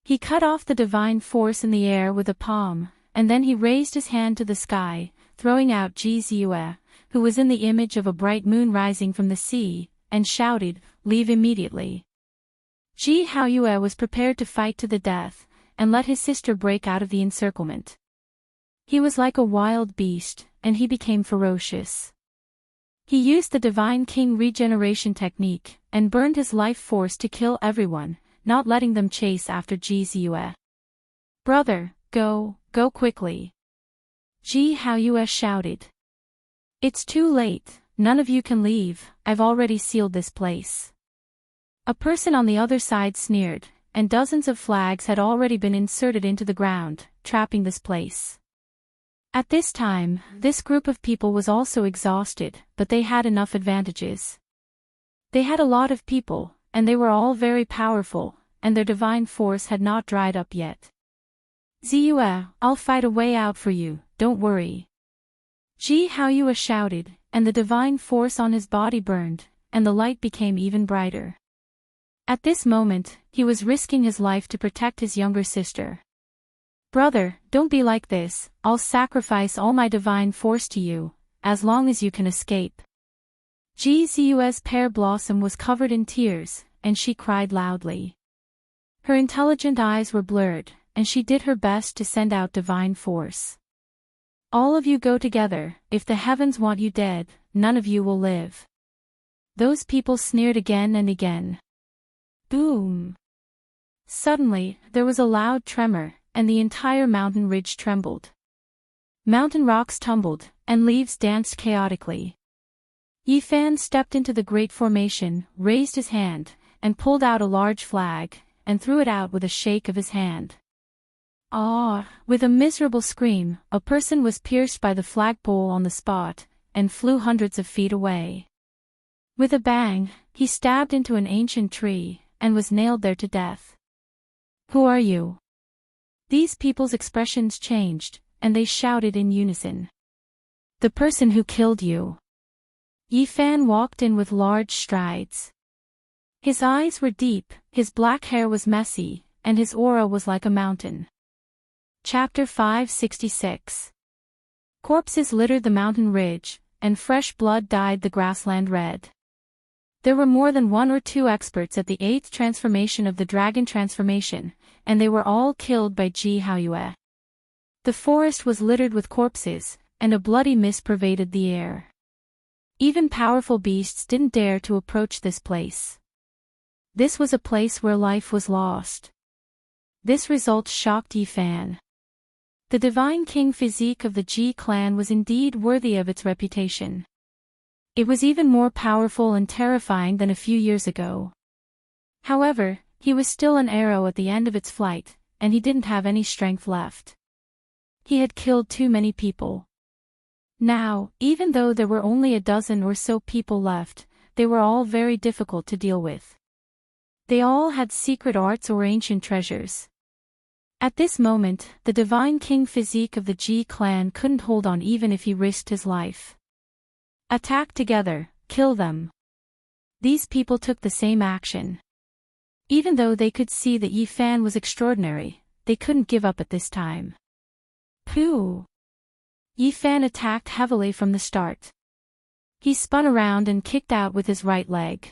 He cut off the divine force in the air with a palm, and then he raised his hand to the sky, throwing out Ji Ziyue, who was in the image of a bright moon rising from the sea, and shouted, "Leave immediately." Ji Haoyue was prepared to fight to the death, and let his sister break out of the encirclement. He was like a wild beast, and he became ferocious. He used the Divine King regeneration technique, and burned his life force to kill everyone, not letting them chase after Ji Haoyue. Brother, go quickly. Ji Haoyue shouted. It's too late, none of you can leave, I've already sealed this place. A person on the other side sneered, and dozens of flags had already been inserted into the ground, trapping this place. At this time, this group of people was also exhausted, but they had enough advantages. They had a lot of people, and they were all very powerful, and their divine force had not dried up yet. Ziyue, I'll fight a way out for you, don't worry. Ji Haoyue shouted, and the divine force on his body burned, and the light became even brighter. At this moment, he was risking his life to protect his younger sister. Brother, don't be like this, I'll sacrifice all my divine force to you, as long as you can escape. Ji Ziyue's pear blossom was covered in tears, and she cried loudly. Her intelligent eyes were blurred, and she did her best to send out divine force. All of you go together, if the heavens want you dead, none of you will live. Those people sneered again and again. Boom! Suddenly, there was a loud tremor, and the entire mountain ridge trembled. Mountain rocks tumbled, and leaves danced chaotically. Yi Fan stepped into the great formation, raised his hand, and pulled out a large flag, and threw it out with a shake of his hand. Ah! With a miserable scream, a person was pierced by the flagpole on the spot, and flew hundreds of feet away. With a bang, he stabbed into an ancient tree, and was nailed there to death. Who are you? These people's expressions changed, and they shouted in unison. The person who killed you. Yi Fan walked in with large strides. His eyes were deep, his black hair was messy, and his aura was like a mountain. Chapter 566. Corpses littered the mountain ridge, and fresh blood dyed the grassland red. There were more than 1 or 2 experts at the 8th transformation of the dragon transformation, and they were all killed by Ji Haoyue. The forest was littered with corpses, and a bloody mist pervaded the air. Even powerful beasts didn't dare to approach this place. This was a place where life was lost. This result shocked Yi Fan. The Divine King physique of the Ji clan was indeed worthy of its reputation. It was even more powerful and terrifying than a few years ago. However, he was still an arrow at the end of its flight, and he didn't have any strength left. He had killed too many people. Now, even though there were only a dozen or so people left, they were all very difficult to deal with. They all had secret arts or ancient treasures. At this moment, the Divine King physique of the Ji clan couldn't hold on even if he risked his life. Attack together, kill them. These people took the same action. Even though they could see that Yi Fan was extraordinary, they couldn't give up at this time. Pooh! Yi Fan attacked heavily from the start. He spun around and kicked out with his right leg.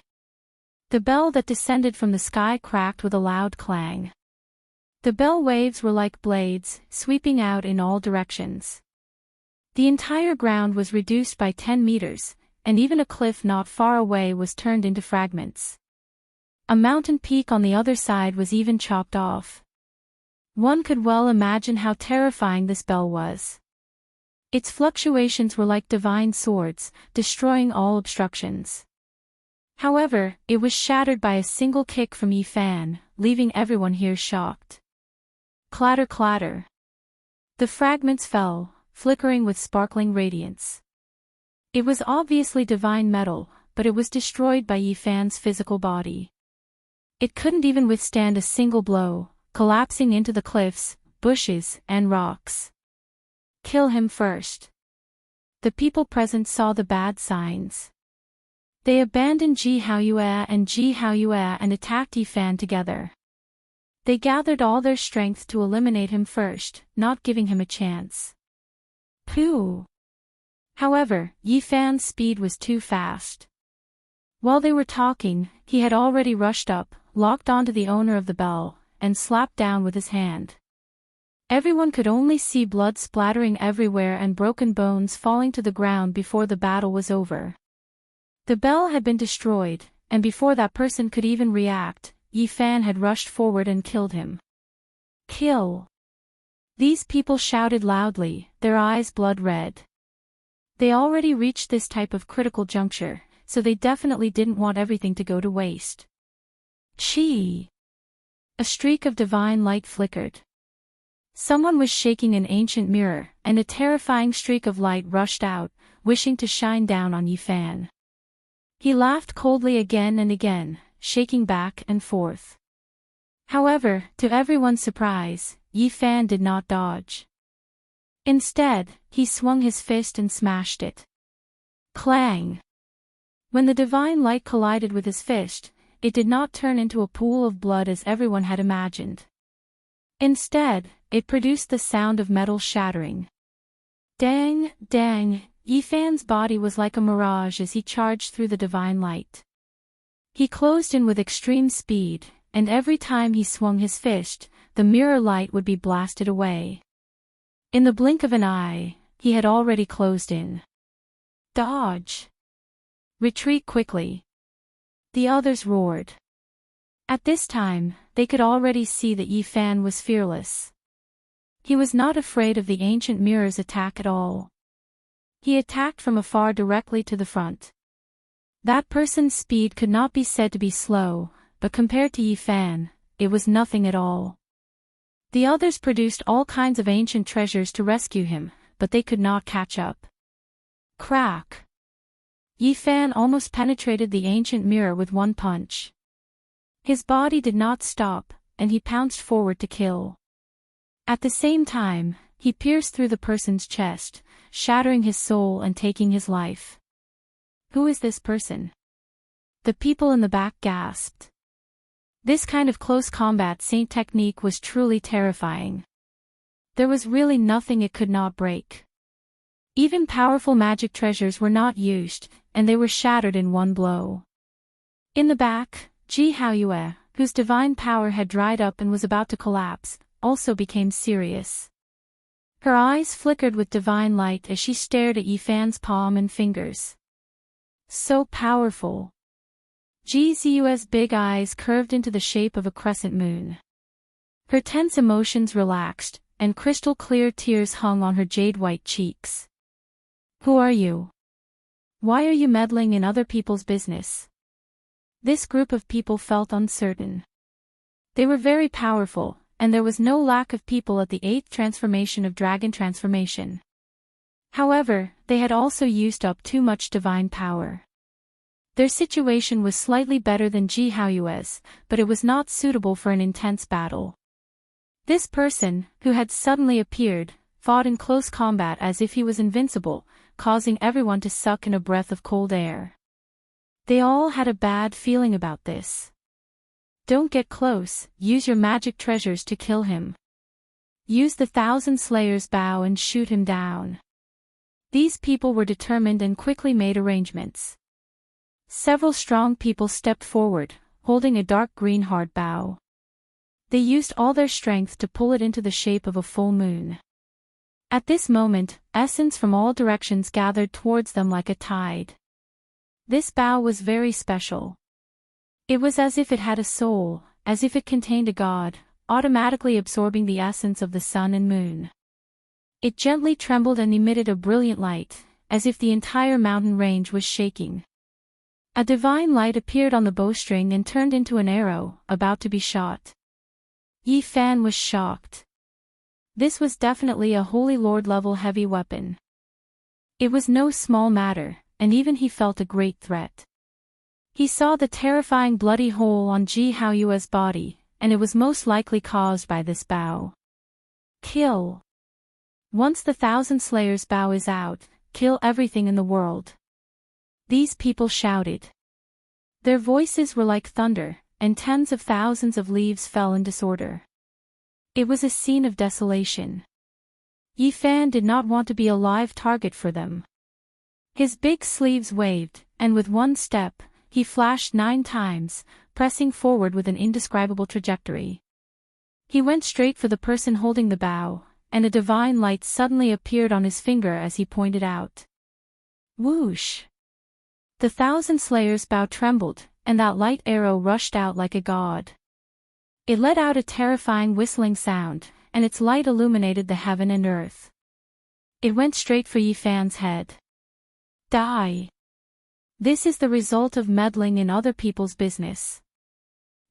The bell that descended from the sky cracked with a loud clang. The bell waves were like blades, sweeping out in all directions. The entire ground was reduced by 10 meters, and even a cliff not far away was turned into fragments. A mountain peak on the other side was even chopped off. One could well imagine how terrifying this bell was. Its fluctuations were like divine swords, destroying all obstructions. However, it was shattered by a single kick from Yi Fan, leaving everyone here shocked. Clatter clatter. The fragments fell, flickering with sparkling radiance. It was obviously divine metal, but it was destroyed by Yi Fan's physical body. It couldn't even withstand a single blow, collapsing into the cliffs, bushes, and rocks. Kill him first. The people present saw the bad signs. They abandoned Ji Haoyue and attacked Yi Fan together. They gathered all their strength to eliminate him first, not giving him a chance. Pooh! However, Yi Fan's speed was too fast. While they were talking, he had already rushed up, locked onto the owner of the bell, and slapped down with his hand. Everyone could only see blood splattering everywhere and broken bones falling to the ground before the battle was over. The bell had been destroyed, and before that person could even react, Yi Fan had rushed forward and killed him. Kill! These people shouted loudly, their eyes blood red. They already reached this type of critical juncture, so they definitely didn't want everything to go to waste. Chi! A streak of divine light flickered. Someone was shaking an ancient mirror, and a terrifying streak of light rushed out, wishing to shine down on Yi Fan. He laughed coldly again and again, shaking back and forth. However, to everyone's surprise, Yi Fan did not dodge. Instead, he swung his fist and smashed it. Clang! When the divine light collided with his fist, it did not turn into a pool of blood as everyone had imagined. Instead, it produced the sound of metal shattering. Dang, dang, Yi Fan's body was like a mirage as he charged through the divine light. He closed in with extreme speed, and every time he swung his fist, the mirror light would be blasted away. In the blink of an eye, he had already closed in. Dodge! Retreat quickly! The others roared. At this time, they could already see that Yi Fan was fearless. He was not afraid of the ancient mirror's attack at all. He attacked from afar directly to the front. That person's speed could not be said to be slow, but compared to Yi Fan, it was nothing at all. The others produced all kinds of ancient treasures to rescue him, but they could not catch up. Crack! Yi Fan almost penetrated the ancient mirror with one punch. His body did not stop, and he pounced forward to kill. At the same time, he pierced through the person's chest, shattering his soul and taking his life. Who is this person? The people in the back gasped. This kind of close combat saint technique was truly terrifying. There was really nothing it could not break. Even powerful magic treasures were not used, and they were shattered in one blow. In the back, Ji Haoyue, whose divine power had dried up and was about to collapse, also became serious. Her eyes flickered with divine light as she stared at Yi Fan's palm and fingers. So powerful. Ji Ziyue's big eyes curved into the shape of a crescent moon. Her tense emotions relaxed, and crystal-clear tears hung on her jade-white cheeks. Who are you? Why are you meddling in other people's business? This group of people felt uncertain. They were very powerful, and there was no lack of people at the 8th transformation of Dragon Transformation. However, they had also used up too much divine power. Their situation was slightly better than Ji Haoyue's, but it was not suitable for an intense battle. This person, who had suddenly appeared, fought in close combat as if he was invincible, causing everyone to suck in a breath of cold air. They all had a bad feeling about this. Don't get close, use your magic treasures to kill him. Use the Thousand Slayers' bow and shoot him down. These people were determined and quickly made arrangements. Several strong people stepped forward, holding a dark green hard bow. They used all their strength to pull it into the shape of a full moon. At this moment, essence from all directions gathered towards them like a tide. This bow was very special. It was as if it had a soul, as if it contained a god, automatically absorbing the essence of the sun and moon. It gently trembled and emitted a brilliant light, as if the entire mountain range was shaking. A divine light appeared on the bowstring and turned into an arrow, about to be shot. Yi Fan was shocked. This was definitely a Holy Lord level heavy weapon. It was no small matter, and even he felt a great threat. He saw the terrifying bloody hole on Ji Haoyue's body, and it was most likely caused by this bow. Kill. Once the Thousand Slayers' bow is out, kill everything in the world. These people shouted. Their voices were like thunder, and tens of thousands of leaves fell in disorder. It was a scene of desolation. Yi Fan did not want to be a live target for them. His big sleeves waved, and with one step, he flashed 9 times, pressing forward with an indescribable trajectory. He went straight for the person holding the bow, and a divine light suddenly appeared on his finger as he pointed out. Whoosh! The thousand slayers' bow trembled, and that light arrow rushed out like a god. It let out a terrifying whistling sound, and its light illuminated the heaven and earth. It went straight for Yifan's head. Die. This is the result of meddling in other people's business.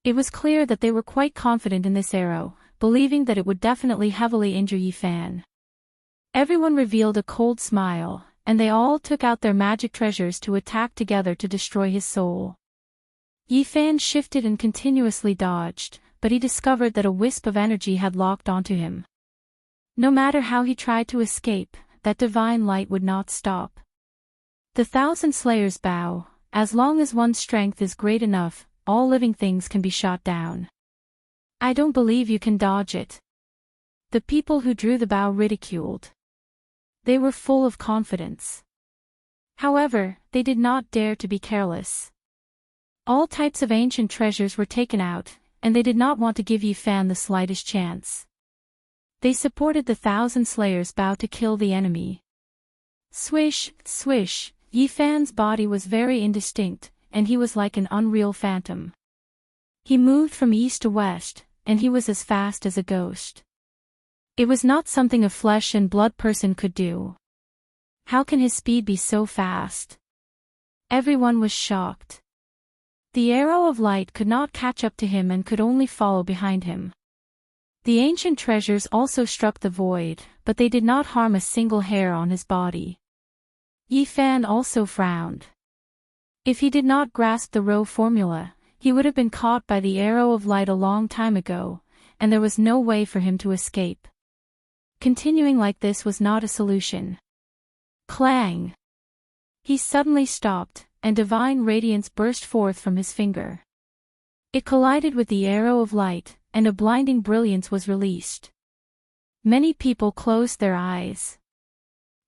It was clear that they were quite confident in this arrow, believing that it would definitely heavily injure Yifan. Everyone revealed a cold smile, and they all took out their magic treasures to attack together to destroy his soul. Yifan shifted and continuously dodged, but he discovered that a wisp of energy had locked onto him. No matter how he tried to escape, that divine light would not stop. The thousand slayers bow, as long as one's strength is great enough, all living things can be shot down. I don't believe you can dodge it. The people who drew the bow ridiculed. They were full of confidence. However, they did not dare to be careless. All types of ancient treasures were taken out, and they did not want to give Yifan the slightest chance. They supported the thousand slayers bow to kill the enemy. Swish, swish, Yifan's body was very indistinct, and he was like an unreal phantom. He moved from east to west, and he was as fast as a ghost. It was not something a flesh and blood person could do. How can his speed be so fast? Everyone was shocked. The arrow of light could not catch up to him and could only follow behind him. The ancient treasures also struck the void, but they did not harm a single hair on his body. Yifan also frowned. If he did not grasp the row formula, he would have been caught by the arrow of light a long time ago, and there was no way for him to escape. Continuing like this was not a solution. Clang! He suddenly stopped, and divine radiance burst forth from his finger. It collided with the arrow of light, and a blinding brilliance was released. Many people closed their eyes.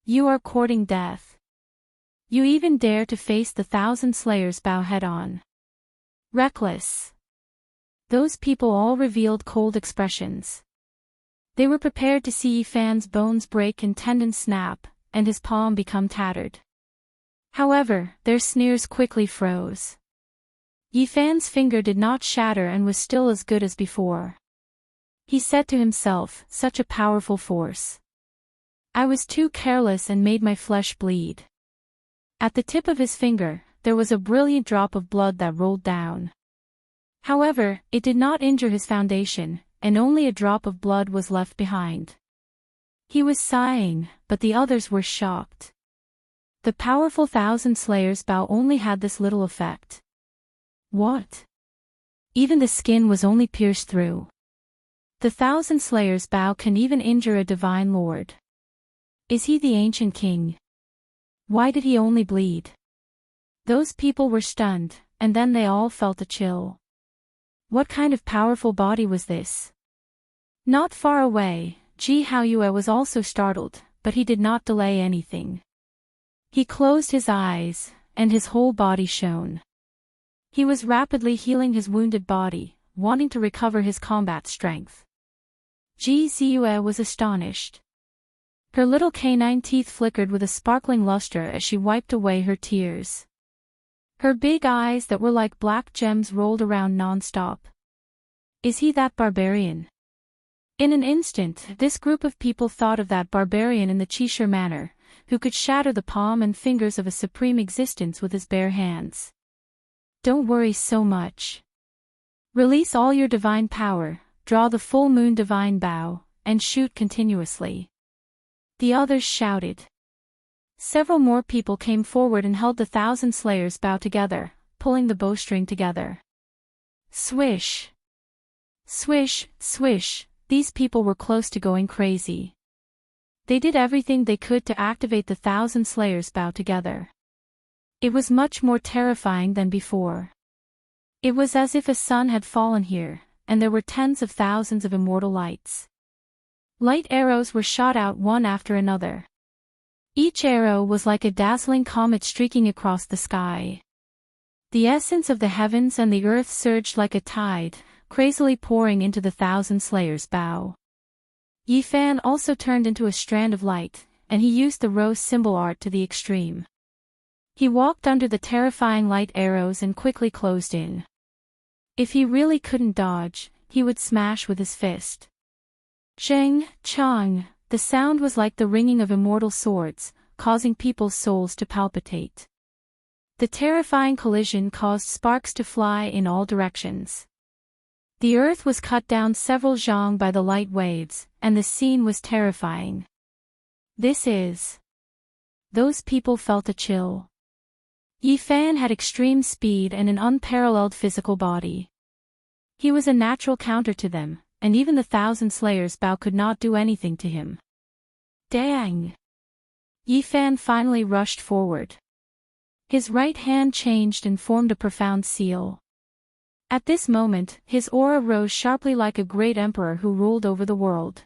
You are courting death. You even dare to face the thousand slayers bow head-on. Reckless. Those people all revealed cold expressions. They were prepared to see Yifan's bones break and tendons snap, and his palm become tattered. However, their sneers quickly froze. Yifan's finger did not shatter and was still as good as before. He said to himself, such a powerful force. I was too careless and made my flesh bleed. At the tip of his finger, there was a brilliant drop of blood that rolled down. However, it did not injure his foundation, and only a drop of blood was left behind. He was sighing, but the others were shocked. The powerful thousand slayers bow only had this little effect. What? Even the skin was only pierced through. The thousand slayers bow can even injure a divine lord. Is he the ancient king? Why did he only bleed? Those people were stunned, and then they all felt a chill. What kind of powerful body was this? Not far away, Ji Haoyue was also startled, but he did not delay anything. He closed his eyes, and his whole body shone. He was rapidly healing his wounded body, wanting to recover his combat strength. Ji Ziyue was astonished. Her little canine teeth flickered with a sparkling luster as she wiped away her tears. Her big eyes that were like black gems rolled around non-stop. Is he that barbarian? In an instant, this group of people thought of that barbarian in the Cheshire manner, who could shatter the palm and fingers of a supreme existence with his bare hands. Don't worry so much. Release all your divine power, draw the full moon divine bow, and shoot continuously. The others shouted. Several more people came forward and held the thousand slayers bow together, pulling the bowstring together. Swish! Swish, swish, these people were close to going crazy. They did everything they could to activate the thousand slayers bow together. It was much more terrifying than before. It was as if a sun had fallen here, and there were tens of thousands of immortal lights. Light arrows were shot out one after another. Each arrow was like a dazzling comet streaking across the sky. The essence of the heavens and the earth surged like a tide, crazily pouring into the thousand slayers bow. Yifan also turned into a strand of light, and he used the rose symbol art to the extreme. He walked under the terrifying light arrows and quickly closed in. If he really couldn't dodge, he would smash with his fist. Cheng, chang, the sound was like the ringing of immortal swords, causing people's souls to palpitate. The terrifying collision caused sparks to fly in all directions. The earth was cut down several zhang by the light waves, and the scene was terrifying. Those people felt a chill. Yi Fan had extreme speed and an unparalleled physical body. He was a natural counter to them, and even the Thousand Slayers' bow could not do anything to him. Dang! Yi Fan finally rushed forward. His right hand changed and formed a profound seal. At this moment, his aura rose sharply like a great emperor who ruled over the world.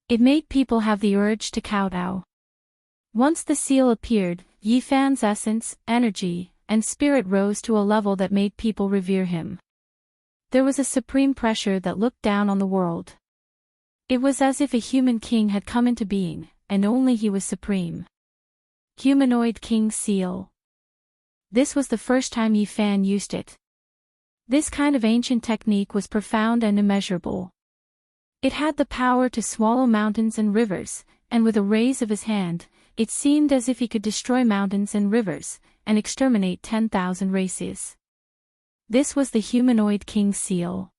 It made people have the urge to kowtow. Once the seal appeared, Yi Fan's essence, energy, and spirit rose to a level that made people revere him. There was a supreme pressure that looked down on the world. It was as if a human king had come into being, and only he was supreme. Humanoid King Seal. This was the first time Yi Fan used it. This kind of ancient technique was profound and immeasurable. It had the power to swallow mountains and rivers, and with a raise of his hand, it seemed as if he could destroy mountains and rivers, and exterminate 10,000 races. This was the humanoid King Seal.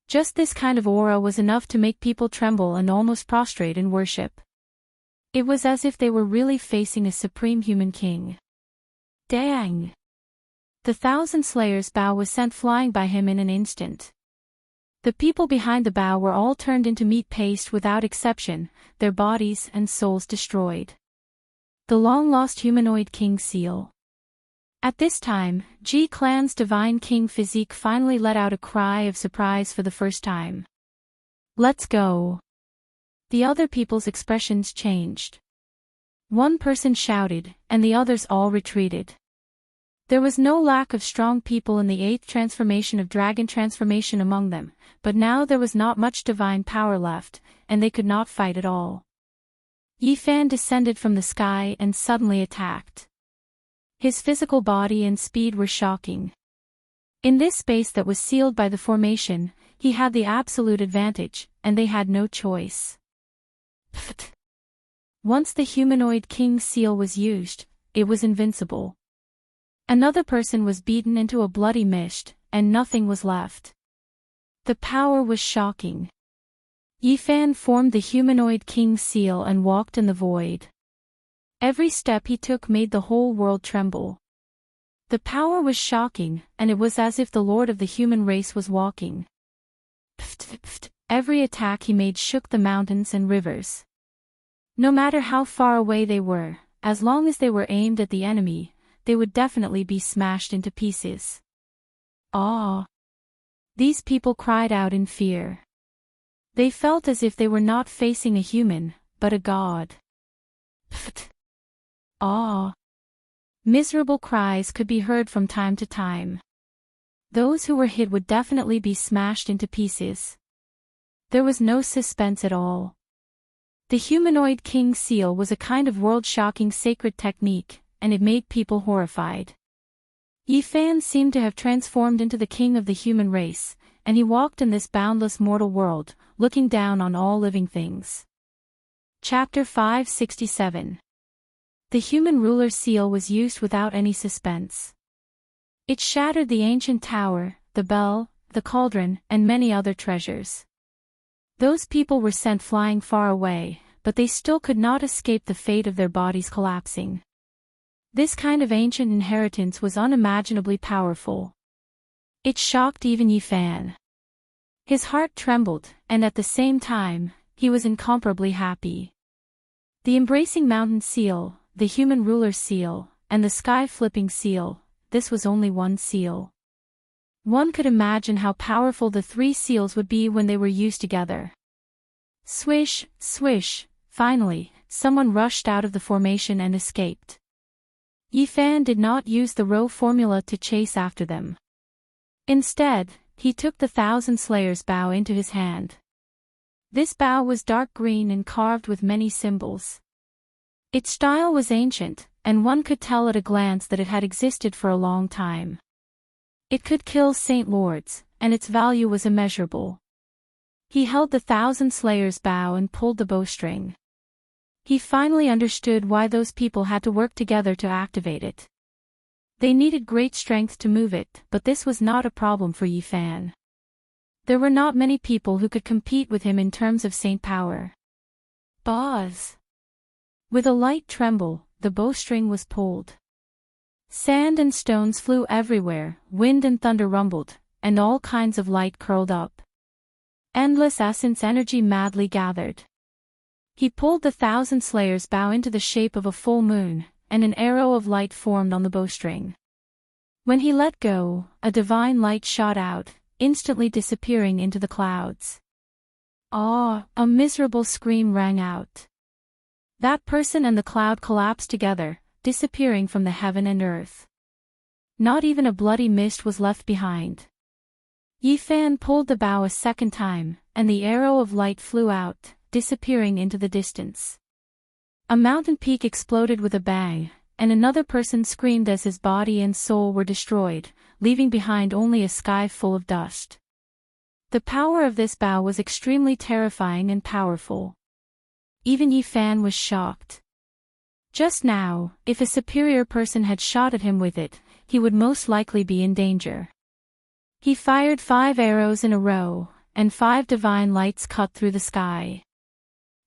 Just this kind of aura was enough to make people tremble and almost prostrate in worship. It was as if they were really facing a supreme human king. Dang! The Thousand Slayers' bow was sent flying by him in an instant. The people behind the bow were all turned into meat paste without exception, their bodies and souls destroyed. The long-lost humanoid King Seal. At this time, Ji Clan's divine king physique finally let out a cry of surprise for the first time. Let's go! The other people's expressions changed. One person shouted, and the others all retreated. There was no lack of strong people in the 8th transformation of Dragon Transformation among them, but now there was not much divine power left, and they could not fight at all. Yi Fan descended from the sky and suddenly attacked. His physical body and speed were shocking. In this space that was sealed by the formation, he had the absolute advantage, and they had no choice. Pfft. Once the humanoid King Seal was used, it was invincible. Another person was beaten into a bloody mist, and nothing was left. The power was shocking. Yi Fan formed the humanoid King Seal and walked in the void. Every step he took made the whole world tremble. The power was shocking, and it was as if the lord of the human race was walking. Pft, pft. Every attack he made shook the mountains and rivers. No matter how far away they were, as long as they were aimed at the enemy, they would definitely be smashed into pieces. Ah! These people cried out in fear. They felt as if they were not facing a human, but a god. Pfft! Ah! Miserable cries could be heard from time to time. Those who were hit would definitely be smashed into pieces. There was no suspense at all. The humanoid King Seal was a kind of world-shocking sacred technique, and it made people horrified. Yi Fan seemed to have transformed into the king of the human race, and he walked in this boundless mortal world, looking down on all living things. Chapter 567. The human ruler seal was used without any suspense. It shattered the ancient tower, the bell, the cauldron, and many other treasures. Those people were sent flying far away, but they still could not escape the fate of their bodies collapsing. This kind of ancient inheritance was unimaginably powerful. It shocked even Yi Fan. His heart trembled, and at the same time, he was incomparably happy. The embracing mountain seal, the human ruler seal, and the sky-flipping seal, this was only one seal. One could imagine how powerful the 3 seals would be when they were used together. Swish, swish, finally, someone rushed out of the formation and escaped. Yi Fan did not use the row formula to chase after them. Instead, he took the Thousand Slayers' bow into his hand. This bow was dark green and carved with many symbols. Its style was ancient, and one could tell at a glance that it had existed for a long time. It could kill Saint Lords, and its value was immeasurable. He held the Thousand Slayers' bow and pulled the bowstring. He finally understood why those people had to work together to activate it. They needed great strength to move it, but this was not a problem for Yi Fan. There were not many people who could compete with him in terms of saint power. Buzz! With a light tremble, the bowstring was pulled. Sand and stones flew everywhere, wind and thunder rumbled, and all kinds of light curled up. Endless essence energy madly gathered. He pulled the Thousand Slayers' bow into the shape of a full moon, and an arrow of light formed on the bowstring. When he let go, a divine light shot out, instantly disappearing into the clouds. Ah! A miserable scream rang out. That person and the cloud collapsed together, disappearing from the heaven and earth. Not even a bloody mist was left behind. Yi Fan pulled the bow a second time, and the arrow of light flew out, disappearing into the distance. A mountain peak exploded with a bang, and another person screamed as his body and soul were destroyed, leaving behind only a sky full of dust. The power of this bow was extremely terrifying and powerful. Even Yi Fan was shocked. Just now, if a superior person had shot at him with it, he would most likely be in danger. He fired 5 arrows in a row, and 5 divine lights cut through the sky.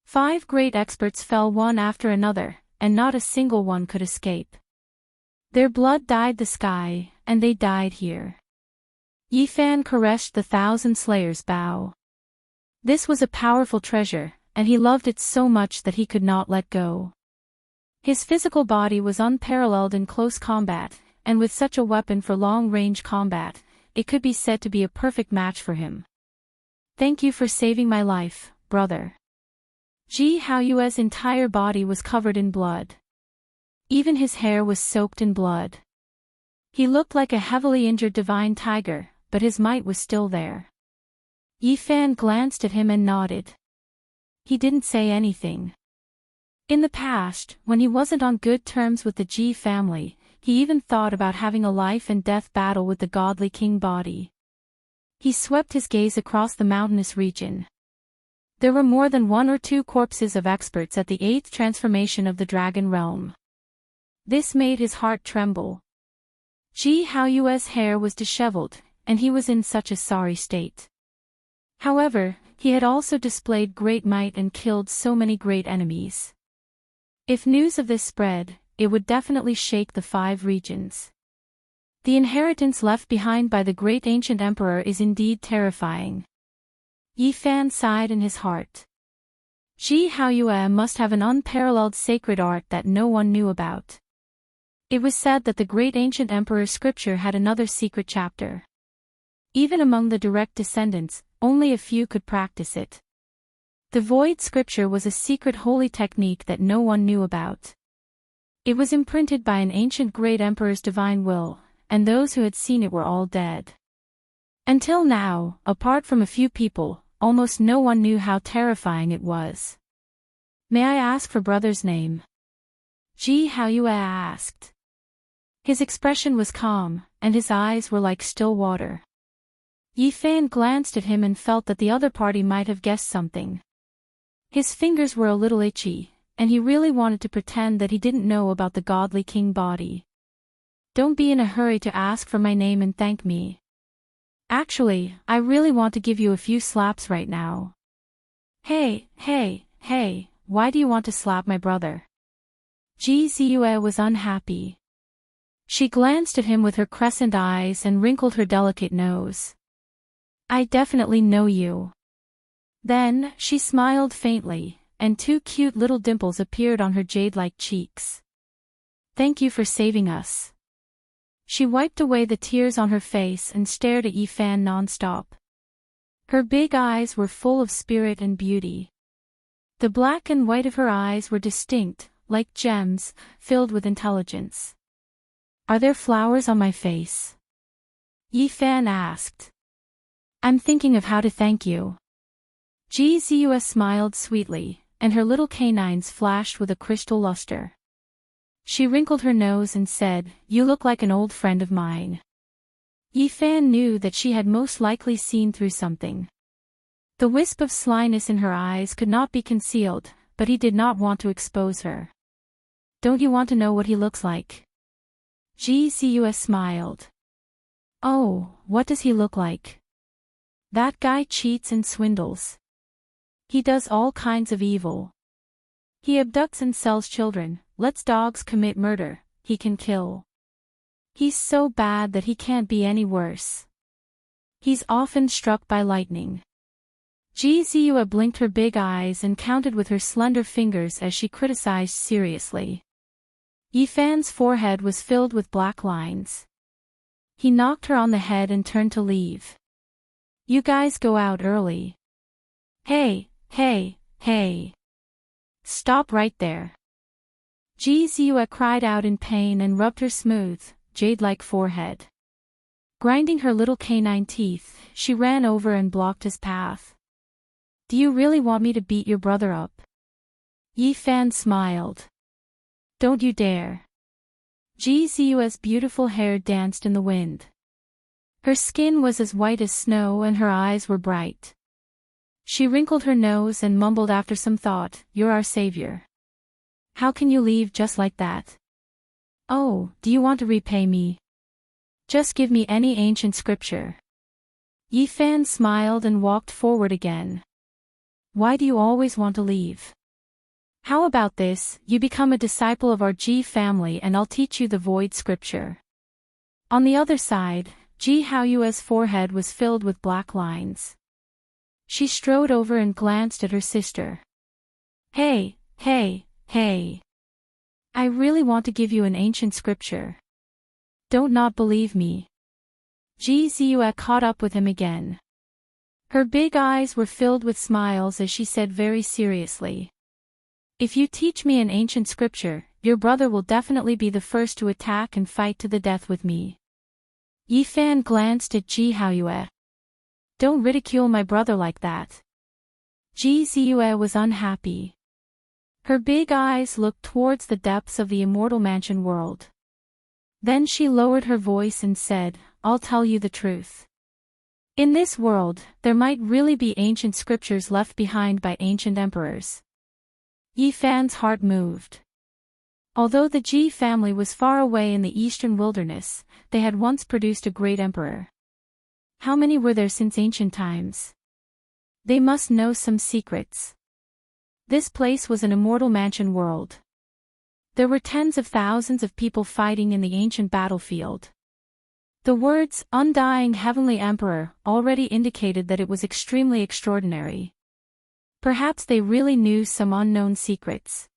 5 great experts fell one after another, and not a single one could escape. Their blood dyed the sky, and they died here. Yi Fan caressed the Thousand Slayers' bow. This was a powerful treasure, and he loved it so much that he could not let go. His physical body was unparalleled in close combat, and with such a weapon for long-range combat, it could be said to be a perfect match for him. Thank you for saving my life, brother. Ji Haoyue's entire body was covered in blood. Even his hair was soaked in blood. He looked like a heavily injured divine tiger, but his might was still there. Yi Fan glanced at him and nodded. He didn't say anything. In the past, when he wasn't on good terms with the Ji family, he even thought about having a life and death battle with the godly king body. He swept his gaze across the mountainous region. There were more than 1 or 2 corpses of experts at the 8th transformation of the dragon realm. This made his heart tremble. Ji Haoyue's hair was disheveled, and he was in such a sorry state. However, he had also displayed great might and killed so many great enemies. If news of this spread, it would definitely shake the 5 regions. The inheritance left behind by the great ancient emperor is indeed terrifying. Yi Fan sighed in his heart. Ji Haoyue must have an unparalleled sacred art that no one knew about. It was said that the great ancient emperor's scripture had another secret chapter. Even among the direct descendants, only a few could practice it. The void scripture was a secret holy technique that no one knew about. It was imprinted by an ancient great emperor's divine will, and those who had seen it were all dead. Until now, apart from a few people, almost no one knew how terrifying it was. May I ask for brother's name? Ji Haoyue asked. His expression was calm, and his eyes were like still water. Yi Fan glanced at him and felt that the other party might have guessed something. His fingers were a little itchy, and he really wanted to pretend that he didn't know about the godly king body. Don't be in a hurry to ask for my name and thank me. Actually, I really want to give you a few slaps right now. Hey, why do you want to slap my brother? Ji Ziyue was unhappy. She glanced at him with her crescent eyes and wrinkled her delicate nose. I definitely know you. Then, she smiled faintly, and 2 cute little dimples appeared on her jade-like cheeks. Thank you for saving us. She wiped away the tears on her face and stared at Yi Fan non-stop. Her big eyes were full of spirit and beauty. The black and white of her eyes were distinct, like gems, filled with intelligence. Are there flowers on my face? Yi Fan asked. I'm thinking of how to thank you. Ji Ziyue smiled sweetly, and her little canines flashed with a crystal luster. She wrinkled her nose and said, "You look like an old friend of mine." Yifan knew that she had most likely seen through something. The wisp of slyness in her eyes could not be concealed, but he did not want to expose her. "Don't you want to know what he looks like?" Gus smiled. "Oh, what does he look like?" "That guy cheats and swindles. He does all kinds of evil. He abducts and sells children, lets dogs commit murder, he can kill. He's so bad that he can't be any worse. He's often struck by lightning." Gus blinked her big eyes and counted with her slender fingers as she criticized seriously. Yifan's forehead was filled with black lines. He knocked her on the head and turned to leave. "You guys go out early." Hey, hey, hey. Stop right there." Gus cried out in pain and rubbed her smooth, jade-like forehead. Grinding her little canine teeth, she ran over and blocked his path. "Do you really want me to beat your brother up?" Yifan smiled. "Don't you dare." Gus's beautiful hair danced in the wind. Her skin was as white as snow and her eyes were bright. She wrinkled her nose and mumbled after some thought, "You're our savior. How can you leave just like that?" "Oh, do you want to repay me? Just give me any ancient scripture." Yifan smiled and walked forward again. "Why do you always want to leave? How about this, you become a disciple of our Ji family and I'll teach you the void scripture." On the other side, Ji Haoyue's forehead was filled with black lines. She strode over and glanced at her sister. Hey, hey, hey. I really want to give you an ancient scripture. Don't not believe me." Ji Ziyue caught up with him again. Her big eyes were filled with smiles as she said very seriously, "If you teach me an ancient scripture, your brother will definitely be the first to attack and fight to the death with me." Yifan glanced at Ji Haoyue. "Don't ridicule my brother like that." Ji Ziyue was unhappy. Her big eyes looked towards the depths of the immortal mansion world. Then she lowered her voice and said, "I'll tell you the truth. In this world, there might really be ancient scriptures left behind by ancient emperors." Yifan's heart moved. Although the Ji family was far away in the eastern wilderness, they had once produced a great emperor. How many were there since ancient times? They must know some secrets. This place was an immortal mansion world. There were tens of thousands of people fighting in the ancient battlefield. The words, "Undying Heavenly Emperor," already indicated that it was extremely extraordinary. Perhaps they really knew some unknown secrets.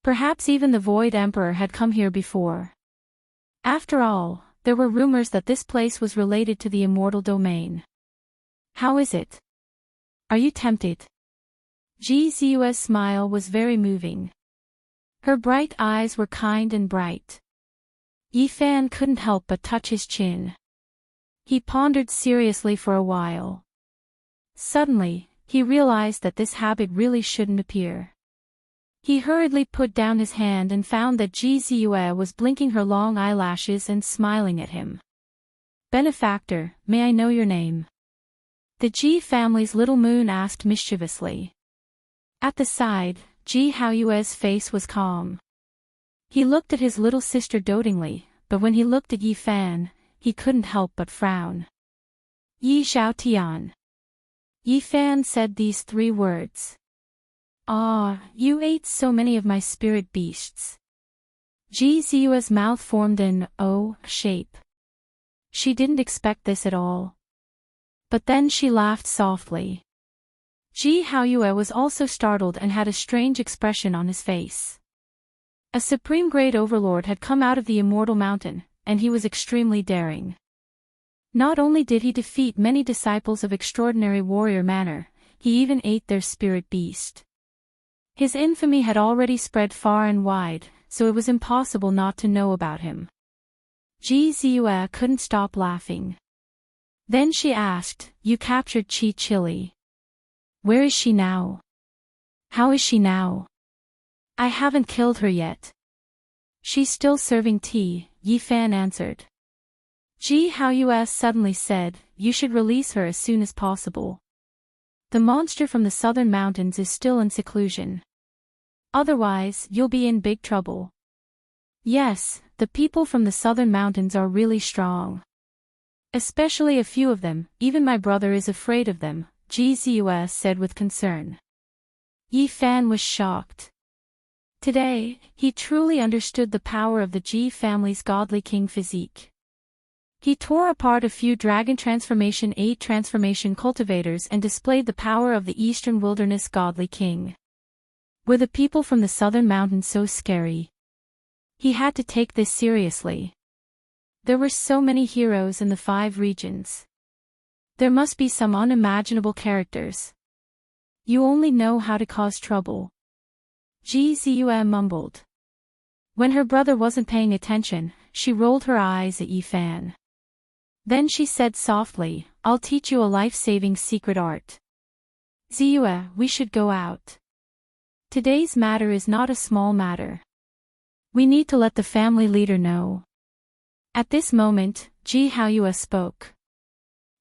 Perhaps even the Void Emperor had come here before. After all, there were rumors that this place was related to the immortal domain. How is it? Are you tempted? Ji Ziyue's smile was very moving. Her bright eyes were kind and bright. Yifan couldn't help but touch his chin. He pondered seriously for a while. Suddenly, he realized that this habit really shouldn't appear. He hurriedly put down his hand and found that Ji Ziyue was blinking her long eyelashes and smiling at him. "Benefactor, may I know your name?" The Ji family's little moon asked mischievously. At the side, Ji Haoyue's face was calm. He looked at his little sister dotingly, but when he looked at Yifan, he couldn't help but frown. "Yi Xiao Tian." Yifan said these 3 words. "Ah, you ate so many of my spirit beasts." Ji Ziyue's mouth formed an O shape. She didn't expect this at all. But then she laughed softly. Ji Haoyue was also startled and had a strange expression on his face. A supreme great overlord had come out of the immortal mountain, and he was extremely daring. Not only did he defeat many disciples of extraordinary warrior manner, he even ate their spirit beast. His infamy had already spread far and wide, so it was impossible not to know about him. Ji Ziyue couldn't stop laughing. Then she asked, "You captured Chi Chili. Where is she now?" How is she now? I haven't killed her yet. She's still serving tea, Yi Fan answered. Ji Haoyue suddenly said, you should release her as soon as possible. The monster from the southern mountains is still in seclusion. Otherwise, you'll be in big trouble. Yes, the people from the southern mountains are really strong. Especially a few of them, even my brother is afraid of them, Ji Ziyue said with concern. Yi Fan was shocked. Today, he truly understood the power of the Ji family's godly king physique. He tore apart a few Dragon Transformation 8 transformation cultivators and displayed the power of the Eastern Wilderness godly king. Were the people from the southern mountains so scary? He had to take this seriously. There were so many heroes in the 5 regions. There must be some unimaginable characters. You only know how to cause trouble. Ji Ziyue mumbled. When her brother wasn't paying attention, she rolled her eyes at Yi Fan. Then she said softly, I'll teach you a life-saving secret art. Ziyue, we should go out. Today's matter is not a small matter. We need to let the family leader know. At this moment, Ji Haoyue spoke.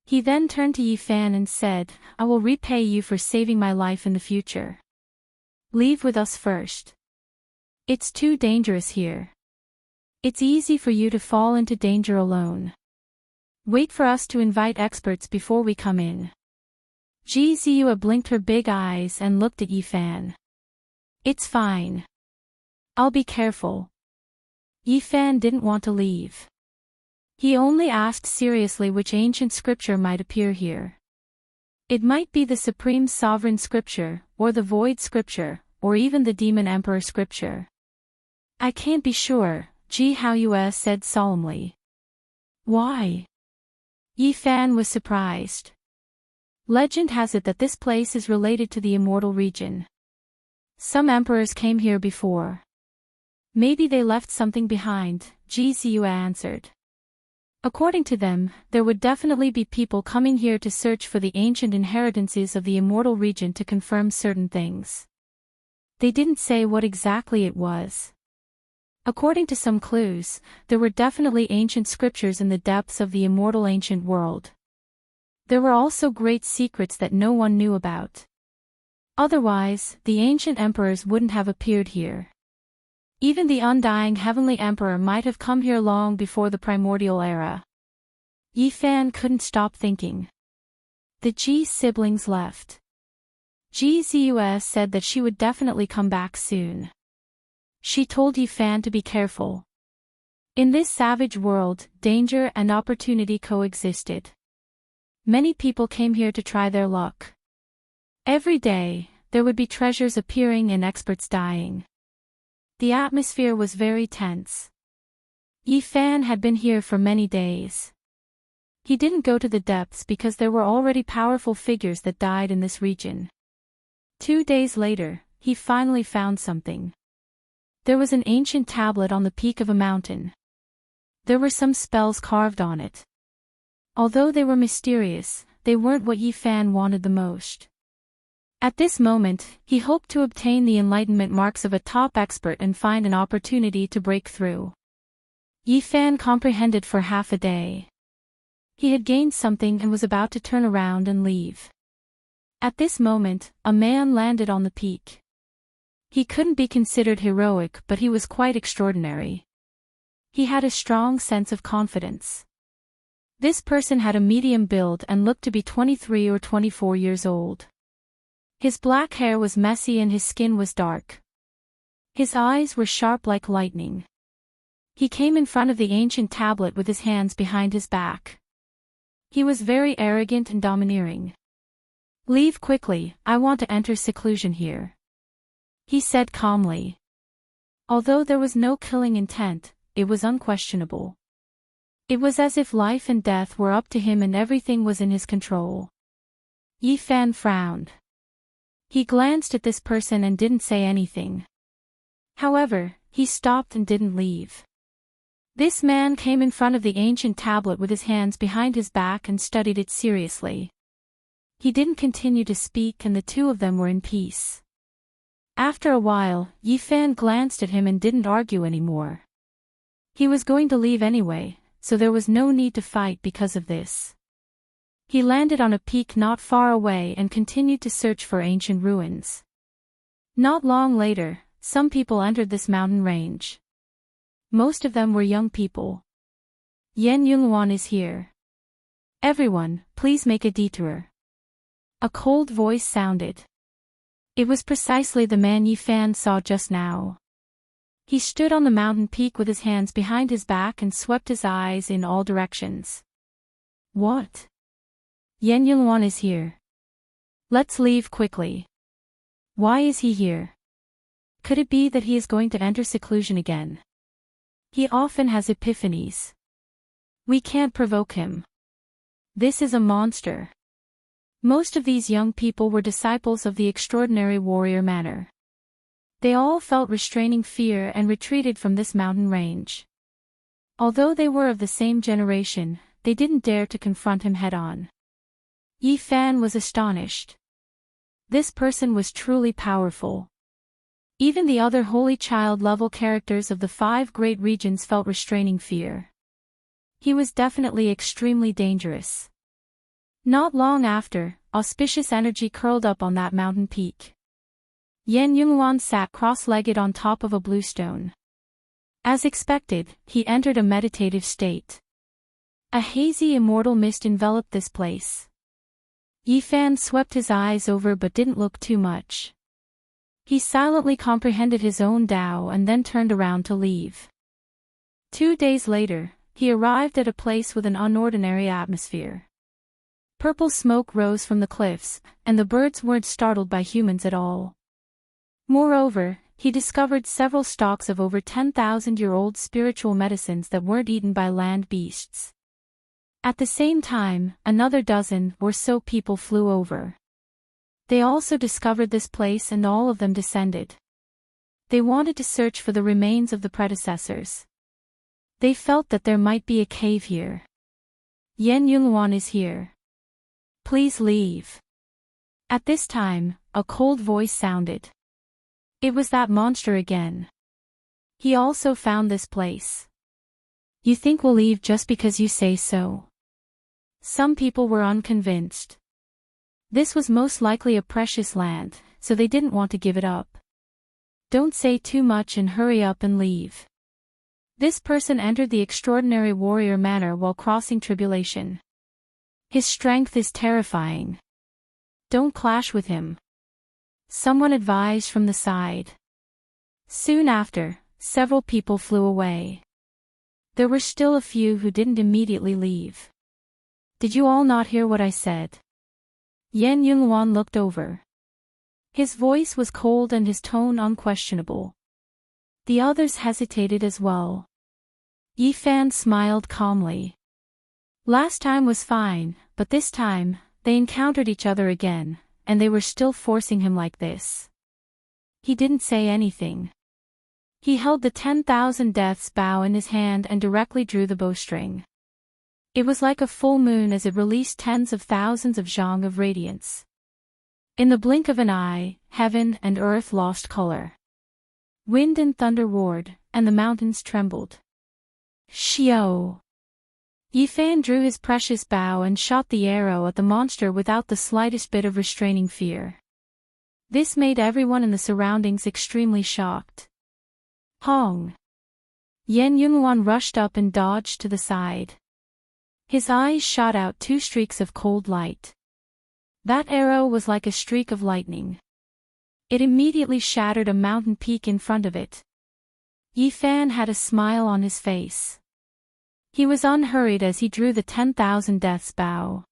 He then turned to Yi Fan and said, I will repay you for saving my life in the future. Leave with us first. It's too dangerous here. It's easy for you to fall into danger alone. Wait for us to invite experts before we come in. Ji Ziyue blinked her big eyes and looked at Yi Fan. It's fine. I'll be careful. Yi Fan didn't want to leave. He only asked seriously which ancient scripture might appear here. It might be the Supreme Sovereign Scripture, or the Void Scripture, or even the Demon Emperor Scripture. I can't be sure, Ji Haoyue said solemnly. Why? Yi Fan was surprised. Legend has it that this place is related to the Immortal region. Some emperors came here before. Maybe they left something behind, Ji Ziyue answered. According to them, there would definitely be people coming here to search for the ancient inheritances of the Immortal region to confirm certain things. They didn't say what exactly it was. According to some clues, there were definitely ancient scriptures in the depths of the immortal ancient world. There were also great secrets that no one knew about. Otherwise, the ancient emperors wouldn't have appeared here. Even the undying heavenly emperor might have come here long before the primordial era. Yi Fan couldn't stop thinking. The Ji siblings left. Ji Ziyue said that she would definitely come back soon. She told Yi Fan to be careful. In this savage world, danger and opportunity coexisted. Many people came here to try their luck. Every day, there would be treasures appearing and experts dying. The atmosphere was very tense. Yi Fan had been here for many days. He didn't go to the depths because there were already powerful figures that died in this region. 2 days later, he finally found something. There was an ancient tablet on the peak of a mountain. There were some spells carved on it. Although they were mysterious, they weren't what Yi Fan wanted the most. At this moment, he hoped to obtain the enlightenment marks of a top expert and find an opportunity to break through. Yi Fan comprehended for half a day. He had gained something and was about to turn around and leave. At this moment, a man landed on the peak. He couldn't be considered heroic, but he was quite extraordinary. He had a strong sense of confidence. This person had a medium build and looked to be 23 or 24 years old. His black hair was messy and his skin was dark. His eyes were sharp like lightning. He came in front of the ancient tablet with his hands behind his back. He was very arrogant and domineering. Leave quickly, I want to enter seclusion here. He said calmly. Although there was no killing intent, it was unquestionable. It was as if life and death were up to him and everything was in his control. Yi Fan frowned. He glanced at this person and didn't say anything. However, he stopped and didn't leave. This man came in front of the ancient tablet with his hands behind his back and studied it seriously. He didn't continue to speak and the two of them were in peace. After a while, Yi Fan glanced at him and didn't argue anymore. He was going to leave anyway, so there was no need to fight because of this. He landed on a peak not far away and continued to search for ancient ruins. Not long later, some people entered this mountain range. Most of them were young people. Yan Yunguan is here. Everyone, please make a detour. A cold voice sounded. It was precisely the man Yi Fan saw just now. He stood on the mountain peak with his hands behind his back and swept his eyes in all directions. What? Yan Yunguan is here. Let's leave quickly. Why is he here? Could it be that he is going to enter seclusion again? He often has epiphanies. We can't provoke him. This is a monster. Most of these young people were disciples of the extraordinary warrior manner. They all felt restraining fear and retreated from this mountain range. Although they were of the same generation, they didn't dare to confront him head-on. Yi Fan was astonished. This person was truly powerful. Even the other Holy Child-level characters of the 5 great regions felt restraining fear. He was definitely extremely dangerous. Not long after, auspicious energy curled up on that mountain peak. Yan Yunguan sat cross-legged on top of a blue stone. As expected, he entered a meditative state. A hazy immortal mist enveloped this place. Yi Fan swept his eyes over but didn't look too much. He silently comprehended his own Tao and then turned around to leave. 2 days later, he arrived at a place with an unordinary atmosphere. Purple smoke rose from the cliffs, and the birds weren't startled by humans at all. Moreover, he discovered several stalks of over 10,000-year-old spiritual medicines that weren't eaten by land beasts. At the same time, another dozen or so people flew over. They also discovered this place and all of them descended. They wanted to search for the remains of the predecessors. They felt that there might be a cave here. Yan Yunguan is here. Please leave. At this time, a cold voice sounded. It was that monster again. He also found this place. You think we'll leave just because you say so? Some people were unconvinced. This was most likely a precious land, so they didn't want to give it up. Don't say too much and hurry up and leave. This person entered the extraordinary warrior manner while crossing tribulation. His strength is terrifying. Don't clash with him. Someone advised from the side. Soon after, several people flew away. There were still a few who didn't immediately leave. Did you all not hear what I said? Yan Yunguan looked over. His voice was cold and his tone unquestionable. The others hesitated as well. Yi Fan smiled calmly. Last time was fine, but this time, they encountered each other again, and they were still forcing him like this. He didn't say anything. He held the 10,000 Deaths bow in his hand and directly drew the bowstring. It was like a full moon as it released tens of thousands of zhang of radiance. In the blink of an eye, heaven and earth lost color. Wind and thunder roared, and the mountains trembled. Xiao! Yi Fan drew his precious bow and shot the arrow at the monster without the slightest bit of restraining fear. This made everyone in the surroundings extremely shocked. Hong! Yan Yunguan rushed up and dodged to the side. His eyes shot out 2 streaks of cold light. That arrow was like a streak of lightning. It immediately shattered a mountain peak in front of it. Yi Fan had a smile on his face. He was unhurried as he drew the 10,000 Deaths bow.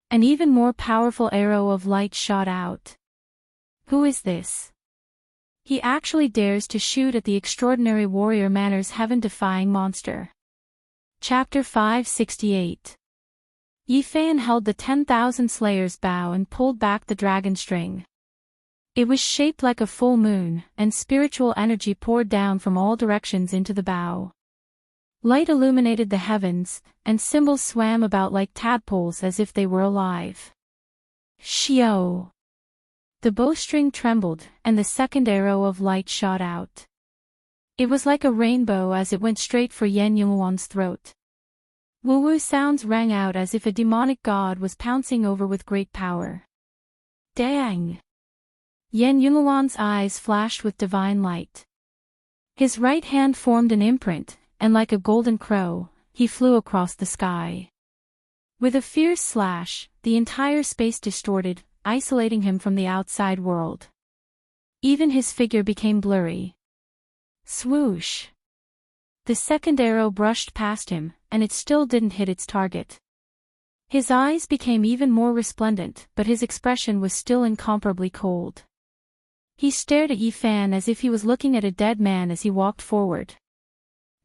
An even more powerful arrow of light shot out. Who is this? He actually dares to shoot at the extraordinary warrior manner's heaven-defying monster. Chapter 568. Yi Fan held the 10,000 Slayer's bow and pulled back the dragon string. It was shaped like a full moon, and spiritual energy poured down from all directions into the bow. Light illuminated the heavens, and symbols swam about like tadpoles as if they were alive. Xiao! The bowstring trembled, and the second arrow of light shot out. It was like a rainbow as it went straight for Yan Yunguan's throat. Woo-woo sounds rang out as if a demonic god was pouncing over with great power. Dang! Yan Yunguan's eyes flashed with divine light. His right hand formed an imprint, and like a golden crow, he flew across the sky. With a fierce slash, the entire space distorted, isolating him from the outside world. Even his figure became blurry. Swoosh! The second arrow brushed past him, and it still didn't hit its target. His eyes became even more resplendent, but his expression was still incomparably cold. He stared at Yi Fan as if he was looking at a dead man as he walked forward.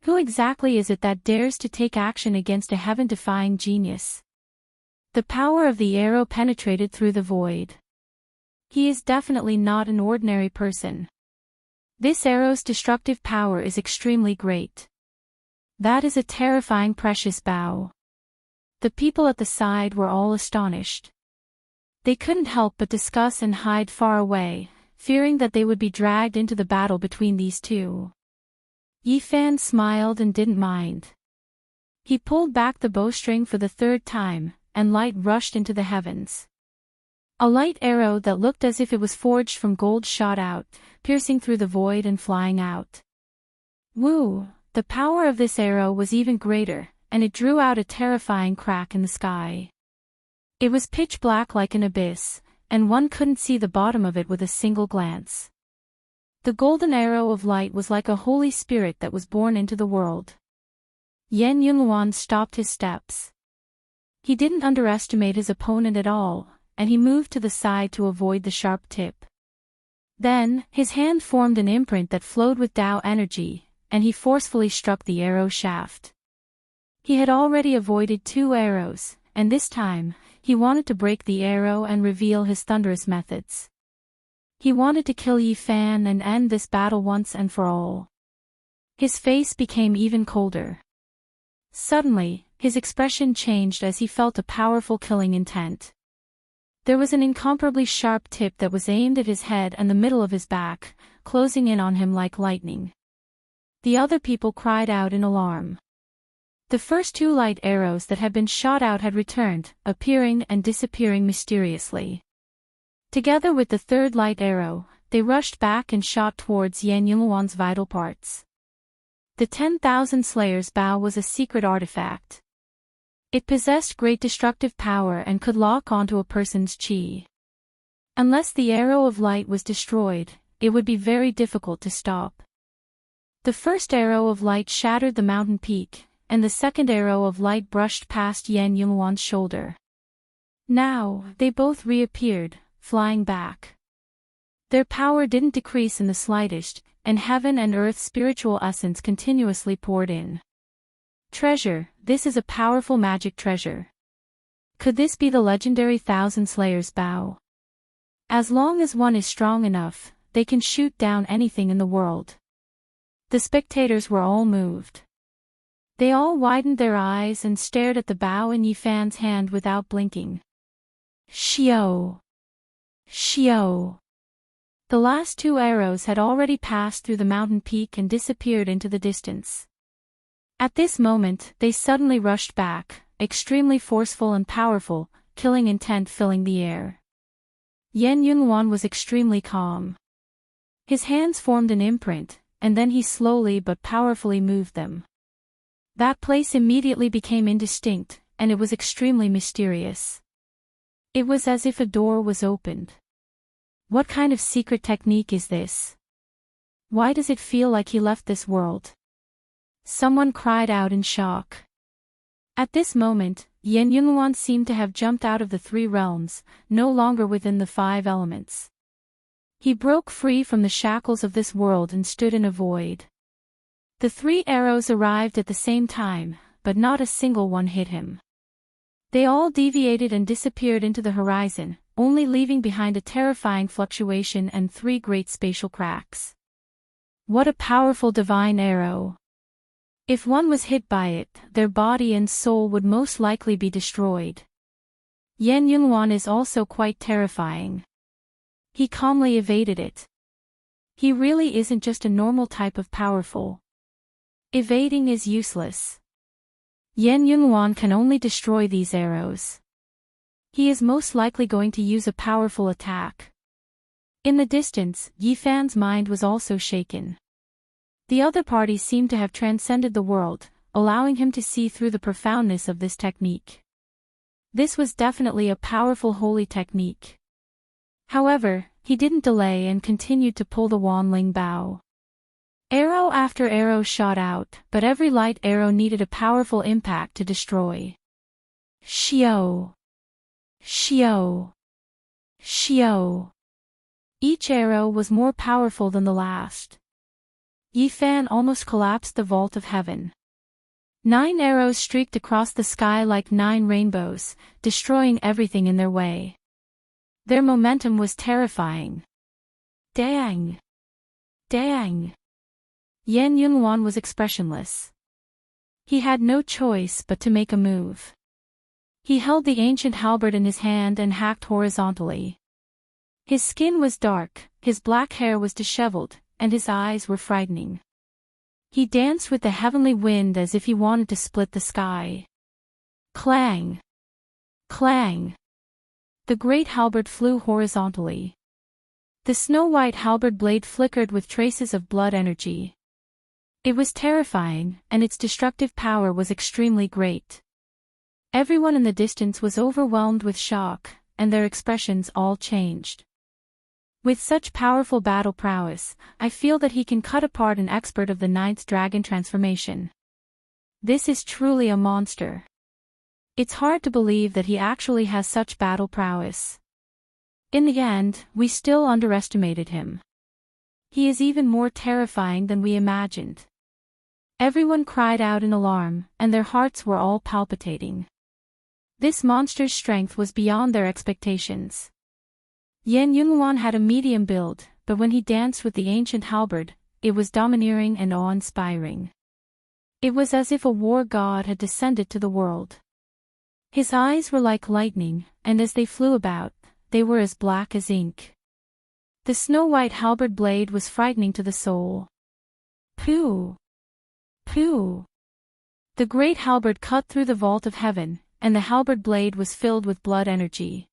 Who exactly is it that dares to take action against a heaven-defying genius? The power of the arrow penetrated through the void. He is definitely not an ordinary person. This arrow's destructive power is extremely great. That is a terrifying precious bow. The people at the side were all astonished. They couldn't help but discuss and hide far away, fearing that they would be dragged into the battle between these two. Yi Fan smiled and didn't mind. He pulled back the bowstring for the third time, and light rushed into the heavens. A light arrow that looked as if it was forged from gold shot out, piercing through the void and flying out. Woo! The power of this arrow was even greater, and it drew out a terrifying crack in the sky. It was pitch black like an abyss, and one couldn't see the bottom of it with a single glance. The golden arrow of light was like a holy spirit that was born into the world. Yan Yunguan stopped his steps. He didn't underestimate his opponent at all, and he moved to the side to avoid the sharp tip. Then, his hand formed an imprint that flowed with Tao energy, and he forcefully struck the arrow shaft. He had already avoided 2 arrows, and this time, he wanted to break the arrow and reveal his thunderous methods. He wanted to kill Yi Fan and end this battle once and for all. His face became even colder. Suddenly, his expression changed as he felt a powerful killing intent. There was an incomparably sharp tip that was aimed at his head and the middle of his back, closing in on him like lightning. The other people cried out in alarm. The first 2 light arrows that had been shot out had returned, appearing and disappearing mysteriously. Together with the third light arrow, they rushed back and shot towards Yan Yunguan's vital parts. The 10,000 Slayers' bow was a secret artifact. It possessed great destructive power and could lock onto a person's chi. Unless the arrow of light was destroyed, it would be very difficult to stop. The first arrow of light shattered the mountain peak, and the second arrow of light brushed past Yan Yunguan's shoulder. Now, they both reappeared, flying back. Their power didn't decrease in the slightest, and heaven and earth's spiritual essence continuously poured in. Treasure, this is a powerful magic treasure. Could this be the legendary Thousand Slayers' bow? As long as one is strong enough, they can shoot down anything in the world. The spectators were all moved. They all widened their eyes and stared at the bow in Yi Fan's hand without blinking. Xiao! Xiao! The last 2 arrows had already passed through the mountain peak and disappeared into the distance. At this moment, they suddenly rushed back, extremely forceful and powerful, killing intent filling the air. Yan Yunguan was extremely calm. His hands formed an imprint, and then he slowly but powerfully moved them. That place immediately became indistinct, and it was extremely mysterious. It was as if a door was opened. What kind of secret technique is this? Why does it feel like he left this world? Someone cried out in shock. At this moment, Yan Yunguan seemed to have jumped out of the 3 realms, no longer within the 5 elements. He broke free from the shackles of this world and stood in a void. The 3 arrows arrived at the same time, but not a single one hit him. They all deviated and disappeared into the horizon, only leaving behind a terrifying fluctuation and 3 great spatial cracks. What a powerful divine arrow! If one was hit by it, their body and soul would most likely be destroyed. Yan Yunguan is also quite terrifying. He calmly evaded it. He really isn't just a normal type of powerful. Evading is useless. Yan Yunhuan can only destroy these arrows. He is most likely going to use a powerful attack. In the distance, Yi Fan's mind was also shaken. The other parties seemed to have transcended the world, allowing him to see through the profoundness of this technique. This was definitely a powerful holy technique. However, he didn't delay and continued to pull the Wanling bow. Arrow after arrow shot out, but every light arrow needed a powerful impact to destroy. Xiao! Xiao! Xiao! Each arrow was more powerful than the last. Yi Fan almost collapsed the vault of heaven. 9 arrows streaked across the sky like 9 rainbows, destroying everything in their way. Their momentum was terrifying. Dang! Dang! Yan Yunhuan was expressionless. He had no choice but to make a move. He held the ancient halberd in his hand and hacked horizontally. His skin was dark, his black hair was disheveled, and his eyes were frightening. He danced with the heavenly wind as if he wanted to split the sky. Clang! Clang! The great halberd flew horizontally. The snow-white halberd blade flickered with traces of blood energy. It was terrifying, and its destructive power was extremely great. Everyone in the distance was overwhelmed with shock, and their expressions all changed. With such powerful battle prowess, I feel that he can cut apart an expert of the 9th dragon transformation. This is truly a monster. It's hard to believe that he actually has such battle prowess. In the end, we still underestimated him. He is even more terrifying than we imagined. Everyone cried out in alarm, and their hearts were all palpitating. This monster's strength was beyond their expectations. Yan Yunhuan had a medium build, but when he danced with the ancient halberd, it was domineering and awe-inspiring. It was as if a war god had descended to the world. His eyes were like lightning, and as they flew about, they were as black as ink. The snow-white halberd blade was frightening to the soul. Pooh! Pooh! The great halberd cut through the vault of heaven, and the halberd blade was filled with blood energy.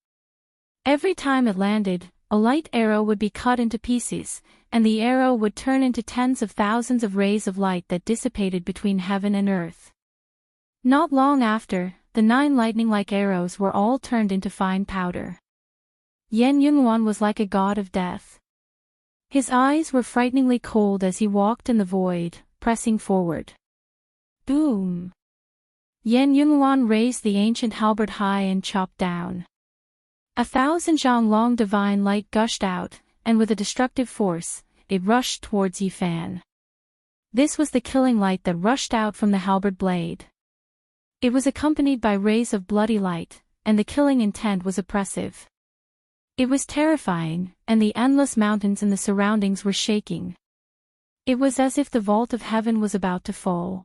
Every time it landed, a light arrow would be cut into pieces, and the arrow would turn into tens of thousands of rays of light that dissipated between heaven and earth. Not long after, the 9 lightning-like arrows were all turned into fine powder. Yan Yunhuan was like a god of death. His eyes were frighteningly cold as he walked in the void, pressing forward. Boom! Yan Yunhuan raised the ancient halberd high and chopped down. 1,000 zhang-long divine light gushed out, and with a destructive force, it rushed towards Yi Fan. This was the killing light that rushed out from the halberd blade. It was accompanied by rays of bloody light, and the killing intent was oppressive. It was terrifying, and the endless mountains in the surroundings were shaking. It was as if the vault of heaven was about to fall.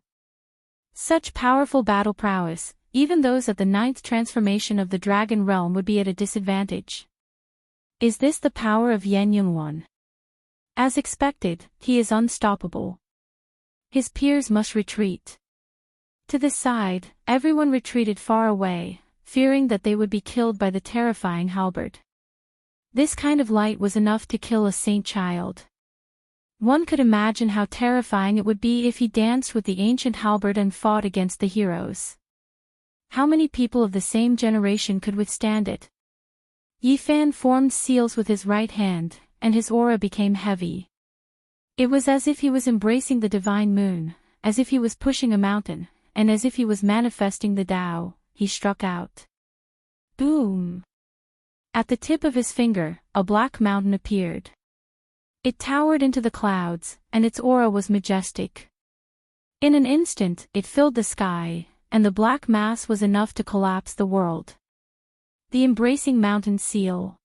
Such powerful battle prowess, even those at the 9th transformation of the dragon realm would be at a disadvantage. Is this the power of Yan Yunhuan? As expected, he is unstoppable. His peers must retreat. To the side, everyone retreated far away, fearing that they would be killed by the terrifying halberd. This kind of light was enough to kill a saint child. One could imagine how terrifying it would be if he danced with the ancient halberd and fought against the heroes. How many people of the same generation could withstand it? Yi Fan formed seals with his right hand, and his aura became heavy. It was as if he was embracing the divine moon, as if he was pushing a mountain, and as if he was manifesting the Tao. He struck out. Boom! At the tip of his finger, a black mountain appeared. It towered into the clouds, and its aura was majestic. In an instant, it filled the sky, and the black mass was enough to collapse the world. The embracing mountain seal.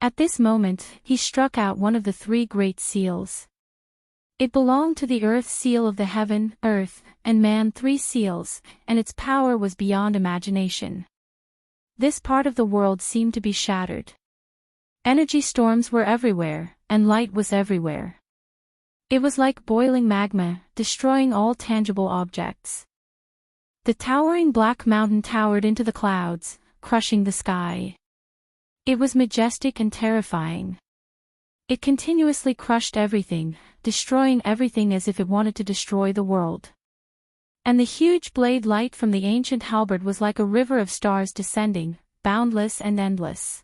At this moment, he struck out one of the 3 great seals. It belonged to the earth seal of the heaven, earth, and man 3 seals, and its power was beyond imagination. This part of the world seemed to be shattered. Energy storms were everywhere, and light was everywhere. It was like boiling magma, destroying all tangible objects. The towering black mountain towered into the clouds, crushing the sky. It was majestic and terrifying. It continuously crushed everything, destroying everything as if it wanted to destroy the world. And the huge blade light from the ancient halberd was like a river of stars descending, boundless and endless.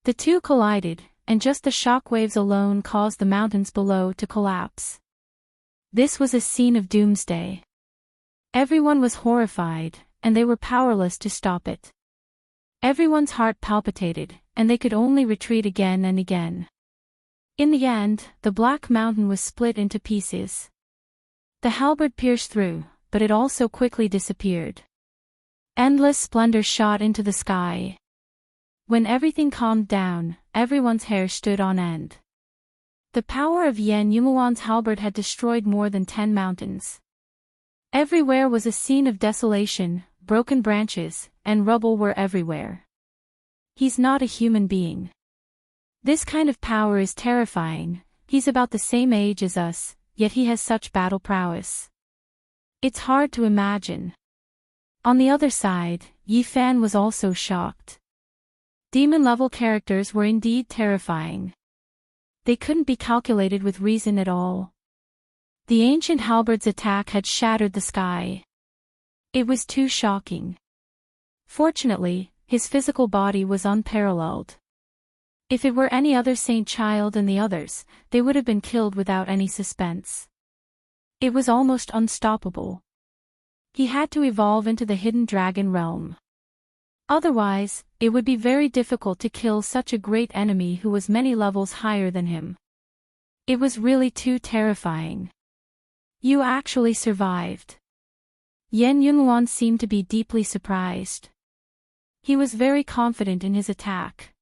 The two collided, and just the shock waves alone caused the mountains below to collapse. This was a scene of doomsday. Everyone was horrified, and they were powerless to stop it. Everyone's heart palpitated, and they could only retreat again and again. In the end, the black mountain was split into pieces. The halberd pierced through, but it also quickly disappeared. Endless splendor shot into the sky. When everything calmed down, everyone's hair stood on end. The power of Yan Yunluan's halberd had destroyed more than 10 mountains. Everywhere was a scene of desolation, broken branches, and rubble were everywhere. He's not a human being. This kind of power is terrifying. He's about the same age as us, yet he has such battle prowess. It's hard to imagine. On the other side, Yi Fan was also shocked. Demon-level characters were indeed terrifying. They couldn't be calculated with reason at all. The ancient halberd's attack had shattered the sky. It was too shocking. Fortunately, his physical body was unparalleled. If it were any other saint child than the others, they would have been killed without any suspense. It was almost unstoppable. He had to evolve into the hidden dragon realm. Otherwise, it would be very difficult to kill such a great enemy who was many levels higher than him. It was really too terrifying. You actually survived. Yan Yunluan seemed to be deeply surprised. He was very confident in his attack.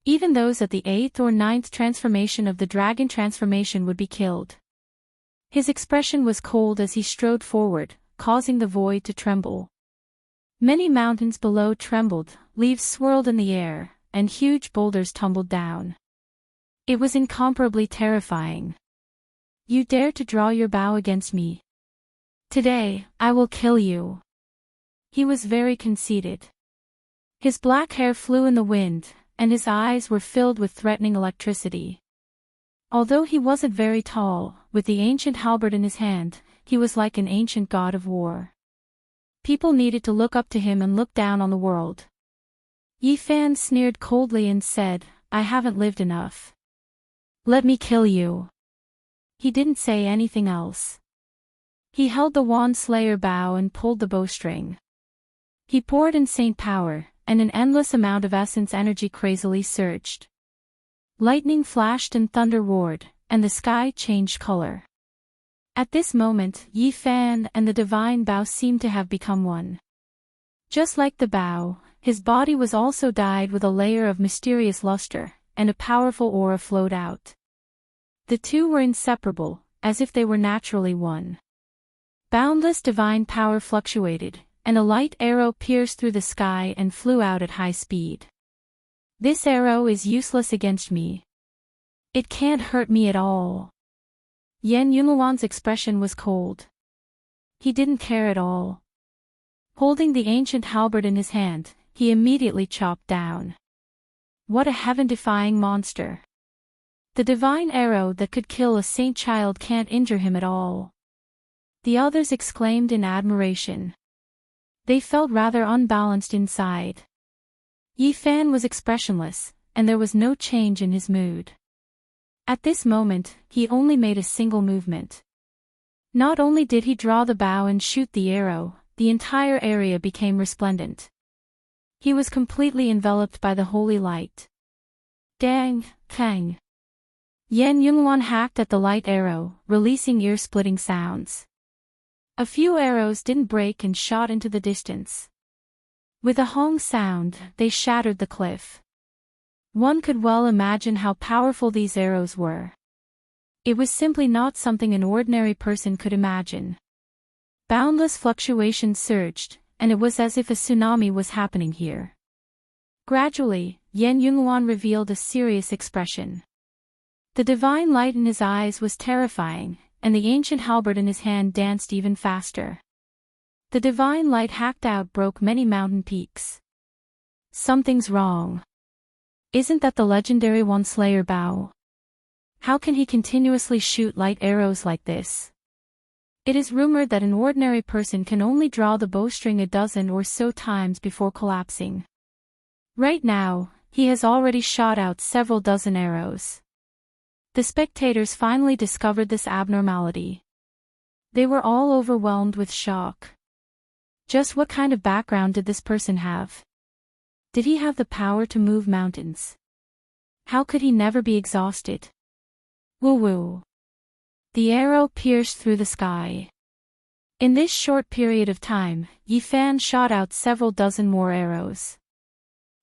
Even those at the 8th or 9th transformation of the dragon transformation would be killed. His expression was cold as he strode forward, causing the void to tremble. Many mountains below trembled, leaves swirled in the air, and huge boulders tumbled down. It was incomparably terrifying. You dare to draw your bow against me? Today, I will kill you. He was very conceited. His black hair flew in the wind, and his eyes were filled with threatening electricity. Although he wasn't very tall, with the ancient halberd in his hand, he was like an ancient god of war. People needed to look up to him and look down on the world. Yi Fan sneered coldly and said, "I haven't lived enough. Let me kill you." He didn't say anything else. He held the Wand Slayer bow and pulled the bowstring. He poured insane power, and an endless amount of essence energy crazily surged. Lightning flashed and thunder roared, and the sky changed color. At this moment, Yi Fan and the divine bow seemed to have become one. Just like the bow, his body was also dyed with a layer of mysterious luster, and a powerful aura flowed out. The two were inseparable, as if they were naturally one. Boundless divine power fluctuated, and a light arrow pierced through the sky and flew out at high speed. This arrow is useless against me. It can't hurt me at all. Yan Yunluan's expression was cold. He didn't care at all. Holding the ancient halberd in his hand, he immediately chopped down. What a heaven-defying monster! The divine arrow that could kill a saint child can't injure him at all. The others exclaimed in admiration. They felt rather unbalanced inside. Yi Fan was expressionless, and there was no change in his mood. At this moment, he only made a single movement. Not only did he draw the bow and shoot the arrow, the entire area became resplendent. He was completely enveloped by the holy light. Dang, Kang. Yan Yunluan hacked at the light arrow, releasing ear-splitting sounds. A few arrows didn't break and shot into the distance. With a hong sound, they shattered the cliff. One could well imagine how powerful these arrows were. It was simply not something an ordinary person could imagine. Boundless fluctuations surged, and it was as if a tsunami was happening here. Gradually, Yan Yunluan revealed a serious expression. The divine light in his eyes was terrifying, and the ancient halberd in his hand danced even faster. The divine light hacked out broke many mountain peaks. Something's wrong. Isn't that the legendary One Slayer Bao? How can he continuously shoot light arrows like this? It is rumored that an ordinary person can only draw the bowstring a dozen or so times before collapsing. Right now, he has already shot out several dozen arrows. The spectators finally discovered this abnormality. They were all overwhelmed with shock. Just what kind of background did this person have? Did he have the power to move mountains? How could he never be exhausted? Woo-woo. The arrow pierced through the sky. In this short period of time, Yi Fan shot out several dozen more arrows.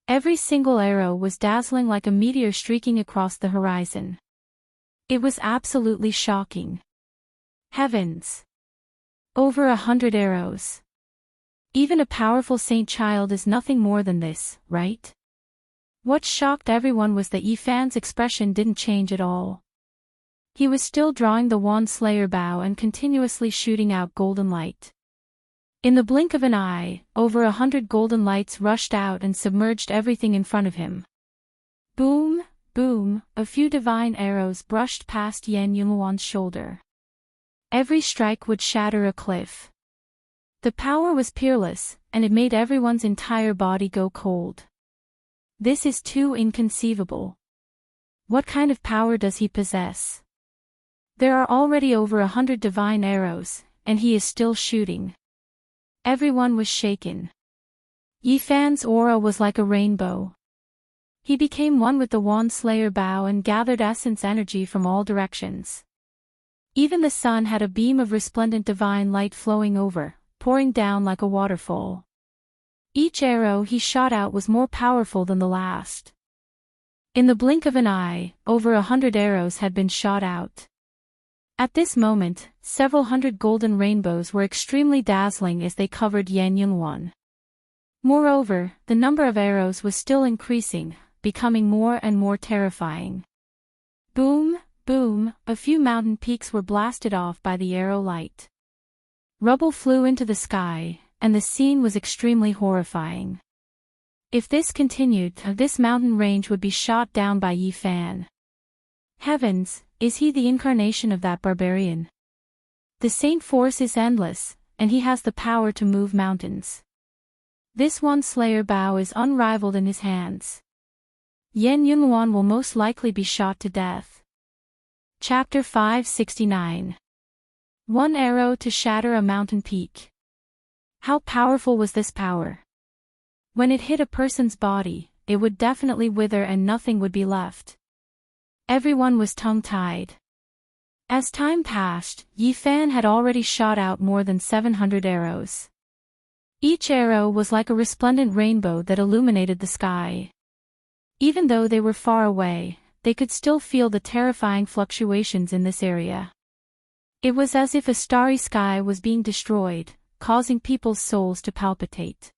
Every single arrow was dazzling like a meteor streaking across the horizon. It was absolutely shocking. Heavens! Over 100 arrows. Even a powerful saint child is nothing more than this, right? What shocked everyone was that Yi Fan's expression didn't change at all. He was still drawing the Wand Slayer bow and continuously shooting out golden light. In the blink of an eye, over 100 golden lights rushed out and submerged everything in front of him. Boom, boom, a few divine arrows brushed past Yan Yunluan's shoulder. Every strike would shatter a cliff. The power was peerless, and it made everyone's entire body go cold. This is too inconceivable. What kind of power does he possess? There are already over 100 divine arrows, and he is still shooting. Everyone was shaken. Yi Fan's aura was like a rainbow. He became one with the Wand Slayer bow and gathered essence energy from all directions. Even the sun had a beam of resplendent divine light flowing over, pouring down like a waterfall. Each arrow he shot out was more powerful than the last. In the blink of an eye, over 100 arrows had been shot out. At this moment, several hundred golden rainbows were extremely dazzling as they covered Yan Yunluan. Moreover, the number of arrows was still increasing, becoming more and more terrifying. Boom, boom, a few mountain peaks were blasted off by the arrow light. Rubble flew into the sky, and the scene was extremely horrifying. If this continued, this mountain range would be shot down by Yi Fan. Heavens, is he the incarnation of that barbarian? The saint force is endless, and he has the power to move mountains. This Wand Slayer bow is unrivaled in his hands. Yan Yunluan will most likely be shot to death. Chapter 569. One arrow to shatter a mountain peak. How powerful was this power? When it hit a person's body, it would definitely wither and nothing would be left. Everyone was tongue-tied. As time passed, Yi Fan had already shot out more than 700 arrows. Each arrow was like a resplendent rainbow that illuminated the sky. Even though they were far away, they could still feel the terrifying fluctuations in this area. It was as if a starry sky was being destroyed, causing people's souls to palpitate.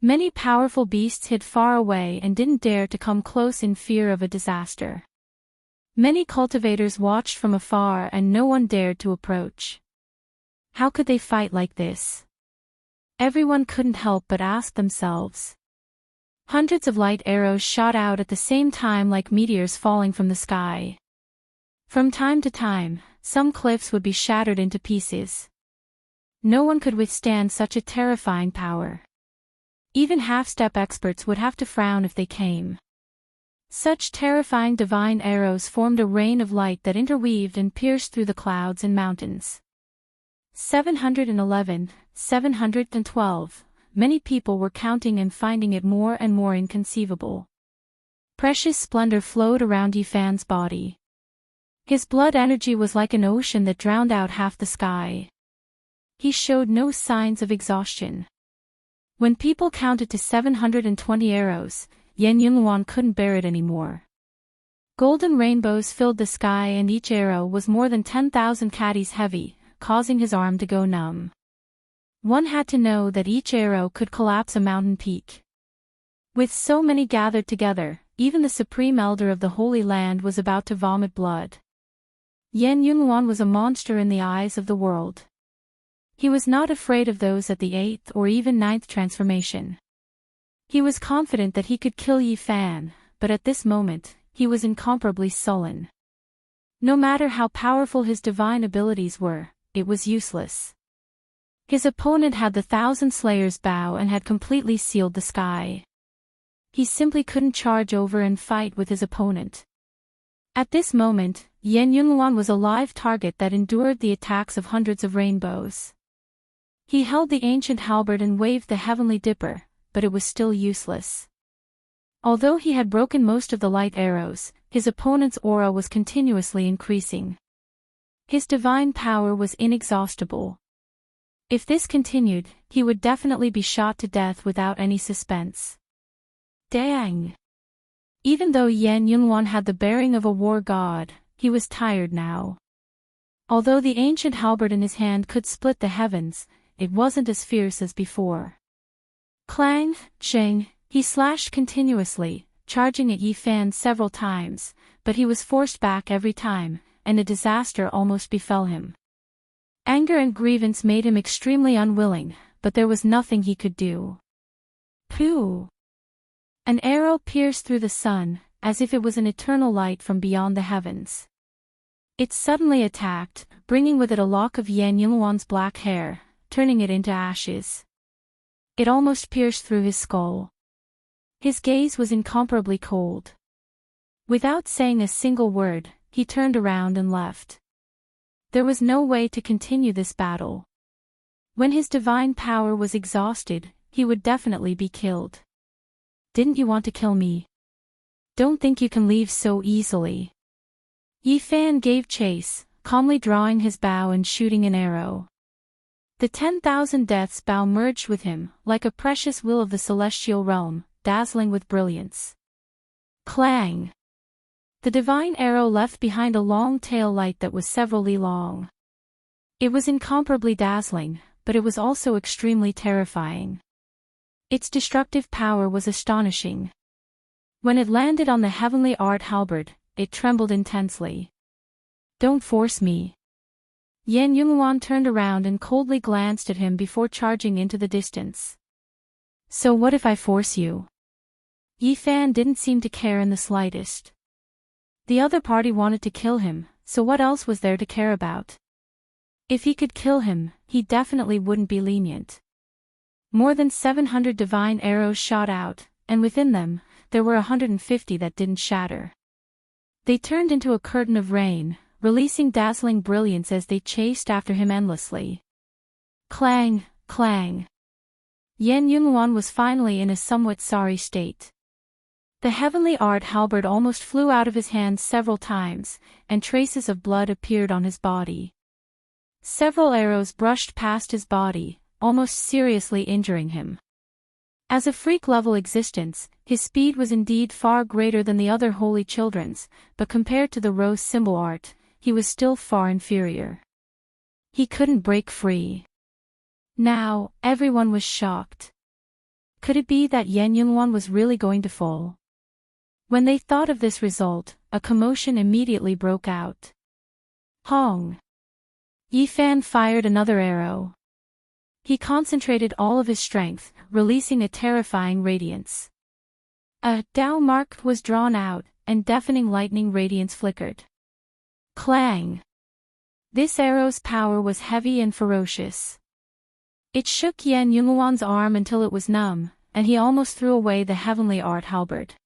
Many powerful beasts hid far away and didn't dare to come close in fear of a disaster. Many cultivators watched from afar and no one dared to approach. How could they fight like this? Everyone couldn't help but ask themselves. Hundreds of light arrows shot out at the same time like meteors falling from the sky. From time to time, some cliffs would be shattered into pieces. No one could withstand such a terrifying power. Even half-step experts would have to frown if they came. Such terrifying divine arrows formed a rain of light that interweaved and pierced through the clouds and mountains. 711, 712. Many people were counting and finding it more and more inconceivable. Precious splendor flowed around Yi Fan's body. His blood energy was like an ocean that drowned out half the sky. He showed no signs of exhaustion. When people counted to 720 arrows, Yan Yunluan couldn't bear it anymore. Golden rainbows filled the sky and each arrow was more than 10,000 caddies heavy, causing his arm to go numb. One had to know that each arrow could collapse a mountain peak. With so many gathered together, even the supreme elder of the Holy Land was about to vomit blood. Yan Yunluan was a monster in the eyes of the world. He was not afraid of those at the 8th or even 9th transformation. He was confident that he could kill Yi Fan, but at this moment, he was incomparably sullen. No matter how powerful his divine abilities were, it was useless. His opponent had the Thousand Slayers bow and had completely sealed the sky. He simply couldn't charge over and fight with his opponent. At this moment, Yan Yunluan was a live target that endured the attacks of hundreds of rainbows. He held the ancient halberd and waved the heavenly dipper, but it was still useless. Although he had broken most of the light arrows, his opponent's aura was continuously increasing. His divine power was inexhaustible. If this continued, he would definitely be shot to death without any suspense. Dang! Even though Yan Yunluan had the bearing of a war god, he was tired now. Although the ancient halberd in his hand could split the heavens, it wasn't as fierce as before. Clang, ching, he slashed continuously, charging at Yi Fan several times, but he was forced back every time, and a disaster almost befell him. Anger and grievance made him extremely unwilling, but there was nothing he could do. Pooh! An arrow pierced through the sun, as if it was an eternal light from beyond the heavens. It suddenly attacked, bringing with it a lock of Yan Yunluan's black hair, turning it into ashes. It almost pierced through his skull. His gaze was incomparably cold. Without saying a single word, he turned around and left. There was no way to continue this battle. When his divine power was exhausted, he would definitely be killed. Didn't you want to kill me? Don't think you can leave so easily. Yi Fan gave chase, calmly drawing his bow and shooting an arrow. The 10,000 Deaths bow merged with him, like a precious will of the celestial realm, dazzling with brilliance. Clang! The divine arrow left behind a long tail light that was several li long. It was incomparably dazzling, but it was also extremely terrifying. Its destructive power was astonishing. When it landed on the heavenly art halberd, it trembled intensely. Don't force me. Yan Yunluan turned around and coldly glanced at him before charging into the distance. So what if I force you? Yi Fan didn't seem to care in the slightest. The other party wanted to kill him, so what else was there to care about? If he could kill him, he definitely wouldn't be lenient. More than 700 divine arrows shot out, and within them, there were 150 that didn't shatter. They turned into a curtain of rain, releasing dazzling brilliance as they chased after him endlessly. Clang, clang. Yan Yunluan was finally in a somewhat sorry state. The heavenly art halberd almost flew out of his hands several times, and traces of blood appeared on his body. Several arrows brushed past his body, almost seriously injuring him. As a freak-level existence, his speed was indeed far greater than the other holy children's, but compared to the rose symbol art, he was still far inferior. He couldn't break free. Now, everyone was shocked. Could it be that Yan Yunluan was really going to fall? When they thought of this result, a commotion immediately broke out. Hong! Yi Fan fired another arrow. He concentrated all of his strength, releasing a terrifying radiance. A Dao mark was drawn out, and deafening lightning radiance flickered. Clang! This arrow's power was heavy and ferocious. It shook Yan Yunluan's arm until it was numb, and he almost threw away the heavenly art halberd.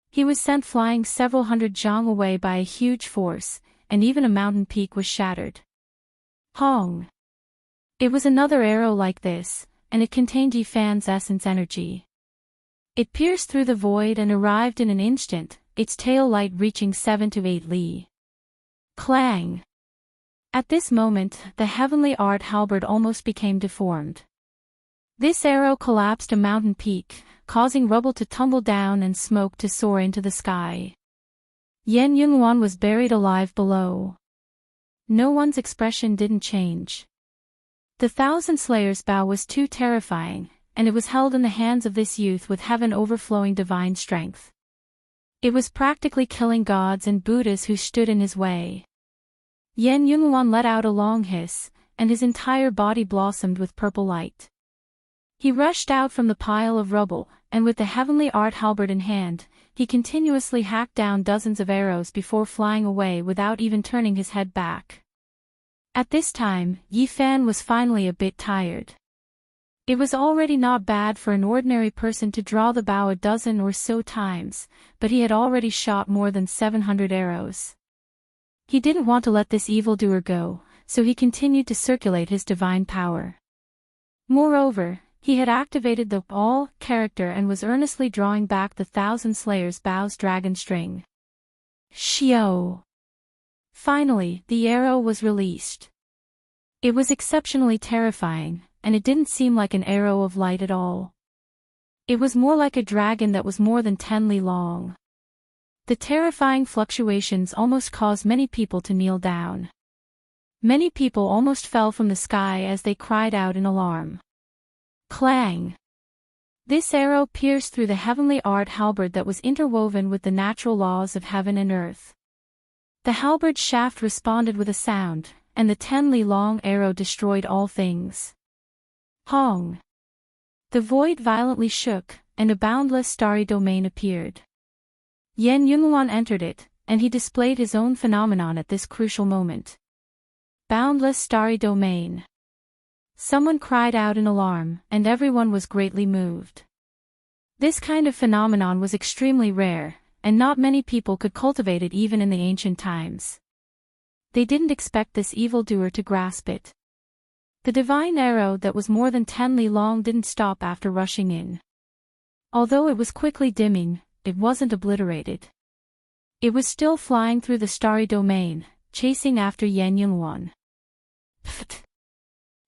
He was sent flying several hundred zhang away by a huge force, and even a mountain peak was shattered. Hong! It was another arrow like this, and it contained Yi Fan's essence energy. It pierced through the void and arrived in an instant, its tail light reaching 7 to 8 li. Clang! At this moment, the heavenly art halberd almost became deformed. This arrow collapsed a mountain peak, causing rubble to tumble down and smoke to soar into the sky. Yan Yunluan was buried alive below. No one's expression didn't change. The Thousand Slayers bow was too terrifying, and it was held in the hands of this youth with heaven overflowing divine strength. It was practically killing gods and Buddhas who stood in his way. Yan Yunluan let out a long hiss, and his entire body blossomed with purple light. He rushed out from the pile of rubble, and with the heavenly art halberd in hand, he continuously hacked down dozens of arrows before flying away without even turning his head back. At this time, Yi Fan was finally a bit tired. It was already not bad for an ordinary person to draw the bow a dozen or so times, but he had already shot more than 700 arrows. He didn't want to let this evildoer go, so he continued to circulate his divine power. Moreover, he had activated the All character and was earnestly drawing back the Thousand Slayers' bow's dragon string. Shio! Finally, the arrow was released. It was exceptionally terrifying, and it didn't seem like an arrow of light at all. It was more like a dragon that was more than 10 li long. The terrifying fluctuations almost caused many people to kneel down. Many people almost fell from the sky as they cried out in alarm. Clang! This arrow pierced through the heavenly art halberd that was interwoven with the natural laws of heaven and earth. The halberd shaft responded with a sound, and the 10 li long arrow destroyed all things. Hong! The void violently shook, and a boundless starry domain appeared. Yan Yunluan entered it, and he displayed his own phenomenon at this crucial moment. Boundless starry domain. Someone cried out in alarm, and everyone was greatly moved. This kind of phenomenon was extremely rare, and not many people could cultivate it even in the ancient times. They didn't expect this evildoer to grasp it. The divine arrow that was more than 10 li long didn't stop after rushing in. Although it was quickly dimming, it wasn't obliterated. It was still flying through the starry domain, chasing after Yan Yunluan. Pfft!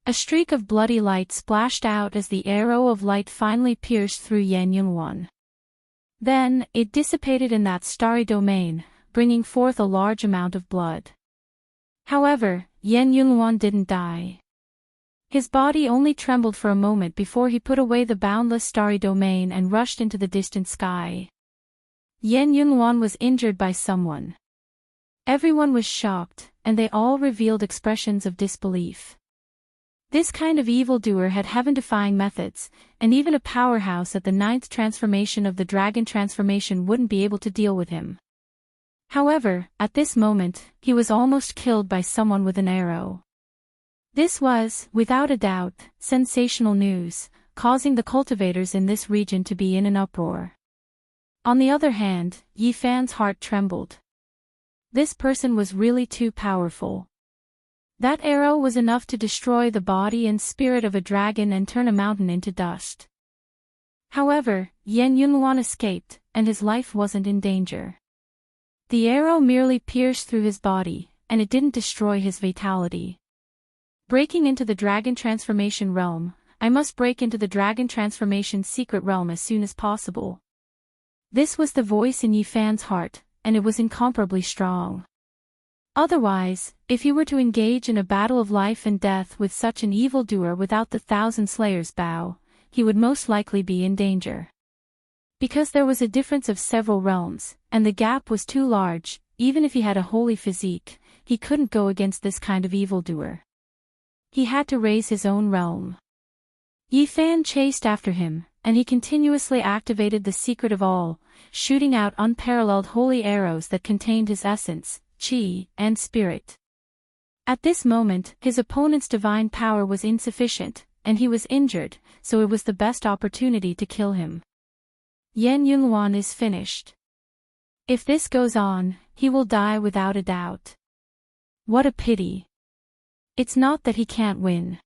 A streak of bloody light splashed out as the arrow of light finally pierced through Yan Yunluan. Then, it dissipated in that starry domain, bringing forth a large amount of blood. However, Yan Yunluan didn't die. His body only trembled for a moment before he put away the boundless starry domain and rushed into the distant sky. Yan Yunluan was injured by someone. Everyone was shocked, and they all revealed expressions of disbelief. This kind of evildoer had heaven-defying methods, and even a powerhouse at the 9th transformation of the dragon transformation wouldn't be able to deal with him. However, at this moment, he was almost killed by someone with an arrow. This was, without a doubt, sensational news, causing the cultivators in this region to be in an uproar. On the other hand, Yi Fan's heart trembled. This person was really too powerful. That arrow was enough to destroy the body and spirit of a dragon and turn a mountain into dust. However, Yan Yunluan escaped, and his life wasn't in danger. The arrow merely pierced through his body, and it didn't destroy his vitality. Breaking into the dragon transformation realm, I must break into the dragon transformation secret realm as soon as possible. This was the voice in Yi Fan's heart, and it was incomparably strong. Otherwise, if he were to engage in a battle of life and death with such an evildoer without the Thousand Slayers' bow, he would most likely be in danger. Because there was a difference of several realms, and the gap was too large, even if he had a holy physique, he couldn't go against this kind of evildoer. He had to raise his own realm. Yi Fan chased after him, and he continuously activated the secret of all, shooting out unparalleled holy arrows that contained his essence, chi, and spirit. At this moment, his opponent's divine power was insufficient, and he was injured, so it was the best opportunity to kill him. Yan Yunluan is finished. If this goes on, he will die without a doubt. What a pity. It's not that he can't win.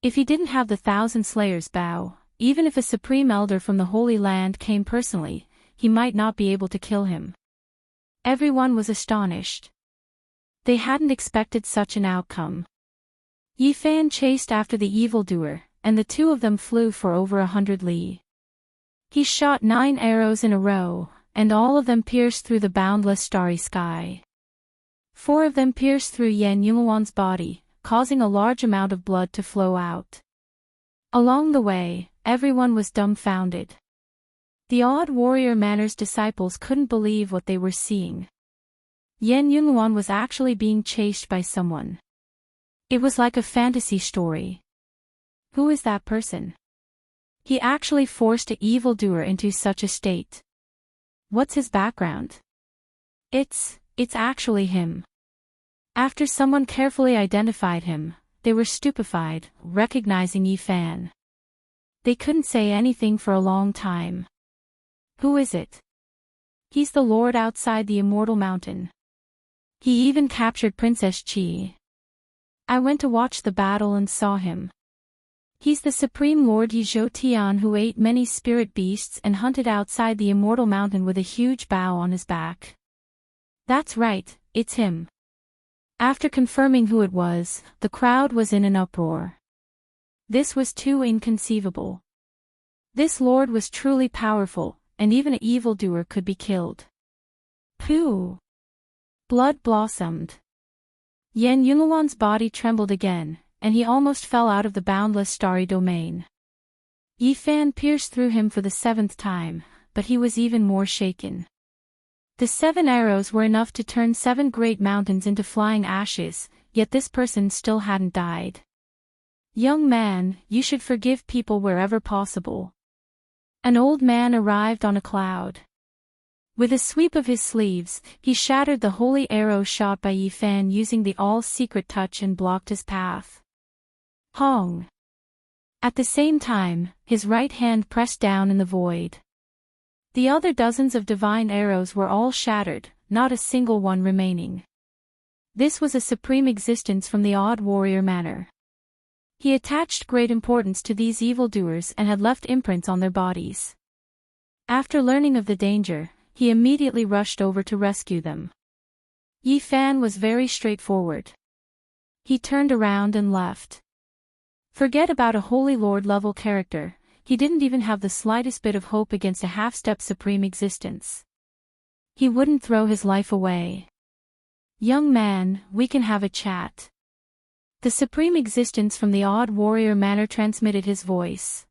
If he didn't have the Thousand Slayers' bow, even if a supreme elder from the Holy Land came personally, he might not be able to kill him. Everyone was astonished. They hadn't expected such an outcome. Yi Fan chased after the evildoer, and the two of them flew for over 100 li. He shot 9 arrows in a row, and all of them pierced through the boundless starry sky. 4 of them pierced through Yan Yunluan's body, causing a large amount of blood to flow out. Along the way, everyone was dumbfounded. The Odd Warrior Manor's disciples couldn't believe what they were seeing. Yan Yunluan was actually being chased by someone. It was like a fantasy story. Who is that person? He actually forced an evildoer into such a state. What's his background? It's actually him. After someone carefully identified him, they were stupefied, recognizing Yi Fan. They couldn't say anything for a long time. Who is it? He's the lord outside the Immortal Mountain. He even captured Princess Qi. I went to watch the battle and saw him. He's the Supreme Lord Yi Zhou Tian who ate many spirit beasts and hunted outside the Immortal Mountain with a huge bow on his back. That's right, it's him. After confirming who it was, the crowd was in an uproar. This was too inconceivable. This lord was truly powerful, and even an evildoer could be killed. Pooh! Blood blossomed. Yan Yunluan's body trembled again, and he almost fell out of the boundless starry domain. Yi Fan pierced through him for the 7th time, but he was even more shaken. The 7 arrows were enough to turn 7 great mountains into flying ashes, yet this person still hadn't died. Young man, you should forgive people wherever possible. An old man arrived on a cloud. With a sweep of his sleeves, he shattered the holy arrow shot by Yi Fan using the all-secret touch and blocked his path. Hong! At the same time, his right hand pressed down in the void. The other dozens of divine arrows were all shattered, not a single one remaining. This was a supreme existence from the Odd Warrior Manor. He attached great importance to these evildoers and had left imprints on their bodies. After learning of the danger, he immediately rushed over to rescue them. Yi Fan was very straightforward. He turned around and left. Forget about a Holy Lord level character, he didn't even have the slightest bit of hope against a half-step supreme existence. He wouldn't throw his life away. Young man, we can have a chat. The supreme existence from the Odd Warrior Manor transmitted his voice.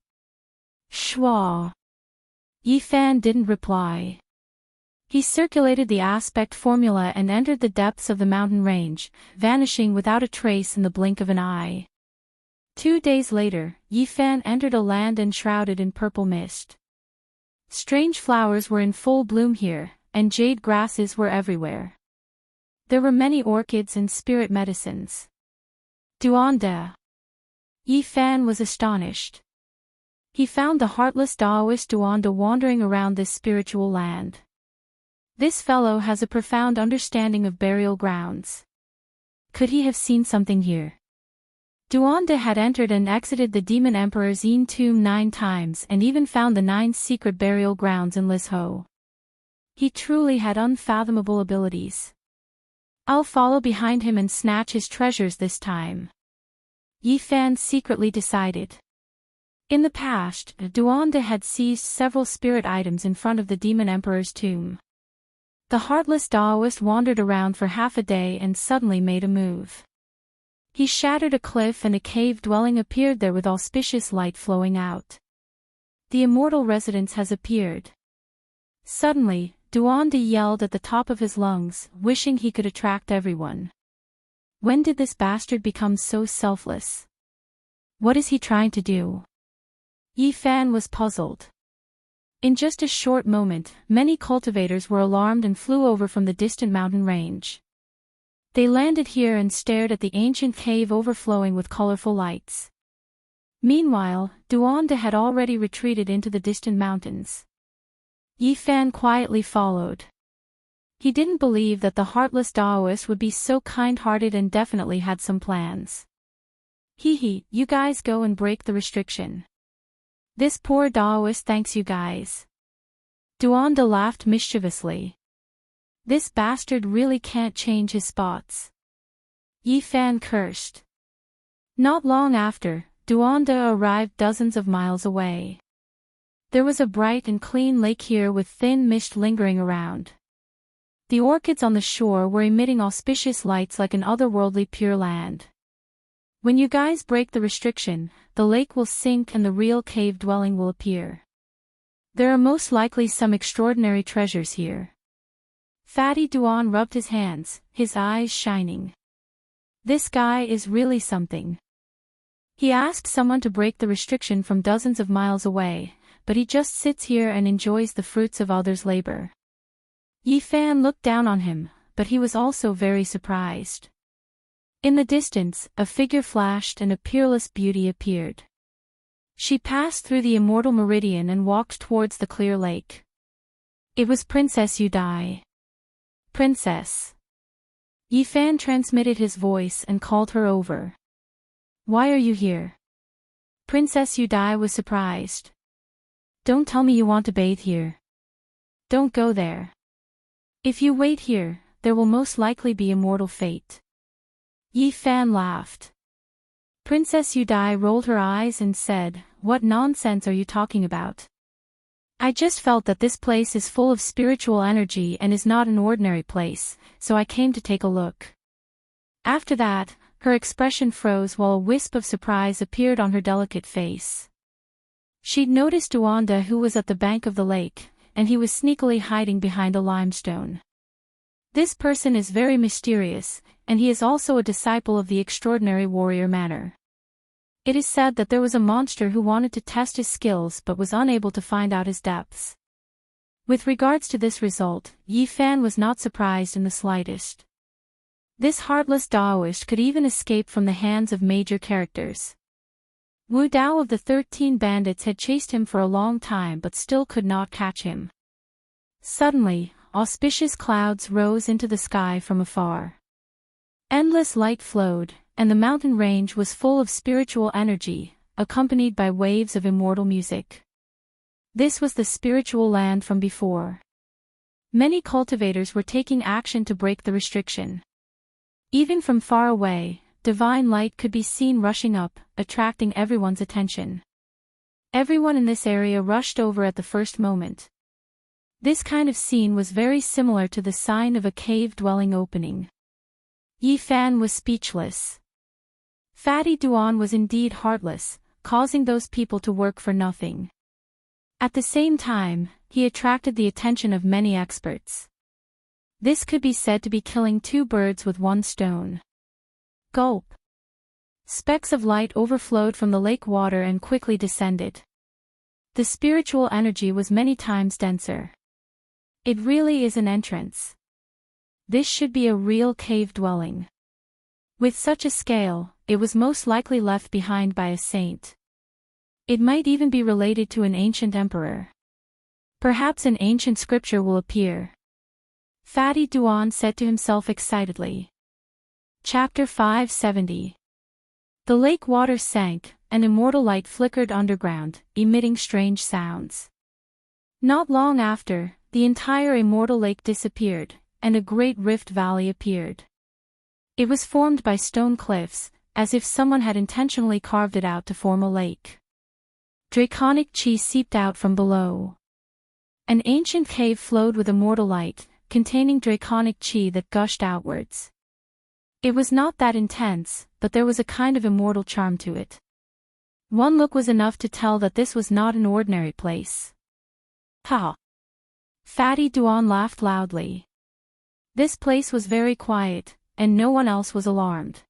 Schwa. Yi Fan didn't reply. He circulated the aspect formula and entered the depths of the mountain range, vanishing without a trace in the blink of an eye. 2 days later, Yi Fan entered a land enshrouded in purple mist. Strange flowers were in full bloom here, and jade grasses were everywhere. There were many orchids and spirit medicines. Duanda. Yi Fan was astonished. He found the heartless Taoist Duanda wandering around this spiritual land. This fellow has a profound understanding of burial grounds. Could he have seen something here? Duanda had entered and exited the Demon Emperor's tomb 9 times and even found the 9 secret burial grounds in Lisho. He truly had unfathomable abilities. I'll follow behind him and snatch his treasures this time. Yi Fan secretly decided. In the past, Duanda had seized several spirit items in front of the Demon Emperor's tomb. The heartless Taoist wandered around for half a day and suddenly made a move. He shattered a cliff and a cave dwelling appeared there with auspicious light flowing out. The immortal residence has appeared. Suddenly, Duanda yelled at the top of his lungs, wishing he could attract everyone. When did this bastard become so selfless? What is he trying to do? Yi Fan was puzzled. In just a short moment, many cultivators were alarmed and flew over from the distant mountain range. They landed here and stared at the ancient cave overflowing with colorful lights. Meanwhile, Duanda had already retreated into the distant mountains. Yi Fan quietly followed. He didn't believe that the heartless Taoist would be so kind-hearted and definitely had some plans. Hee, you guys go and break the restriction. This poor Taoist thanks you guys. Duanda laughed mischievously. This bastard really can't change his spots. Yi Fan cursed. Not long after, Duanda arrived dozens of miles away. There was a bright and clean lake here with thin mist lingering around. The orchids on the shore were emitting auspicious lights like an otherworldly pure land. When you guys break the restriction, the lake will sink and the real cave dwelling will appear. There are most likely some extraordinary treasures here. Fatty Duan rubbed his hands, his eyes shining. This guy is really something. He asked someone to break the restriction from dozens of miles away, but he just sits here and enjoys the fruits of others' labor. Yi Fan looked down on him, but he was also very surprised. In the distance, a figure flashed and a peerless beauty appeared. She passed through the immortal meridian and walked towards the clear lake. It was Princess Yu Dai. Princess. Yi Fan transmitted his voice and called her over. Why are you here? Princess Yu Dai was surprised. Don't tell me you want to bathe here. Don't go there. If you wait here, there will most likely be immortal fate. Yi Fan laughed. Princess Yu Dai rolled her eyes and said, What nonsense are you talking about? I just felt that this place is full of spiritual energy and is not an ordinary place, so I came to take a look. After that, her expression froze while a wisp of surprise appeared on her delicate face. She'd noticed Duanda, who was at the bank of the lake, and he was sneakily hiding behind a limestone. This person is very mysterious, and he is also a disciple of the extraordinary warrior manner. It is said that there was a monster who wanted to test his skills but was unable to find out his depths. With regards to this result, Yi Fan was not surprised in the slightest. This heartless Daoist could even escape from the hands of major characters. Wu Dao of the 13 bandits had chased him for a long time but still could not catch him. Suddenly, auspicious clouds rose into the sky from afar. Endless light flowed, and the mountain range was full of spiritual energy, accompanied by waves of immortal music. This was the spiritual land from before. Many cultivators were taking action to break the restriction. Even from far away, divine light could be seen rushing up, attracting everyone's attention. Everyone in this area rushed over at the first moment. This kind of scene was very similar to the sign of a cave dwelling opening. Yi Fan was speechless. Fatty Duan was indeed heartless, causing those people to work for nothing. At the same time, he attracted the attention of many experts. This could be said to be killing two birds with one stone. Gulp. Specks of light overflowed from the lake water and quickly descended. The spiritual energy was many times denser. It really is an entrance. This should be a real cave dwelling. With such a scale, it was most likely left behind by a saint. It might even be related to an ancient emperor. Perhaps an ancient scripture will appear. Fatty Duan said to himself excitedly. Chapter 570. The lake water sank, and immortal light flickered underground, emitting strange sounds. Not long after, the entire immortal lake disappeared, and a great rift valley appeared. It was formed by stone cliffs, as if someone had intentionally carved it out to form a lake. Draconic chi seeped out from below. An ancient cave flowed with immortal light, containing draconic chi that gushed outwards. It was not that intense, but there was a kind of immortal charm to it. One look was enough to tell that this was not an ordinary place. Ha! Fatty Duan laughed loudly. This place was very quiet, and no one else was alarmed.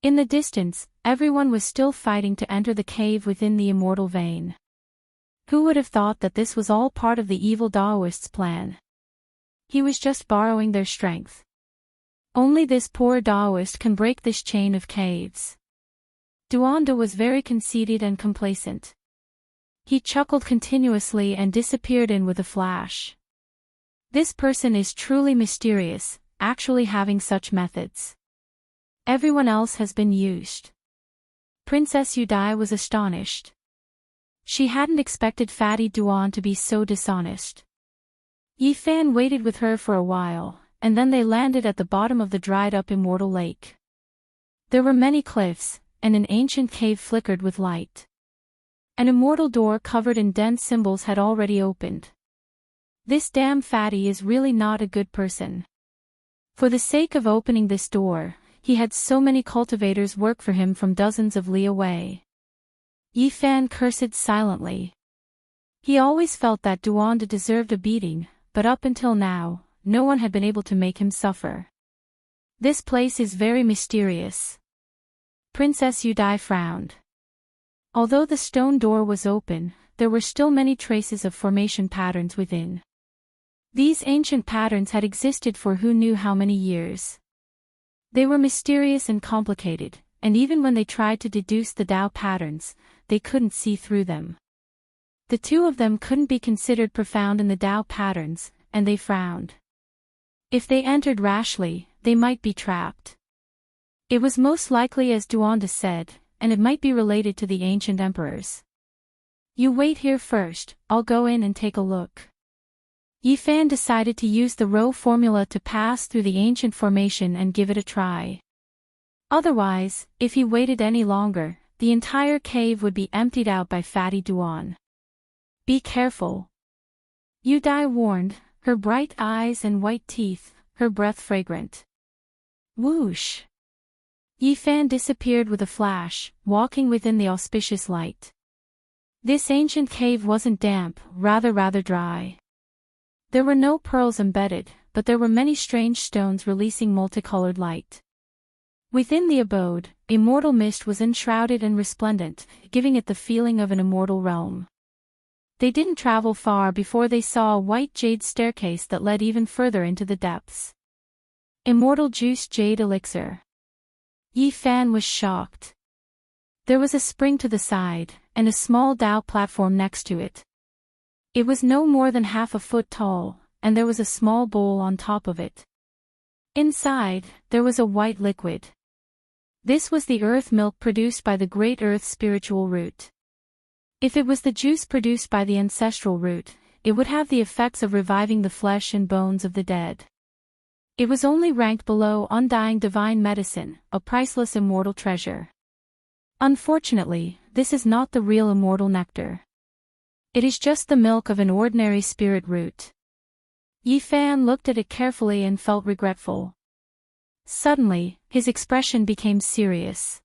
In the distance, everyone was still fighting to enter the cave within the immortal vein. Who would have thought that this was all part of the evil Daoist's plan? He was just borrowing their strength. Only this poor Daoist can break this chain of caves. Duanda was very conceited and complacent. He chuckled continuously and disappeared in with a flash. This person is truly mysterious, actually having such methods. Everyone else has been used. Princess Yu Dai was astonished. She hadn't expected Fatty Duan to be so dishonest. Yi Fan waited with her for a while, and then they landed at the bottom of the dried-up immortal lake. There were many cliffs, and an ancient cave flickered with light. An immortal door covered in dense symbols had already opened. This damn Fatty is really not a good person. For the sake of opening this door, he had so many cultivators work for him from dozens of li away. Yi Fan cursed silently. He always felt that Duanda deserved a beating, but up until now, no one had been able to make him suffer. This place is very mysterious. Princess Yudai frowned. Although the stone door was open, there were still many traces of formation patterns within. These ancient patterns had existed for who knew how many years. They were mysterious and complicated, and even when they tried to deduce the Tao patterns, they couldn't see through them. The two of them couldn't be considered profound in the Tao patterns, and they frowned. If they entered rashly, they might be trapped. It was most likely as Duanda said, and it might be related to the ancient emperors. You wait here first, I'll go in and take a look. Yi Fan decided to use the row formula to pass through the ancient formation and give it a try. Otherwise, if he waited any longer, the entire cave would be emptied out by Fatty Duan. Be careful. Yudai warned, her bright eyes and white teeth, her breath fragrant. Whoosh! Yi Fan disappeared with a flash, walking within the auspicious light. This ancient cave wasn't damp, rather dry. There were no pearls embedded, but there were many strange stones releasing multicolored light. Within the abode, immortal mist was enshrouded and resplendent, giving it the feeling of an immortal realm. They didn't travel far before they saw a white jade staircase that led even further into the depths. Immortal Juice Jade Elixir. Yi Fan was shocked. There was a spring to the side, and a small Tao platform next to it. It was no more than half a foot tall, and there was a small bowl on top of it. Inside, there was a white liquid. This was the earth milk produced by the Great Earth spiritual root. If it was the juice produced by the ancestral root, it would have the effects of reviving the flesh and bones of the dead. It was only ranked below undying divine medicine, a priceless immortal treasure. Unfortunately, this is not the real immortal nectar. It is just the milk of an ordinary spirit root. Yi Fan looked at it carefully and felt regretful. Suddenly, his expression became serious.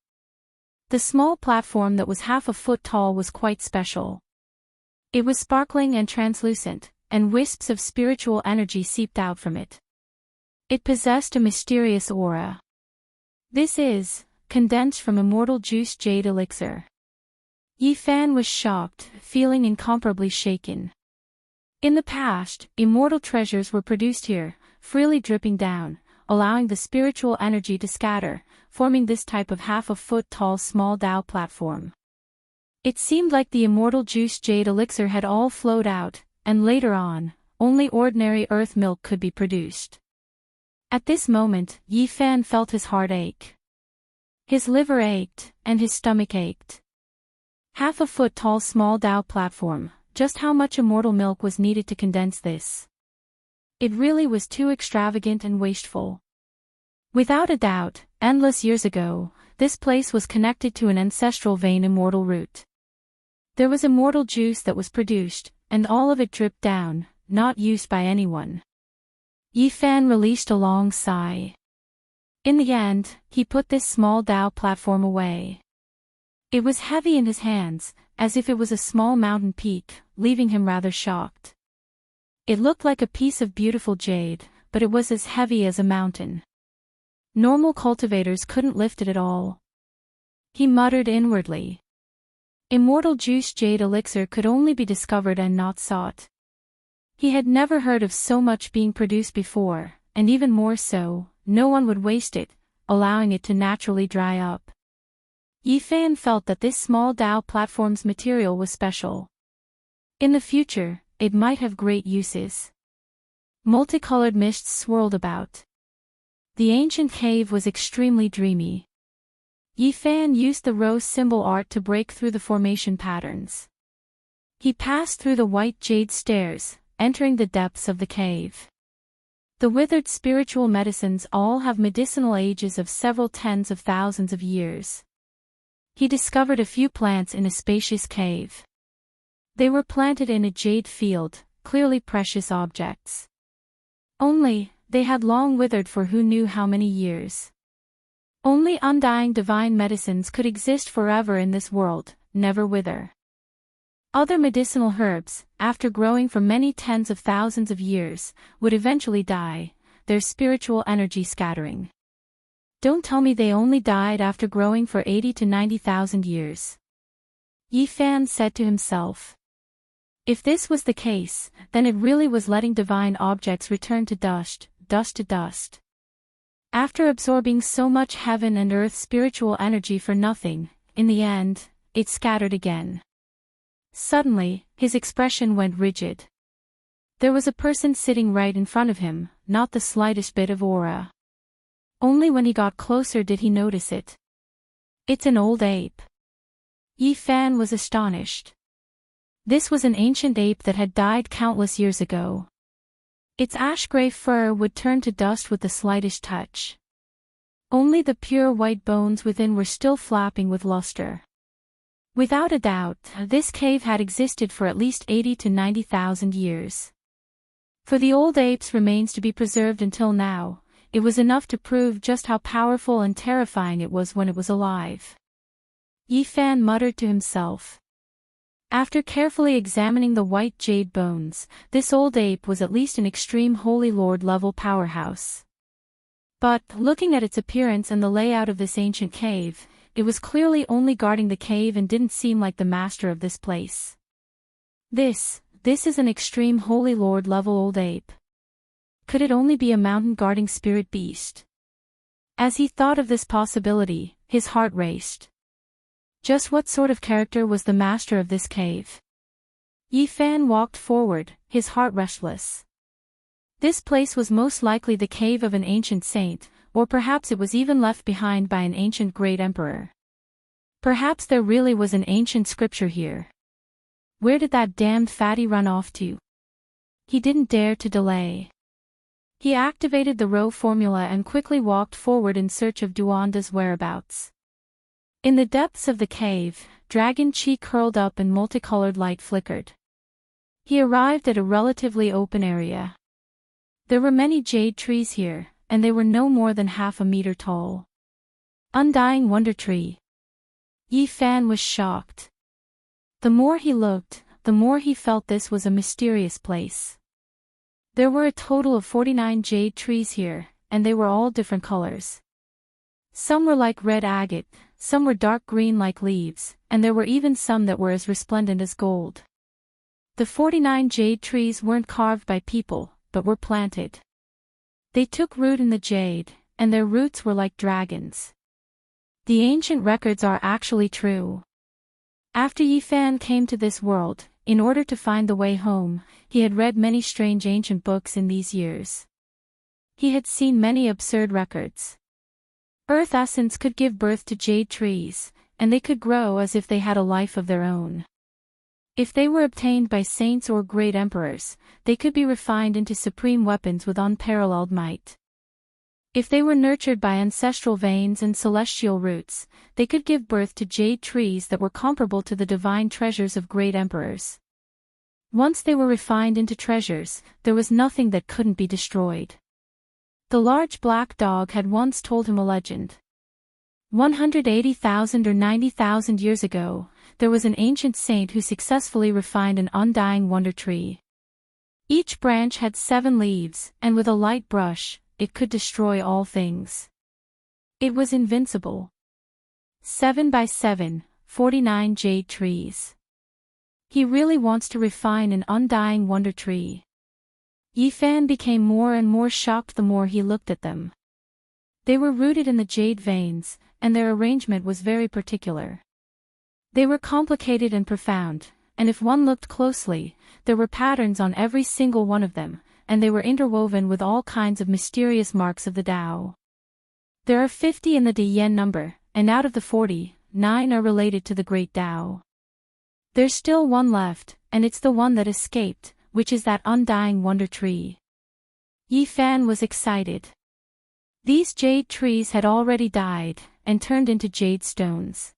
The small platform that was half a foot tall was quite special. It was sparkling and translucent, and wisps of spiritual energy seeped out from it. It possessed a mysterious aura. This is condensed from immortal juice jade elixir. Yi Fan was shocked, feeling incomparably shaken. In the past, immortal treasures were produced here, freely dripping down, allowing the spiritual energy to scatter, forming this type of half-a-foot-tall small Tao platform. It seemed like the immortal juice jade elixir had all flowed out, and later on, only ordinary earth milk could be produced. At this moment, Yi Fan felt his heart ache. His liver ached, and his stomach ached. Half-a-foot-tall small Tao platform, just how much immortal milk was needed to condense this? It really was too extravagant and wasteful. Without a doubt, endless years ago, this place was connected to an ancestral vein immortal root. There was immortal juice that was produced, and all of it dripped down, not used by anyone. Yi Fan released a long sigh. In the end, he put this small Tao platform away. It was heavy in his hands, as if it was a small mountain peak, leaving him rather shocked. It looked like a piece of beautiful jade, but it was as heavy as a mountain. Normal cultivators couldn't lift it at all. He muttered inwardly. Immortal juice jade elixir could only be discovered and not sought. He had never heard of so much being produced before, and even more so, no one would waste it, allowing it to naturally dry up. Yi Fan felt that this small Tao platform's material was special. In the future, it might have great uses. Multicolored mists swirled about. The ancient cave was extremely dreamy. Yi Fan used the rose symbol art to break through the formation patterns. He passed through the white jade stairs, entering the depths of the cave. The withered spiritual medicines all have medicinal ages of several tens of thousands of years. He discovered a few plants in a spacious cave. They were planted in a jade field, clearly precious objects. Only, they had long withered for who knew how many years. Only undying divine medicines could exist forever in this world, never wither. Other medicinal herbs, after growing for many tens of thousands of years, would eventually die, their spiritual energy scattering. Don't tell me they only died after growing for 80 to 90,000 years. Yi Fan said to himself. If this was the case, then it really was letting divine objects return to dust, dust to dust. After absorbing so much heaven and earth spiritual energy for nothing, in the end, it scattered again. Suddenly, his expression went rigid. There was a person sitting right in front of him, not the slightest bit of aura. Only when he got closer did he notice it. It's an old ape. Yi Fan was astonished. This was an ancient ape that had died countless years ago. Its ash-gray fur would turn to dust with the slightest touch. Only the pure white bones within were still flapping with luster. Without a doubt, this cave had existed for at least 80 to 90,000 years. For the old ape's remains to be preserved until now, it was enough to prove just how powerful and terrifying it was when it was alive. Yi Fan muttered to himself. After carefully examining the white jade bones, this old ape was at least an extreme Holy Lord level powerhouse. But, looking at its appearance and the layout of this ancient cave, it was clearly only guarding the cave and didn't seem like the master of this place. This is an extreme Holy Lord level old ape. Could it only be a mountain guarding spirit beast? As he thought of this possibility, his heart raced. Just what sort of character was the master of this cave? Yi Fan walked forward, his heart restless. This place was most likely the cave of an ancient saint, or perhaps it was even left behind by an ancient great emperor. Perhaps there really was an ancient scripture here. Where did that damned fatty run off to? He didn't dare to delay. He activated the row formula and quickly walked forward in search of Duanda's whereabouts. In the depths of the cave, dragon chi curled up and multicolored light flickered. He arrived at a relatively open area. There were many jade trees here, and they were no more than half a meter tall. Undying Wonder Tree. Yi Fan was shocked. The more he looked, the more he felt this was a mysterious place. There were a total of 49 jade trees here, and they were all different colors. Some were like red agate, some were dark green like leaves, and there were even some that were as resplendent as gold. The 49 jade trees weren't carved by people, but were planted. They took root in the jade, and their roots were like dragons. The ancient records are actually true. After Yi Fan came to this world, in order to find the way home, he had read many strange ancient books in these years. He had seen many absurd records. Earth essence could give birth to jade trees, and they could grow as if they had a life of their own. If they were obtained by saints or great emperors, they could be refined into supreme weapons with unparalleled might. If they were nurtured by ancestral veins and celestial roots, they could give birth to jade trees that were comparable to the divine treasures of great emperors. Once they were refined into treasures, there was nothing that couldn't be destroyed. The large black dog had once told him a legend. 180,000 or 90,000 years ago, there was an ancient saint who successfully refined an undying wonder tree. Each branch had 7 leaves, and with a light brush, it could destroy all things. It was invincible. 7 by 7, 49 jade trees. He really wants to refine an undying wonder tree. Yi Fan became more and more shocked the more he looked at them. They were rooted in the jade veins, and their arrangement was very particular. They were complicated and profound, and if one looked closely, there were patterns on every single one of them, and they were interwoven with all kinds of mysterious marks of the Tao. There are 50 in the De Yen number, and out of the 40, 9 are related to the Great Tao. There's still one left, and it's the one that escaped, which is that undying wonder tree. Yi Fan was excited. These jade trees had already died, and turned into jade stones.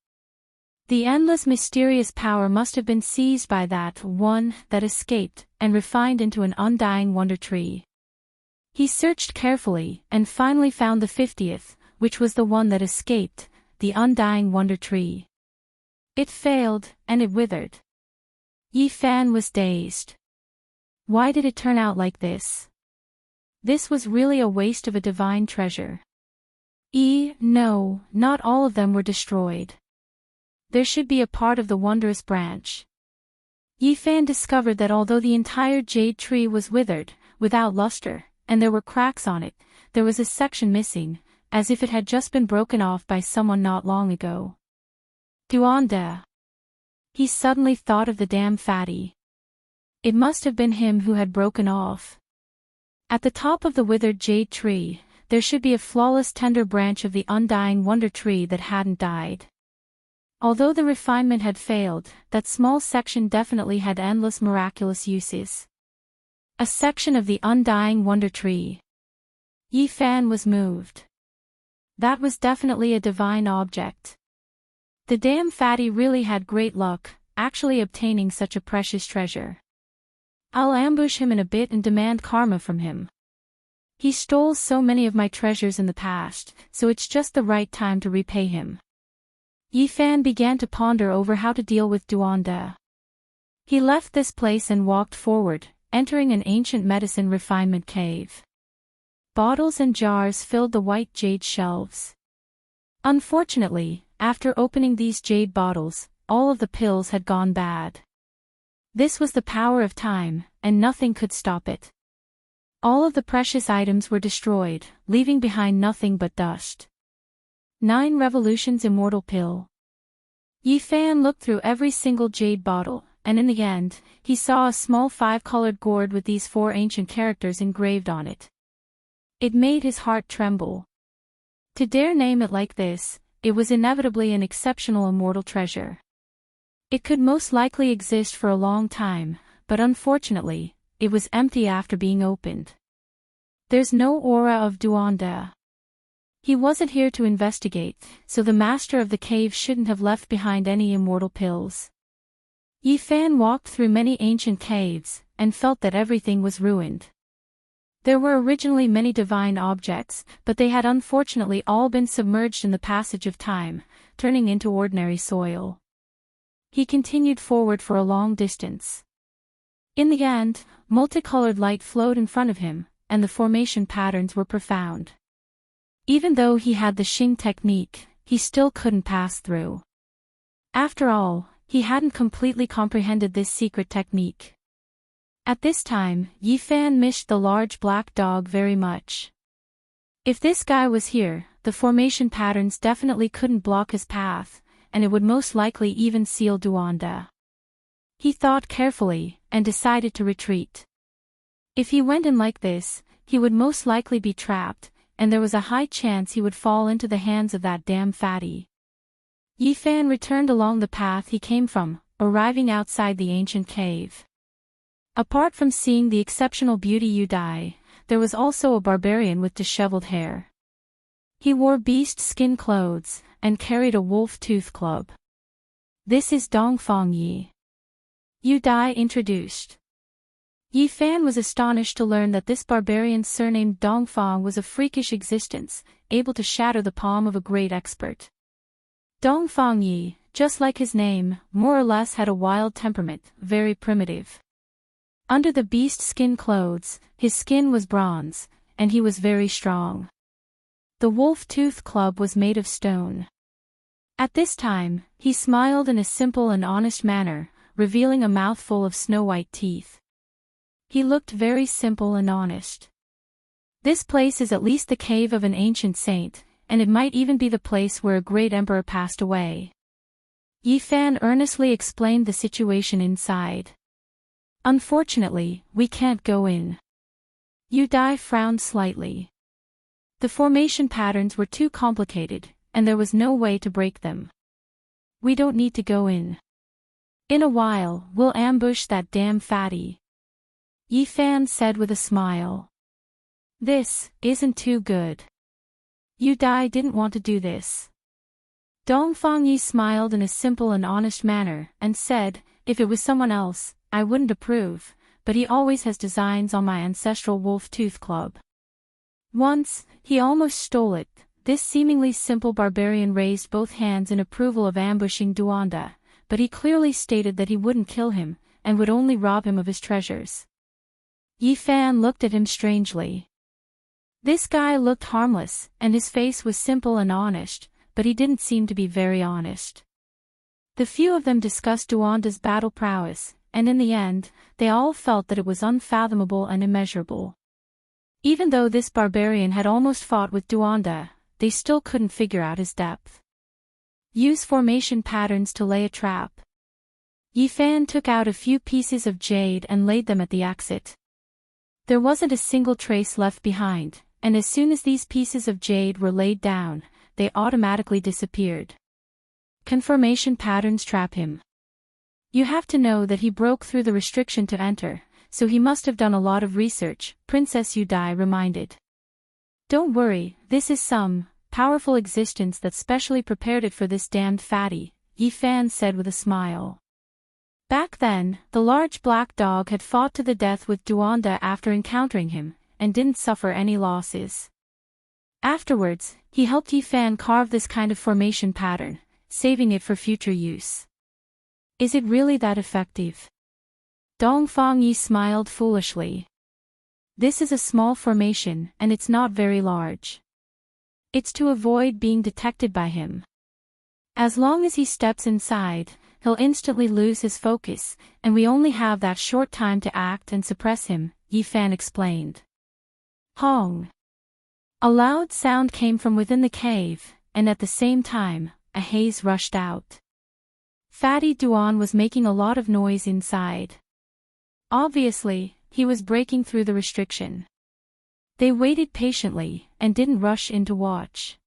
The endless mysterious power must have been seized by that one that escaped, and refined into an undying wonder tree. He searched carefully, and finally found the 50th, which was the one that escaped, the undying wonder tree. It failed, and it withered. Yi Fan was dazed. Why did it turn out like this? This was really a waste of a divine treasure. No, not all of them were destroyed. There should be a part of the wondrous branch. Yi Fan discovered that although the entire jade tree was withered, without luster, and there were cracks on it, there was a section missing, as if it had just been broken off by someone not long ago. Duanda. He suddenly thought of the damn fatty. It must have been him who had broken off. At the top of the withered jade tree, there should be a flawless tender branch of the undying wonder tree that hadn't died. Although the refinement had failed, that small section definitely had endless miraculous uses. A section of the undying wonder tree. Yi Fan was moved. That was definitely a divine object. The damn fatty really had great luck, actually obtaining such a precious treasure. I'll ambush him in a bit and demand karma from him. He stole so many of my treasures in the past, so it's just the right time to repay him. Yi Fan began to ponder over how to deal with Duanda. He left this place and walked forward, entering an ancient medicine refinement cave. Bottles and jars filled the white jade shelves. Unfortunately, after opening these jade bottles, all of the pills had gone bad. This was the power of time, and nothing could stop it. All of the precious items were destroyed, leaving behind nothing but dust. 9 Revolutions Immortal Pill. Yi Fan looked through every single jade bottle, and in the end, he saw a small 5-colored gourd with these 4 ancient characters engraved on it. It made his heart tremble. To dare name it like this, it was inevitably an exceptional immortal treasure. It could most likely exist for a long time, but unfortunately, it was empty after being opened. There's no aura of Duanda. He wasn't here to investigate, so the master of the cave shouldn't have left behind any immortal pills. Yi Fan walked through many ancient caves, and felt that everything was ruined. There were originally many divine objects, but they had unfortunately all been submerged in the passage of time, turning into ordinary soil. He continued forward for a long distance. In the end, multicolored light flowed in front of him, and the formation patterns were profound. Even though he had the Xing technique, he still couldn't pass through. After all, he hadn't completely comprehended this secret technique. At this time, Yi Fan missed the large black dog very much. If this guy was here, the formation patterns definitely couldn't block his path, and it would most likely even seal Duanda. He thought carefully, and decided to retreat. If he went in like this, he would most likely be trapped, and there was a high chance he would fall into the hands of that damn fatty. Yi Fan returned along the path he came from, arriving outside the ancient cave. Apart from seeing the exceptional beauty Yu Dai, there was also a barbarian with disheveled hair. He wore beast skin clothes, and carried a wolf tooth club. This is Dongfang Yi. Yu Dai introduced. Yi Fan was astonished to learn that this barbarian surnamed Dongfang was a freakish existence, able to shatter the palm of a great expert. Dongfang Yi, just like his name, more or less had a wild temperament, very primitive. Under the beast skin clothes, his skin was bronze, and he was very strong. The wolf tooth club was made of stone. At this time, he smiled in a simple and honest manner, revealing a mouthful of snow-white teeth. He looked very simple and honest. This place is at least the cave of an ancient saint, and it might even be the place where a great emperor passed away. Yi Fan earnestly explained the situation inside. Unfortunately, we can't go in. Yu Dai frowned slightly. The formation patterns were too complicated, and there was no way to break them. We don't need to go in. In a while, we'll ambush that damn fatty. Yi Fan said with a smile. This isn't too good. Yu Dai didn't want to do this. Dongfang Yi smiled in a simple and honest manner, and said, if it was someone else, I wouldn't approve, but he always has designs on my ancestral wolf tooth club. Once, he almost stole it, This seemingly simple barbarian raised both hands in approval of ambushing Duanda, but he clearly stated that he wouldn't kill him, and would only rob him of his treasures. Yi Fan looked at him strangely. This guy looked harmless, and his face was simple and honest, but he didn't seem to be very honest. The few of them discussed Duanda's battle prowess, and in the end, they all felt that it was unfathomable and immeasurable. Even though this barbarian had almost fought with Duanda, they still couldn't figure out his depth. Use formation patterns to lay a trap. Yi Fan took out a few pieces of jade and laid them at the exit. There wasn't a single trace left behind, and as soon as these pieces of jade were laid down, they automatically disappeared. Can formation patterns trap him? You have to know that he broke through the restriction to enter, so he must have done a lot of research, Princess Yudai reminded. Don't worry, this is some powerful existence that specially prepared it for this damned fatty, Yi Fan said with a smile. Back then, the large black dog had fought to the death with Duanda after encountering him, and didn't suffer any losses. Afterwards, he helped Yi Fan carve this kind of formation pattern, saving it for future use. Is it really that effective? Dongfang Yi smiled foolishly. This is a small formation, and it's not very large. It's to avoid being detected by him. As long as he steps inside, he'll instantly lose his focus, and we only have that short time to act and suppress him, Yi Fan explained. Hong! A loud sound came from within the cave, and at the same time, a haze rushed out. Fatty Duan was making a lot of noise inside. Obviously, he was breaking through the restriction. They waited patiently, and didn't rush in to watch.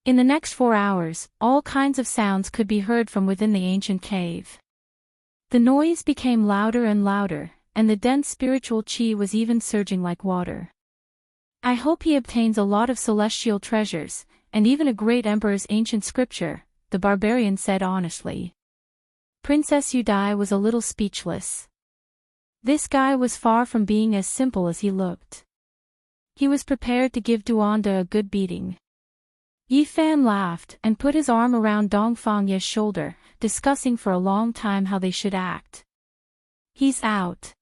In the next 4 hours, all kinds of sounds could be heard from within the ancient cave. The noise became louder and louder, and the dense spiritual qi was even surging like water. I hope he obtains a lot of celestial treasures, and even a great emperor's ancient scripture, the barbarian said honestly. Princess Yudai was a little speechless. This guy was far from being as simple as he looked. He was prepared to give Duanda a good beating. Yi Fan laughed and put his arm around Dongfang Ye's shoulder, discussing for a long time how they should act. He's out.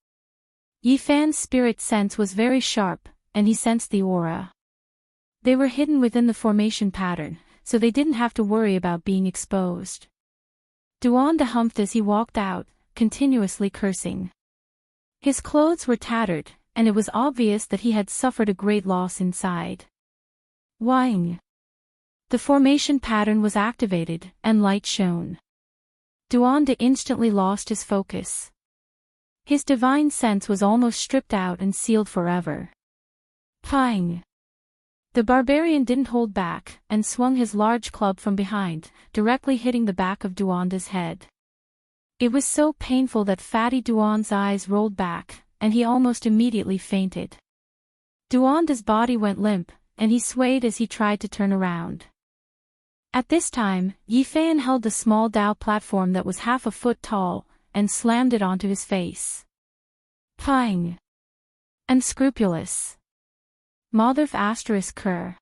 Yi Fan's spirit sense was very sharp, and he sensed the aura. They were hidden within the formation pattern, so they didn't have to worry about being exposed. Duanda humped as he walked out, continuously cursing. His clothes were tattered, and it was obvious that he had suffered a great loss inside. Wang! The formation pattern was activated, and light shone. Duanda instantly lost his focus. His divine sense was almost stripped out and sealed forever. Pang! The barbarian didn't hold back, and swung his large club from behind, directly hitting the back of Duanda's head. It was so painful that Fatty Duan's eyes rolled back, and he almost immediately fainted. Duanda's body went limp, and he swayed as he tried to turn around. At this time, Yi Fan held the small Dao platform that was half a foot tall, and slammed it onto his face. Pang! Unscrupulous. Motherf asterisk cur.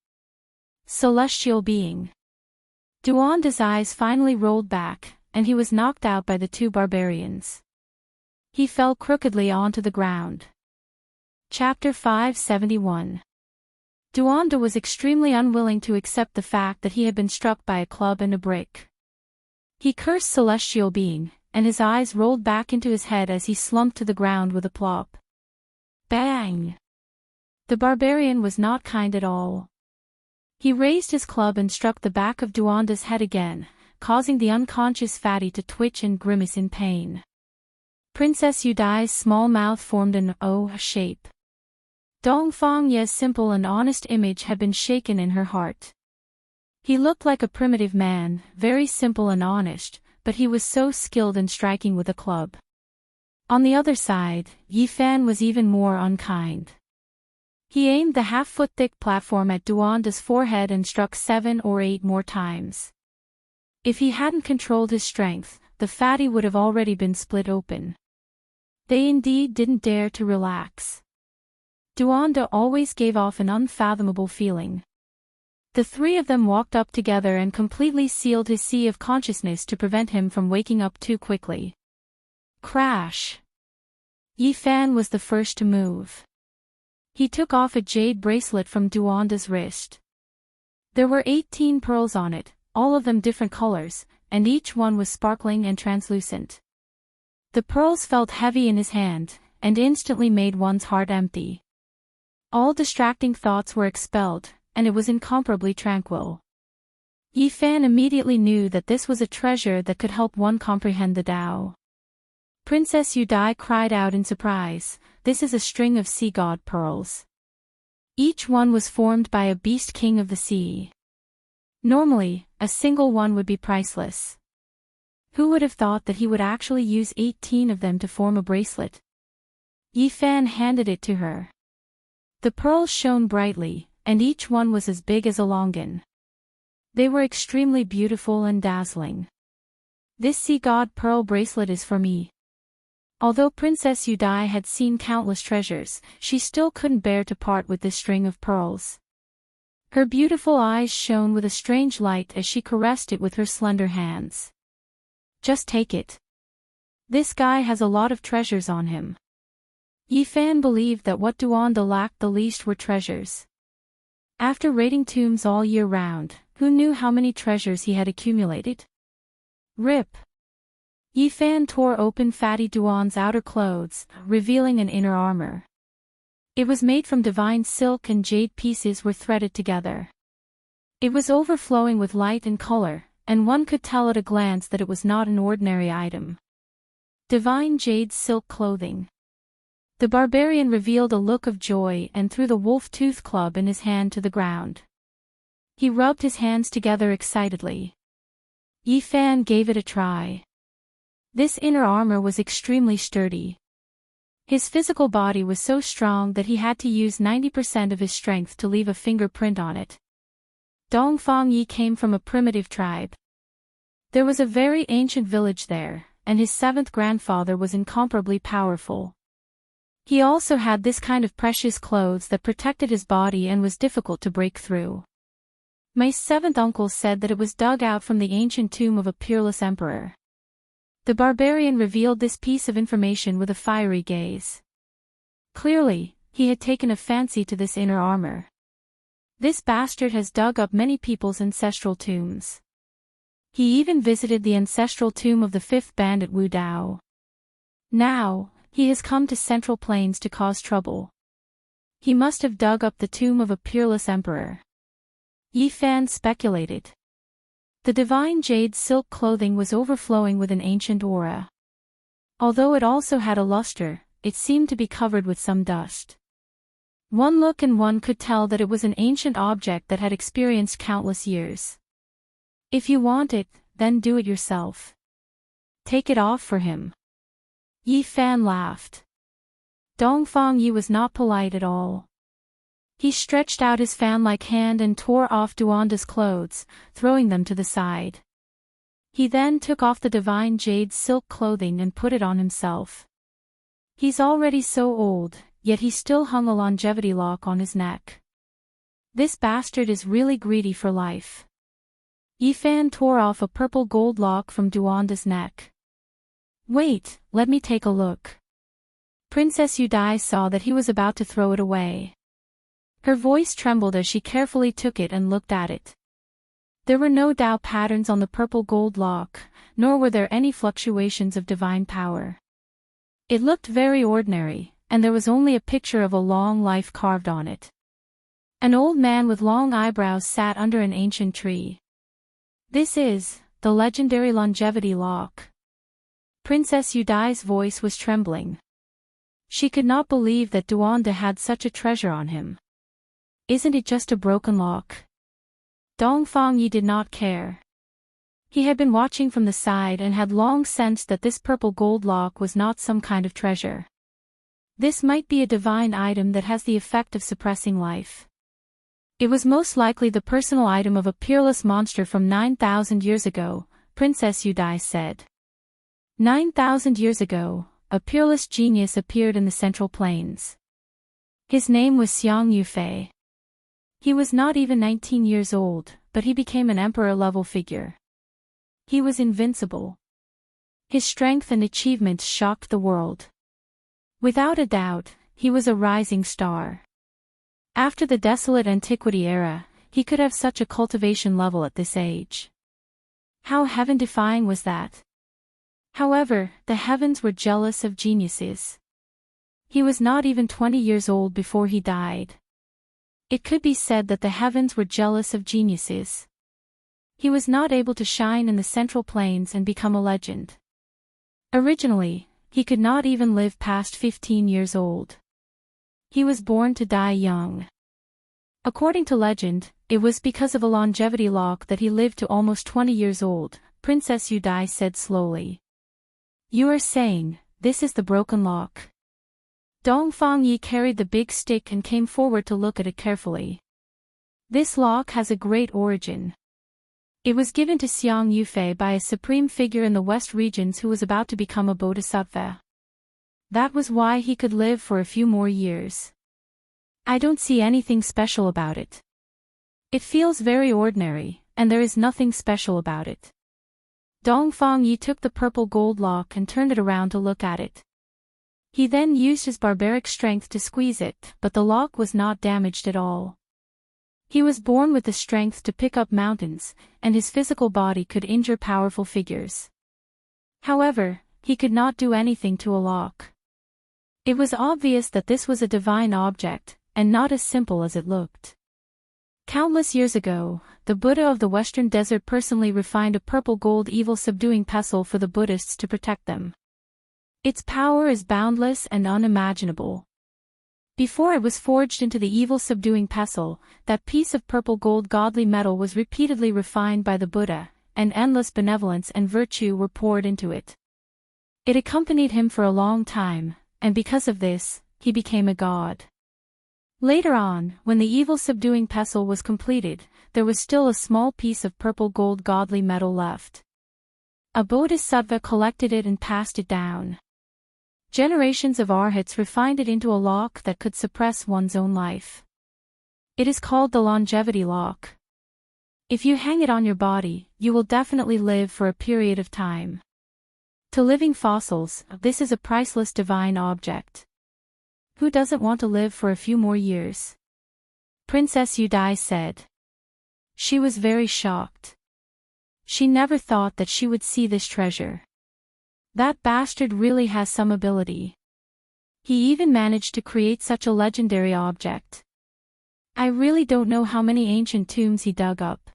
Celestial being. Duanda's eyes finally rolled back, and he was knocked out by the two barbarians. He fell crookedly onto the ground. Chapter 571. Duanda was extremely unwilling to accept the fact that he had been struck by a club and a brick. He cursed celestial being, and his eyes rolled back into his head as he slumped to the ground with a plop. Bang! The barbarian was not kind at all. He raised his club and struck the back of Duanda's head again, causing the unconscious fatty to twitch and grimace in pain. Princess Yudai's small mouth formed an O shape. Dongfang Ye's simple and honest image had been shaken in her heart. He looked like a primitive man, very simple and honest, but he was so skilled in striking with a club. On the other side, Yi Fan was even more unkind. He aimed the half-foot-thick platform at Duanda's forehead and struck 7 or 8 more times. If he hadn't controlled his strength, the fatty would have already been split open. They indeed didn't dare to relax. Duanda always gave off an unfathomable feeling. The three of them walked up together and completely sealed his sea of consciousness to prevent him from waking up too quickly. Crash! Yi Fan was the first to move. He took off a jade bracelet from Duanda's wrist. There were 18 pearls on it, all of them different colors, and each one was sparkling and translucent. The pearls felt heavy in his hand, and instantly made one's heart empty. All distracting thoughts were expelled, and it was incomparably tranquil. Yi Fan immediately knew that this was a treasure that could help one comprehend the Tao. Princess Yudai cried out in surprise, "This is a string of sea god pearls. Each one was formed by a beast king of the sea. Normally, a single one would be priceless. Who would have thought that he would actually use 18 of them to form a bracelet?" Yi Fan handed it to her. The pearls shone brightly, and each one was as big as a longan. They were extremely beautiful and dazzling. "This sea god pearl bracelet is for me." Although Princess Yudai had seen countless treasures, she still couldn't bear to part with this string of pearls. Her beautiful eyes shone with a strange light as she caressed it with her slender hands. "Just take it. This guy has a lot of treasures on him." Yi Fan believed that what Duanda lacked the least were treasures. After raiding tombs all year round, who knew how many treasures he had accumulated? Rip! Yi Fan tore open Fatty Duan's outer clothes, revealing an inner armor. It was made from divine silk and jade pieces were threaded together. It was overflowing with light and color, and one could tell at a glance that it was not an ordinary item. Divine jade silk clothing. The barbarian revealed a look of joy and threw the wolf-tooth club in his hand to the ground. He rubbed his hands together excitedly. Yi Fan gave it a try. This inner armor was extremely sturdy. His physical body was so strong that he had to use 90% of his strength to leave a fingerprint on it. Dongfang Yi came from a primitive tribe. There was a very ancient village there, and his seventh grandfather was incomparably powerful. He also had this kind of precious clothes that protected his body and was difficult to break through. My seventh uncle said that it was dug out from the ancient tomb of a peerless emperor. The barbarian revealed this piece of information with a fiery gaze. Clearly, he had taken a fancy to this inner armor. This bastard has dug up many people's ancestral tombs. He even visited the ancestral tomb of the fifth bandit Wu Dao. Now, he has come to Central Plains to cause trouble. He must have dug up the tomb of a peerless emperor. Yi Fan speculated. The divine jade silk clothing was overflowing with an ancient aura. Although it also had a luster, it seemed to be covered with some dust. One look and one could tell that it was an ancient object that had experienced countless years. If you want it, then do it yourself. Take it off for him. Yi Fan laughed. Dongfang Yi was not polite at all. He stretched out his fan-like hand and tore off Duanda's clothes, throwing them to the side. He then took off the divine jade silk clothing and put it on himself. He's already so old, yet he still hung a longevity lock on his neck. This bastard is really greedy for life. Yi Fan tore off a purple gold lock from Duanda's neck. "Wait, let me take a look." Princess Yudai saw that he was about to throw it away. Her voice trembled as she carefully took it and looked at it. There were no Tao patterns on the purple gold lock, nor were there any fluctuations of divine power. It looked very ordinary, and there was only a picture of a long life carved on it. An old man with long eyebrows sat under an ancient tree. "This is the legendary longevity lock." Princess Yudai's voice was trembling. She could not believe that Duanda had such a treasure on him. "Isn't it just a broken lock?" Dongfang Yi did not care. He had been watching from the side and had long sensed that this purple gold lock was not some kind of treasure. This might be a divine item that has the effect of suppressing life. It was most likely the personal item of a peerless monster from 9,000 years ago, Princess Yudai said. 9,000 years ago, a peerless genius appeared in the Central Plains. His name was Xiang Yufei. He was not even 19 years old, but he became an emperor-level figure. He was invincible. His strength and achievements shocked the world. Without a doubt, he was a rising star. After the desolate antiquity era, he could have such a cultivation level at this age. How heaven-defying was that? However, the heavens were jealous of geniuses. He was not even 20 years old before he died. It could be said that the heavens were jealous of geniuses. He was not able to shine in the central plains and become a legend. Originally, he could not even live past 15 years old. He was born to die young. According to legend, it was because of a longevity lock that he lived to almost 20 years old, Princess Yudai said slowly. You are saying, this is the broken lock. Dongfang Yi carried the big stick and came forward to look at it carefully. This lock has a great origin. It was given to Xiang Yufei by a supreme figure in the West regions who was about to become a bodhisattva. That was why he could live for a few more years. I don't see anything special about it. It feels very ordinary, and there is nothing special about it. Dongfang Yi took the purple gold lock and turned it around to look at it. He then used his barbaric strength to squeeze it, but the lock was not damaged at all. He was born with the strength to pick up mountains, and his physical body could injure powerful figures. However, he could not do anything to a lock. It was obvious that this was a divine object, and not as simple as it looked. Countless years ago, the Buddha of the Western Desert personally refined a purple gold evil-subduing pestle for the Buddhists to protect them. Its power is boundless and unimaginable. Before it was forged into the evil-subduing pestle, that piece of purple gold godly metal was repeatedly refined by the Buddha, and endless benevolence and virtue were poured into it. It accompanied him for a long time, and because of this, he became a god. Later on, when the evil-subduing pestle was completed, there was still a small piece of purple gold godly metal left. A bodhisattva collected it and passed it down. Generations of arhats refined it into a lock that could suppress one's own life. It is called the longevity lock. If you hang it on your body, you will definitely live for a period of time. To living fossils, this is a priceless divine object. Who doesn't want to live for a few more years? Princess Yudai said. She was very shocked. She never thought that she would see this treasure. That bastard really has some ability. He even managed to create such a legendary object. I really don't know how many ancient tombs he dug up.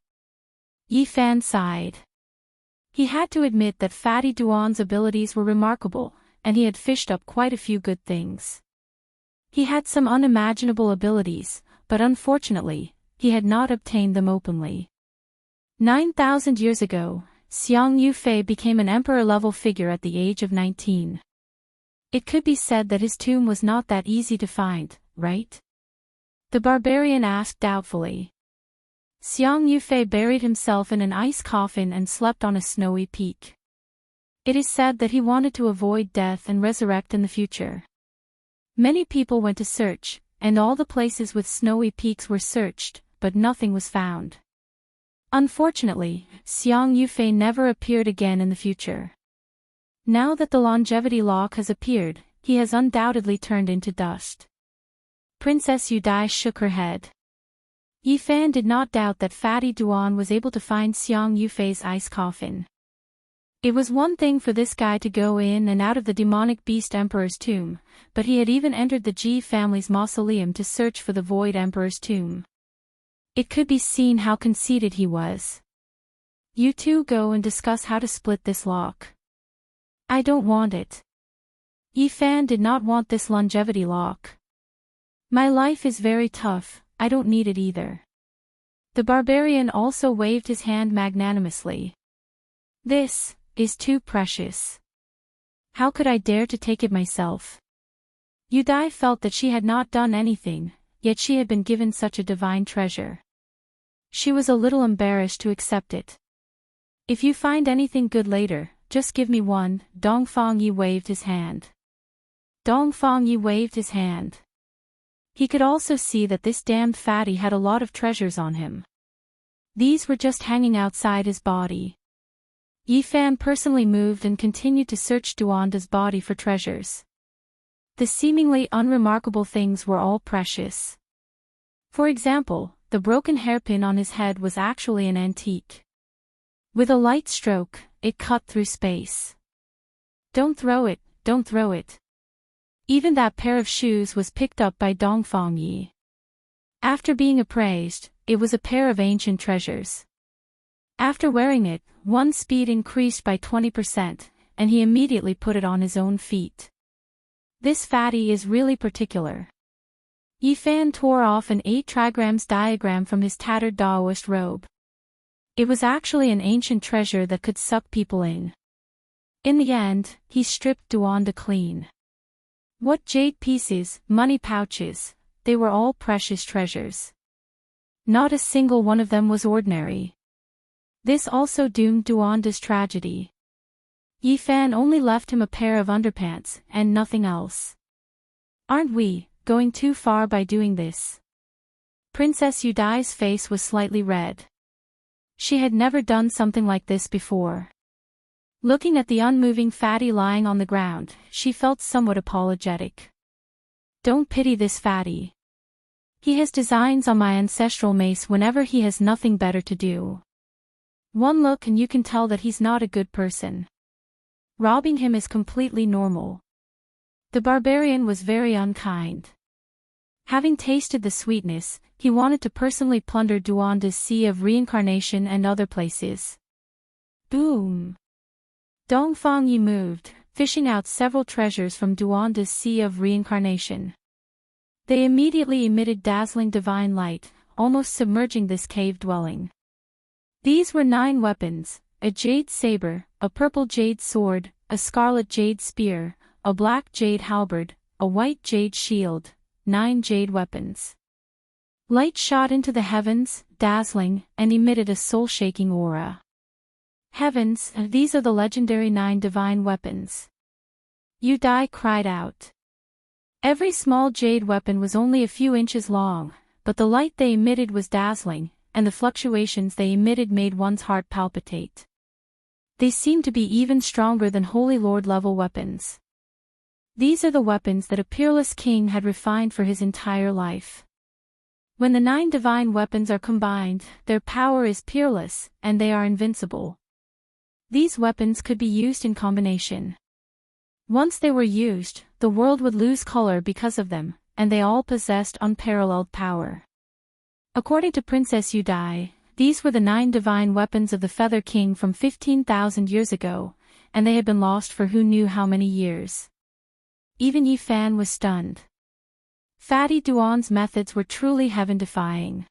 Yi Fan sighed. He had to admit that Fatty Duan's abilities were remarkable, and he had fished up quite a few good things. He had some unimaginable abilities, but unfortunately, he had not obtained them openly. 9,000 years ago, Xiang Yufei became an emperor-level figure at the age of 19. It could be said that his tomb was not that easy to find, right? The barbarian asked doubtfully. Xiang Yufei buried himself in an ice coffin and slept on a snowy peak. It is said that he wanted to avoid death and resurrect in the future. Many people went to search, and all the places with snowy peaks were searched, but nothing was found. Unfortunately, Xiang Yufei never appeared again in the future. Now that the longevity lock has appeared, he has undoubtedly turned into dust. Princess Yudai shook her head. Yi Fan did not doubt that Fatty Duan was able to find Xiang Yufei's ice coffin. It was one thing for this guy to go in and out of the demonic beast emperor's tomb, but he had even entered the Ji family's mausoleum to search for the void emperor's tomb. It could be seen how conceited he was. You two go and discuss how to split this lock. I don't want it. Yi Fan did not want this longevity lock. My life is very tough, I don't need it either. The barbarian also waved his hand magnanimously. This is too precious. How could I dare to take it myself? Yudai felt that she had not done anything, yet she had been given such a divine treasure. She was a little embarrassed to accept it. If you find anything good later, just give me one. Dongfang Yi waved his hand. Dongfang Yi waved his hand. He could also see that this damned fatty had a lot of treasures on him. These were just hanging outside his body. Yifan personally moved and continued to search Duanda's body for treasures. The seemingly unremarkable things were all precious. For example, the broken hairpin on his head was actually an antique. With a light stroke, it cut through space. Don't throw it, don't throw it. Even that pair of shoes was picked up by Dongfang Yi. After being appraised, it was a pair of ancient treasures. After wearing it, one's speed increased by 20%, and he immediately put it on his own feet. This fatty is really particular. Yifan tore off an 8 trigrams diagram from his tattered Daoist robe. It was actually an ancient treasure that could suck people in. In the end, he stripped Duanda clean. What jade pieces, money pouches, they were all precious treasures. Not a single one of them was ordinary. This also doomed Duanda's tragedy. Yifan only left him a pair of underpants and nothing else. Aren't we going too far by doing this? Princess Yudai's face was slightly red. She had never done something like this before. Looking at the unmoving fatty lying on the ground, she felt somewhat apologetic. Don't pity this fatty. He has designs on my ancestral mace whenever he has nothing better to do. One look and you can tell that he's not a good person. Robbing him is completely normal. The barbarian was very unkind. Having tasted the sweetness, he wanted to personally plunder Duanda's Sea of Reincarnation and other places. Boom! Dongfang Yi moved, fishing out several treasures from Duanda's Sea of Reincarnation. They immediately emitted dazzling divine light, almost submerging this cave dwelling. These were 9 weapons: a jade saber, a purple jade sword, a scarlet jade spear, a black jade halberd, a white jade shield, 9 jade weapons. Light shot into the heavens, dazzling, and emitted a soul-shaking aura. Heavens, these are the legendary 9 divine weapons. Yudai cried out. Every small jade weapon was only a few inches long, but the light they emitted was dazzling, and the fluctuations they emitted made one's heart palpitate. They seemed to be even stronger than Holy Lord level weapons. These are the weapons that a peerless king had refined for his entire life. When the 9 divine weapons are combined, their power is peerless, and they are invincible. These weapons could be used in combination. Once they were used, the world would lose color because of them, and they all possessed unparalleled power. According to Princess Yudai, these were the 9 divine weapons of the Feather King from 15,000 years ago, and they had been lost for who knew how many years. Even Yifan was stunned. Fatty Duan's methods were truly heaven-defying.